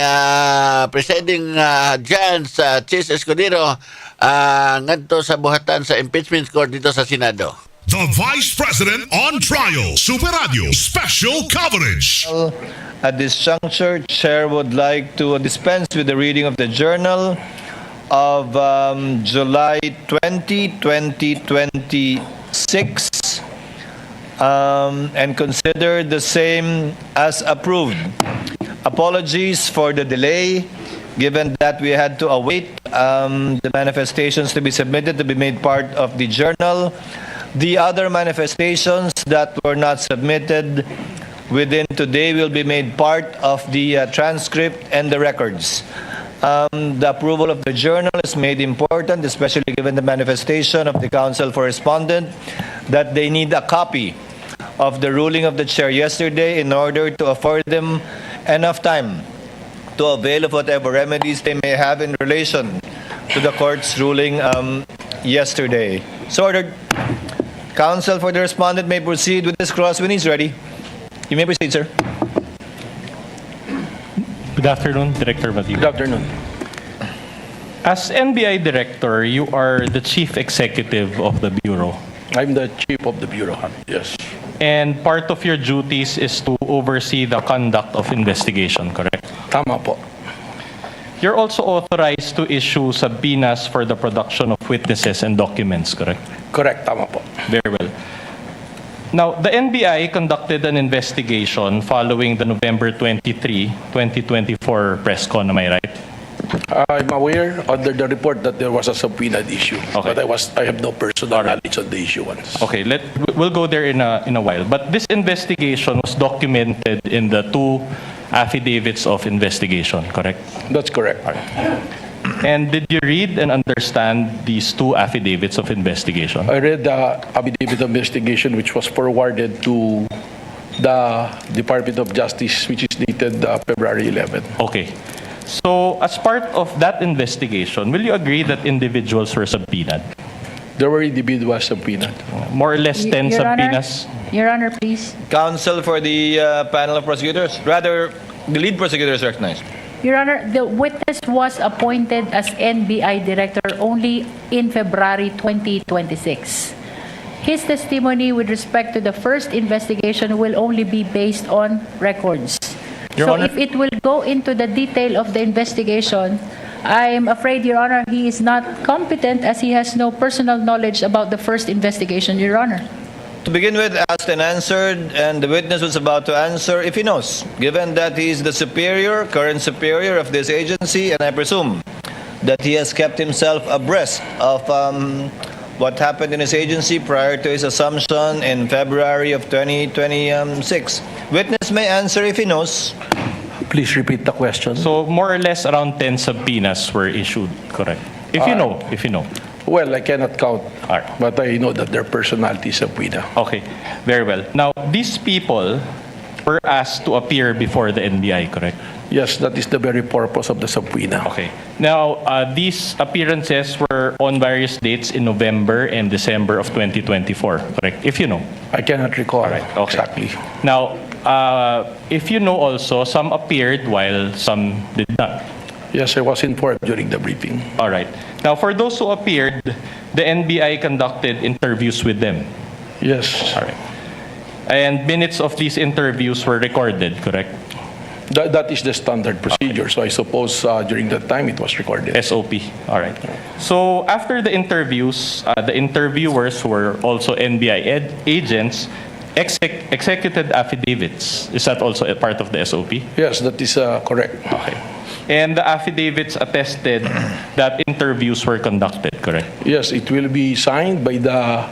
presiding Judge Chis Escudero ngadto sa buhatan sa impeachment court dito sa Senado. The Vice President on Trial, Super Radio, special coverage. At this juncture, Chair would like to dispense with the reading of the Journal of July 20, 2026 and consider the same as approved. Apologies for the delay, given that we had to await the manifestations to be submitted to be made part of the journal. The other manifestations that were not submitted within today will be made part of the transcript and the records. The approval of the journal is made important, especially given the manifestation of the council for respondent that they need a copy of the ruling of the chair yesterday in order to afford them enough time to avail of whatever remedies they may have in relation to the court's ruling yesterday. So ordered. Counsel for the respondent may proceed with this cross when he's ready. You may proceed, sir. Good afternoon, Director Matthew. Good afternoon. As NBI Director, you are the Chief Executive of the Bureau. I'm the Chief of the Bureau, yes. And part of your duties is to oversee the conduct of investigation, correct? Tama po. You're also authorized to issue subpoenas for the production of witnesses and documents, correct? Correct, tama po. Very well. Now, the NBI conducted an investigation following the November 23, 2024 press con, am I right? I'm aware under the report that there was a subpoenaed issue, Okay. but I have no personal knowledge on the issuance. Okay, we'll go there in a while. But this investigation was documented in the two affidavits of investigation, correct? That's correct. And did you read and understand these two affidavits of investigation? I read the affidavit of investigation which was forwarded to the Department of Justice, which is dated February 11. Okay. So, as part of that investigation, will you agree that individuals were subpoenaed? There were individuals subpoenaed. More or less 10 Your Honor? subpoenas? Your Honor, please. Counsel for the panel of prosecutors, rather, the lead prosecutor is recognized. Your Honor, the witness was appointed as NBI Director only in February 2026. His testimony with respect to the first investigation will only be based on records. Your So Honor- if it will go into the detail of the investigation, I'm afraid, Your Honor, he is not competent as he has no personal knowledge about the first investigation, Your Honor. To begin with, asked and answered, and the witness was about to answer if he knows, given that he is the current superior of this agency, and I presume that he has kept himself abreast of what happened in his agency prior to his assumption in February of 2026. Witness may answer if he knows. Please repeat the question. So more or less around 10 subpoenas were issued, correct? If you know. Well, I cannot count, but I know that their personality is subpoena. Okay, very well. Now, these people were asked to appear before the NBI, correct? Yes, that is the very purpose of the subpoena. Okay. Now, these appearances were on various dates in November and December of 2024, correct? If you know. I cannot recall exactly. Now, if you know also, some appeared while some did not. Yes, I was informed during the briefing. All right. Now, for those who appeared, the NBI conducted interviews with them. Yes. All right. And minutes of these interviews were recorded, correct? That is the standard procedure. So I suppose during that time it was recorded. SOP. All right. So after the interviews, the interviewers were also NBI agents, executed affidavits. Is that also a part of the SOP? Yes, that is correct. Okay. And the affidavits attested that interviews were conducted, correct? Yes, it will be signed by the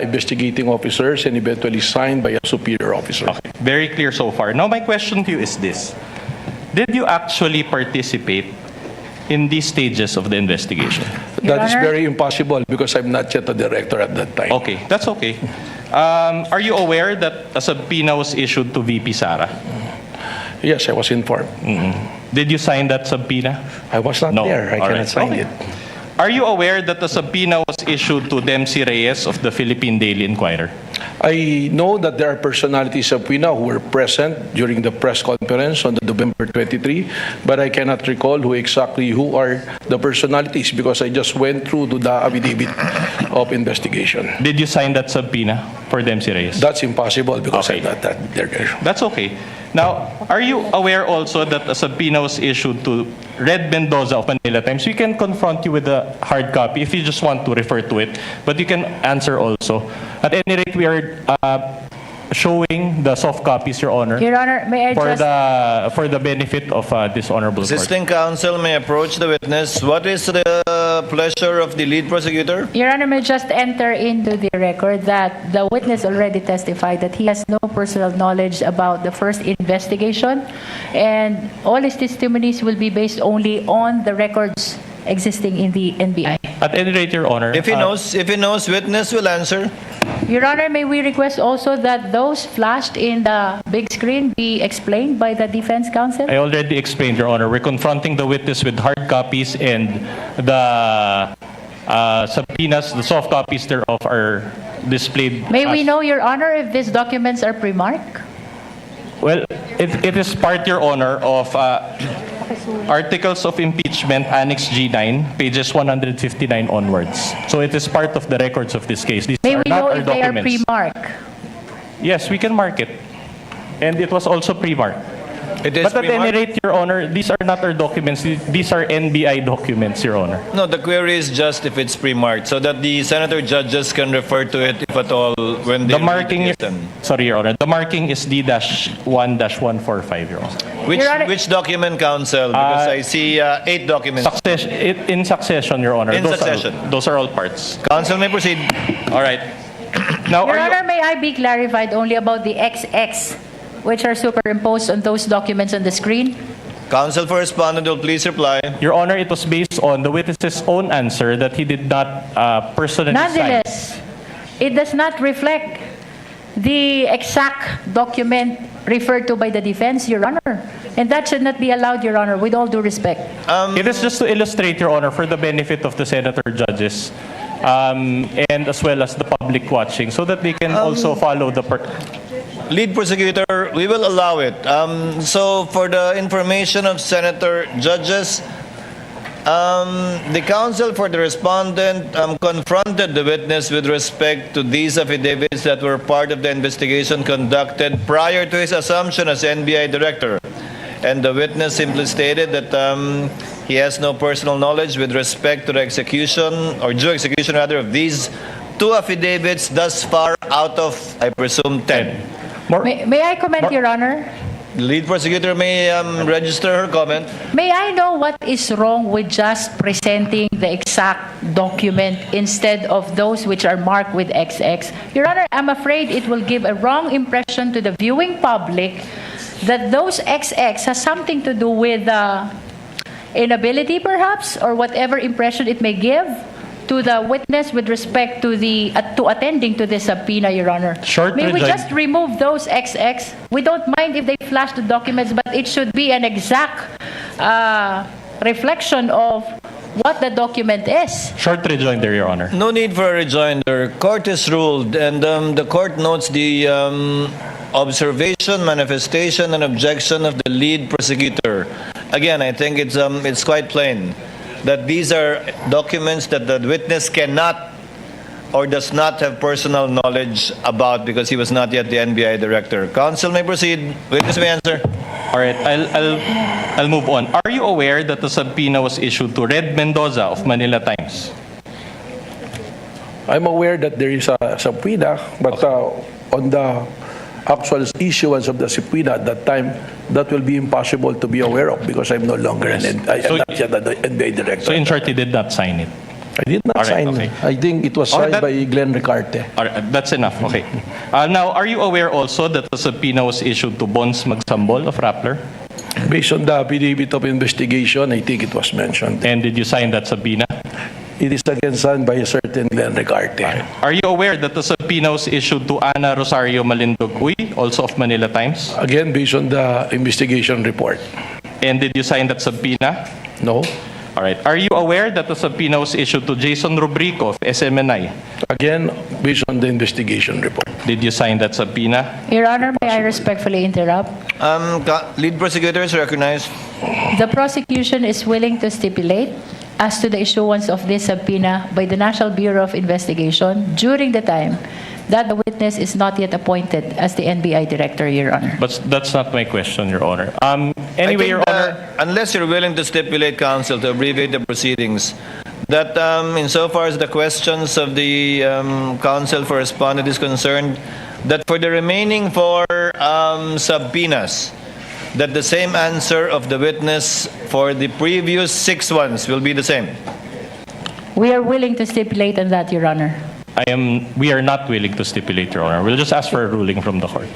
investigating officers and eventually signed by a superior officer. Okay. Very clear so far. Now my question to you is this. Did you actually participate in these stages of the investigation? That is very impossible because I'm not yet a director at that time. Okay, that's okay. Are you aware that a subpoena was issued to VP Sara? Yes, I was informed. Did you sign that subpoena? I was not there. I cannot sign it. Are you aware that the subpoena was issued to Dempsey Reyes of the Philippine Daily Inquirer? I know that there are personalities subpoena who were present during the press conference on the November 23, but I cannot recall who are the personalities because I just went through to the affidavit of investigation. Did you sign that subpoena for Dempsey Reyes? That's impossible because I'm not there. That's okay. Now, are you aware also that a subpoena was issued to Red Mendoza of Manila Times? We can confront you with a hard copy if you just want to refer to it, but you can answer also. At any rate, we are showing the soft copies, Your Honor. Your Honor, may I for the benefit of this honorable court. Assisting counsel may approach the witness. What is the pleasure of the lead prosecutor? Your Honor, may just enter into the record that the witness already testified that he has no personal knowledge about the first investigation, and all his testimonies will be based only on the records existing in the NBI. At any rate, Your Honor. If he knows, witness will answer. Your Honor, may we request also that those flashed in the big screen be explained by the defense counsel? I already explained, Your Honor. We're confronting the witness with hard copies and the subpoenas, the soft copies thereof are displayed. May we know, Your Honor, if these documents are pre-marked? Well, it is part, Your Honor, of Articles of Impeachment, Annex G9, pages 159 onwards. So it is part of the records of this case. These May are we not know our if they are documents. pre-marked? Yes, we can mark it. And it was also pre-marked. It is But at any pre-marked? rate, Your Honor, these are not our documents. These are NBI documents, Your Honor. No, the query is just if it's pre-marked so that the senator judges can refer to it if at all when they The marking is, them. sorry, Your Honor, the marking is D-1-145, Your Honor. Which document, counsel? Because I see 8 documents. In succession, Your Honor. In succession. Those are all parts. Counsel may proceed. All right. Now, Your Honor, may I be clarified only about the XX, which are superimposed on those documents on the screen? Counsel for respondent will please reply. Your Honor, it was based on the witness's own answer that he did not personally sign. Nonetheless, it does not reflect the exact document referred to by the defense, Your Honor. And that should not be allowed, Your Honor, with all due respect. It is just to illustrate, Your Honor, for the benefit of the senator judges and as well as the public watching so that they can also follow the... Lead prosecutor, we will allow it. So for the information of senator judges, the counsel for the respondent confronted the witness with respect to these affidavits that were part of the investigation conducted prior to his assumption as NBI director. And the witness simply stated that he has no personal knowledge with respect to the execution, or due execution rather, of these 2 affidavits thus far out of, I presume, 10. May I comment, Your Honor? The lead prosecutor may register her comment. May I know what is wrong with just presenting the exact document instead of those which are marked with XX? Your Honor, I'm afraid it will give a wrong impression to the viewing public that those XX has something to do with inability perhaps, or whatever impression it may give to the witness with respect to the to attending to the subpoena, Your Honor. May we just remove those XX? We don't mind if they flash the documents, but it should be an exact reflection of what the document is. Short rejoinder, Your Honor. No need for a rejoinder. Court has ruled, and the court notes the observation, manifestation, and objection of the lead prosecutor. Again, I think it's quite plain that these are documents that the witness cannot or does not have personal knowledge about because he was not yet the NBI director. Counsel may proceed. Witness may answer. All right, I'll move on. Are you aware that the subpoena was issued to Red Mendoza of Manila Times? I'm aware that there is a subpoena, but on the actual issuance of the subpoena at that time, that will be impossible to be aware of because I'm no longer I'm not yet the NBI director. So in short, you did not sign it? I did not sign it. I think it was signed by Glenn Ricarte. All right, that's enough. Okay. Now, are you aware also that the subpoena was issued to Bons Magsambol of Rappler? Based on the affidavit of investigation, I think it was mentioned. And did you sign that subpoena? It is again signed by a certain Glenn Ricarte. Are you aware that the subpoena was issued to Ana Rosario Malindog Uy, also of Manila Times? Again, based on the investigation report. And did you sign that subpoena? No. All right. Are you aware that the subpoena was issued to Jason Rubrico of SMNI? Again, based on the investigation report. Did you sign that subpoena? Your Honor, may I respectfully interrupt? Lead prosecutor is recognized. The prosecution is willing to stipulate as to the issuance of this subpoena by the National Bureau of Investigation during the time that the witness is not yet appointed as the NBI director, Your Honor. But that's not my question, Your Honor. Anyway, Your Honor, unless you're willing to stipulate, counsel, to abbreviate the proceedings, that insofar as the questions of the counsel for respondent is concerned, that for the remaining 4 subpoenas, that the same answer of the witness for the previous 6 ones will be the same. We are willing to stipulate on that, Your Honor. we are not willing to stipulate, Your Honor. We'll just ask for a ruling from the court.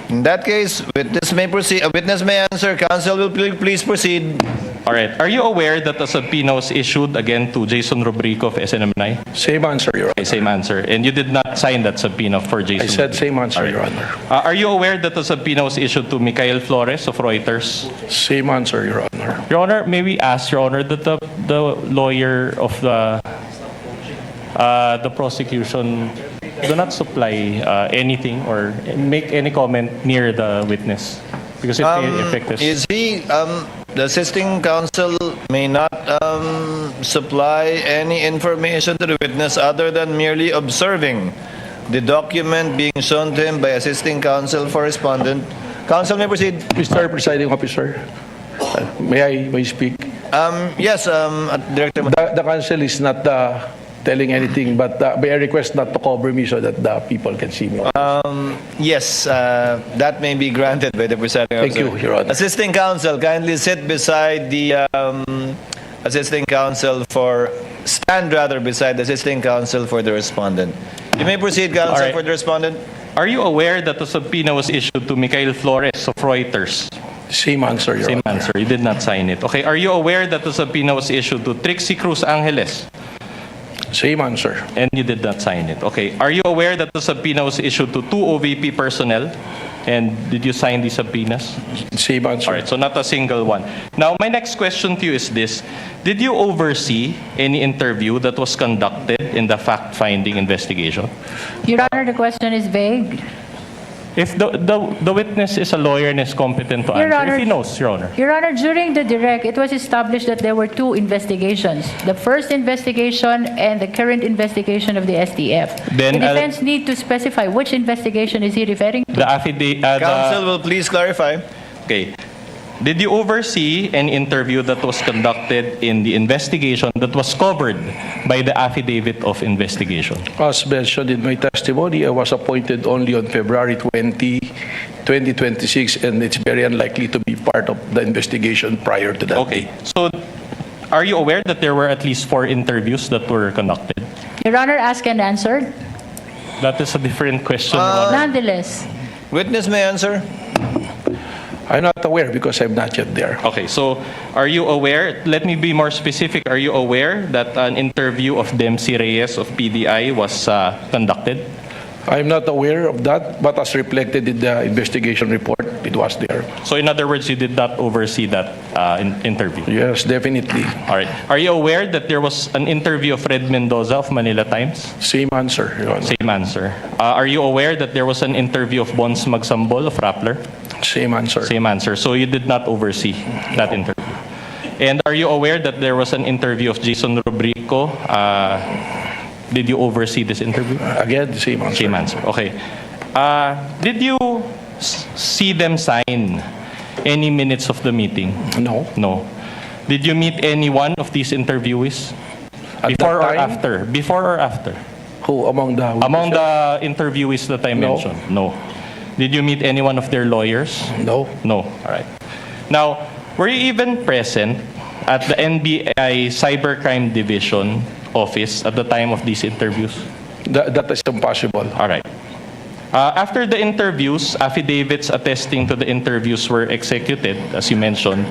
In that case, witness may proceed. A witness may answer. Counsel will please proceed. All right. Are you aware that the subpoena was issued again to Jason Rubrico of SNMNI? Same answer, Your Honor. Okay, same answer. And you did not sign that subpoena for Jason? I said Rubrico. same answer, Right. Your Honor. Are you aware that the subpoena was issued to Michael Flores of Reuters? Same answer, Your Honor. Your Honor, may we ask, Your Honor, that the lawyer of the prosecution do not supply anything or make any comment near the witness because it may affect us. Is he, the assisting counsel may not supply any information to the witness other than merely observing the document being shown to him by assisting counsel for respondent. Counsel may proceed. Mr. Presiding Officer, may I speak? Yes, Director. The counsel is not telling anything, but may I request not to cover me so that the people can see me. Yes, that may be granted by the presiding officer. Thank you, Your Honor. Assisting counsel, kindly sit beside the assisting counsel stand beside the assisting counsel for the respondent. You may proceed, counsel, for the respondent. Are you aware that the subpoena was issued to Michael Flores of Reuters? Same answer, Your Same Honor. answer. You did not sign it. Okay. Are you aware that the subpoena was issued to Trixie Cruz Angeles? Same answer. And you did not sign it. Okay. Are you aware that the subpoena was issued to 2 OVP personnel? And did you sign the subpoenas? Same answer. All right. So not a single one. Now, my next question to you is this. Did you oversee any interview that was conducted in the fact-finding investigation? Your Honor, the question is vague. If the witness is a lawyer and is competent to Your answer, Honor, if he knows, Your Honor. Your Honor, during the direct, it was established that there were 2 investigations. The first investigation and the current investigation of the STF. Then, the defense need to specify which investigation is he referring to. The affidavit. Counsel will please clarify. Okay. Did you oversee an interview that was conducted in the investigation that was covered by the affidavit of investigation? As mentioned in my testimony, I was appointed only on February 20, 2026, and it's very unlikely to be part of the investigation prior to that. Okay. So, are you aware that there were at least 4 interviews that were conducted? Your Honor, asked and answered. That is a different question, Your Honor. Nonetheless, Witness may answer. I'm not aware because I'm not yet there. Okay, so are you aware, let me be more specific, are you aware that an interview of Dempsey Reyes of PDI was conducted? I'm not aware of that, but as reflected in the investigation report, it was there. So in other words, you did not oversee that interview? Yes, definitely. All right. Are you aware that there was an interview of Fred Mendoza of Manila Times? Same answer, Your Honor. Same answer. Are you aware that there was an interview of Bons Magsambol of Rappler? Same answer. Same answer. So you did not oversee that interview. And are you aware that there was an interview of Jason Rubrico? Did you oversee this interview? Again, the same answer. Same answer. Okay. Did you see them sign any minutes of the meeting? No. No. Did you meet any one of these interviewees? Before or after? Before or after? Who among the witnesses? Among the interviewees that I mentioned? No. Did you meet any one of their lawyers? No. No. All right. Now, were you even present at the NBI Cybercrime Division office at the time of these interviews? That is impossible. All right. After the interviews, affidavits attesting to the interviews were executed, as you mentioned.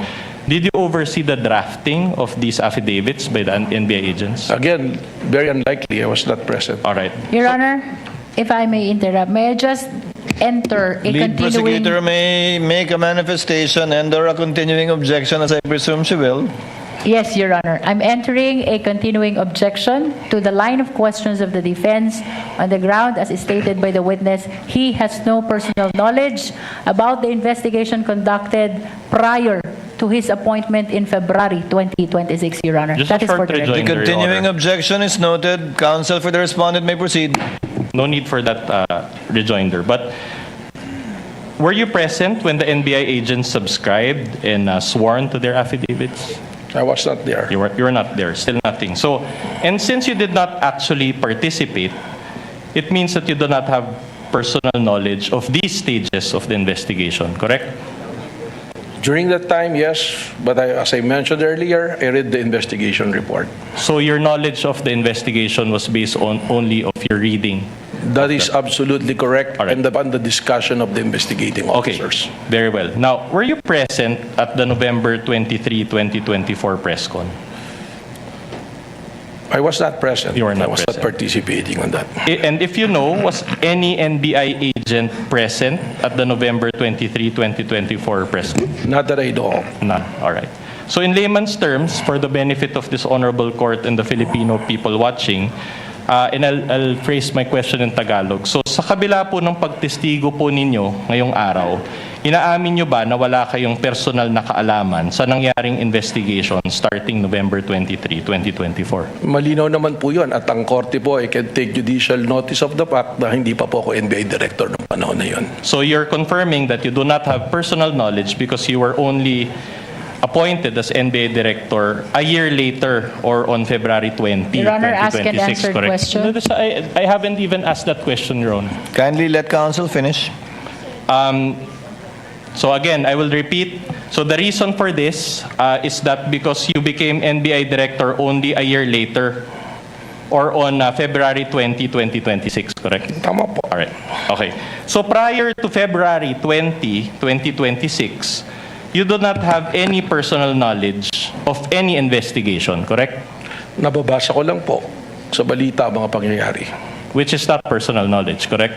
Did you oversee the drafting of these affidavits by the NBI agents? Again, very unlikely. I was not present. All right. Your Honor, if I may interrupt, may I just enter a Lead continuing... prosecutor may make a manifestation and/or a continuing objection, as I presume she will. Yes, Your Honor. I'm entering a continuing objection to the line of questions of the defense on the ground, as stated by the witness, he has no personal knowledge about the investigation conducted prior to his appointment in February 2026, Your Honor. Just That a is for short the record. The rejoinder, Your continuing Honor. objection is noted. Counsel for the respondent may proceed. No need for that rejoinder. But were you present when the NBI agents subscribed and sworn to their affidavits? I was not there. You were not there. Still nothing. So, and since you did not actually participate, it means that you do not have personal knowledge of these stages of the investigation, correct? During that time, yes, but as I mentioned earlier, I read the investigation report. So your knowledge of the investigation was based on only of your reading? That is absolutely correct, All right. and upon the discussion of the investigating officers. Okay, very well. Now, were you present at the November 23, 2024 press con? I was not present. You were not I was present. not participating on that. And if you know, was any NBI agent present at the November 23, 2024 press con? Not that I know of. None. All right. So in layman's terms, for the benefit of this honorable court and the Filipino people watching, and I'll phrase my question in Tagalog. So sa kabila po ng pagtestigo po ninyo ngayong araw, inaamin nyo ba na wala kayong personal na kaalaman sa nangyaring investigation starting November 23, 2024? Malinaw naman po yun. At ang korte po, I can take judicial notice of the fact na hindi pa po ako NBI director ng panahon na yun. So you're confirming that you do not have personal knowledge because you were only appointed as NBA director a year later or on February 20, Your Honor, ask and 2026, answer correct? question. No, I haven't even asked that question, Your Honor. Kindly let counsel finish. So again, I will repeat. So the reason for this is that because you became NBI director only a year later or on February 20, 2026, correct? Tama po. All right. Okay. So prior to February 20, 2026, you do not have any personal knowledge of any investigation, correct? Nababasa ko lang po sa balita mga pangyayari. Which is not personal knowledge, correct?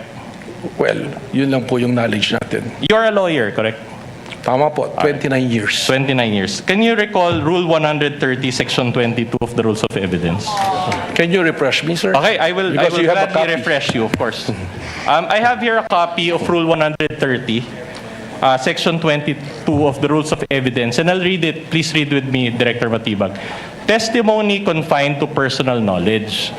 Well, yun lang po yung knowledge natin. You're a lawyer, correct? Tama po, 29 years. 29 years. Can you recall Rule 130, Section 22 of the Rules of Evidence? Can you refresh me, sir? Okay, I will Because you have a gladly copy. refresh you, of course. I have here a copy of Rule 130. Section 22 of the Rules of Evidence, and I'll read it. Please read with me, Director Matibag. Testimony confined to personal knowledge.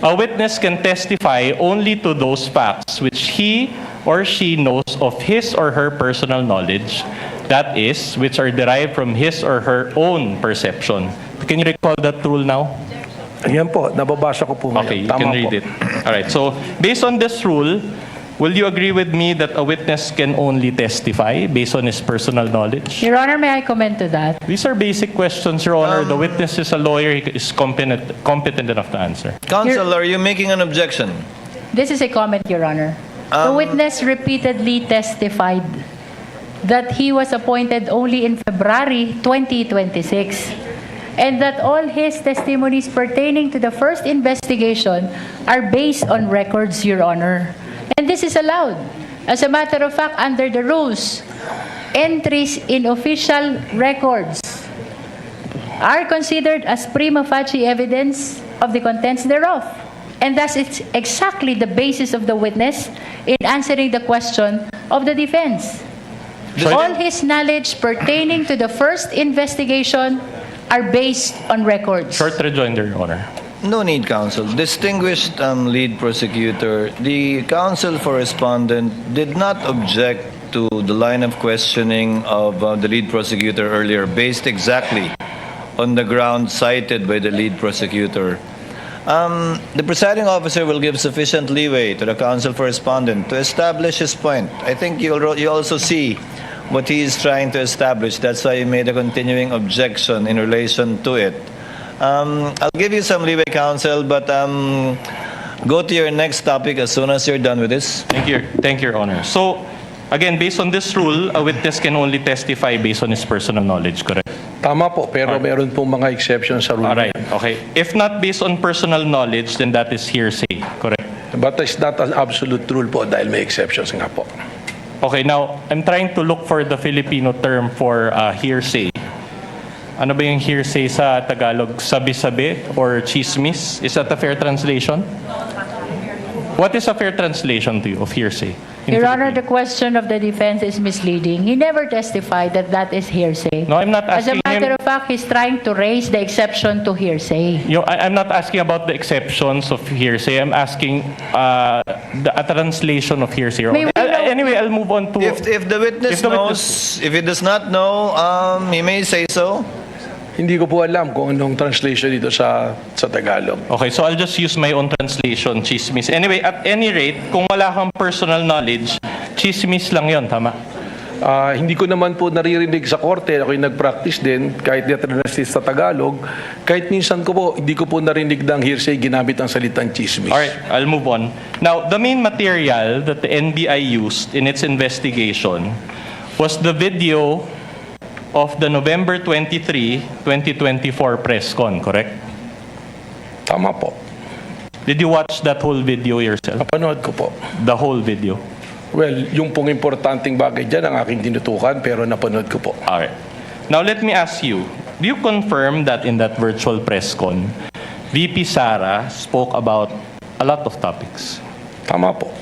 A witness can testify only to those facts which he or she knows of his or her personal knowledge, that is, which are derived from his or her own perception. Can you recall that rule now? Ayan po, nababasa ko po ngayon. Okay, you Tama can read po. it. All right. So, based on this rule, Will you agree with me that a witness can only testify based on his personal knowledge? Your Honor, may I comment to that? These are basic questions, Your Honor. The witness is a lawyer. He is competent enough to answer. Counsel, are you making an objection? This is a comment, Your Honor. The witness repeatedly testified that he was appointed only in February 2026 and that all his testimonies pertaining to the first investigation are based on records, Your Honor. And this is allowed. As a matter of fact, under the rules, entries in official records are considered as prima facie evidence of the contents thereof. And thus, it's exactly the basis of the witness in answering the question of the defense. All his knowledge pertaining to the first investigation are based on records. Short rejoinder, Your Honor. No need, counsel. Distinguished lead prosecutor, the counsel for respondent did not object to the line of questioning of the lead prosecutor earlier based exactly on the ground cited by the lead prosecutor. The presiding officer will give sufficient leeway to the counsel for respondent to establish his point. I think you also see what he is trying to establish. That's why he made a continuing objection in relation to it. I'll give you some leeway, counsel, but go to your next topic as soon as you're done with this. Thank you, Your Honor. So, again, based on this rule, a witness can only testify based on his personal knowledge, correct? Tama po, pero meron pong mga exceptions sa rule. Alright, okay. If not based on personal knowledge, then that is hearsay, correct? But it's not an absolute rule po dahil may exceptions nga po. Okay, now, I'm trying to look for the Filipino term for hearsay. Ano ba yung hearsay sa Tagalog? Sabi-sabi or chismis? Is that a fair translation? What is a fair translation to you of hearsay? Your Honor, the question of the defense is misleading. He never testified that that is hearsay. No, I'm not asking As a matter of fact, he's trying to raise the exception to hearsay. I'm not asking about the exceptions of hearsay. I'm asking a translation of hearsay. Anyway, I'll move on to... If the witness knows, if he does not know, he may say so. Hindi ko po alam kung anong translation dito sa Tagalog. Okay, so I'll just use my own translation, chismis. Anyway, at any rate, kung wala kang personal knowledge, chismis lang yon, tama? Hindi ko naman po naririnig sa korte, ako'y nag-practice din, kahit di translate sa Tagalog, kahit minsan ko po, hindi ko po narinig ng hearsay ginamit ang salitang chismis. Alright, I'll move on. Now, the main material that the NBI used in its investigation was the video of the November 23, 2024 press con, correct? Tama po. Did you watch that whole video yourself? Napanood ko po. The whole video? Well, yung pong importanteng bagay dyan ang aking tinutukan, pero napanood ko po. Alright. Now, let me ask you, do you confirm that in that virtual press con, VP Sara spoke about a lot of topics? Tama po.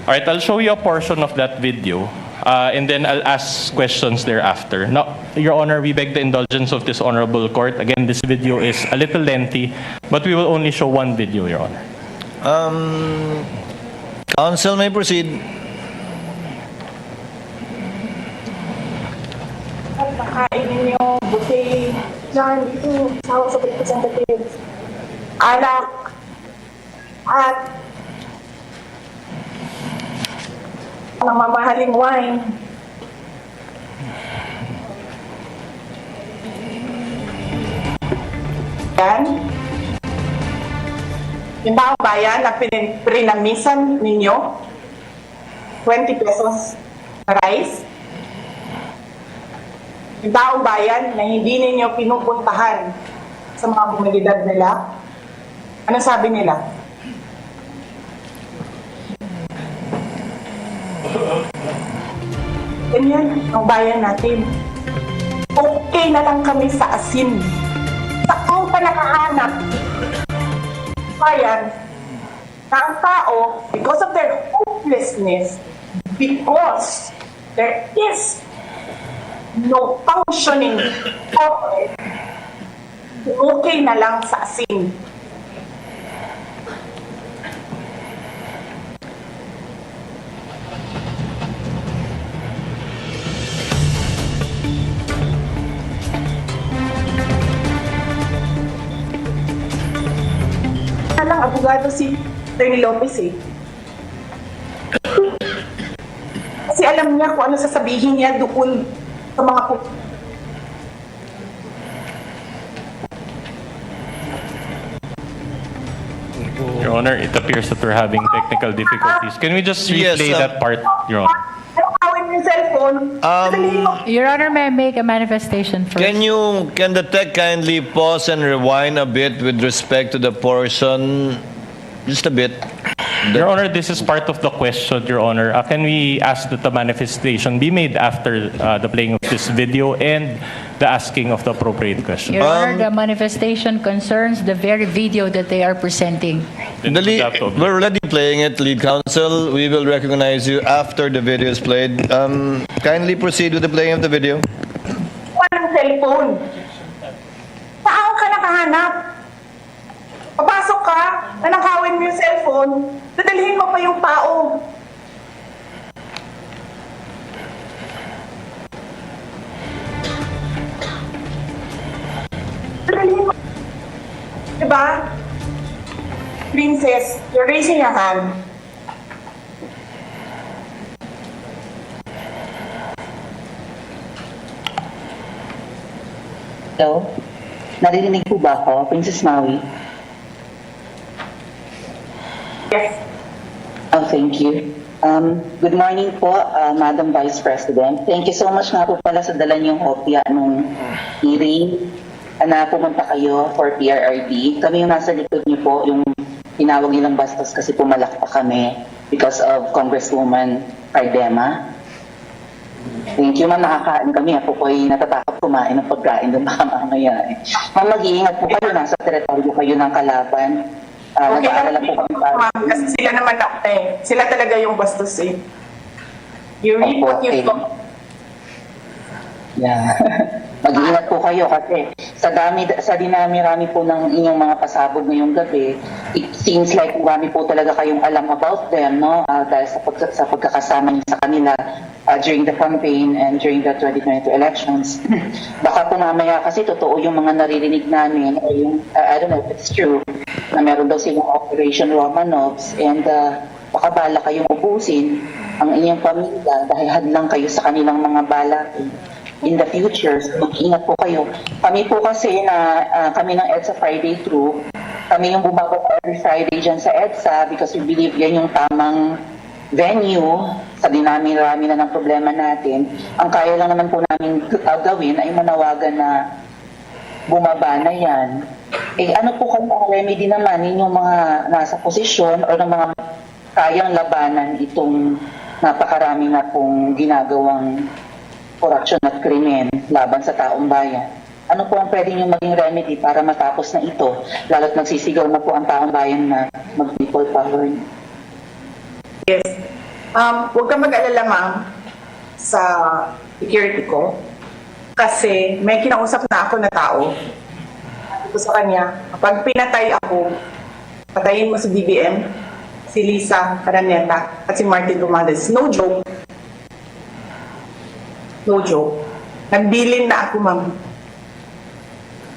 Alright, I'll show you a portion of that video. And then I'll ask questions thereafter. Now, Your Honor, we beg the indulgence of this honorable court. Again, this video is a little lengthy, but we will only show one video, Your Honor. Counsel may proceed. Pagkain ninyo, buti, dyan, dito, sa House of Representatives, alak, at ng mamahaling wine. Yan. Yung taong bayan na prinamisan ninyo, 20 pesos na rice. Yung taong bayan na hindi ninyo pinupuntahan sa mga komunidad nila, ano sabi nila? Ganyan ang bayan natin. Okay na lang kami sa asin. Saan pa nakahanap? Bayan, na ang tao, because of their hopelessness, because there is no functioning corporate, okay na lang sa asin. Lang abogado si Attorney Lopez eh. alam niya kung ano sasabihin niya doon sa mga Your Honor, it appears that we're having technical difficulties. Can we just replay that part, Your Honor? Yung cellphone. Your Honor, may I make a manifestation first? Can the tech kindly pause and rewind a bit with respect to the portion, just a bit? Your Honor, this is part of the question, Your Honor. Can we ask that the manifestation be made after the playing of this video and the asking of the appropriate question? Your Honor, the manifestation concerns the very video that they are presenting. We're already playing it, lead counsel. We will recognize you after the video is played. Kindly proceed with the playing of the video. Walang cellphone. Saan ka nakahanap? Papasok ka, nanakawin mo yung cellphone, dadalhin mo pa yung tao. Dadalhin mo. Diba? Princess, you're raising your hand. Hello? Naririnig po ba ako, Princess Maui? Yes. Oh, thank you. Good morning po, Madam Vice President. Thank you so much nga po pala sa dala niyong hopya nung hearing na pumunta kayo for PRRD. Kami yung nasa likod niyo po, yung tinawag nilang bastos kasi pumalak pa kami because of Congresswoman Cardema. Thank you, ma'am. Nakakain kami. Ako po ay natatakot kumain ng pagkain doon baka mamaya. Ma'am, mag-iingat po kayo. Nasa teritoryo kayo ng kalaban. Okay Nag-aalala po kami para... Kasi sila naman sila talaga yung bastos eh. You read what you talk. Yeah. Mag-iingat po kayo kasi sa dinami-rami po ng inyong mga pasabog ngayong gabi, it seems like marami po talaga kayong alam about them, no? Dahil sa pagkakasama niyo sa kanila during the campaign and during the 2022 elections. Baka po mamaya kasi totoo yung mga naririnig namin o yung, I don't know if it's true, na meron daw silang Operation Romanovs and baka bala kayong ubusin ang inyong pamilya dahil hadlang kayo sa kanilang mga balakin in the future. So, mag-ingat po kayo. Kami po kasi kami ng EDSA Friday Through, kami yung bumabot every Friday dyan sa EDSA because we believe yan yung tamang venue sa dinami-rami na ng problema natin. Ang kaya lang naman po namin gawin ay manawagan na bumaba na yan. Eh ano po kung ang remedy naman ninyong mga nasa posisyon o ng mga kayang labanan itong napakarami na pong ginagawang korupsyon at krimen laban sa taong bayan. Ano po ang pwede nyo maging remedy para matapos na ito? Lalo't nagsisigaw na po ang taong bayan na mag-people power. Yes. Huwag kang mag-alala, ma'am, sa security ko. Kasi may kinausap na ako na tao. Sabi ko sa kanya, kapag pinatay ako, patayin mo si BBM, si Lisa Caraneta, at si Martin Romales. No joke. No joke. Nagbilin na ako, ma'am.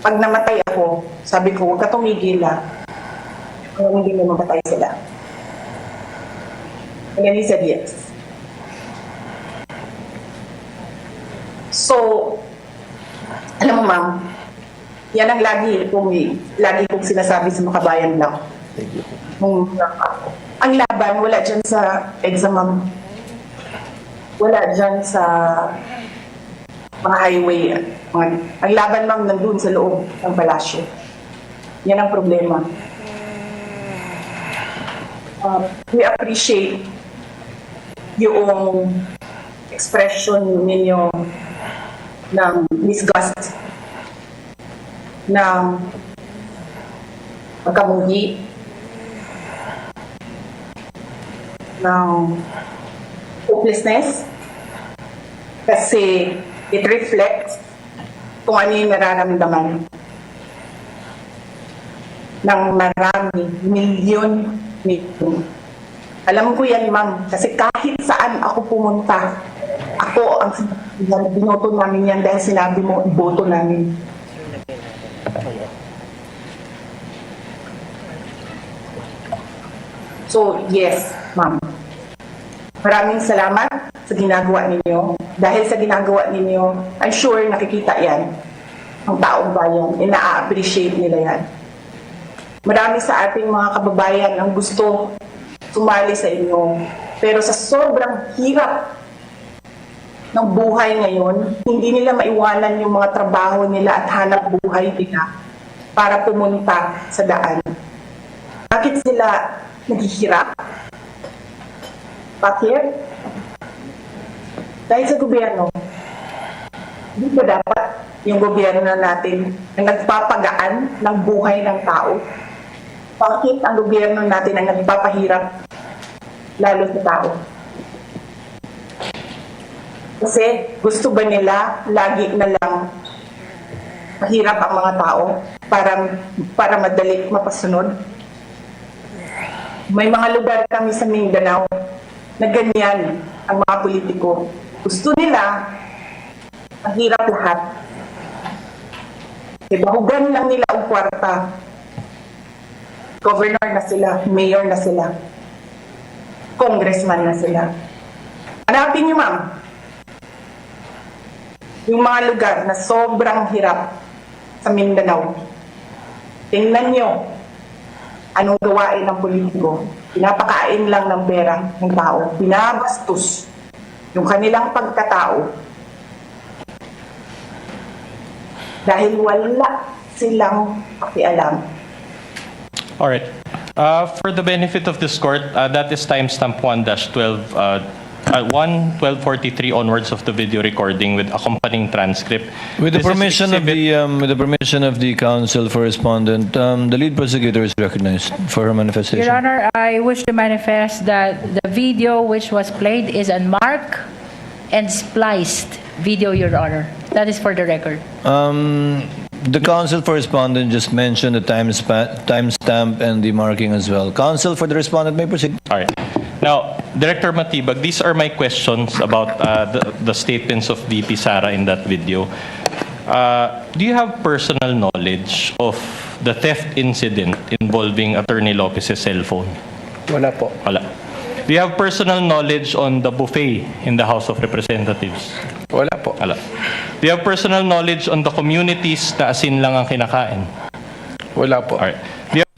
Pag namatay ako, sabi ko, huwag ka tumigil ha. Hanggang hindi mo mamatay sila. And then he said yes. So, alam mo, ma'am, yan ang lagi kong sinasabi sa mga kabayan lang. Ang laban, wala dyan sa exam, ma'am. Wala dyan sa mga highway. Ang laban, ma'am, nandun sa loob ng palasyo. Yan ang problema. We appreciate yung expression ninyo ng disgust, ng pagkamuhi, ng hopelessness, kasi it reflects kung ano yung nararamdaman ng marami, milyon. Alam ko yan, ma'am, kasi kahit saan ako pumunta, ako ang binoto namin yan dahil sinabi mo, iboto namin. So, yes, ma'am. Maraming salamat sa ginagawa ninyo. Dahil sa ginagawa ninyo, I'm sure nakikita yan ang taong bayan. Ina-appreciate nila yan. Marami sa ating mga kababayan ang gusto sumali sa inyo. Pero sa sobrang hirap ng buhay ngayon, hindi nila maiwanan yung mga trabaho nila at hanap buhay nila para pumunta sa daan. Bakit sila naghihirap? Bakit? Dahil sa gobyerno. Hindi ba dapat yung gobyerno natin ang nagpapagaan ng buhay ng tao? Bakit ang gobyerno natin ang nagpapahirap lalo sa tao? Kasi gusto ba nila lagi na lang mahirap ang mga tao para madali mapasunod? May mga lugar kami sa Mindanao na ganyan ang mga politiko. Gusto nila mahirap lahat. Bahugan lang nila ang kwarta. Governor na sila, mayor na sila, congressman na sila. Hanapin niyo, ma'am, yung mga lugar na sobrang hirap sa Mindanao. Tingnan nyo anong gawain ng politiko. Pinapakain lang ng pera ng tao. Binabastos yung kanilang pagkatao dahil wala silang pakialam. Alright. For the benefit of this court, that is timestamp 1-1243 onwards of the video recording with accompanying transcript. With the This is permission of the counsel for respondent, the lead prosecutor is recognized for her manifestation. Your Honor, I wish to manifest that the video which was played is unmarked and spliced video, Your Honor. That is for the record. The counsel for respondent just mentioned the timestamp and the marking as well. Counsel for the respondent may proceed. All right. Now, Director Matibag, these are my questions about the statements of VP Sara in that video. Do you have personal knowledge of the theft incident involving Attorney Lopez's cell phone? Wala po. Wala. Do you have personal knowledge on the buffet in the House of Representatives? Wala po. Wala. Do you have personal knowledge on the communities na asin lang ang kinakain? Wala po. Alright.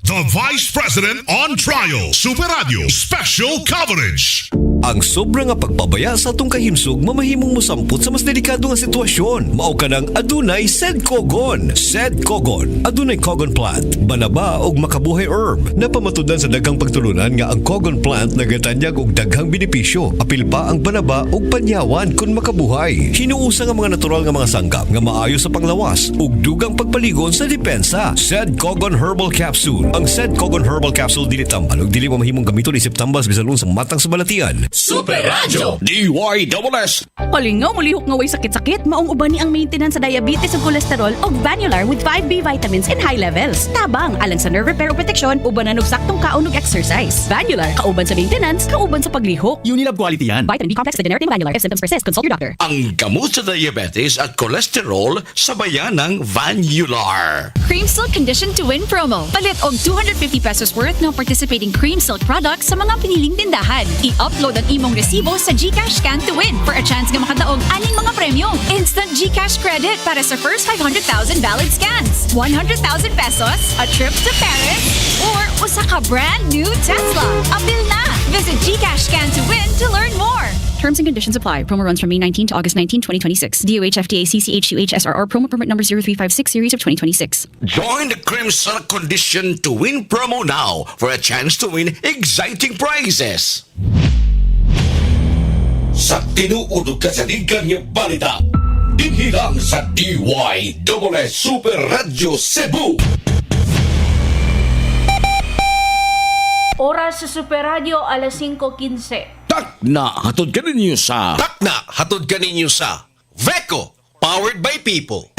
The Vice President on Trial, Super Radio, Special Coverage. Ang sobra nga pagpabaya sa atong kahimsog mamahimong mosampot sa mas delikado nga sitwasyon. Mao ka ng adunay SEDCOGON. SEDCOGON, adunay cogon plant, banaba og makabuhay herb na pamatudan sa daghang pagtulunan nga ang cogon plant nagatanyag og daghang benepisyo. Apil pa ang banaba og panyawan kun makabuhay. Hinuusa nga mga natural nga mga sangkap nga maayo sa panglawas ug dugang pagpaligon sa depensa. SEDCOGON Herbal Capsule. Ang SEDCOGON Herbal Capsule dili tambal ug dili mamahimong gamiton isip tambas bisan sa matang sa balatian. Super Radio DYSS. Palingaw mulihok nga way sakit-sakit, maong uban ni ang maintenance sa diabetes ug cholesterol og Vanular with 5B vitamins in high levels. Tabang alang sa nerve repair o protection, ubanan og saktong kaon ug exercise. Vanular, kauban sa maintenance, kauban sa paglihok. Unilab quality yan. Vitamin B complex with generic Vanular. If symptoms persist, consult your doctor. Ang gamot sa diabetes at cholesterol sa bayanang Vanular. Cream Silk Condition to Win promo. Palit og 250 pesos worth ng participating Cream Silk products sa mga piniling tindahan. I-upload ang imong resibo sa GCash Scan to Win for a chance nga makadaog aning mga premyo. Instant GCash credit para sa first 500,000 valid scans. 100,000 pesos, a trip to Paris, or usa ka brand new Tesla. Apil na! Visit GCash Scan to Win to learn more. Terms and conditions apply. Promo runs from May 19 to August 19, 2026. DOH FDA CCH2H SRR promo permit number 0356 series of 2026. Join the Crimson Condition to Win promo now for a chance to win exciting prizes. Sa tinuod ka sa digan nga balita, dinhi lang sa DYSS Super Radio Cebu. Oras sa Super Radio, alas 5:15. Takna, hatod ka ninyo sa VECO, powered by people.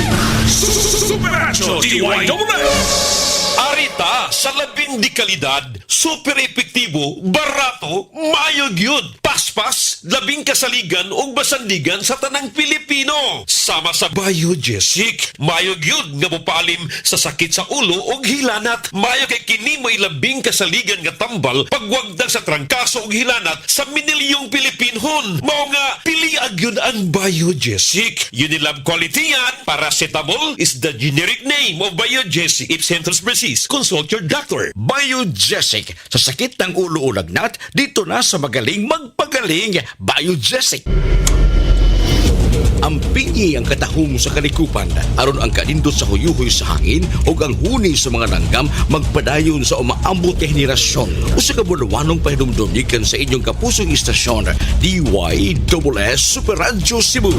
Super Radio DYSS. Arita sa labing di kalidad, super epektibo, barato, mayog yun. Paspas, labing kasaligan ug basandigan sa tanang Pilipino. Sama sa Biogesic, mayo gyud nga mopalim sa sakit sa ulo ug hilanat. Mayo kay kini mo'y labing kasaligan nga tambal pagwagdag sa trangkaso ug hilanat sa minilyong Pilipinhon. Mao nga piliag yun ang Biogesic. Unilab quality yan. Paracetamol is the generic name of Biogesic. If symptoms persist, consult your doctor. Biogesic. Sa sakit ng ulo o lagnat, dito na sa magaling magpagaling. Biogesic. Ang pingi ang katahong sa kalikupan aron ang kanindot sa huyuhoy sa hangin o ang huni sa mga langgam magpadayon sa umaambot ka henerasyon o sa kabulawanong pahidumdumikan sa inyong kapusong istasyon DYSS Super Radio Cebu.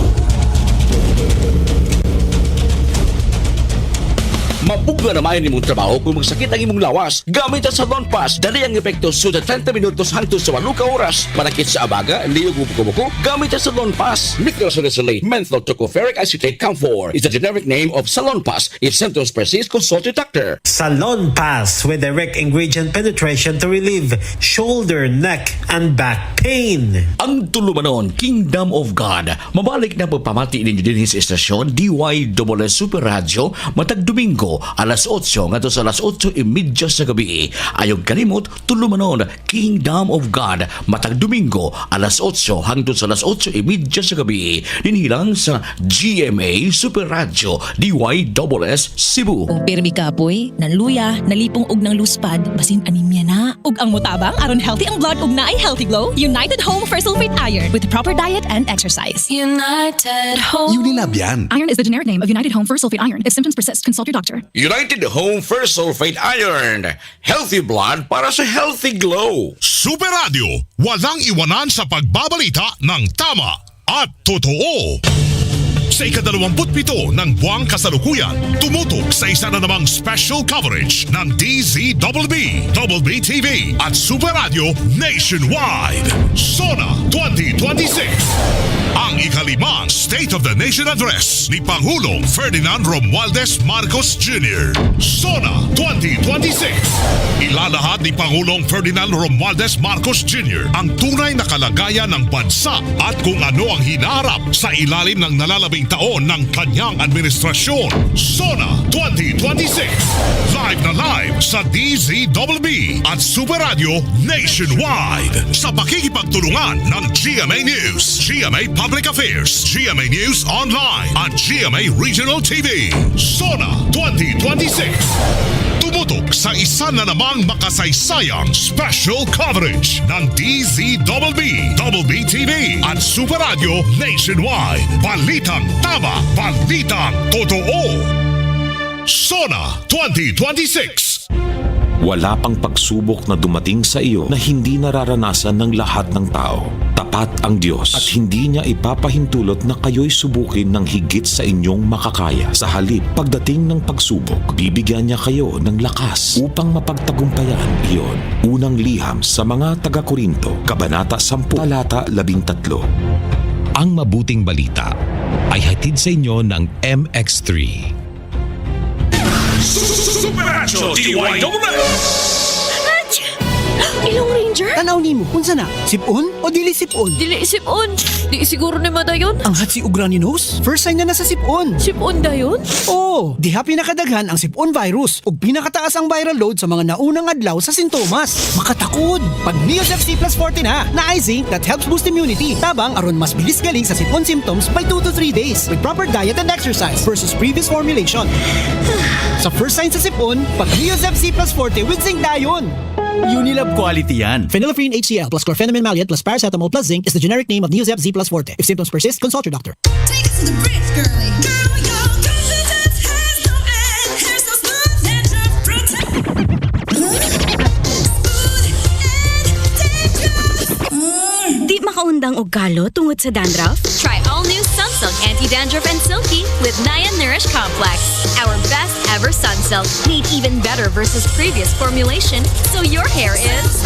Mabuga na mayon imong trabaho kung magsakit ang imong lawas. Gamit ang Salon Pass. Dali ang epekto suda 30 minutos hangtod sa 8 ka oras. Manakit sa abaga, liyog buko-buko. Gamit ang Salon Pass. Nitrosalicylate menthol tocopherolic acetate camphor is the generic name of Salon Pass. If symptoms persist, consult your doctor. Salon Pass with direct ingredient penetration to relieve shoulder, neck, and back pain. Ang tulumanon, Kingdom of God. Mabalik na pagpamati ninyo din sa estasyon DYSS Super Radio matag Domingo alas 8 ngadto sa alas 8:30 sa gabi. Ayog kalimot, tulumanon, Kingdom of God matag Domingo alas 8 hangtod sa alas 8:30 sa gabi. Dinhilang sa GMA Super Radio DYSS Cebu. Kung pirmi kapoy, nanluya, nalipong og ng luspad, basin anemia na. Ug ang mutabang aron healthy ang blood ug naay healthy glow, United Home for Sulfate Iron with proper diet and exercise. United Home. Unilab yan. Iron is the generic name of United Home for Sulfate Iron. If symptoms persist, consult your doctor. United Home for Sulfate Iron. Healthy blood para sa healthy glow. Super Radio, walang iwanan sa pagbabalita ng tama at totoo. Sa ika-27 ng buwang kasalukuyan, tumutok sa isa na namang special coverage ng DZWB, WBTV at Super Radio Nationwide. SONA 2026. Ang ikalimang State of the Nation Address ni Pangulong Ferdinand Romualdez Marcos Jr. SONA 2026. Ilalahat ni Pangulong Ferdinand Romualdez Marcos Jr. ang tunay na kalagayan ng bansa at kung ano ang hinaharap sa ilalim ng nalalabing taon ng kanyang administrasyon. SONA 2026. Live na live sa DZWB at Super Radio Nationwide. Sa pakikipagtulungan ng GMA News, GMA Public Affairs, GMA News Online at GMA Regional TV. SONA 2026. Tumutok sa isa na namang makasaysayang special coverage ng DZWB, WBTV at Super Radio Nationwide. Balitang tama, balitang totoo. SONA 2026. Wala pang pagsubok na dumating sa iyo na hindi nararanasan ng lahat ng tao. Tapat ang Diyos at hindi niya ipapahintulot na kayo'y subukin ng higit sa inyong makakaya. Sa halip, pagdating ng pagsubok, bibigyan niya kayo ng lakas upang mapagtagumpayan iyon. Unang liham sa mga taga-Korinto, Kabanata 10, Talata 13. Ang mabuting balita ay hatid sa inyo ng MX3. Supernatural DYSS. Ilong Ranger? Tanaw nimo, unsa na? Sipon o dili sipon? Dili sipon. Di siguro ni madayon. Ang hatsi ug runny nose? First sign na sa sipon. Sipon dayon? Oo, diha pinakadaghan ang sipon virus ug pinakataas ang viral load sa mga naunang adlaw sa sintomas. Makatakod. Pag DYSS Plus 40 na zinc that helps boost immunity. Tabang aron mas bilis galing sa sipon symptoms by 2 to 3 days with proper diet and exercise versus previous formulation. Sa first sign sa sipon, pag DYSS Plus 40 with zinc dayon. Unilab quality yan. Phenylephrine HCl plus chlorpheniramine maleate plus paracetamol plus zinc is the generic name of Neosep Z plus Forte. If symptoms persist, consult your doctor. Take it to the bridge, girlie. Girl, your confidence has no end. Hair so smooth, dandruff protect. Di makaundang og kalo tungod sa dandruff? Try all new Sunsilk Anti-Dandruff and Silky with Naya Nourish Complex. Our best ever Sunsilk, made even better versus previous formulation, so your hair is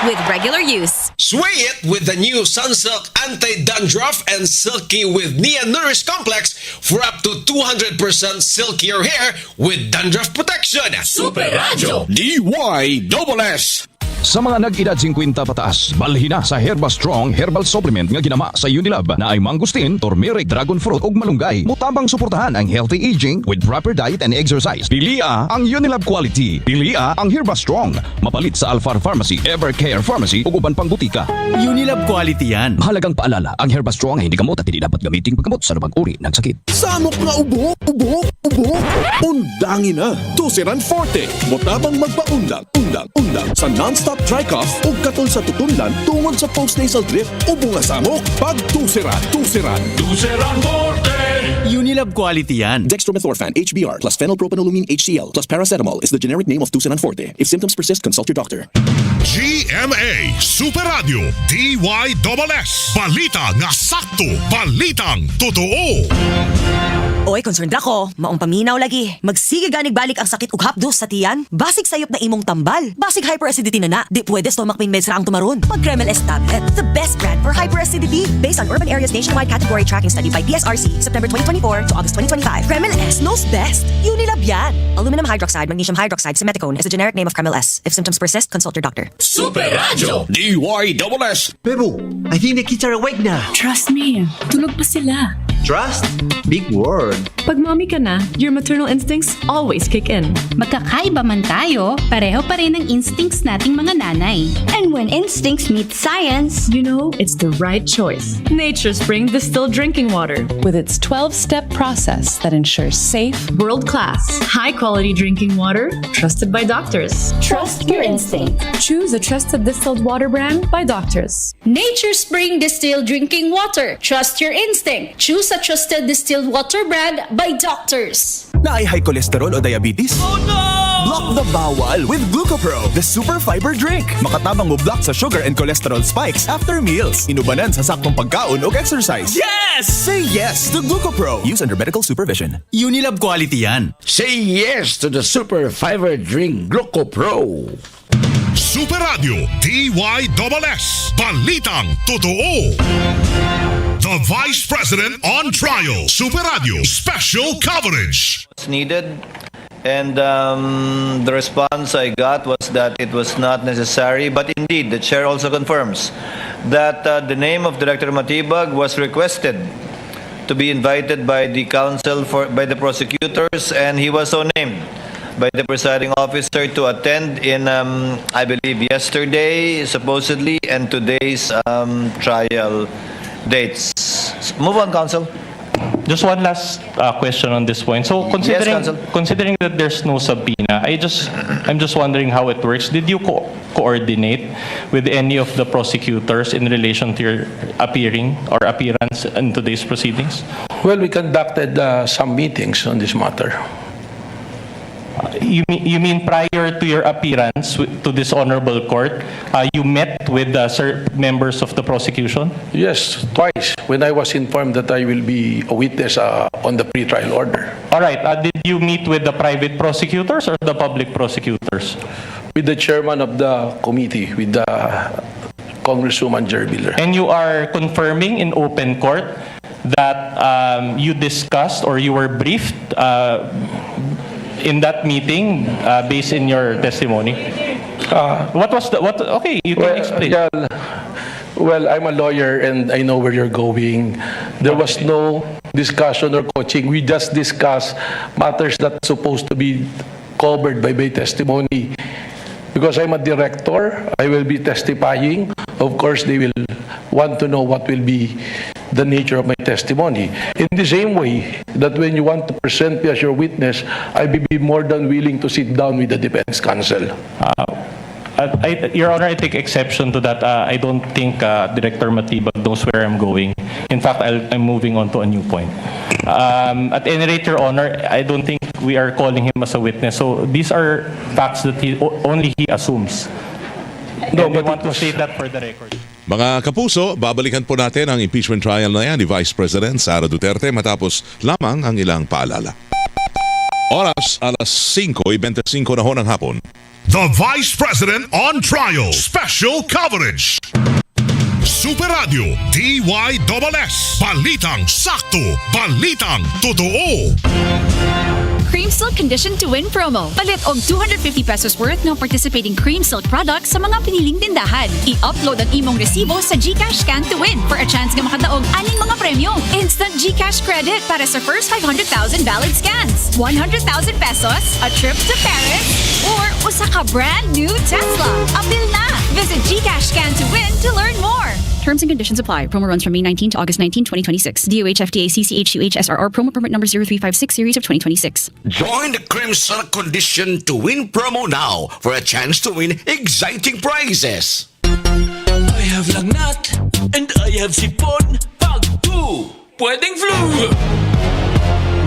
with regular use. Sway it with the new Sunsilk Anti-Dandruff and Silky with Nia Nourish Complex for up to 200% silkier hair with dandruff protection. Super Radio DYSS. Sa mga nag-edad 50 pataas, balhin na sa Herba Strong Herbal Supplement nga ginama sa Unilab na ay mangustin, turmeric, dragon fruit ug malunggay. Mutabang suportahan ang healthy aging with proper diet and exercise. Pilia ang Unilab quality. Pilia ang Herba Strong. Mapalit sa Alfar Pharmacy, Evercare Pharmacy ug uban pang butika. Unilab quality yan. Mahalagang paalala, ang Herba Strong ay hindi gamot at hindi dapat gamitin paggamot sa anumang uri ng sakit. Samok nga ubo. Undangin na. Tusiran Forte. Mutabang magpaundang sa non-stop dry cough o katol sa tutunlan tungod sa postnasal drip o bunga samok. Pag tusiran Forte. Unilab quality yan. Dextromethorphan HBr plus phenylpropanolamine HCl plus paracetamol is the generic name of Tusiran Forte. If symptoms persist, consult your doctor. GMA Super Radio DYSS. Balita nga sakto, balitang totoo. Oy, concerned ako. Maong paminaw lagi. Magsige ganig balik ang sakit ug hapdos sa tiyan. Basig sayop na imong tambal. Basig hyperacidity na. Di pwede stomach pain meds ra ang tumaron. Mag Kremel S tablet. The best brand for hyperacidity. Based on Urban Areas Nationwide Category Tracking Study by PSRC, September 2024 to August 2025. Kremel S knows best. Unilab yan. Aluminum hydroxide, magnesium hydroxide, simeticone is the generic name of Kremel S. If symptoms persist, consult your doctor. Super Radio DYSS. Bebo, I think the kids are awake na. Trust me, tulog pa sila. Trust? Big word. Pag mommy ka na, your maternal instincts always kick in. Magkakaiba man tayo, pareho pa rin ang instincts nating mga nanay. And when instincts meet science, you know it's the right choice. Nature Spring Distilled Drinking Water. With its 12-step process that ensures safe, world-class, high-quality drinking water trusted by doctors. Trust your instinct. Choose a trusted distilled water brand by doctors. Nature Spring Distilled Drinking Water. Trust your instinct. Choose a trusted distilled water brand by doctors. Na ay high cholesterol o diabetes? Oh no! Block the bawal with Glucopro, the super fiber drink. Makatabang mo block sa sugar and cholesterol spikes after meals. Inubanan sa saktong pagkaon o exercise. Yes! Say yes to Glucopro. Use under medical supervision. Unilab quality yan. Say yes to the super fiber drink Glucopro. Super Radio DYSS. Balitang totoo. The Vice President on Trial. Super Radio Special Coverage. It's needed. And the response I got was that it was not necessary. But indeed, the chair also confirms that the name of Director Matibag was requested to be invited by the counsel by the prosecutors, and he was so named by the presiding officer to attend in, I believe, yesterday, supposedly, and today's trial dates. Move on, counsel. Just one last question on this point. So considering that there's no subpoena, I'm just wondering how it works. Did you coordinate with any of the prosecutors in relation to your appearance in today's proceedings? Well, we conducted some meetings on this matter. You mean prior to your appearance to this honorable court, you met with members of the prosecution? Yes, twice, when I was informed that I will be a witness on the pre-trial order. All right. Did you meet with the private prosecutors or the public prosecutors? With the chairman of the committee, with the Congresswoman Jerviller. And you are confirming in open court that you discussed or you were briefed in that meeting, based in your testimony? Okay, you can explain. Well, I'm a lawyer and I know where you're going. There was no discussion or coaching. We just discussed matters that are supposed to be covered by my testimony. Because I'm a director, I will be testifying. Of course, they will want to know what will be the nature of my testimony. In the same way that when you want to present me as your witness, I will be more than willing to sit down with the defense counsel. Your Honor, I take exception to that. I don't think Director Matibag knows where I'm going. In fact, I'm moving on to a new point. At any rate, Your Honor, I don't think we are calling him as a witness. So these are facts that only he assumes. No, but I want to state that for the record. Mga kapuso, babalikan po natin ang impeachment trial na yan ni Vice President Sara Duterte matapos lamang ang ilang paalala. Oras, alas 5:25 na ho ng hapon. The Vice President on Trial Special Coverage. Super Radio DYSS. Balitang sakto, balitang totoo. Cream Silk Condition to Win promo. Palit og 250 pesos worth ng participating Cream Silk products sa mga piniling tindahan. I-upload ang imong resibo sa GCash Scan to Win for a chance nga makadaog aning mga premyo. Instant GCash credit para sa first 500,000 valid scans. 100,000 pesos, a trip to Paris, or usa ka brand new Tesla. Apil na! Visit GCash Scan to Win to learn more. Terms and conditions apply. Promo runs from May 19 to August 19, 2026. DOH FDA CCHUH SRR promo permit number 0356 series of 2026. Join the Crimson Condition to Win promo now for a chance to win exciting prizes. I have lagnat and I have sipon. Pag 2, pwedeng flu.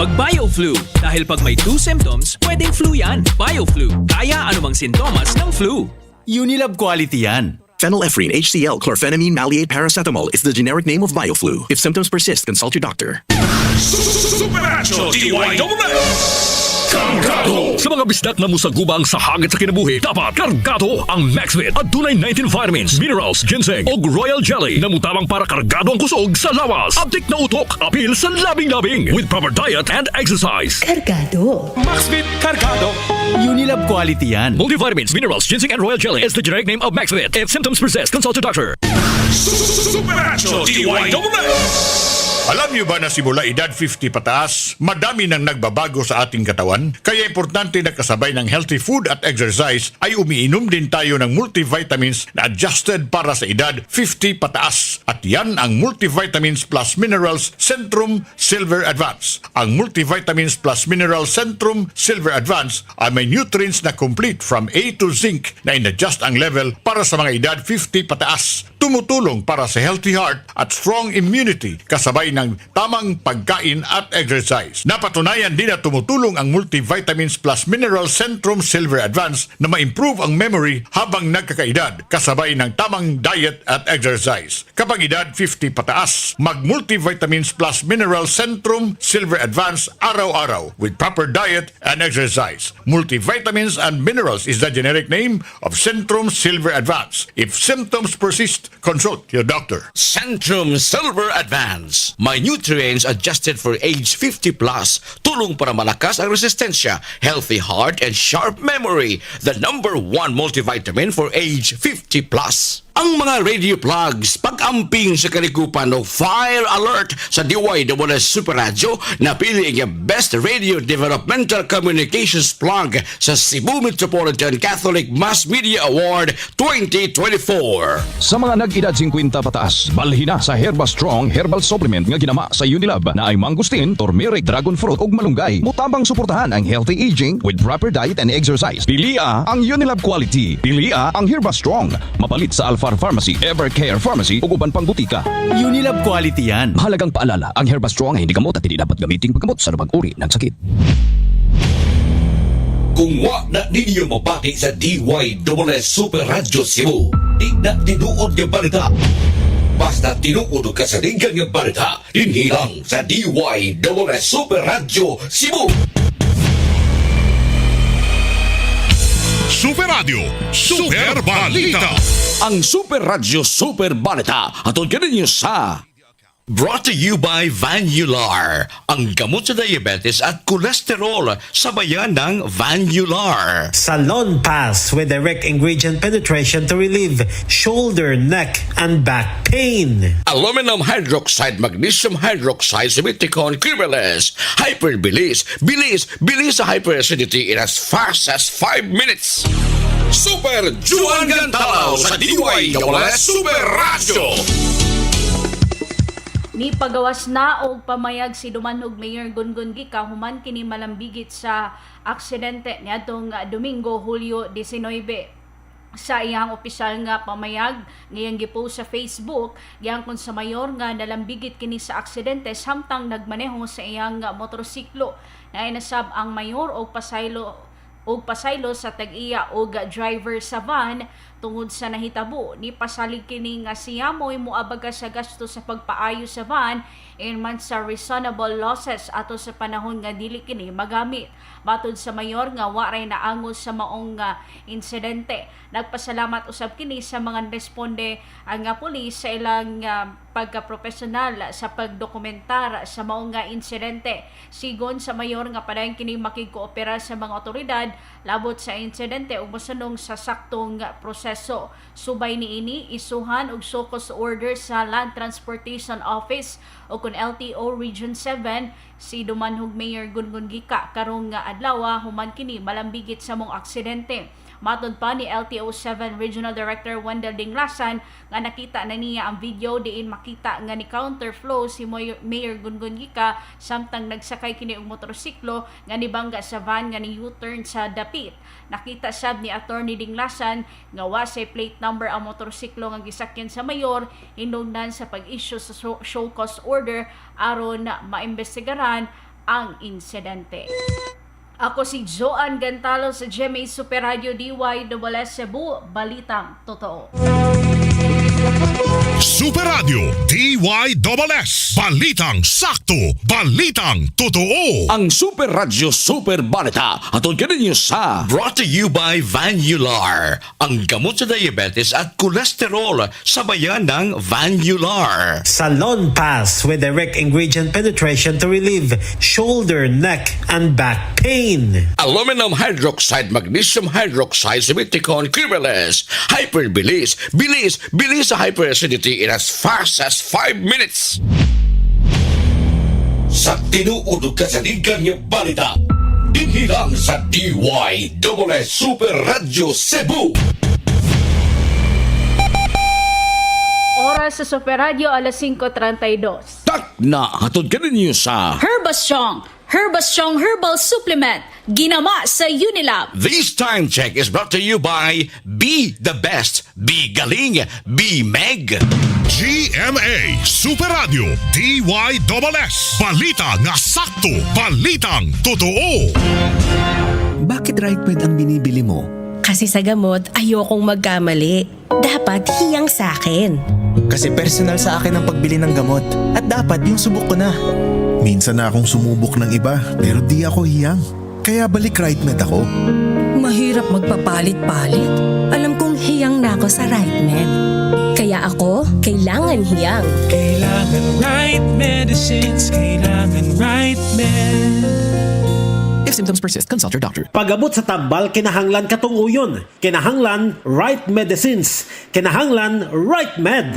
Mag-BioFlu dahil pag may 2 symptoms, pwedeng flu yan. BioFlu, kaya anumang sintomas ng flu. Unilab quality yan. Phenylephrine HCl chlorphenamine maleate paracetamol is the generic name of BioFlu. If symptoms persist, consult your doctor. Supernatural DYSS. Kargado! Sa mga bisdak na musagubang sa hagit sa kinabuhi, dapat kargado ang Maxvit at dunay 19 vitamins, minerals, ginseng o royal jelly na mutabang para kargado ang kusog sa lawas. Abtik na utok, apil sa labing-labing with proper diet and exercise. Cargado. Maxvit Kargado! Unilab quality yan. Multivitamins, minerals, ginseng and royal jelly is the generic name of Maxvit. If symptoms persist, consult your doctor. Supernatural DYSS. Alam niyo ba na simula edad 50 pataas, madami nang nagbabago sa ating katawan? Kaya importante na kasabay ng healthy food at exercise ay umiinom din tayo ng multivitamins na adjusted para sa edad 50 pataas. At yan ang Multivitamins Plus Minerals Centrum Silver Advance. Ang Multivitamins Plus Minerals Centrum Silver Advance ay may nutrients na complete from A to zinc na in-adjust ang level para sa mga edad 50 pataas. Tumutulong para sa healthy heart at strong immunity kasabay ng tamang pagkain at exercise. Napatunayan din na tumutulong ang Multivitamins Plus Mineral Centrum Silver Advance na ma-improve ang memory habang nagkakaedad kasabay ng tamang diet at exercise. Kapag edad 50 pataas, mag-Multivitamins Plus Mineral Centrum Silver Advance araw-araw with proper diet and exercise. Multivitamins and Minerals is the generic name of Centrum Silver Advance. If symptoms persist, consult your doctor. Centrum Silver Advance. May nutrients adjusted for age 50 plus. Tulong para malakas ang resistensya, healthy heart, and sharp memory. The #1 multivitamin for age 50 plus. Ang mga radio plugs, pag-amping sa kalikupan o fire alert sa DYSS Super Radio, napili ang Best Radio Developmental Communications Plug sa Cebu Metropolitan Catholic Mass Media Award 2024. Sa mga nag-edad 50 pataas, balhina sa Herba Strong Herbal Supplement nga ginama sa Unilab na ay mangustin, turmeric, dragon fruit ug malunggay. Mutabang suportahan ang healthy aging with proper diet and exercise. Pilia ang Unilab quality. Pilia ang Herba Strong. Mapalit sa Alpha Pharmacy, Evercare Pharmacy ug uban pang butika. Unilab quality yan. Mahalagang paalala, ang Herba Strong ay hindi gamot at hindi dapat gamitin paggamot sa lumang uri ng sakit. Kung wa na ninyo mapati sa DYSS Super Radio Cebu, di na tinuod nga balita. Basta tinuod ka sa ligan nga balita, dinhilang sa DYSS Super Radio Cebu. Super Radio, Super Balita. Ang Super Radio Super Balita atod kaninyo sa brought to you by Vanular, ang gamot sa diabetes at kolesterol sa bayan ng Vanular. Salon Pass with direct ingredient penetration to relieve shoulder, neck, and back pain. Aluminum hydroxide, magnesium hydroxide, Simeticon, Crimeles, Hyperbilis, bilis sa hyperacidity in as fast as 5 minutes. Super Juan Gantalaw sa DYSS Super Radio. Ni pagawas na og pamayag si Dumanog Mayor Gungun Gika human kini malambigit sa aksidente niadtong Domingo, Hulyo 19. Sa iyang opisyal nga pamayag ngayong gipost sa Facebook, giangkon sa mayor nga nalambigit kini sa aksidente samtang nagmaneho sa iyang motorsiklo. Nainasab ang mayor og pasaylo sa tag-iya og driver sa van tungod sa nahitabo ni pasalig kini nga siya mo'y muabaga sa gasto sa pagpaayos sa van in man sa reasonable losses ato sa panahon nga dili kini magamit. Matod sa mayor nga waray naangos sa maong insidente. Nagpasalamat usab kini sa mga responde ang pulis sa ilang pagkaprofesional sa pagdokumentar sa maong insidente. Sigon sa mayor nga padayon kini makigkoopera sa mga otoridad labot sa insidente ug mosunong sa saktong proseso. Subay niini isuhan og SOCOS order sa Land Transportation Office o kun LTO Region 7 si Dumanhog Mayor Gungun Gika karong adlaw human kini malambigit sa mong aksidente. Matod pa ni LTO 7 Regional Director Wendell Dinglasan nga nakita na niya ang video diin makita nga ni counterflow si Mayor Gungun Gika samtang nagsakay kini og motorsiklo nga nibangga sa van nga ni U-turn sa dapit. Nakita sab ni Attorney Dinglasan nga wa say plate number ang motorsiklo nga gisakyan sa mayor hinungdan sa pag-issue sa show cause order aron maimbestigaran ang insidente. Ako si Joan Gantalo sa GMA Super Radio DYSS Cebu, Balitang Totoo. Super Radio DYSS, Balitang Sakto, Balitang Totoo. Ang Super Radio Super Balita atol kaninyo sa brought to you by Vanular, ang gamot sa diabetes at kolesterol sa bayan ng Vanular. Salon Pass with direct ingredient penetration to relieve shoulder, neck, and back pain. Aluminum hydroxide, magnesium hydroxide, Simeticon, Crimeles, Hyperbilis, bilis sa hyperacidity in as fast as 5 minutes. Sa tinuudog ka sa ligang niya balita, dinhilang sa DYSS Super Radio Cebu. Oras sa Super Radio, alas 5:32. Tak na hatod ka ninyo sa Herbastrong Herbal Supplement, ginama sa Unilab. This time check is brought to you by Be the Best, Be Galing, Be Meg. GMA Super Radio DYSS, Balita nga sakto, Balitang Totoo. Bakit right med ang binibili mo? Kasi sa gamot, ayokong magkamali. Dapat hiyang sa akin. Kasi personal sa akin ang pagbili ng gamot at dapat yung subok ko na. Minsan na akong sumubok ng iba pero di ako hiyang. Kaya balik right med ako. Mahirap magpapalit-palit. Alam kong hiyang na ako sa right med. Kaya ako, kailangan hiyang. Kailangan right medicines, kailangan right med. If symptoms persist, consult your doctor. Pag-abot sa tambal, kinahanglan katunguyon. Kinahanglan right medicines. Kinahanglan right med.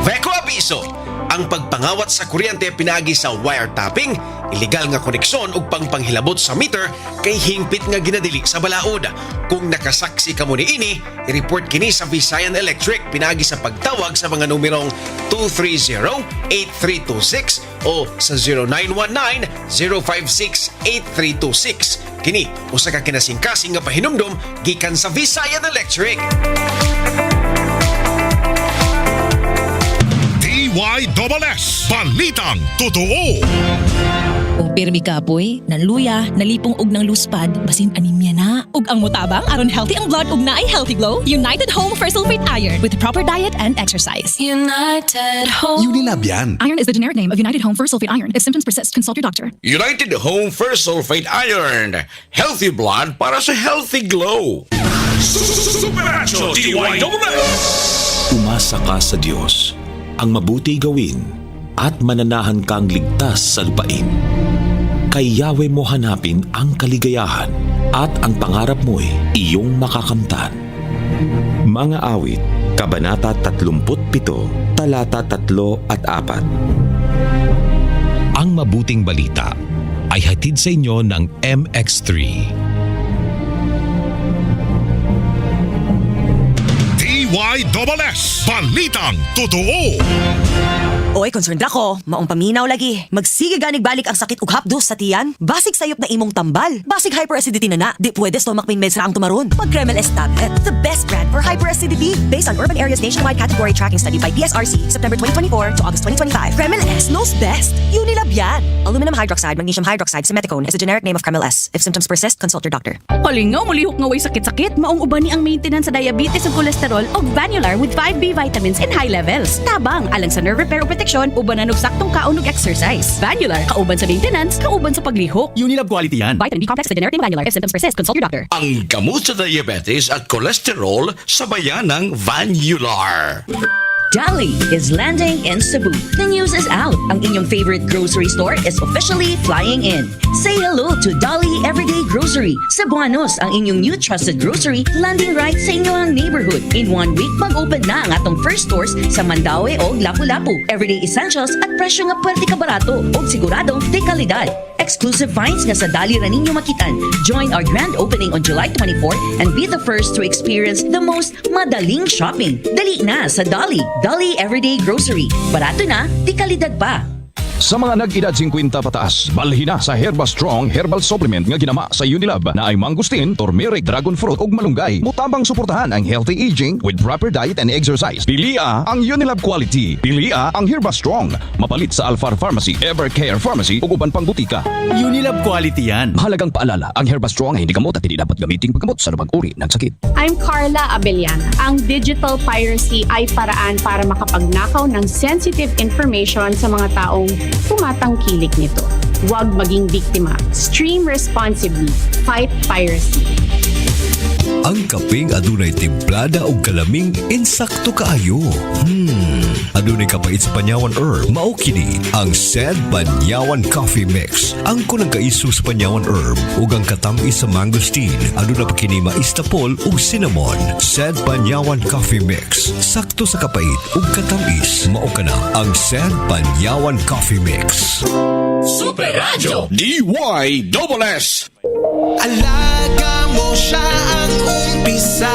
Veko abiso! Ang pagpangawat sa kuryente pinagi sa wiretapping, illegal nga koneksyon ug pangpanghilabot sa meter kay hingpit nga ginadili sa balaod. Kung nakasaksi ka mo niini, i-report kini sa Visayan Electric pinagi sa pagtawag sa mga numerong 230-8326 o sa 0919-056-8326. Kini usa ka kinasingkasing nga pahinumdom gikan sa Visayan Electric. DYSS, Balitang Totoo. Kung pirmi kapoy, nanluya, nalipong og ng luspad, basin anemia na. Ug ang mutabang aron healthy ang blood ug naay healthy glow, United Home First Sulfate Iron with proper diet and exercise. United Home. Unilab yan. Iron is the generic name of United Home First Sulfate Iron. If symptoms persist, consult your doctor. United Home First Sulfate Iron. Healthy blood para sa healthy glow. Supernatural DYSS. Umasa ka sa Diyos, ang mabuti gawin at mananahan kang ligtas sa lupain. Kay Yahweh mo hanapin ang kaligayahan at ang pangarap mo'y iyong makakamtan. Mga awit, Kabanata 37, talata 3 at 4. Ang mabuting balita ay hatid sa inyo ng MX3. DYSS, Balitang Totoo. Oy, concerned ako. Maong paminaw lagi. Magsige ganig balik ang sakit ug hapdos sa tiyan. Basig sayop na imong tambal. Basig hyperacidity na. Di pwede stomach pain meds ra ang tumaron. Mag Kremel S tablet. The best brand for hyperacidity. Based on Urban Areas Nationwide Category Tracking Study by PSRC, September 2024 to August 2025. Kremel S knows best. Unilab yan. Aluminum hydroxide, magnesium hydroxide, simeticone is the generic name of Kremel S. If symptoms persist, consult your doctor. Kalingaw, mulihok nga way sakit-sakit. Maong uban ni ang maintenance sa diabetes ug cholesterol og Vanular with 5B vitamins in high levels. Tabang alang sa nerve repair ug protection, ubanan og saktong kaon ug exercise. Vanular, kauban sa maintenance, kauban sa paglihok. Unilab quality yan. Vitamin B complex is the generic name Vanular. If symptoms persist, consult your doctor. Ang gamot sa diabetes at cholesterol sabayan ng Vanular. Dolly is landing in Cebu. The news is out. Ang inyong favorite grocery store is officially flying in. Say hello to Dolly Everyday Grocery. Cebuanos, ang inyong new trusted grocery, landing right sa inyong neighborhood. In 1 week, mag-open na ang atong first stores sa Mandaue o Lapu-Lapu. Everyday essentials at presyo nga pwerte ka barato o siguradong de kalidad. Exclusive finds nga sa Dolly ra ninyo makitan. Join our grand opening on July 24 and be the first to experience the most madaling shopping. Dali na sa Dolly. Dolly Everyday Grocery. Barato na, di kalidad pa. Sa mga nag-edad 50 pataas, balhin na sa Herba Strong Herbal Supplement nga ginama sa Unilab na ay mangustin, turmeric, dragon fruit ug malunggay. Mutabang suportahan ang healthy aging with proper diet and exercise. Pilia ang Unilab quality. Pilia ang Herba Strong. Mapalit sa Alfar Pharmacy, Evercare Pharmacy ug uban pang butika. Unilab quality yan. Mahalagang paalala, ang Herba Strong ay hindi gamot at hindi dapat gamiting paggamot sa lumang uri ng sakit. I'm Carla Abellana. Ang digital piracy ay paraan para makapagnakaw ng sensitive information sa mga taong tumatangkilik nito. Huwag maging biktima. Stream responsibly. Fight piracy. Ang kaping adunay timplada o kalaming insakto kaayo. Adunay kapait sa panyawan herb. Mao kini ang Said Panyawan Coffee Mix. Ang kunang kaiso sa panyawan herb ug ang katamis sa mangosteen. Aduna pa kini maistapol ug cinnamon. Said Panyawan Coffee Mix. Sakto sa kapait ug katamis. Mao kana ang Said Panyawan Coffee Mix. Super Radio DYSS. Alaga mo siya ang umpisa.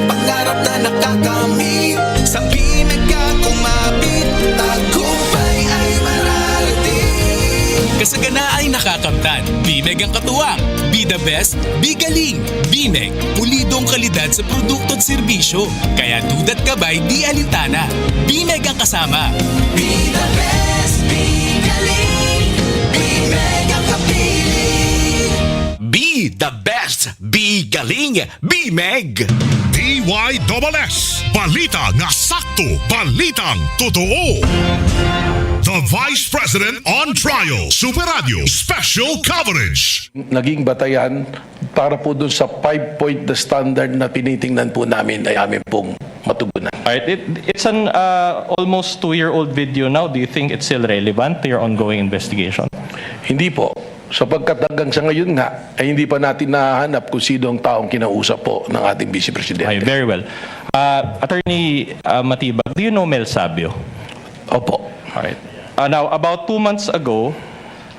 Pangarap na nakakamit. Sa pinagkakumapit, tagumpay ay mararating. Kasagana ay nakakamtan. Bimeg ang katuwang. Be the best, be galing. Bimeg, pulidong kalidad sa produkto at serbisyo. Kaya dudat kabay, di alintana. Bimeg ang kasama. Be the best, be galing. Bimeg ang kapiling. Be the best, be galing, be Meg. DYSS. Balita nga sakto, balitang totoo. The Vice President on Trial. Super Radio Special Coverage. Naging batayan para po dun sa 5-point na standard na tinitingnan po namin ay amin pong matugunan. Alright, it's an almost 2-year-old video now. Do you think it's still relevant to your ongoing investigation? Hindi po. Sapagkat hanggang sa ngayon nga, ay hindi pa natin nahanap kung sino ang taong kinausap po ng ating Vice Presidente. Okay, very well. Attorney Matibag, do you know Mel Sabio? Opo. Alright. Now, about 2 months ago,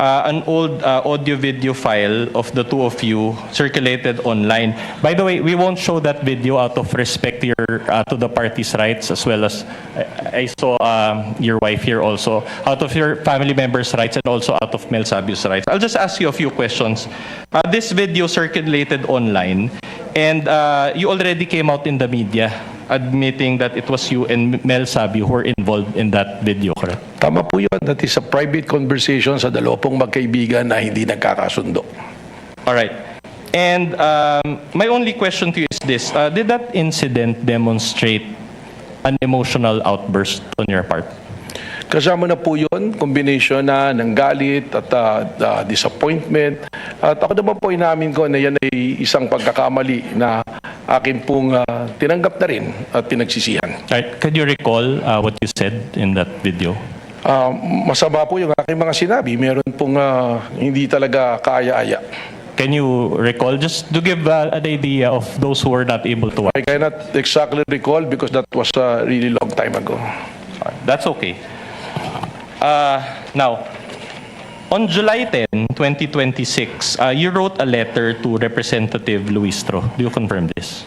an old audio-video file of the two of you circulated online. By the way, we won't show that video out of respect to the party's rights, as well as I saw your wife here also, out of your family members' rights and also out of Mel Sabio's rights. I'll just ask you a few questions. This video circulated online, and you already came out in the media admitting that it was you and Mel Sabio who were involved in that video, correct? Tama po yun. That is a private conversation sa dalawa pong magkaibigan na hindi nagkakasundo. Alright. And my only question to you is this. Did that incident demonstrate an emotional outburst on your part? Kasama na po yun, combination na ng galit at disappointment. At ako naman po inamin ko na yan ay isang pagkakamali na akin pong tinanggap na rin at pinagsisihan. Right. Could you recall what you said in that video? Masama po yung aking mga sinabi. Meron pong hindi talaga kaaya-aya. Can you recall, just to give an idea of those who were not able to watch? I cannot exactly recall because that was a really long time ago. That's okay. Now, on July 10, 2026, you wrote a letter to Representative Luistro. Do you confirm this?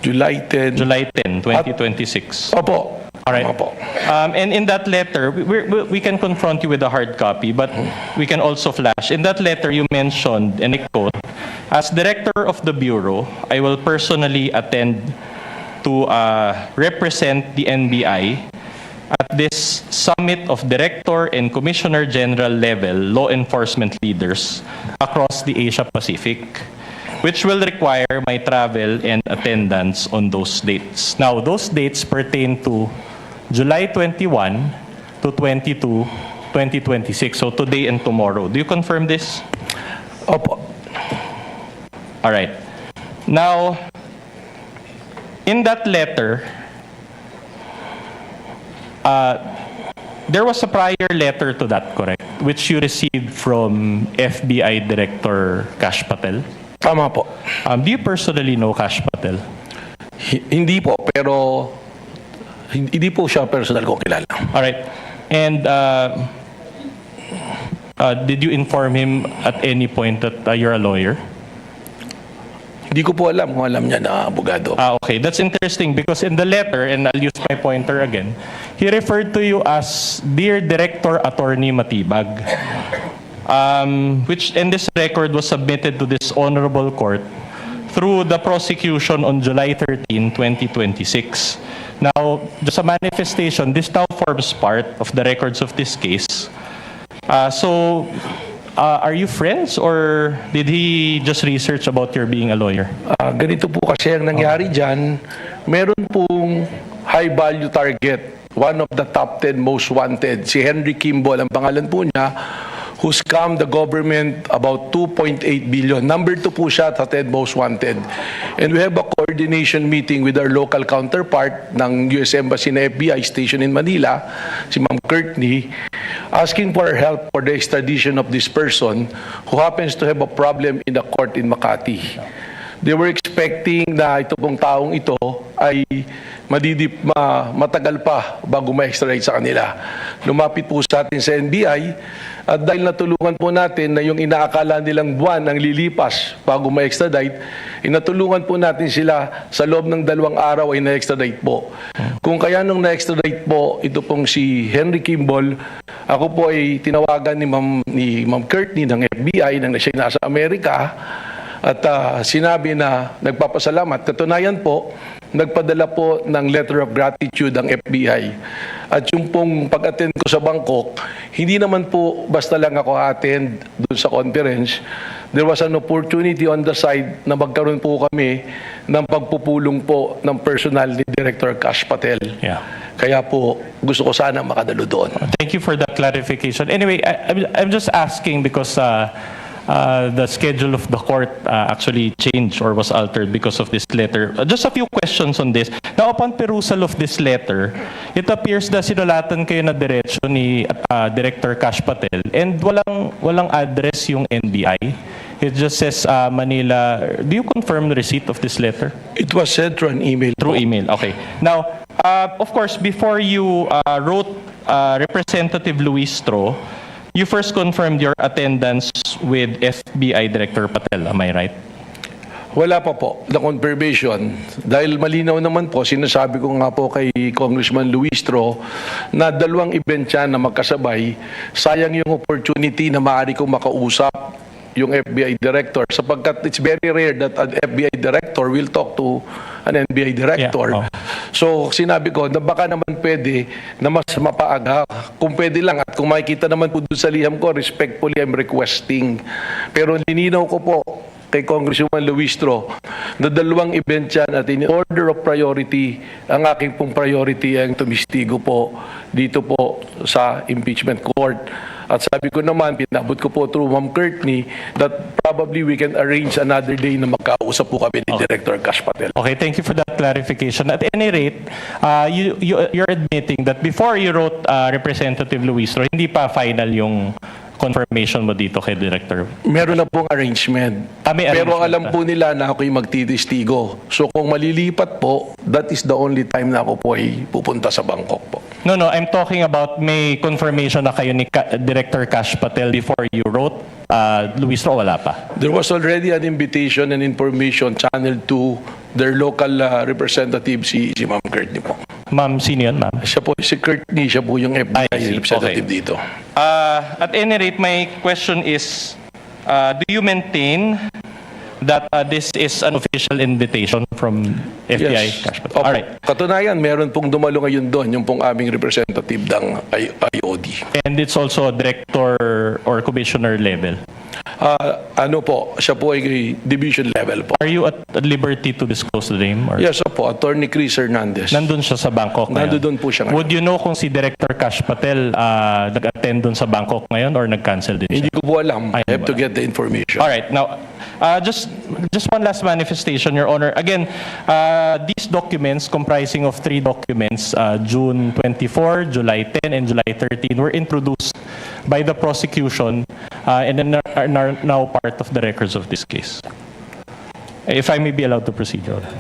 July 10, 2026. Opo. All right. And in that letter, we can confront you with a hard copy, but we can also flash. In that letter, you mentioned, and I quote, "As director of the Bureau, I will personally attend to represent the NBI at this summit of Director and Commissioner General level law enforcement leaders across the Asia Pacific, which will require my travel and attendance on those dates." Now, those dates pertain to July 21 to 22, 2026. So today and tomorrow. Do you confirm this? Opo. All right. Now, in that letter, there was a prior letter to that, correct? Which you received from FBI Director Kash Patel? Tama po. Do you personally know Kash Patel? Hindi po, pero hindi po siya personal ko kilala. Alright. And did you inform him at any point that you're a lawyer? Hindi ko po alam kung alam niya na abogado. Okay. That's interesting because in the letter, and I'll use my pointer again, he referred to you as Dear Director Attorney Matibag, and this record was submitted to this honorable court through the prosecution on July 13, 2026. Now, just a manifestation, this now forms part of the records of this case. Are you friends or did he just research about your being a lawyer? Ganito po kasi ang nangyari dyan, meron pong high value target, one of the top 10 most wanted, si Henry Kimball, ang pangalan po niya, who scammed the government about 2.8 billion. Number 2 po siya sa 10 most wanted. And we have a coordination meeting with our local counterpart ng US Embassy na FBI station in Manila, si Ma'am Courtney, asking for help for the extradition of this person who happens to have a problem in the court in Makati. They were expecting na ito pong taong ito ay matagal pa bago ma-extradite sa kanila. Lumapit po sa atin sa NBI at dahil natulungan po natin na yung inaakala nilang buwan ang lilipas bago ma-extradite, inatulungan po natin sila sa loob ng 2 araw ay na-extradite po. Kung kaya nung na-extradite po, ito pong si Henry Kimball, ako po ay tinawagan ni Ma'am Courtney ng FBI nang siya nasa Amerika at sinabi na nagpapasalamat. Katunayan po, nagpadala po ng letter of gratitude ang FBI. At yung pong pag-attend ko sa Bangkok, hindi naman po basta lang ako attend doon sa conference. There was an opportunity on the side na magkaroon po kami ng pagpupulong po ng personal ni Director Kash Patel. Yeah. Kaya po gusto ko sana makadalo doon. Thank you for that clarification. Anyway, I'm just asking because the schedule of the court actually changed or was altered because of this letter. Just a few questions on this. Now, upon perusal of this letter, it appears na sinulatan kayo na diretso ni Director Kash Patel and walang address yung NBI. It just says Manila. Do you confirm the receipt of this letter? It was sent through an email. Through email, okay. Now, of course, before you wrote Representative Luis Tro, you first confirmed your attendance with FBI Director Patel, am I right? Wala pa po, the confirmation. Dahil malinaw naman po, sinasabi ko nga po kay Congressman Luis Tro na 2 event yan na magkasabay. Sayang yung opportunity na maaari kong makausap yung FBI Director sapagkat it's very rare that an FBI Director will talk to an NBI Director. Yeah. So sinabi ko na baka naman pwede na mas mapaaga. Kung pwede lang at kung makikita naman po doon sa liham ko, respectfully I'm requesting. Pero lininaw ko po kay Congressman Luis Tro na 2 event yan at in order of priority, ang aking pong priority ang tumistigo po dito po sa impeachment court. At sabi ko naman, pinabot ko po through Ma'am Courtney that probably we can arrange another day na magkausap po kami ni Director Kash Patel. Okay, thank you for that clarification. At any rate, you're admitting that before you wrote Representative Luis Tro, hindi pa final yung confirmation mo dito kay Director? Meron na pong arrangement. Pero alam po nila na ako'y magtitistigo. So kung malilipat po, that is the only time na ako po ay pupunta sa Bangkok po. No, I'm talking about may confirmation na kayo ni Director Kash Patel before you wrote Luis Tro, wala pa? There was already an invitation and information channeled to their local representative, si Ma'am Courtney po. Ma'am, sino yun, ma'am? Siya po, si Kurt Ni, siya po yung FBI representative dito. At any rate, my question is, do you maintain that this is an official invitation from FBI? Yes. All right. Katunayan, meron pong dumalo ngayon doon, yung pong aming representative ng IOD. And it's also director or commissioner level? Ano po, siya po ay division level po. Are you at liberty to disclose the name? Or? Yes po, Attorney Chris Hernandez. Nandun siya sa Bangkok ngayon? Nandun po siya ngayon. Would you know kung si Director Kash Patel nag-attend dun sa Bangkok ngayon or nag-cancel din siya? Hindi ko po alam. I have to get the information. All right. Now, just one last manifestation, Your Honor. Again, these documents comprising of 3 documents, June 24, July 10, and July 13, were introduced by the prosecution and then are now part of the records of this case. If I may be allowed to proceed, Your Honor.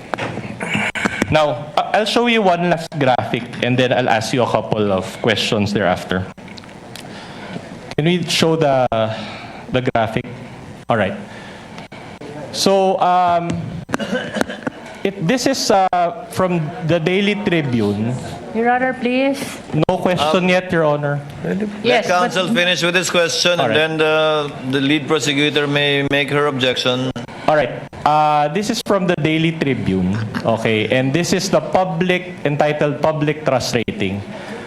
Now, I'll show you one last graphic and then I'll ask you a couple of questions thereafter. Can we show the graphic? All right. So, this is from the Daily Tribune. Your Honor, please. No question yet, Your Honor. Yes, Let counsel finish with his question, All right. and then the lead prosecutor may make her objection. All right. This is from the Daily Tribune. Okay, and this is the entitled Public Trust Rating.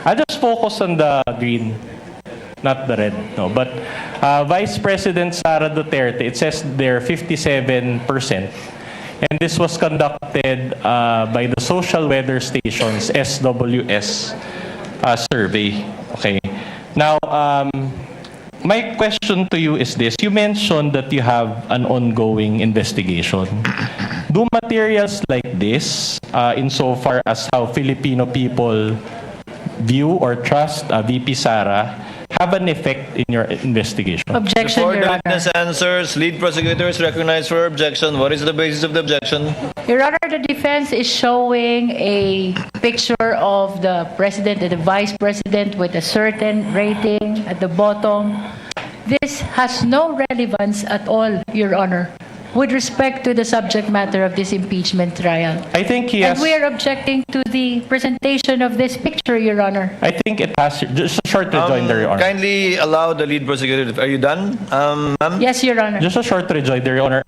I'll just focus on the green, not the red. No, but Vice President Sara Duterte, it says there 57%. And this was conducted by the Social Weather Station's SWS survey. Okay. Now, my question to you is this. You mentioned that you have an ongoing investigation. Do materials like this, insofar as how Filipino people view or trust VP Sara, have an effect in your investigation? Objection, Before Your the Honor. witness answers, lead prosecutor is recognized for objection. What is the basis of the objection? Your Honor, the defense is showing a picture of the president and the vice president with a certain rating at the bottom. This has no relevance at all, Your Honor, with respect to the subject matter of this impeachment trial. I think he has... And we are objecting to the presentation of this picture, Your Honor. I think it has... Just a short rejoinder, Your Honor. Kindly allow the lead prosecutor. Are you done, ma'am? Yes, Your Honor. Just a short rejoinder, Your Honor.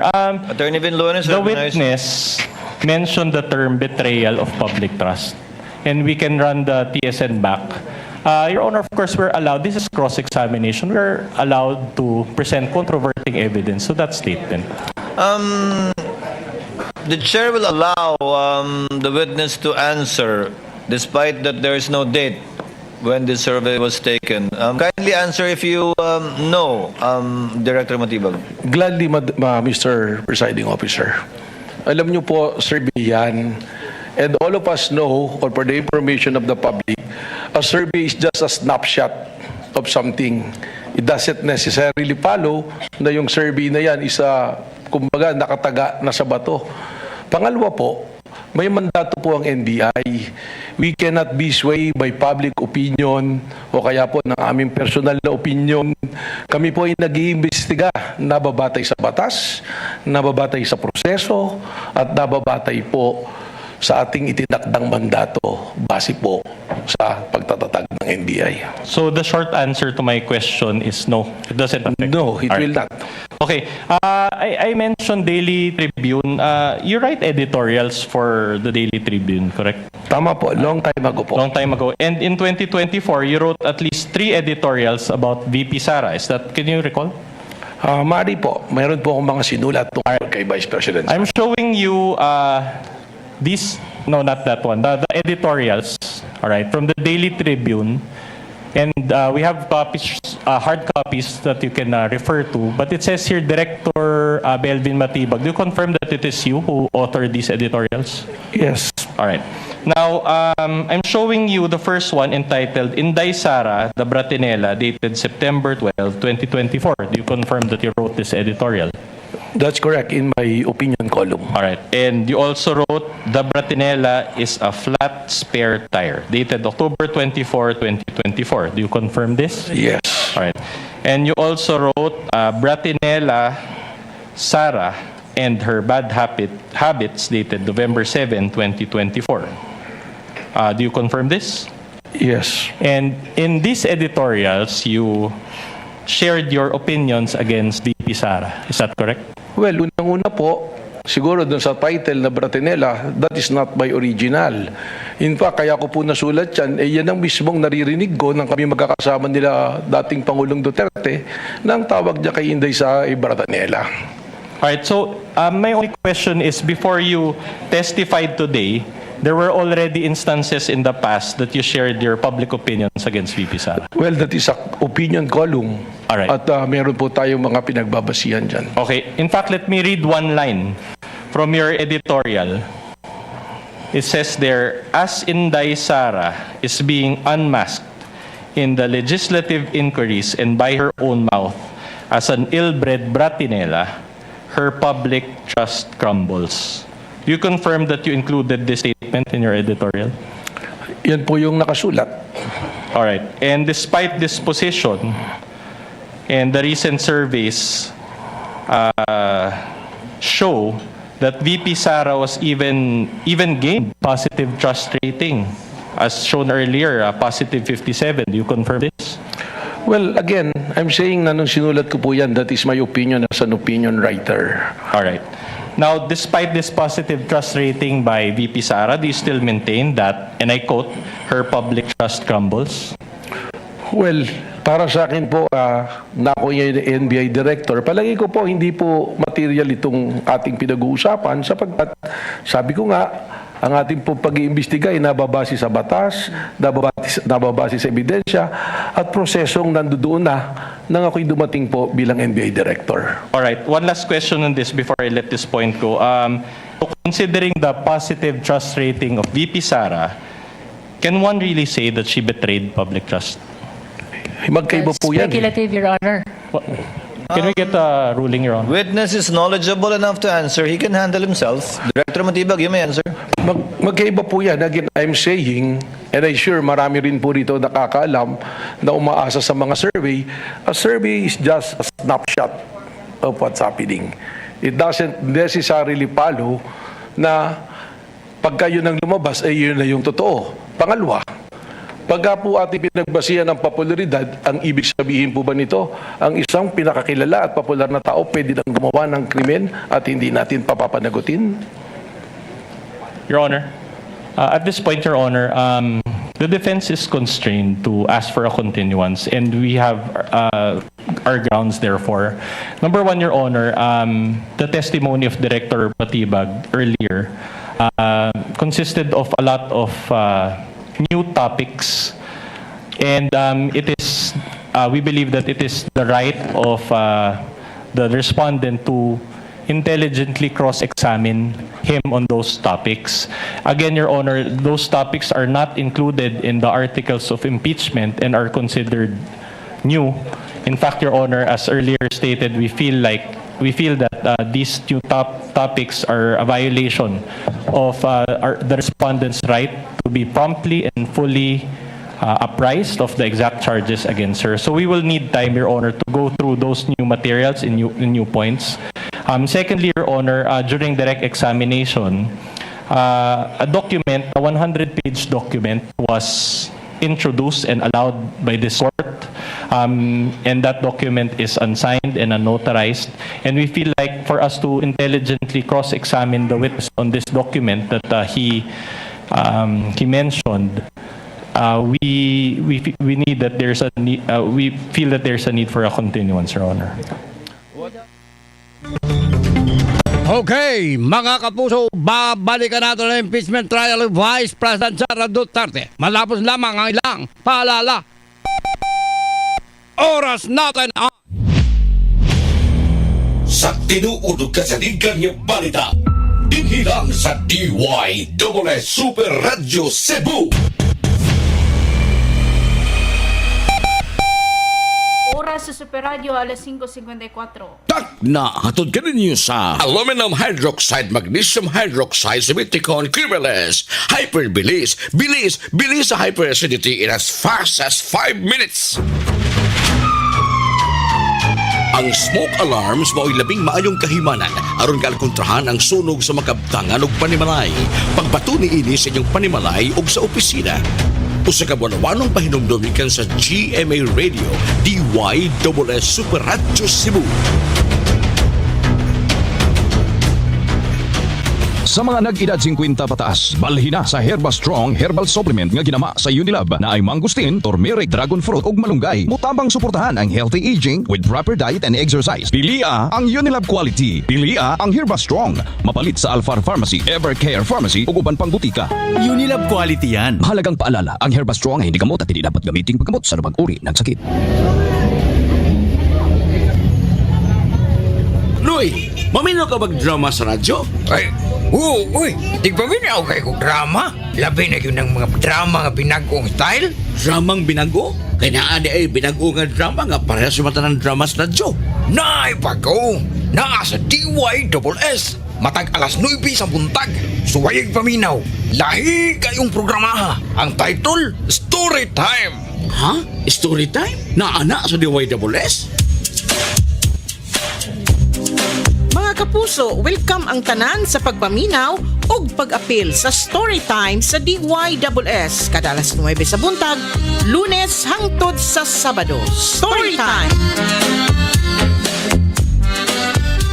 Attorney Vinloan is The recognized. witness mentioned the term betrayal of public trust. And we can run the TSN back. Your Honor, of course, we're allowed, this is cross-examination, we're allowed to present controverting evidence to that statement. The chair will allow the witness to answer despite that there is no date when this survey was taken. Kindly answer if you know, Director Matibag. Gladly, Mr. Presiding Officer. Alam niyo po, survey yan. And all of us know, or for the information of the public, a survey is just a snapshot of something. It doesn't necessarily follow na yung survey na yan is kumbaga nakataga na sa bato. Pangalawa po, may mandato po ang NBI. We cannot be swayed by public opinion o kaya po ng aming personal na opinion. Kami po ay nag-iimbestiga, nababatay sa batas, nababatay sa proseso, at nababatay po sa ating itinakdang mandato base po sa pagtatatag ng NBI. So the short answer to my question is no. It doesn't affect. No, it will not. Okay. I mentioned Daily Tribune. You write editorials for the Daily Tribune, correct? Tama po. Long time ago po. Long time ago. And in 2024, you wrote at least 3 editorials about VP Sara. Is that, can you recall? Mari po. Mayroon po akong mga sinulat tungkol kay Vice President. I'm showing you these, no, not that one, the editorials, all right, from the Daily Tribune. And we have copies, hard copies that you can refer to. But it says here, Director Belvin Matibag. Do you confirm that it is you who authored these editorials? Yes. All right. Now, I'm showing you the first one entitled Inday Sara, the Bratinela, dated September 12, 2024. Do you confirm that you wrote this editorial? That's correct in my opinion column. All right. And you also wrote, the Bratinela is a flat spare tire, dated October 24, 2024. Do you confirm this? Yes. All right. And you also wrote, Bratinela Sara and her bad habits, dated November 7, 2024. Do you confirm this? Yes. And in these editorials, you shared your opinions against VP Sara. Is that correct? Well, unang-una po, siguro dun sa title na Bratinela, that is not my original. In fact, kaya ko po nasulat yan, yan ang mismong naririnig ko nang kami magkakasama nila dating Pangulong Duterte nang tawag niya kay Inday sa Bratinela. Alright, so my only question is, before you testified today, there were already instances in the past that you shared your public opinions against VP Sara. Well, that is a opinion column. Alright. At meron po tayong mga pinagbabasihan dyan. Okay, in fact, let me read one line from your editorial. It says there, as Inday Sara is being unmasked in the legislative inquiries and by her own mouth as an ill-bred Bratinela, her public trust crumbles. Do you confirm that you included this statement in your editorial? Yan po yung nakasulat. All right. And despite this position and the recent surveys show that VP Sara was even gained positive trust rating, as shown earlier, positive 57. Do you confirm this? Well, again, I'm saying na nung sinulat ko po yan, that is my opinion as an opinion writer. All right. Now, despite this positive trust rating by VP Sara, do you still maintain that, and I quote, her public trust crumbles? Well, para sa akin po, na ako yung NBI director, palagi ko po hindi po material itong ating pinag-uusapan sapagkat sabi ko nga, ang ating po pag-iimbestiga ay nababase sa batas, nababase sa ebidensya at prosesong nandoon na nang ako'y dumating po bilang NBI director. Alright, one last question on this before I let this point go. Considering the positive trust rating of VP Sara, can one really say that she betrayed public trust? Magkaiba po yan. Speculative, Your Honor. Can we get a ruling, Your Honor? Witness is knowledgeable enough to answer. He can handle himself. Director Matibag, you may answer. Magkaiba po yan. Again, I'm saying, and I'm sure marami rin po rito nakakaalam na umaasa sa mga survey. A survey is just a snapshot of what's happening. It doesn't necessarily follow na pagka yun ang lumabas, ay yun na yung totoo. Pangalawa, pagka po ating pinagbasihan ng popularidad, ang ibig sabihin po ba nito, ang isang pinakakilala at popular na tao pwede nang gumawa ng krimen at hindi natin papapanagutin? Your Honor, at this point, Your Honor, the defense is constrained to ask for a continuance, and we have our grounds therefore. Number one, Your Honor, the testimony of Director Patibag earlier consisted of a lot of new topics, and it is we believe that it is the right of the respondent to intelligently cross-examine him on those topics. Again, Your Honor, those topics are not included in the articles of impeachment and are considered new. In fact, Your Honor, as earlier stated, we feel that these new topics are a violation of the respondent's right to be promptly and fully apprised of the exact charges against her. So we will need time, Your Honor, to go through those new materials and new points. Secondly, Your Honor, during direct examination, a 100-page document was introduced and allowed by this court, and that document is unsigned and unnotarized. And we feel like for us to intelligently cross-examine the witness on this document that he mentioned, we need that there's a need, we feel that there's a need for a continuance, Your Honor. Okay, mga kapuso, babalikan natin ang impeachment trial of Vice President Sara Duterte. Malapos lamang ang ilang paalala. Oras natin ang Sa tinuudog ka sa ligang yung balita, dinhilang sa DYSS Super Radio Cebu. Oras sa Super Radio, alas 5:54. Na hatod ka ninyo sa aluminum hydroxide, magnesium hydroxide, Simeticon, Criminals, hyperbilis, bilis sa hyperacidity in as fast as 5 minutes. Ang smoke alarms mao'y labing maayong kahimanan aron kalkontrahan ang sunog sa makabtangan ug panimalay. Pagbato ni ini sa inyong panimalay ug sa opisina. Usa ka buwan-wanong pahinumdum gikan sa GMA Radio DYSS Super Radio Cebu. Sa mga nag-edad 50 pataas, balhin na sa Herba Strong Herbal Supplement nga ginama sa Unilab na ay mangustin, turmeric, dragon fruit ug malunggay. Mutabang suportahan ang healthy aging with proper diet and exercise. Pilia ang Unilab quality. Pilia ang Herba Strong. Mapalit sa Alfar Pharmacy, Evercare Pharmacy ug uban pang butika. Unilab quality yan. Mahalagang paalala, ang Herba Strong ay hindi gamot at hindi dapat gamitin paggamot sa anumang uri ng sakit. Luy, mamino ka mag-drama sa radyo? Ay, uy, di ba minaw kayo kong drama? Labi na yun ng mga drama nga binagong style? Dramang binago? Kaya naadi ay binago nga drama nga parehas yung mata ng drama sa radyo. Naipagaw! Naa sa DYSS! Matag alas 9 sa buntag, suwayag paminaw, lahi kayong programa. Ang title, Story Time. Ha? Story Time? Naana sa DYSS? Mga kapuso, welcome ang tanan sa pagpaminaw ug pag-apil sa Storytime sa DYSS kada alas 9 sa buntag, Lunes hangtod sa Sabado. Storytime!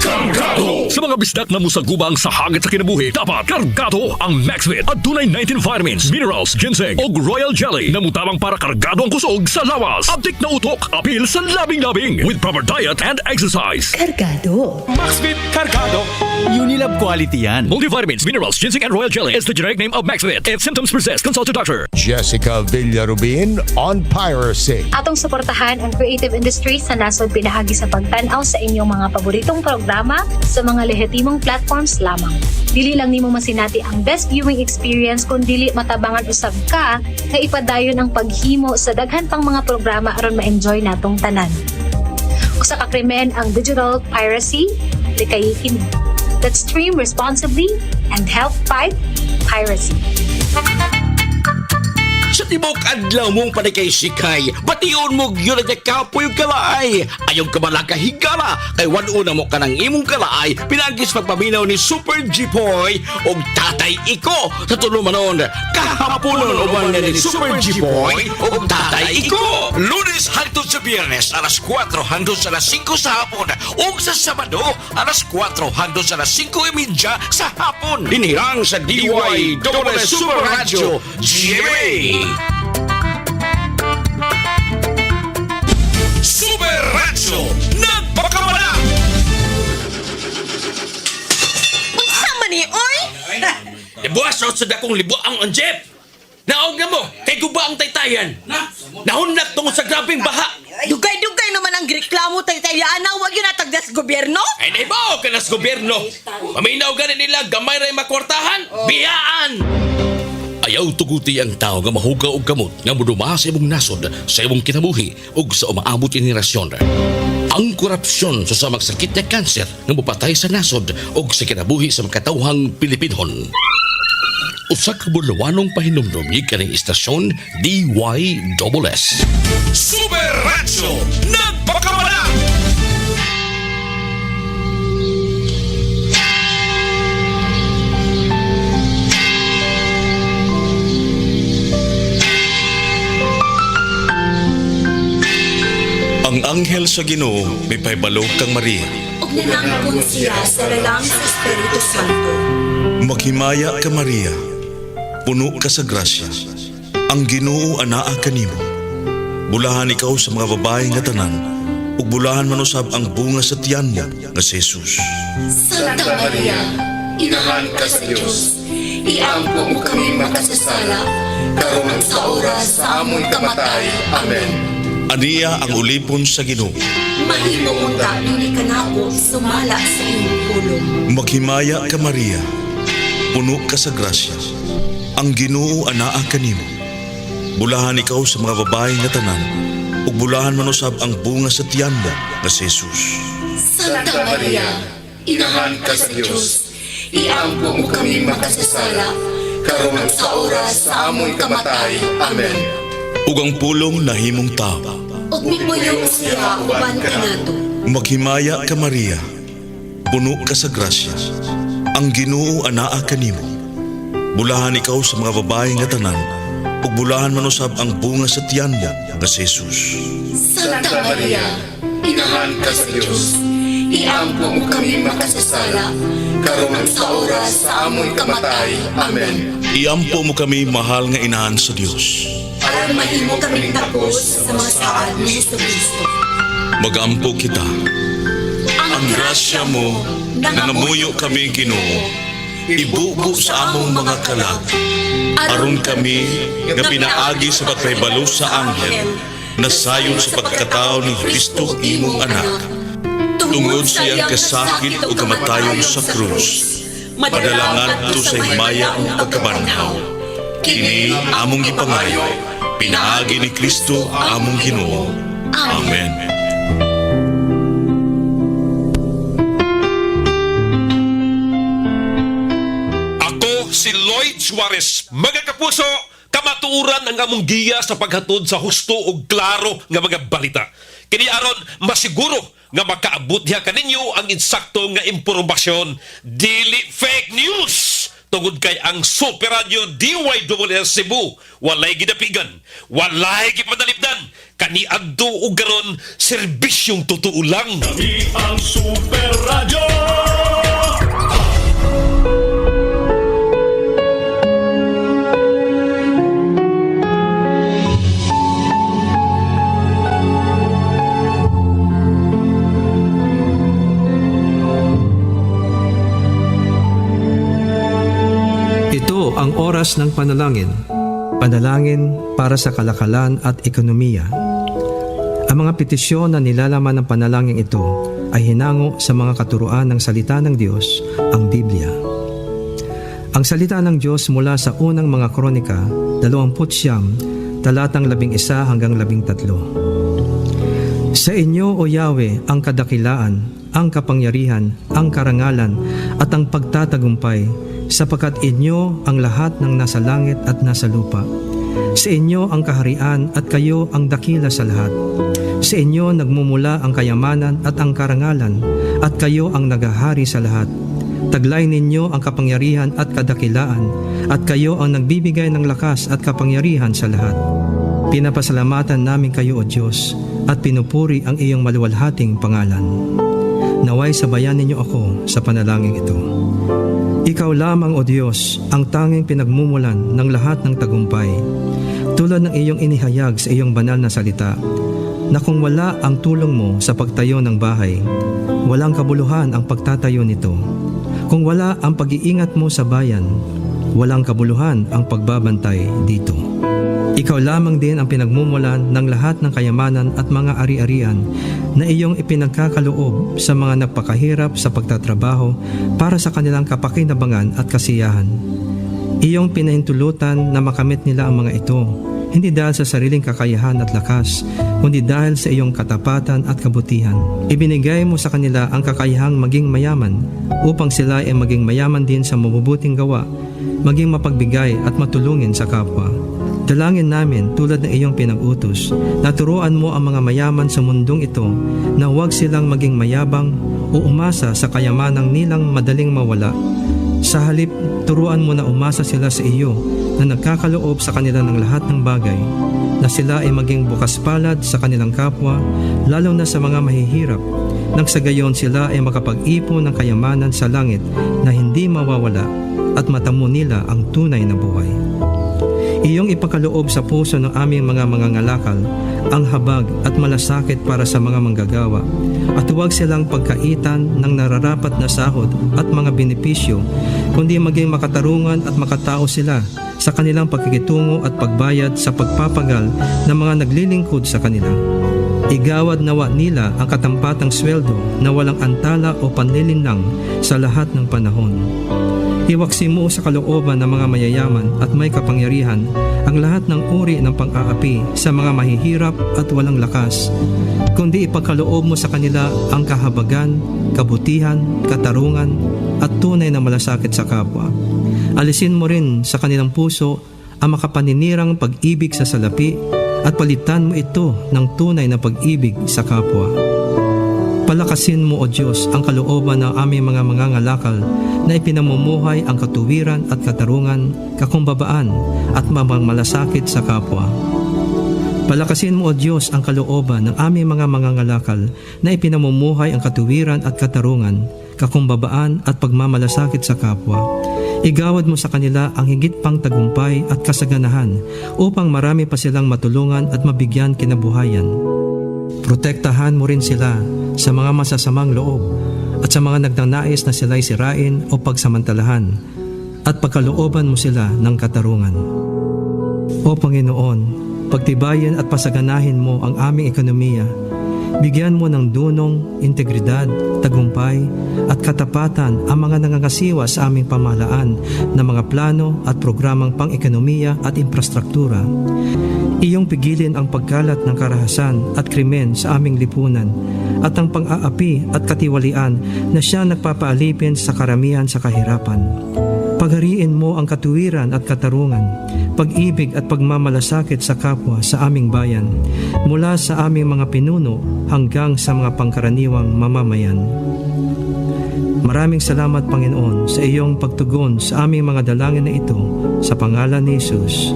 Kargado! Sa mga bisdak na musagubang sa hagit sa kinabuhi, dapat kargado ang Maxvit at dunay 19 vitamins, minerals, ginseng o royal jelly na mutabang para kargado ang kusog sa lawas. Abdik na utok, apil sa labing-labing with proper diet and exercise. Kargado. Maxvit Kargado. Unilab quality yan. Multivitamins, minerals, ginseng and royal jelly is the generic name of Maxvit. If symptoms persist, consult your doctor. Jessica Villarubin on Piracy. Atong suportahan ang creative industry sa nasod pinahagi sa pagtanaw sa inyong mga paboritong programa sa mga lehitimong platforms lamang. Dili lang nimo masinati ang best viewing experience kung dili matabangan usab ka nga ipadayon ang paghimo sa daghan pang mga programa aron ma-enjoy natong tanan. Usa ka krimen ang digital piracy, likayi kini. Let's stream responsibly and help fight piracy. Sa tibok adlaw mong panikay sikay, bation mo yun at kapoy yung kalaay. Ayaw ka malaka higala, kay waduna mo ka ng imong kalaay, pinagis pagpaminaw ni Super G-Boy o Tatay Iko. Sa tulumanon, kahaponon uban ni Super G-Boy o Tatay Iko. Lunes hangtod sa Biyernes, alas 4 hangtod sa alas 5 sa hapon. O sa Sabado, alas 4 hangtod sa alas 5:30 sa hapon. Dinirang sa DYSS Super Radio GMA. Super Radio nagpakamala! Magsama ni, oy! Libuas sa dakong libuang ang jeep! Naog na mo, kay guba ang taytayan! Nahunlak tungod sa grabing baha! Dugay-dugay naman ang reklamo taytayana, wag yun natagdas gobyerno? Ay naibaw ka nas gobyerno! Paminaw ganin nila, gamay ray makwartahan, biyaan! Ayaw tuguti ang tao nga mahugaw og kamot nga moduma sa imong nasod, sa imong kinabuhi ug sa umaabot henerasyon. Ang korupsyon sa samang sakit na kanser nga mopatay sa nasod ug sa kinabuhi sa makatawhang Pilipinhon. Usa ka bulawanong pahinumdum gikan ning istasyon DYSS. Super Radio nagpakamala! Ang anghel sa Ginoo may paybalog kang Maria. Ug nanangkon siya sa lalang sa Espiritu Santo. Maghimaya ka Maria, puno ka sa grasya. Ang Ginoo anaa kanimo. Bulahan ikaw sa mga babae nga tanan, ug bulahan man usab ang bunga sa tiyan mo nga si Jesus. Santa Maria, inahan ka sa Diyos. Iampo mo kami makasasala, karon sa oras sa amon kamatay. Amen. Aniya ang ulipon sa Ginoo. Mahimo mong ni kanako sumala sa imong pulong. Maghimaya ka Maria, puno ka sa grasya. Ang Ginoo anaa kanimo. Bulahan ikaw sa mga babae nga tanan, ug bulahan man usab ang bunga sa tiyan mo nga si Jesus. Santa Maria, inahan ka sa Diyos. Iampo mo kami makasasala, karon sa oras sa amon kamatay. Amen. Ug ang pulong nahimong tao. Ug mipuyong siya uban kanato. Maghimaya ka Maria, puno ka sa grasya. Ang Ginoo anaa kanimo. Bulahan ikaw sa mga babae nga tanan, ug bulahan man usab ang bunga sa tiyan mo nga si Jesus. Santa Maria, inahan ka sa Diyos, iampo mo kami makasasala, karon sa oras sa amoy kamatay. Amen. Iampo mo kami, mahal nga inahan sa Dios. Para mahimo kami tapos sa mga saad ni Jesucristo. Magampo kita. Ang grasya mo, nangamuyo kami Ginoo, ibubo sa among mga kalag. Aron kami nga pinaagi sa pagpaybalo sa anghel, nasayon sa pagkatao ni Kristo imong anak. Tungod sa iyang kasakit o kamatayon sa krus, madalangan to sa himaya ang pagkabanhaw. Kini among gipangayo, pinaagi ni Kristo among Ginoo. Amen. Si Lloyd Suarez, mga kapuso, kamatuuran ang among giya sa paghatod sa husto ug klaro nga mga balita. Kini aron masiguro nga makaabot diha kaninyo ang insakto nga impormasyon, dili fake news. Tungod kay ang Super Radio DYSS Cebu, walay gidapigan, walay gipadalipdan, kaniadto ug garon serbisyong totoo lang. Kami ang Super Radio. Ito ang oras ng panalangin. Panalangin para sa kalakalan at ekonomiya. Ang mga petisyon na nilalaman ng panalangin ito ay hinango sa mga katuruan ng salita ng Diyos, ang Biblia. Ang salita ng Diyos mula sa unang mga kronika, 29, talatang 11 hanggang 13. Sa inyo, O Yahweh, ang kadakilaan, ang kapangyarihan, ang karangalan, at ang pagtatagumpay, sapagkat inyo ang lahat ng nasa langit at nasa lupa. Sa inyo ang kaharian at kayo ang dakila sa lahat. Sa inyo nagmumula ang kayamanan at ang karangalan at kayo ang naghahari sa lahat. Taglay ninyo ang kapangyarihan at kadakilaan at kayo ang nagbibigay ng lakas at kapangyarihan sa lahat. Pinapasalamatan namin kayo, O Diyos, at pinupuri ang iyong maluwalhating pangalan. Naway sabayan ninyo ako sa panalangin ito. Ikaw lamang, O Diyos, ang tanging pinagmumulan ng lahat ng tagumpay, tulad ng iyong inihayag sa iyong banal na salita, na kung wala ang tulong mo sa pagtayo ng bahay, walang kabuluhan ang pagtatayo nito. Kung wala ang pag-iingat mo sa bayan, walang kabuluhan ang pagbabantay dito. Ikaw lamang din ang pinagmumulan ng lahat ng kayamanan at mga ari-arian na iyong ipinagkakaloob sa mga nagpakahirap sa pagtatrabaho para sa kanilang kapakinabangan at kasiyahan. Iyong pinahintulutan na makamit nila ang mga ito, hindi dahil sa sariling kakayahan at lakas, kundi dahil sa iyong katapatan at kabutihan. Ibinigay mo sa kanila ang kakayahang maging mayaman upang sila ay maging mayaman din sa mabubuting gawa, maging mapagbigay at matulungin sa kapwa. Dalangin namin tulad ng iyong pinag-utos na turuan mo ang mga mayaman sa mundong ito na huwag silang maging mayabang o umasa sa kayamanang nilang madaling mawala. Sa halip, turuan mo na umasa sila sa iyo na nagkakaloob sa kanila ng lahat ng bagay, na sila ay maging bukas palad sa kanilang kapwa, lalo na sa mga mahihirap, nang sa gayon sila ay makapag-ipon ng kayamanan sa langit na hindi mawawala at matamo nila ang tunay na buhay. Iyong ipakaloob sa puso ng aming mga mangangalakal ang habag at malasakit para sa mga manggagawa, at huwag silang pagkaitan ng nararapat na sahod at mga benepisyo, kundi maging makatarungan at makatao sila sa kanilang pagkikitungo at pagbayad sa pagpapagal ng mga naglilingkod sa kanila. Igawad nawa nila ang katampatang sweldo na walang antala o panlilinlang sa lahat ng panahon. Iwaksi mo sa kalooban ng mga mayayaman at may kapangyarihan ang lahat ng uri ng pang-aapi sa mga mahihirap at walang lakas, kundi ipagkaloob mo sa kanila ang kahabagan, kabutihan, katarungan at tunay na malasakit sa kapwa. Alisin mo rin sa kanilang puso ang makapaninirang pag-ibig sa salapi at palitan mo ito ng tunay na pag-ibig sa kapwa. Palakasin mo, O Diyos, ang kalooban ng aming mga mangangalakal na ipinamumuhay ang katuwiran at katarungan, kakumbabaan at mamamalasakit sa kapwa. Palakasin mo, O Diyos, ang kalooban ng aming mga mangangalakal na ipinamumuhay ang katuwiran at katarungan, kakumbabaan at pagmamalasakit sa kapwa. Igawad mo sa kanila ang higit pang tagumpay at kasaganahan upang marami pa silang matulungan at mabigyan kinabuhayan. Protektahan mo rin sila sa mga masasamang loob at sa mga nagnanais na sila'y sirain o pagsamantalahan at pagkalooban mo sila ng katarungan. O Panginoon, pagtibayan at pasaganahin mo ang aming ekonomiya. Bigyan mo ng dunong, integridad, tagumpay at katapatan ang mga nangangasiwa sa aming pamahalaan na mga plano at programang pang-ekonomiya at infrastruktura. Iyong pigilin ang pagkalat ng karahasan at krimen sa aming lipunan at ang pang-aapi at katiwalian na siya nagpapaalipin sa karamihan sa kahirapan. Paghariin mo ang katuwiran at katarungan, pag-ibig at pagmamalasakit sa kapwa sa aming bayan, mula sa aming mga pinuno hanggang sa mga pangkaraniwang mamamayan. Maraming salamat, Panginoon, sa iyong pagtugon sa aming mga dalangin na ito, sa pangalan ni Jesus.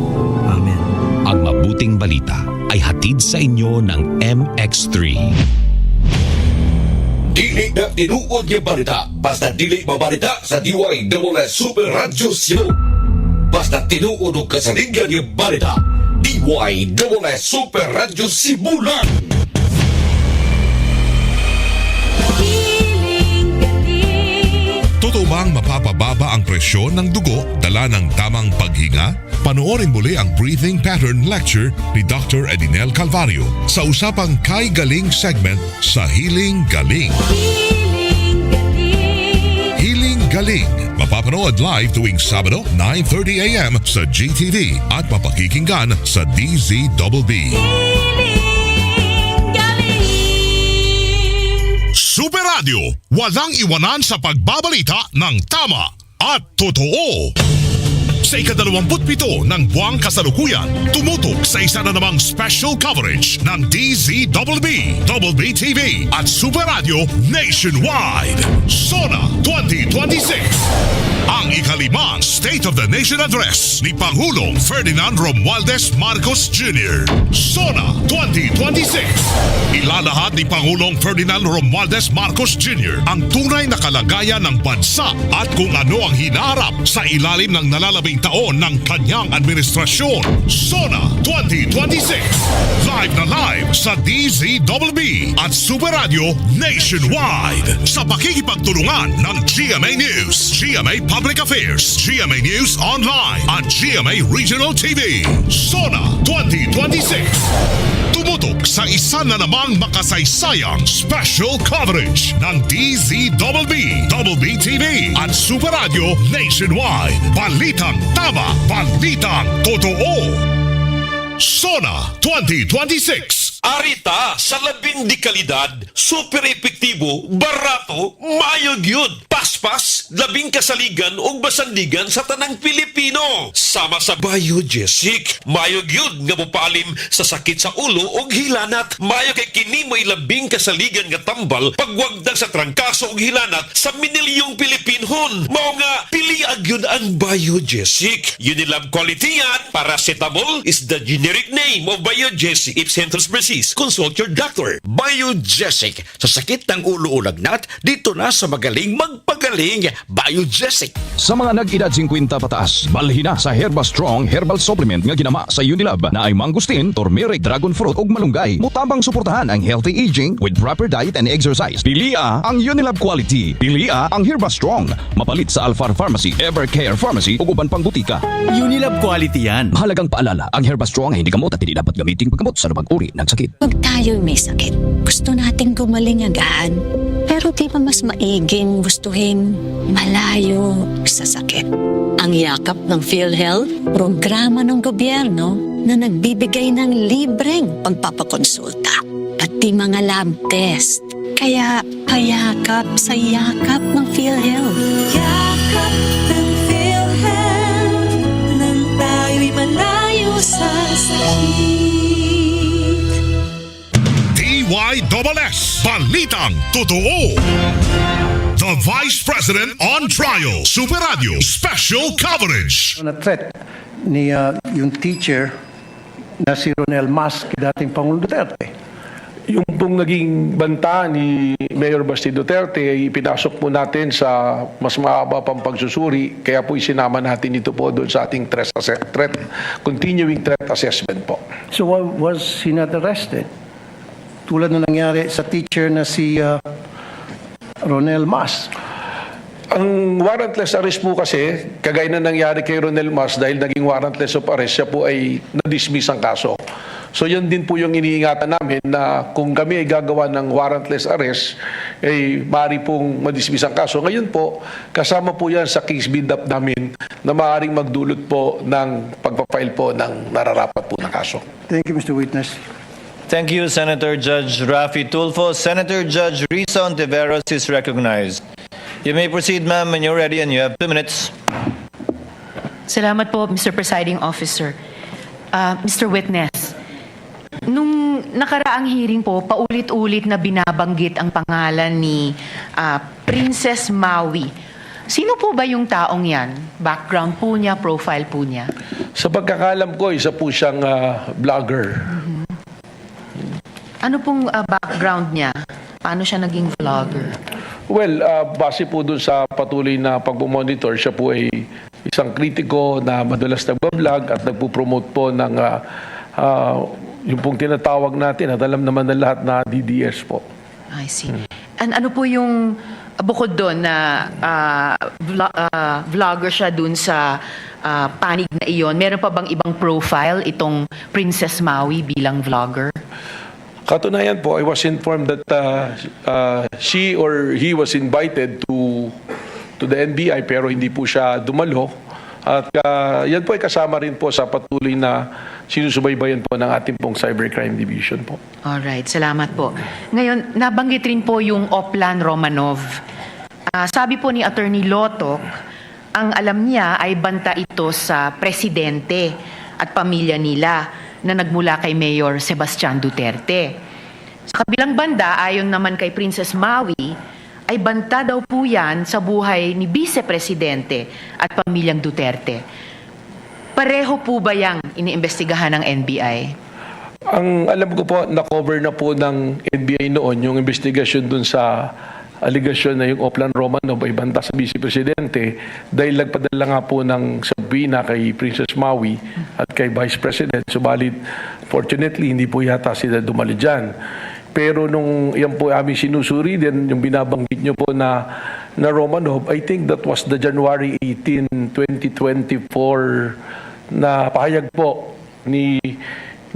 Amen. Ang mabuting balita ay hatid sa inyo ng MX3. Dili na tinuod yung balita, basta dili mabalita sa DYSS Super Radio Cebu. Basta tinuod o kasalingan yung balita, DYSS Super Radio Cebu lang. Totoo bang mapapababa ang presyon ng dugo dala ng tamang paghinga? Panoorin muli ang Breathing Pattern Lecture ni Dr. Edinel Calvario sa usapang Kay Galing segment sa Healing Galing. Healing Galing. Mapapanood live tuwing Sabado 9:30 AM sa GTV at mapakikinggan sa DZBB. Super Radio, walang iwanan sa pagbabalita ng tama at totoo. Sa ika-27 ng buwang kasalukuyan, tumutok sa isa na namang special coverage ng DZBB, WBTV at Super Radio Nationwide. SONA 2026. Ang ikalimang State of the Nation Address ni Pangulong Ferdinand Romualdez Marcos Jr. SONA 2026. Ilalahat ni Pangulong Ferdinand Romualdez Marcos Jr. ang tunay na kalagayan ng bansa at kung ano ang hinaharap sa ilalim ng nalalabing taon ng kanyang administrasyon. SONA 2026. Live na live sa DZBB at Super Radio Nationwide. Sa pakikipagtulungan ng GMA News, GMA Public Affairs, GMA News Online at GMA Regional TV. SONA 2026. Tumutok sa isa na namang makasaysayang special coverage ng DZBB, WBTV at Super Radio Nationwide. Balitang tama, balitang totoo. SONA 2026. Arita sa labing di kalidad, super epektibo, barato, mayog yun. Paspas, labing kasaligan o basandigan sa tanang Pilipino. Sama sa Biogesic, mayog yun nga mupalim sa sakit sa ulo o hilanat. Mayo kay kini mo'y labing kasaligan nga tambal pagwagdag sa trangkaso o hilanat sa minilyong Pilipinhon. Mao nga, piliag yun ang Biogesic. Unilab quality yan. Paracetamol is the generic name of Biogesic. If symptoms persist, consult your doctor. Biogesic. Sa sakit ng ulo o lagnat, dito na sa magaling magpagaling. Biogesic. Sa mga nag-edad 50 pataas, balhin na sa Herba Strong Herbal Supplement nga ginama sa Unilab na ay mangustin, turmeric, dragon fruit ug malunggay. Mutabang suportahan ang healthy aging with proper diet and exercise. Pilia ang Unilab quality. Pilia ang Herba Strong. Mapalit sa Alfar Pharmacy, Evercare Pharmacy ug uban pang butika. Unilab quality yan. Mahalagang paalala, ang Herba Strong ay hindi gamot at hindi dapat gamitin paggamot sa anumang uri ng sakit. Pag tayo'y may sakit, gusto nating gumaling agad. Pero di ba mas maiging gustuhin malayo sa sakit? Ang yakap ng PhilHealth, programa ng gobyerno na nagbibigay ng libreng pagpapakonsulta. Pati mga lab test. Kaya payakap sa yakap ng PhilHealth. Yakap ng PhilHealth nang tayo'y malayo sa sakit. DYSS. Balitang totoo. The Vice President on Trial. Super Radio Special Coverage. Na threat ni yung teacher na si Ronel Mas, dating Pangulong Duterte. Yung pong naging banta ni Mayor Basti Duterte ay ipinasok po natin sa mas mahaba pang pagsusuri, kaya po isinama natin ito po doon sa ating continuing threat assessment po. So why was he not arrested? Tulad na nangyari sa teacher na si Ronel Mas. Ang warrantless arrest po kasi, kagaya na nangyari kay Ronel Mas, dahil naging warrantless of arrest, siya po ay na-dismiss ang kaso. So yan din po yung iniingatan namin na kung kami ay gagawa ng warrantless arrest, ay maaari pong ma-dismiss ang kaso. Ngayon po, kasama po yan sa case build-up namin na maaaring magdulot po ng pagpapile po ng nararapat po na kaso. Thank you, Mr. Witness. Thank you, Senator Judge Rafi Tulfo. Senator Judge Risa Ontiveros is recognized. You may proceed, ma'am, when you're ready, and you have 2 minutes. Salamat po, Mr. Presiding Officer. Mr. Witness, nung nakaraang hearing po, paulit-ulit na binabanggit ang pangalan ni Princess Maui. Sino po ba yung taong yan? Background po niya, profile po niya? Sa pagkakalam ko, isa po siyang vlogger. Ano pong background niya? Paano siya naging vlogger? Well, base po dun sa patuloy na pagmamonitor, siya po ay isang kritiko na madalas nagbablog at nagpo-promote po ng yung pong tinatawag natin at alam naman ng lahat na DDS po. I see. And ano po yung bukod doon na vlogger siya dun sa panig na iyon? Meron pa bang ibang profile itong Princess Maui bilang vlogger? Katunayan po, I was informed that she or he was invited to the NBI pero hindi po siya dumalo. At yan po ay kasama rin po sa patuloy na sinusubaybayan po ng ating pong Cybercrime Division po. Alright, salamat po. Ngayon, nabanggit rin po yung Oplan Romanov. Sabi po ni Attorney Lotok, ang alam niya ay banta ito sa presidente at pamilya nila na nagmula kay Mayor Sebastian Duterte. Sa kabilang banda, ayon naman kay Princess Maui, ay banta daw po yan sa buhay ni Vice Presidente at pamilyang Duterte. Pareho po ba yang iniimbestigahan ng NBI? Ang alam ko po, na-cover na po ng NBI noon yung investigasyon dun sa aligasyon na yung Oplan Romanov ay banta sa Vice Presidente dahil nagpadala nga po ng sabina kay Princess Maui at kay Vice President. Subalit, fortunately, hindi po yata sila dumali dyan. Pero nung yan po aming sinusuri din, yung binabanggit nyo po na Romanov, I think that was the January 18, 2024 na pahayag po ni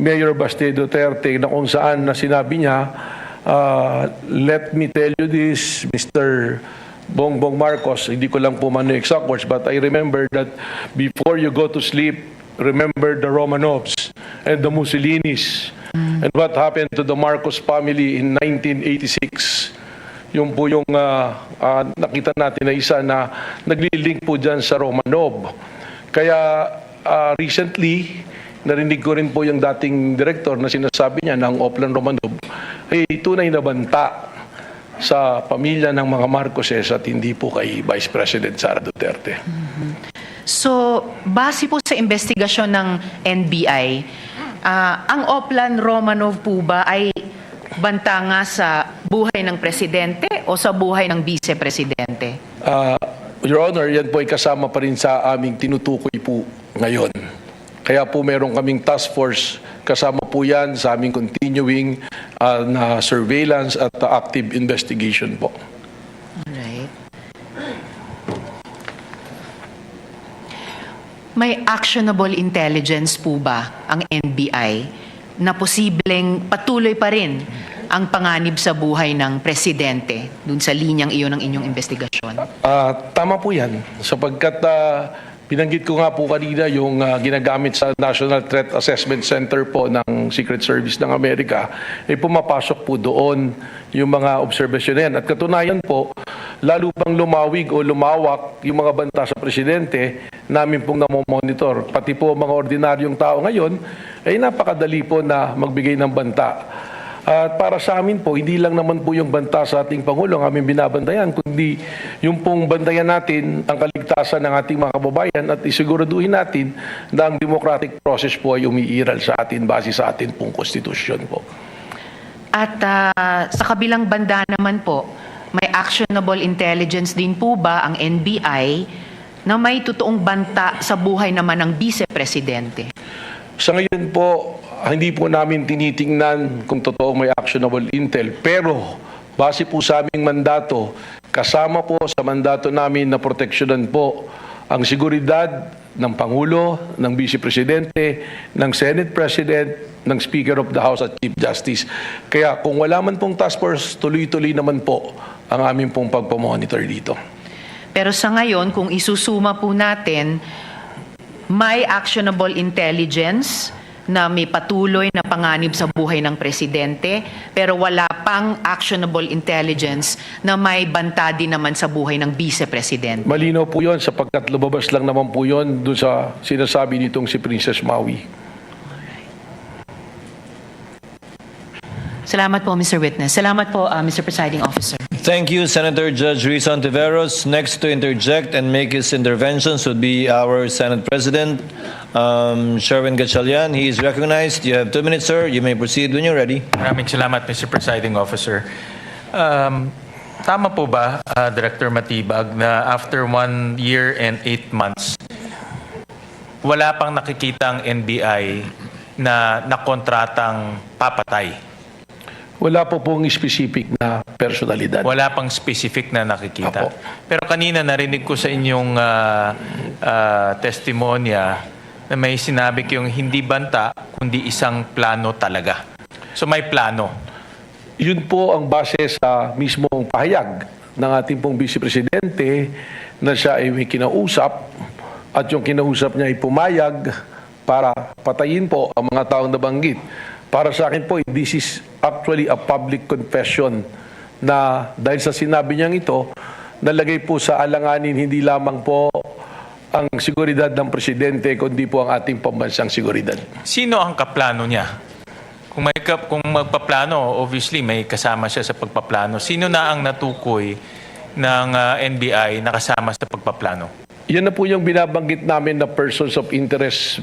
Mayor Basti Duterte na kung saan na sinabi niya, let me tell you this, Mr. Bongbong Marcos, hindi ko lang po man exact words, but I remember that before you go to sleep, remember the Romanovs and the Mussolinis and what happened to the Marcos family in 1986. Yung po yung nakita natin na isa na naglilink po dyan sa Romanov. Kaya recently, narinig ko rin po yung dating director na sinasabi niya ng Oplan Romanov ay tunay na banta sa pamilya ng mga Marcoses at hindi po kay Vice President Sara Duterte. So, base po sa investigasyon ng NBI, ang Oplan Romanov po ba ay banta nga sa buhay ng presidente o sa buhay ng vice-presidente? Your Honor, yan po ay kasama pa rin sa aming tinutukoy po ngayon. Kaya po meron kaming task force, kasama po yan sa aming continuing na surveillance at active investigation po. Alright. May actionable intelligence po ba ang NBI na posibleng patuloy pa rin ang panganib sa buhay ng presidente dun sa linyang iyon ng inyong investigasyon? Tama po yan, sapagkat binanggit ko nga po kanina yung ginagamit sa National Threat Assessment Center po ng Secret Service ng Amerika, ay pumapasok po doon yung mga obserbasyon na yan. At katunayan po, lalo pang lumawig o lumawak yung mga banta sa presidente, namin pong namomonitor. Pati po mga ordinaryong tao ngayon, ay napakadali po na magbigay ng banta. At para sa amin po, hindi lang naman po yung banta sa ating Pangulo ang aming binabantayan, kundi yung pong bantayan natin ang kaligtasan ng ating mga kababayan at isiguraduhin natin na ang democratic process po ay umiiral sa atin base sa atin pong konstitusyon po. At sa kabilang banda naman po, may actionable intelligence din po ba ang NBI na may totoong banta sa buhay naman ng Vice Presidente? Sa ngayon po, hindi po namin tinitingnan kung totoong may actionable intel. Pero, base po sa aming mandato, kasama po sa mandato namin na proteksyonan po ang seguridad ng Pangulo, ng Vice Presidente, ng Senate President, ng Speaker of the House at Chief Justice. Kaya kung wala man pong task force, tuloy-tuloy naman po ang aming pong pagpamonitor dito. Pero sa ngayon, kung isusuma po natin, may actionable intelligence na may patuloy na panganib sa buhay ng presidente, pero wala pang actionable intelligence na may banta din naman sa buhay ng vice-presidente. Malinaw po yun sapagkat lumabas lang naman po yun doon sa sinasabi nitong si Princess Maui. Salamat po, Mr. Witness. Salamat po, Mr. Presiding Officer. Thank you, Senator Judge Luis Ontiveros. Next to interject and make his interventions would be our Senate President, Sherwin Gatchalian. He is recognized. You have 2 minutes, sir. You may proceed when you're ready. Maraming salamat, Mr. Presiding Officer. Tama po ba, Director Matibag, na after 1 year and 8 months, wala pang nakikitang NBI na nakontratang papatay? Wala po pong specific na personalidad. Wala pang specific na nakikita. Apo. Pero kanina narinig ko sa inyong testimonya na may sinabi kayong hindi banta, kundi isang plano talaga. So may plano. Yun po ang base sa mismong pahayag ng ating pong Vice Presidente na siya ay may kinausap at yung kinausap niya ay pumayag para patayin po ang mga taong nabanggit. Para sa akin po, this is actually a public confession na dahil sa sinabi niyang ito, nalagay po sa alanganin hindi lamang po ang seguridad ng presidente, kundi po ang ating pambansang seguridad. Sino ang kaplano niya? Kung magpaplano, obviously may kasama siya sa pagpaplano. Sino na ang natukoy ng NBI na kasama sa pagpaplano? Yan na po yung binabanggit namin na persons of interest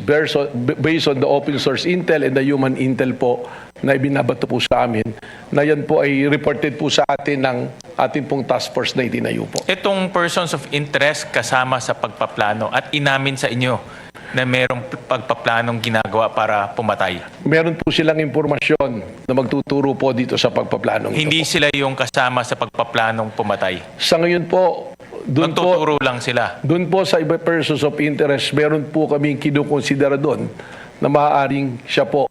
based on the open source intel and the human intel po na ibinabato po sa amin, na yan po ay reported po sa atin ng ating pong task force na itinayo po. Itong persons of interest kasama sa pagpaplano at inamin sa inyo na mayroong pagpaplanong ginagawa para pumatay. Meron po silang impormasyon na magtuturo po dito sa pagpaplanong Hindi ito po. sila yung kasama sa pagpaplanong pumatay. Sa ngayon po, magtuturo lang sila. Doon po sa iba persons of interest, meron po kaming kinukonsidera doon na maaaring siya po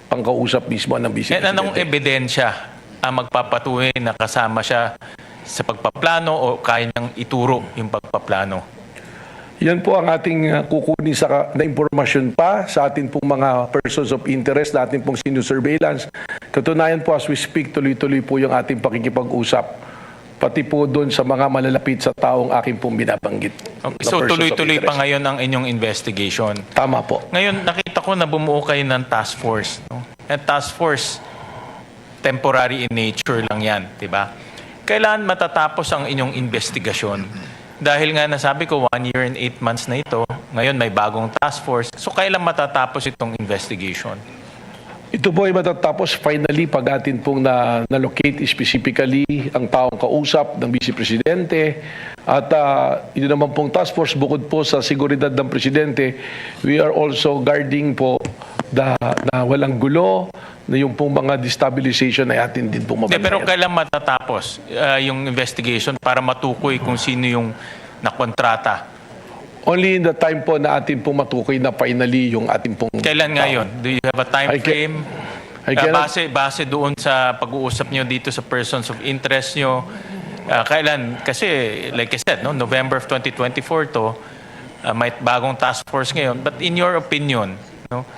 ang kausap mismo ng Vice Presidente. Anong ebidensya ang magpapatunay na kasama siya sa pagpaplano o kaya niyang ituro yung pagpaplano? Yan po ang ating kukunin na impormasyon pa sa ating pong mga persons of interest na ating pong sinusurveillance. Katunayan po, as we speak, tuloy-tuloy po yung ating pakikipag-usap. Pati po doon sa mga malalapit sa taong aking pong binabanggit. Okay, so tuloy-tuloy pa ngayon ang inyong investigation. Tama po. Ngayon, nakita ko na bumuo kayo ng task force. No? At task force, temporary in nature lang yan, di ba? Kailan matatapos ang inyong investigasyon? Dahil nga nasabi ko, 1 year and 8 months na ito, ngayon may bagong task force. So kailan matatapos itong investigation? Ito po ay matatapos finally pag atin pong na-locate specifically ang taong kausap ng Vice Presidente. At ito naman pong task force, bukod po sa seguridad ng Presidente, we are also guarding po na walang gulo, na yung pong mga destabilization ay atin din pong mabantayan. Pero kailan matatapos yung investigation para matukoy kung sino yung nakontrata? Only in the time po na atin pong matukoy na finally yung ating pong... Kailan ngayon? Do you have a time frame? Base doon sa pag-uusap nyo dito sa persons of interest nyo, kailan? Kasi, like I said, no, November of 2024 to, may bagong task force ngayon. But in your opinion, no,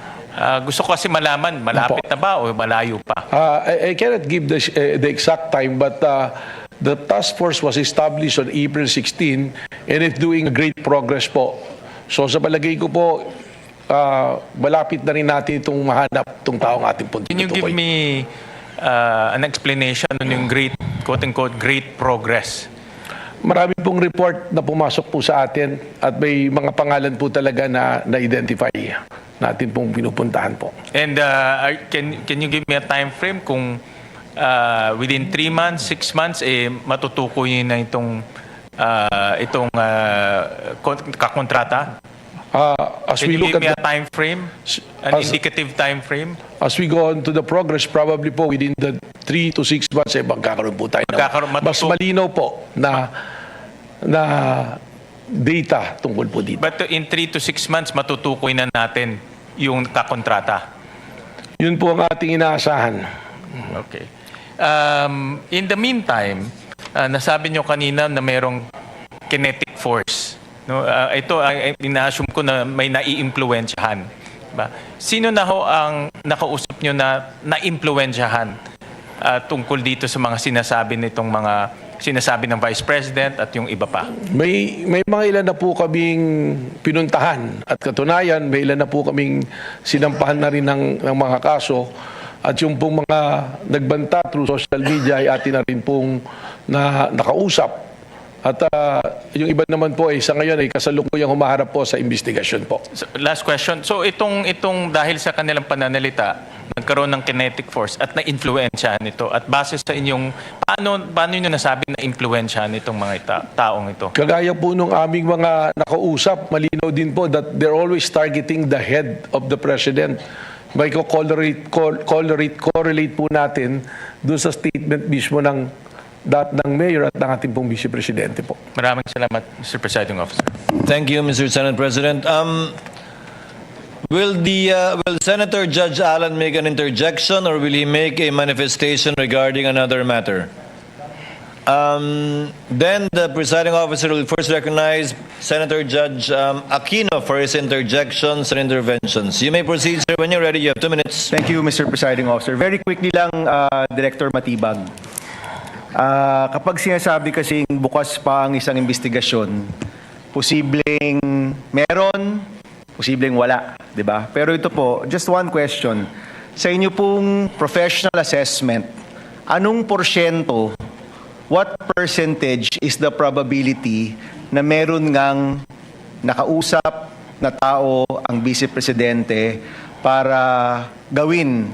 gusto ko kasi malaman, malapit na ba o malayo pa? I cannot give the exact time, but the task force was established on April 16 and it's doing great progress po. So sa palagay ko po, malapit na rin natin itong mahanap itong taong ating punto. Can you give me an explanation on yung great, quote-unquote, great progress. Marami pong report na pumasok po sa atin at may mga pangalan po talaga na na-identify natin pong pinupuntahan po. And can you give me a time frame kung within 3 months, 6 months, matutukoy na itong kakontrata? As Can we you look give me at a time frame, an indicative time frame? As we go on to the progress, probably po within the 3 to 6 months, magkakaroon po tayo mas malinaw po na data tungkol po dito. But in 3 to 6 months, matutukoy na natin yung kakontrata. Yun po ang ating inaasahan. Okay. In the meantime, nasabi nyo kanina na merong kinetic force. No, ito ina-assume ko na may nai-impluwensyahan. Diba? Sino na ho ang nakausap nyo na na-impluwensyahan tungkol dito sa mga sinasabi nitong mga sinasabi ng Vice President at yung iba pa? May mga ilan na po kaming pinuntahan at katunayan, may ilan na po kaming sinampahan na rin ng mga kaso at yung pong mga nagbanta through social media ay atin na rin pong nakausap. At yung iba naman po sa ngayon ay kasalukuyang humaharap po sa investigasyon po. So, last question. So itong dahil sa kanilang pananalita, nagkaroon ng kinetic force at na-influensyahan ito. At base sa inyong, paano nyo nasabi na influensyahan itong mga taong ito? Kagaya po nung aming mga nakausap, malinaw din po that they're always targeting the head of the president. May correlate po natin doon sa statement mismo ng mayor at ng ating pong vice presidente po. Maraming salamat, Mr. Presiding Officer. Thank you, Mr. Senate President. Will Senator Judge Allen make an interjection or will he make a manifestation regarding another matter? Then the presiding officer will first recognize Senator Judge Aquino for his interjections and interventions. You may proceed, sir, when you're ready. You have 2 minutes. Thank you, Mr. Presiding Officer. Very quickly lang, Director Matibag. Kapag sinasabi kasing bukas pa ang isang investigasyon, posibleng meron, posibleng wala, di ba? Pero ito po, just one question. Sa inyo pong professional assessment, anong porsyento, what percentage is the probability na meron ngang nakausap na tao ang Vice Presidente para gawin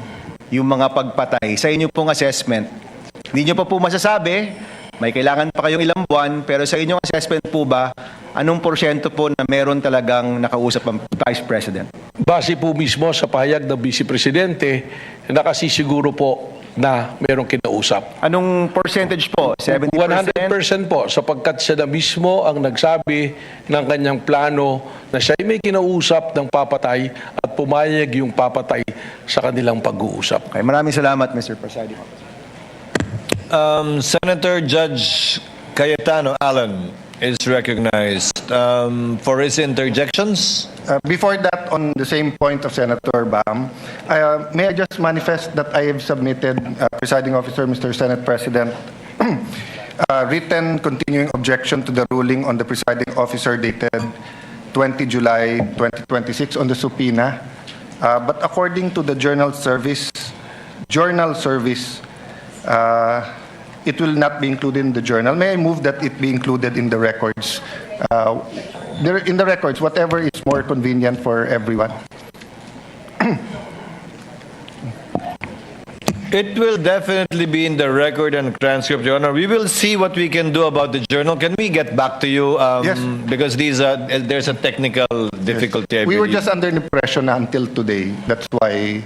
yung mga pagpatay? Sa inyo pong assessment, hindi nyo pa po masasabi, may kailangan pa kayong ilang buwan, pero sa inyong assessment po ba, anong porsyento po na meron talagang nakausap ang Vice President? Base po mismo sa pahayag ng Vice Presidente, nakasisiguro po na merong kinausap. Anong percentage po? 70%? 100% po, sapagkat siya na mismo ang nagsabi ng kanyang plano na siya ay may kinausap ng papatay at pumayag yung papatay sa kanilang pag-uusap. Okay, maraming salamat, Mr. Presiding Officer. Senator Judge Cayetano Allen is recognized for his interjections. Before that, on the same point of Senator Bam, may I just manifest that I have submitted, Presiding Officer, Mr. Senate President, written continuing objection to the ruling on the Presiding Officer dated 20 July 2026 on the subpoena. But according to the journal service, it will not be included in the journal. May I move that it be included in the records? In the records, whatever is more convenient for everyone. It will definitely be in the record and transcript, Your Honor. We will see what we can do about the journal. Can we get back to you? Yes. Because there's a technical difficulty, I We were believe. just under the impression na until today. That's why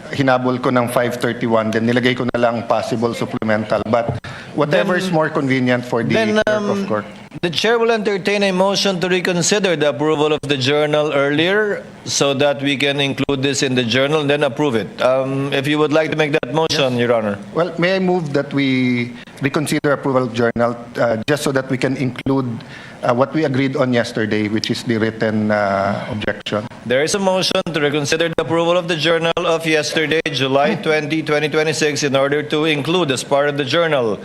hinabol ko ng 531, then nilagay ko na lang possible supplemental. But whatever is more convenient for the clerk of court. The chair will entertain a motion to reconsider the approval of the journal earlier so that we can include this in the journal and then approve it. If you would like to make that motion, Your Honor. Well, may I move that we reconsider approval of journal just so that we can include what we agreed on yesterday, which is the written objection. There is a motion to reconsider the approval of the journal of yesterday, July 20, 2026, in order to include as part of the journal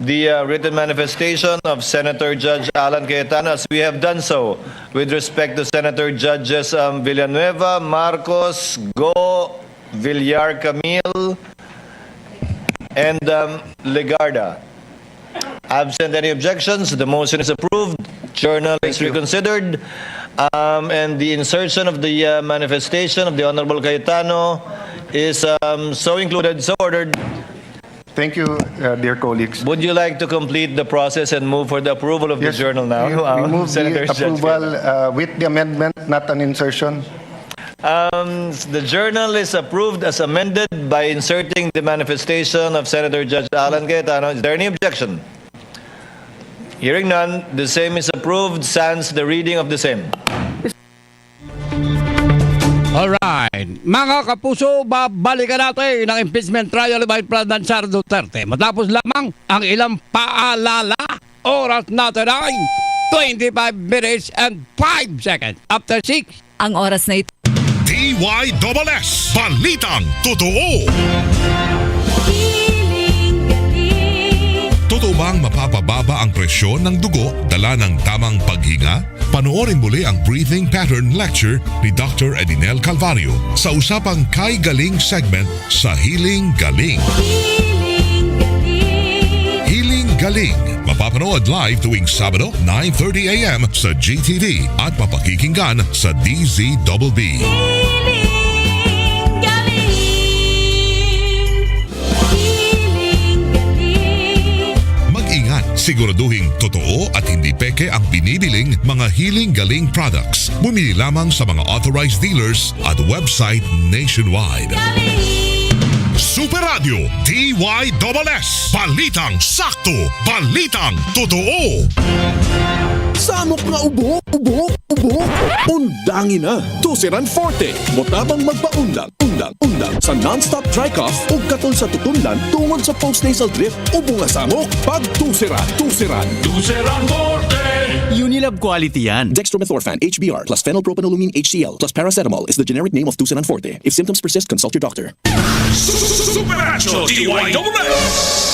the written manifestation of Senator Judge Alan Cayetano, as we have done so with respect to Senator Judges Villanueva, Marcos, Go, Villar Camille, and Legarda. Absent any objections, the motion is approved. Journal is reconsidered. And the insertion of the manifestation of the Honorable Cayetano is so included, so ordered. Thank you, dear colleagues. Would you like to complete the process and move for the approval of the journal now? We move Senator the approval with the amendment, not an insertion. The journal is approved as amended by inserting the manifestation of Senator Judge Alan Cayetano. Is there any objection? Hearing none, the same is approved sans the reading of the same. Alright, mga kapuso, babalikan natin ang impeachment trial ni Vice President Sara Duterte. Matapos lamang ang ilang paalala, oras natin ay 25 minutes and 5 seconds. After 6, ang oras na ito. DYSS, Balitang Totoo. Totoo bang mapapababa ang presyon ng dugo dala ng tamang paghinga? Panoorin muli ang Breathing Pattern Lecture ni Dr. Edinel Calvario sa usapang Kay Galing segment sa Healing Galing. Healing Galing. Mapapanood live tuwing Sabado 9:30 a.m. sa GTV at mapakikinggan sa DZBB. Siguraduhing totoo at hindi peke ang binibiling mga Healing Galing products. Bumili lamang sa mga authorized dealers at website nationwide. Super Radio DYSS. Balitang sakto. Balitang totoo. Samok nga ubo. Undangin na. Tusiran Forte. Mutabang magpaundang. Sa non-stop dry cough o katol sa tutunlan tungod sa post-nasal drip o bunga samok. Pag tusiran. Tusiran Forte. Unilab quality yan. Dextromethorphan HBr plus phenylpropanolamine HCl plus paracetamol is the generic name of Tusiran Forte. If symptoms persist, consult your doctor. Supernatural DYSS.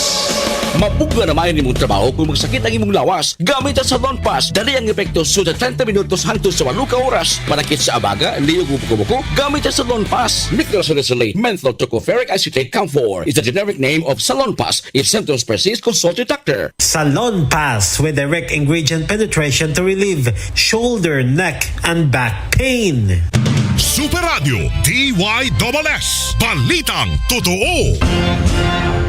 Mabugla na mayon imong trabaho kung magsakit ang imong lawas. Gamit ang Salon Pass, dali ang epekto suda 30 minutos hangtod sa 8 ka oras. Panakit sa abaga, liyog buko-buko, gamit ang Salon Pass. Nitrosalicylate methyl tocopherolic acetate camphor is the generic name of Salon Pass. If symptoms persist, consult your doctor. Salon Pass with direct ingredient penetration to relieve shoulder, neck, and back pain. Super Radio DYSS. Balitang totoo.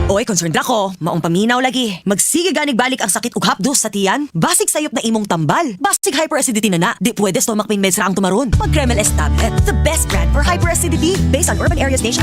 Oy, concerned ako. Maong paminaw lagi. Magsige ganig balik ang sakit ug hapdos sa tiyan. Basig sayop na imong tambal. Basig hyperacidity na. Di pwede stomach pain meds ra ang tumaron. Mag Kremel S tablet, the best brand for hyperacidity based on urban areas nationwide.